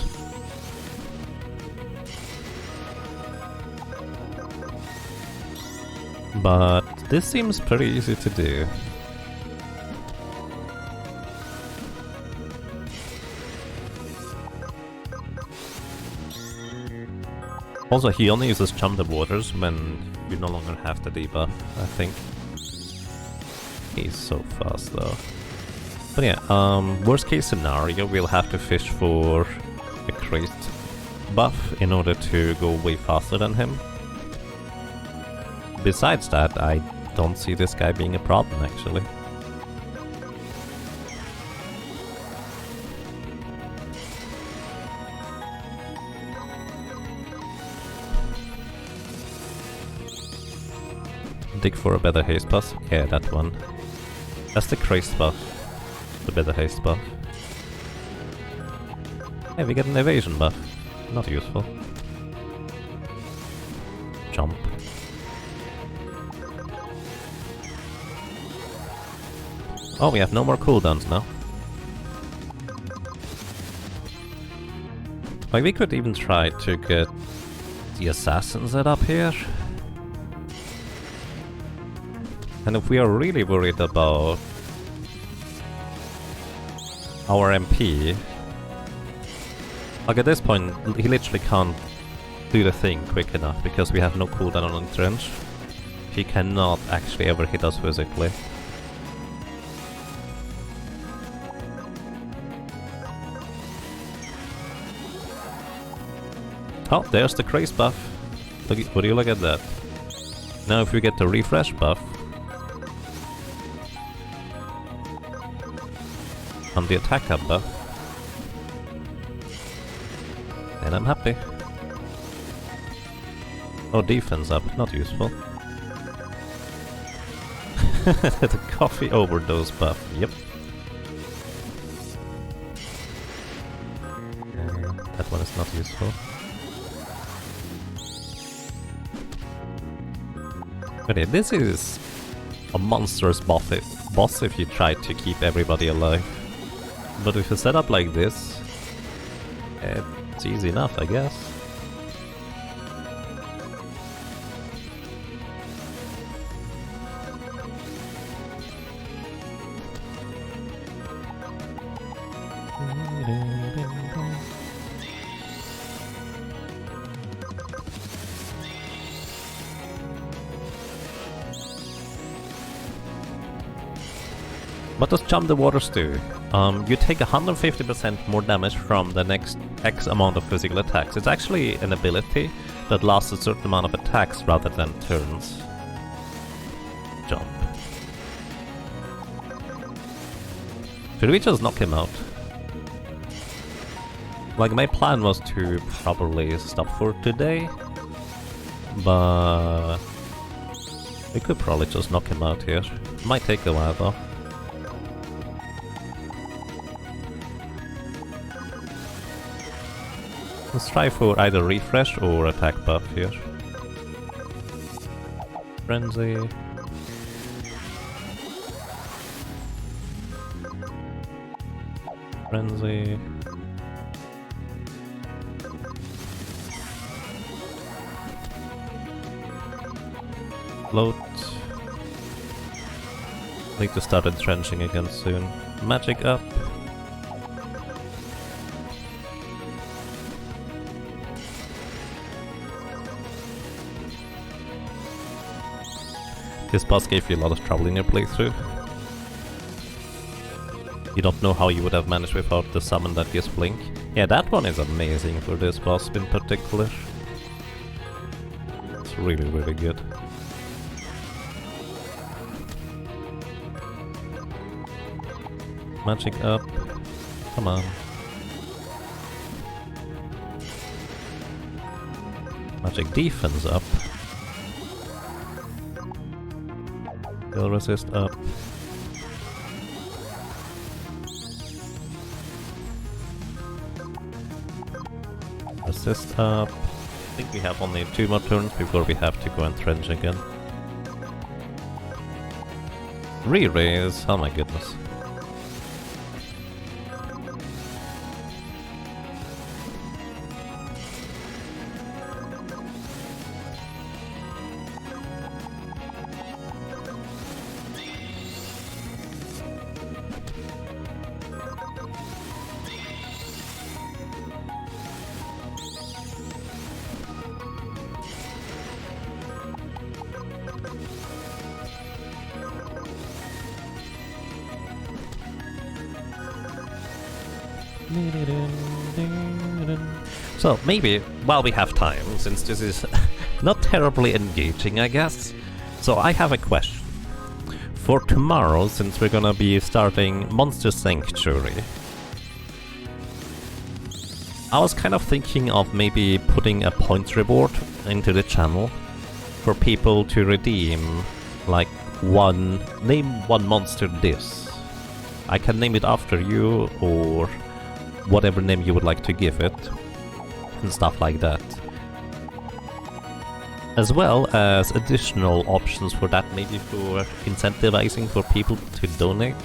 But this seems pretty easy to do. Also, he only uses Chum the Waters when you no longer have the debuff, I think. He's so fast though. But yeah, worst case scenario, we'll have to fish for a crazed buff in order to go way faster than him. Besides that, I don't see this guy being a problem, actually. Dig for a better haste buff? Yeah, that one. That's the crazed buff. The better haste buff. Hey, we get an evasion buff. Not useful. Jump. Oh, we have no more cooldowns now. Like, we could even try to get the assassin set up here. And if we are really worried about our MP, like at this point, he literally can't do the thing quick enough because we have no cooldown on Entrench. He cannot actually ever hit us physically. Oh, there's the craze buff. Would you look at that? Now if we get the refresh buff on the attack up buff, then I'm happy. Oh, defense up, not useful. The coffee overdose buff, yep. That one is not useful. But yeah, this is a monstrous boss if you try to keep everybody alive. But if you set up like this, it's easy enough, I guess. What does Chum the Waters do? You take 150% more damage from the next X amount of physical attacks. It's actually an ability that lasts a certain amount of attacks rather than turns. Jump. Should we just knock him out? Like, my plan was to probably stop for today, but we could probably just knock him out here. Might take a while though. Let's try for either refresh or attack buff here. Frenzy. Frenzy. Float. Need to start entrenching again soon. Magic up. This boss gave you a lot of trouble in your playthrough. You don't know how you would have managed without the summon that gives blink. Yeah, that one is amazing for this boss in particular. It's really, really good. Magic up. Come on. Magic defense up. Skill resist up. assist up. I think we have only 2 more turns before we have to go and trench again. Re-raise, oh my goodness. So maybe, while we have time, since this is not terribly engaging, I guess, so I have a question. For tomorrow, since we're gonna be starting Monster Sanctuary, I was kind of thinking of maybe putting a points reward into the channel for people to redeem, like, name one monster this. I can name it after you, or whatever name you would like to give it, and stuff like that. As well as additional options for that, maybe for incentivizing for people to donate.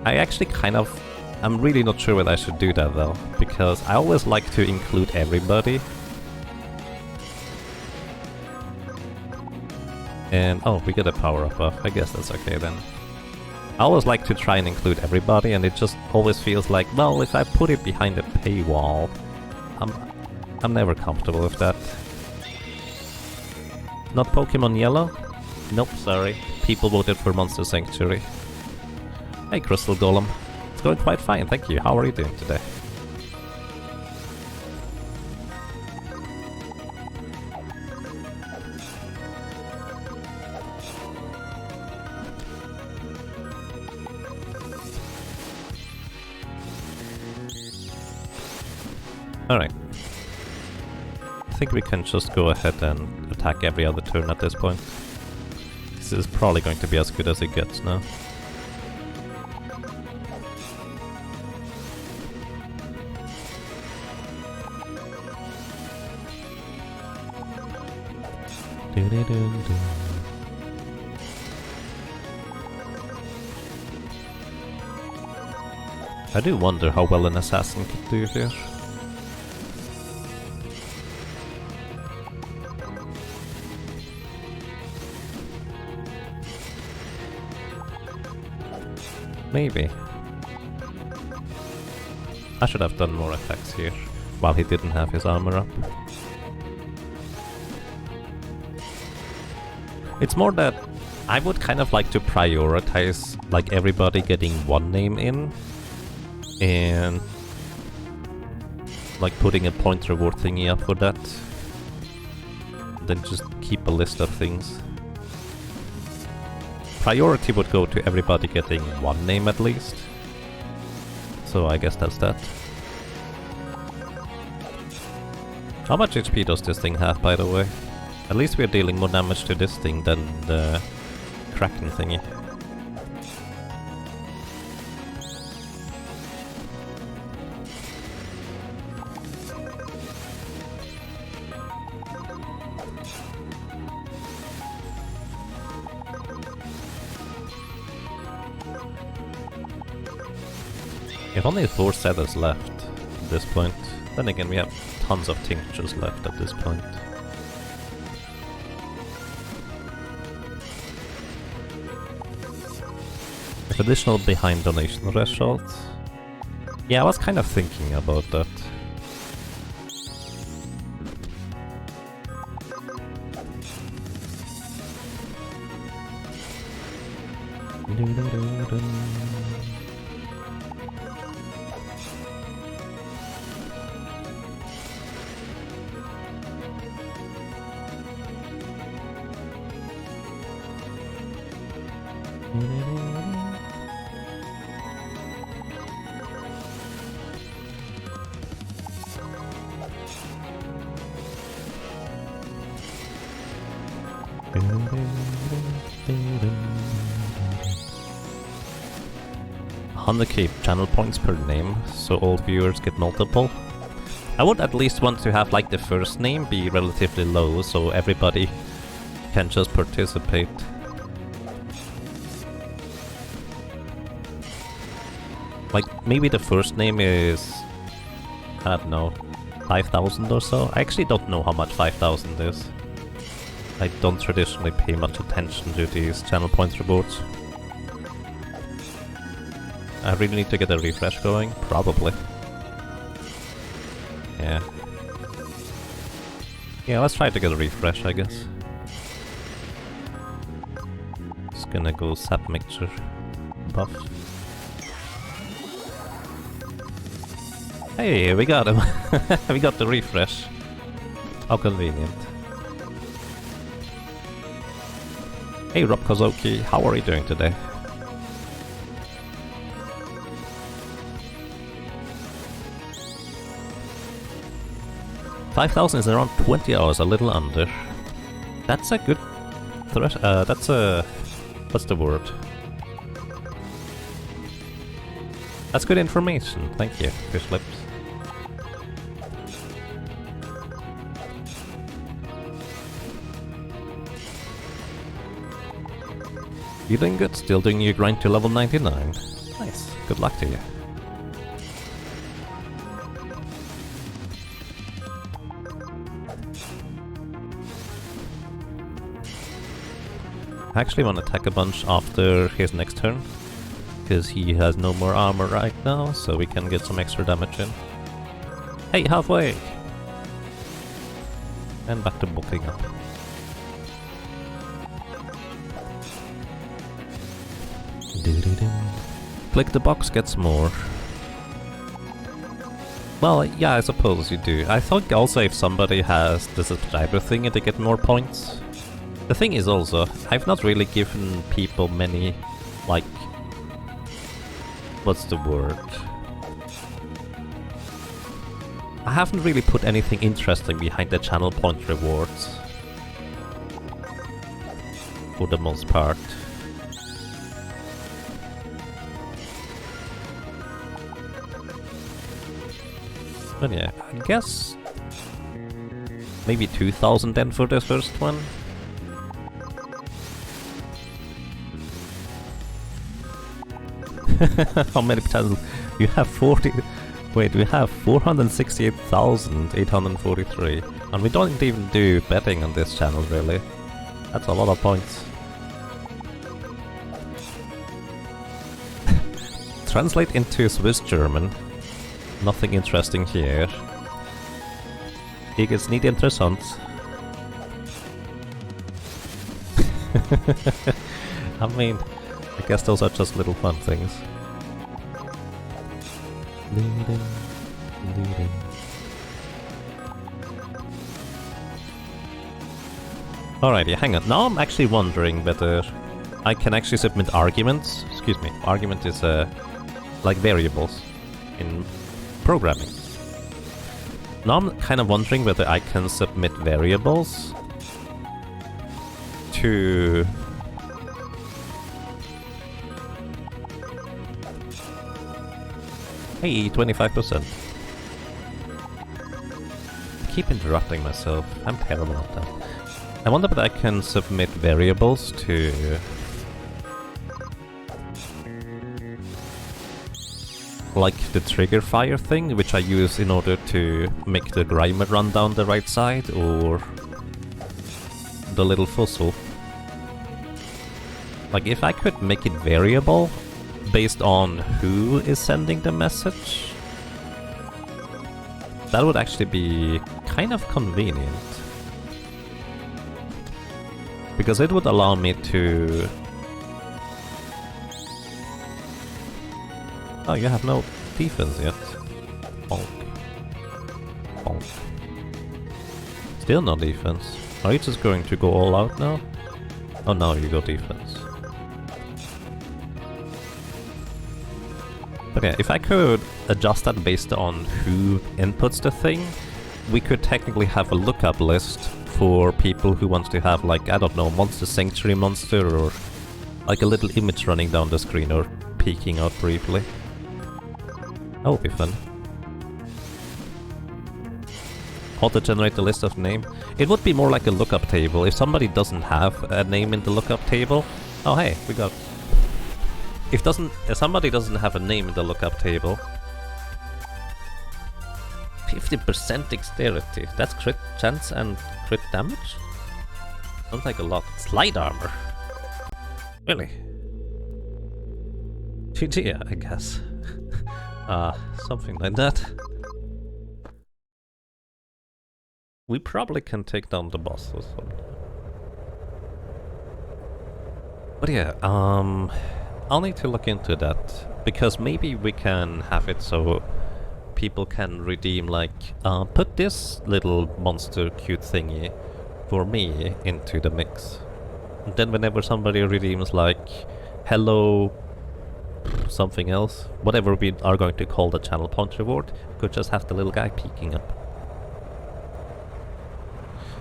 I actually I'm really not sure whether I should do that though, because I always like to include everybody. And oh, we get a power-up buff, I guess that's okay then. I always like to try and include everybody, and it just always feels like, well, if I put it behind a paywall, I'm never comfortable with that. Not Pokemon Yellow? Nope, sorry. People voted for Monster Sanctuary. Hey, Crystal Golem. It's going quite fine, thank you. How are you doing today? Alright. I think we can just go ahead and attack every other turn at this point. This is probably going to be as good as it gets now. I do wonder how well an assassin could do here. Maybe. I should have done more attacks here, while he didn't have his armor up. It's more that I would kind of like to prioritize, like, everybody getting one name in, and like putting a point reward thingy up for that, then just keep a list of things. Priority would go to everybody getting one name at least. So I guess that's that. How much HP does this thing have, by the way? At least we're dealing more damage to this thing than the Kraken thingy. We have only 4 setters left at this point. Then again, we have tons of tinctures left at this point. With additional behind donation threshold. Yeah, I was kind of thinking about that. $100k channel points per name, so all viewers get multiple. I would at least want to have like the first name be relatively low so everybody can just participate. Like maybe the first name is, I don't know, 5,000 or so. I actually don't know how much 5,000 is. I don't traditionally pay much attention to these channel point rewards. I really need to get a refresh going? Probably. Yeah. Yeah, let's try to get a refresh, I guess. Just gonna go sap mixture buff. Hey, we got him! We got the refresh. How convenient. Hey Rob Kozoki, how are you doing today? $5,000 is around 20 hours, a little under. That's a good thresh. That's a... what's the word? That's good information, thank you, Fish Lips. You doing good? Still doing your grind to level 99. Nice, good luck to you. I actually want to attack a bunch after his next turn, because he has no more armor right now, so we can get some extra damage in. Hey, halfway! And back to bulking up. Click the box gets more. Well, yeah, I suppose you do. I thought also if somebody has the subscriber thing, they get more points. The thing is also, I've not really given people many, like... what's the word? I haven't really put anything interesting behind the channel point rewards. For the most part. But yeah, I guess... maybe 2,000 then for the first one? How many channels? You have 40... wait, we have 468,843. And we don't even do betting on this channel, really. That's a lot of points. Translate into Swiss German. Nothing interesting here. Ist nicht interessant. I mean, I guess those are just little fun things. Alrighty, hang on. Now I'm actually wondering whether I can actually submit arguments. Excuse me, argument is like variables in programming. Now I'm kind of wondering whether I can submit variables to... hey, 25%. I keep interrupting myself. I'm terrible at that. I wonder whether I can submit variables to... like the trigger fire thing, which I use in order to make the grimer run down the right side, or the little fuzzle. Like if I could make it variable based on who is sending the message, that would actually be kind of convenient. Because it would allow me to... oh, you have no defense yet. Bonk. Bonk. Still no defense. Are you just going to go all out now? Oh, now you go defense. But yeah, if I could adjust that based on who inputs the thing, we could technically have a lookup list for people who wants to have, like, I don't know, Monster Sanctuary monster, or like a little image running down the screen or peeking out briefly. That would be fun. auto-generate the list of name. It would be more like a lookup table. If somebody doesn't have a name in the lookup table... Oh hey, we got... If somebody doesn't have a name in the lookup table... 50% dexterity. That's crit chance and crit damage? Sounds like a lot. Slide armor. Really? GG, I guess. Something like that. We probably can take down the boss or something. But yeah, I'll need to look into that. Because maybe we can have it so people can redeem, like, put this little monster cute thingy for me into the mix. And then whenever somebody redeems, like, hello something else, whatever we are going to call the channel point reward, could just have the little guy peeking up.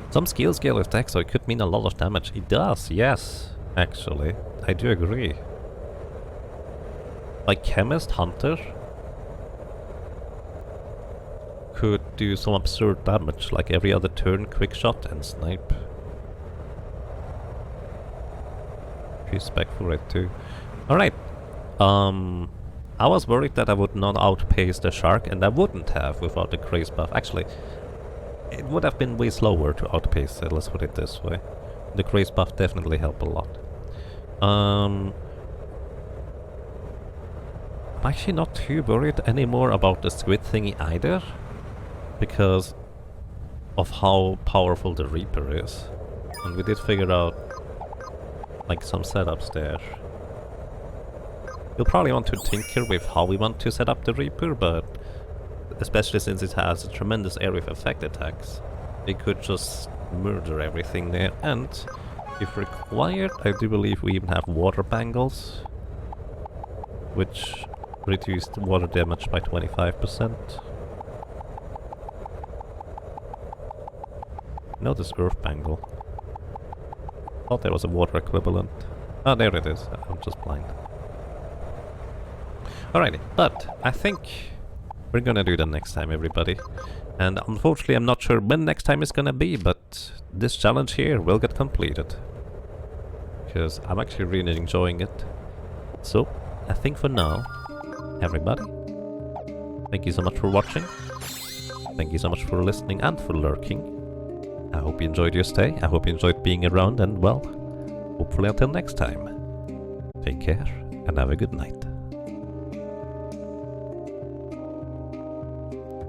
Some skill scale attack, so it could mean a lot of damage. It does, yes, actually. I do agree. Like Chemist Hunter could do some absurd damage, like every other turn, quick shot and snipe. Few spec for it too. Alright. I was worried that I would not outpace the shark, and I wouldn't have without the craze buff. Actually, it would have been way slower to outpace it, let's put it this way. The craze buff definitely helped a lot. I'm actually not too worried anymore about the squid thingy either, because of how powerful the Reaper is. And we did figure out like some setups there. We'll probably want to tinker with how we want to set up the Reaper, but especially since it has a tremendous area of effect attacks, it could just murder everything there. And if required, I do believe we even have water bangles, which reduced water damage by 25%. No, this earth bangle. Thought there was a water equivalent. Oh, there it is. I'm just blind. Alrighty, but I think we're gonna do that next time, everybody. And unfortunately, I'm not sure when next time is gonna be, but this challenge here will get completed. Because I'm actually really enjoying it. So, I think for now, everybody, thank you so much for watching. Thank you so much for listening and for lurking. I hope you enjoyed your stay. I hope you enjoyed being around, and well, hopefully until next time. Take care and have a good night.